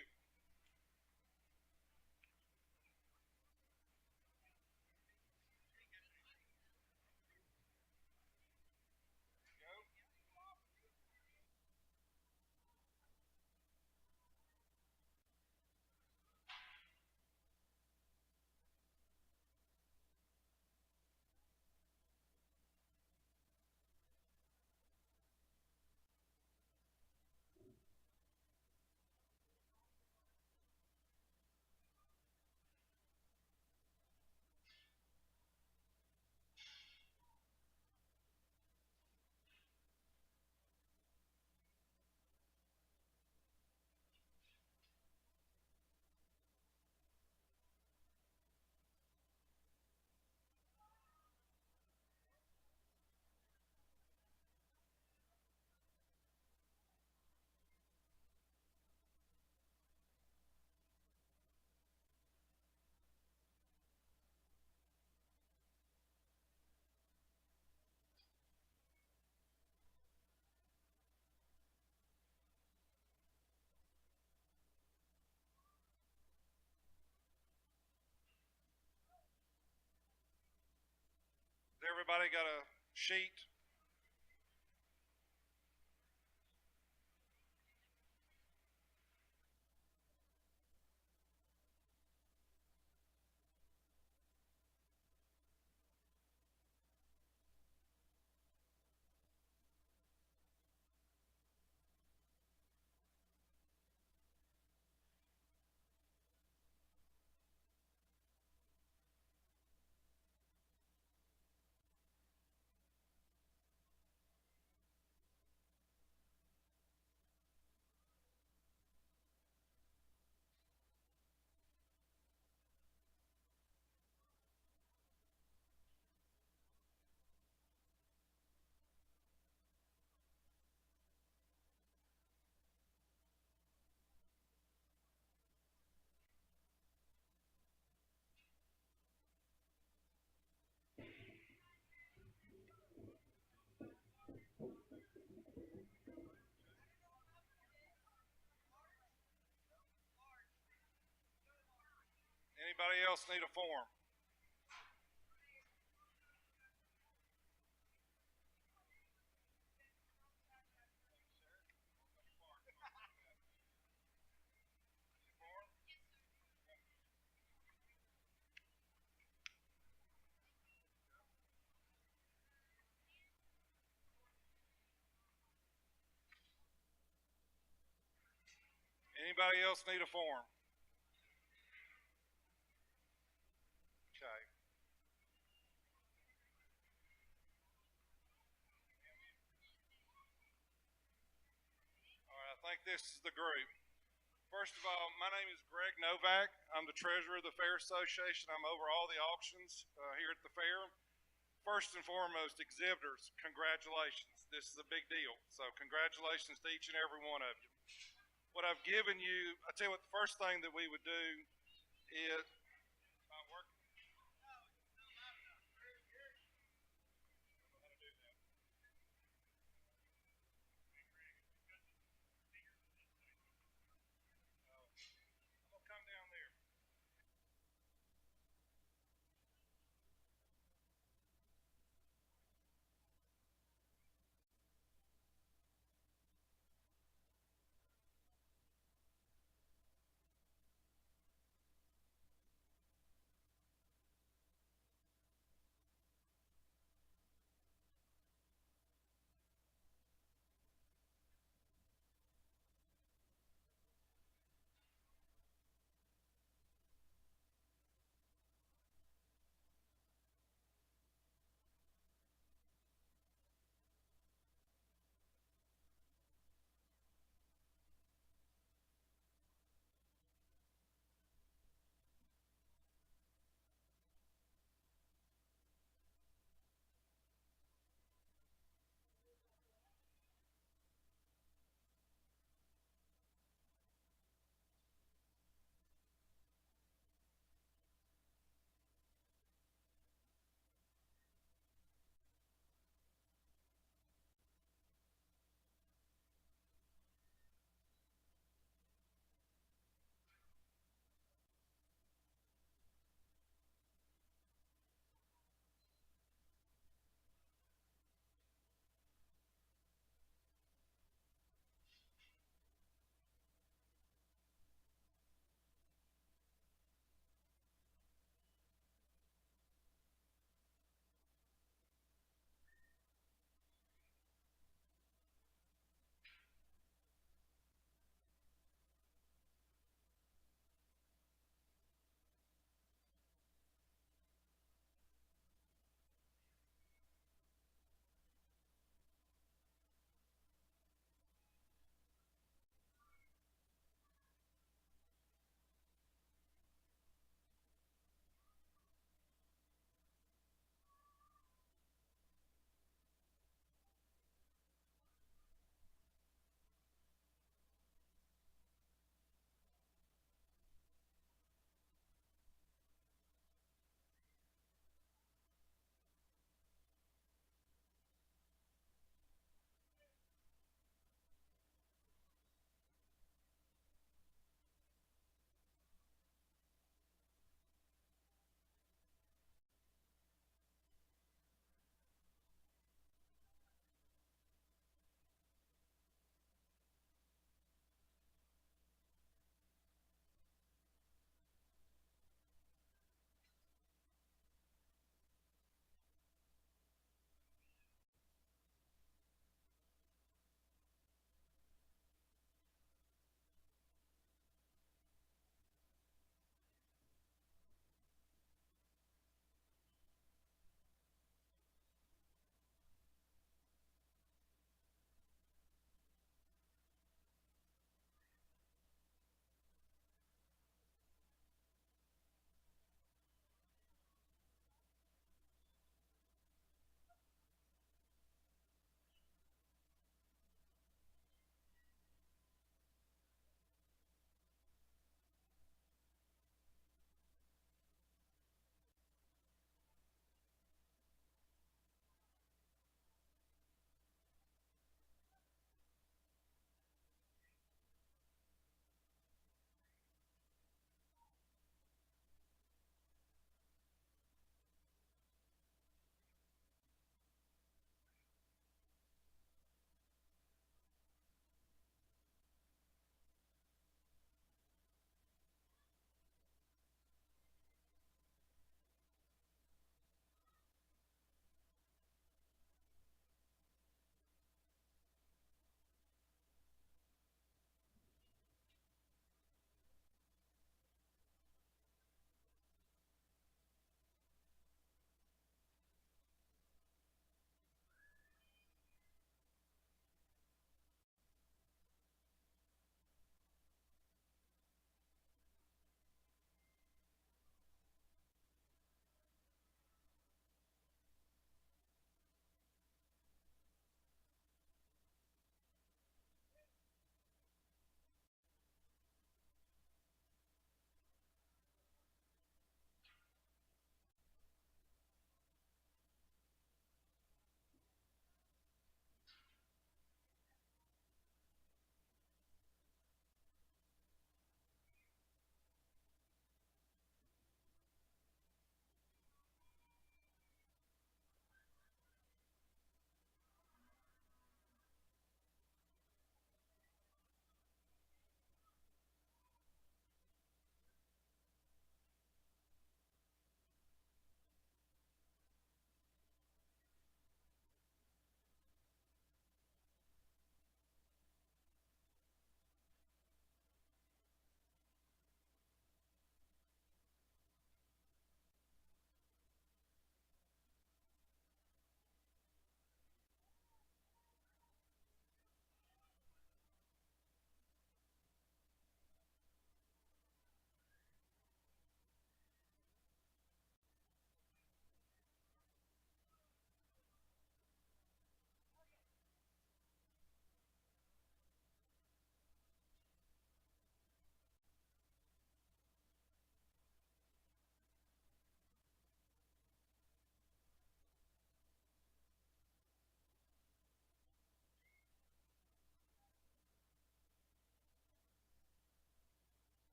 Has everybody got a sheet? Anybody else need a form? Anybody else need a form? Okay. All right, I think this is the group. First of all, my name is Greg Novak. I'm the treasurer of the Fair Association. I'm over all the auctions here at the fair. First and foremost, exhibitors, congratulations. This is a big deal. So congratulations to each and every one of you. What I've given you, I tell you what, the first thing that we would do is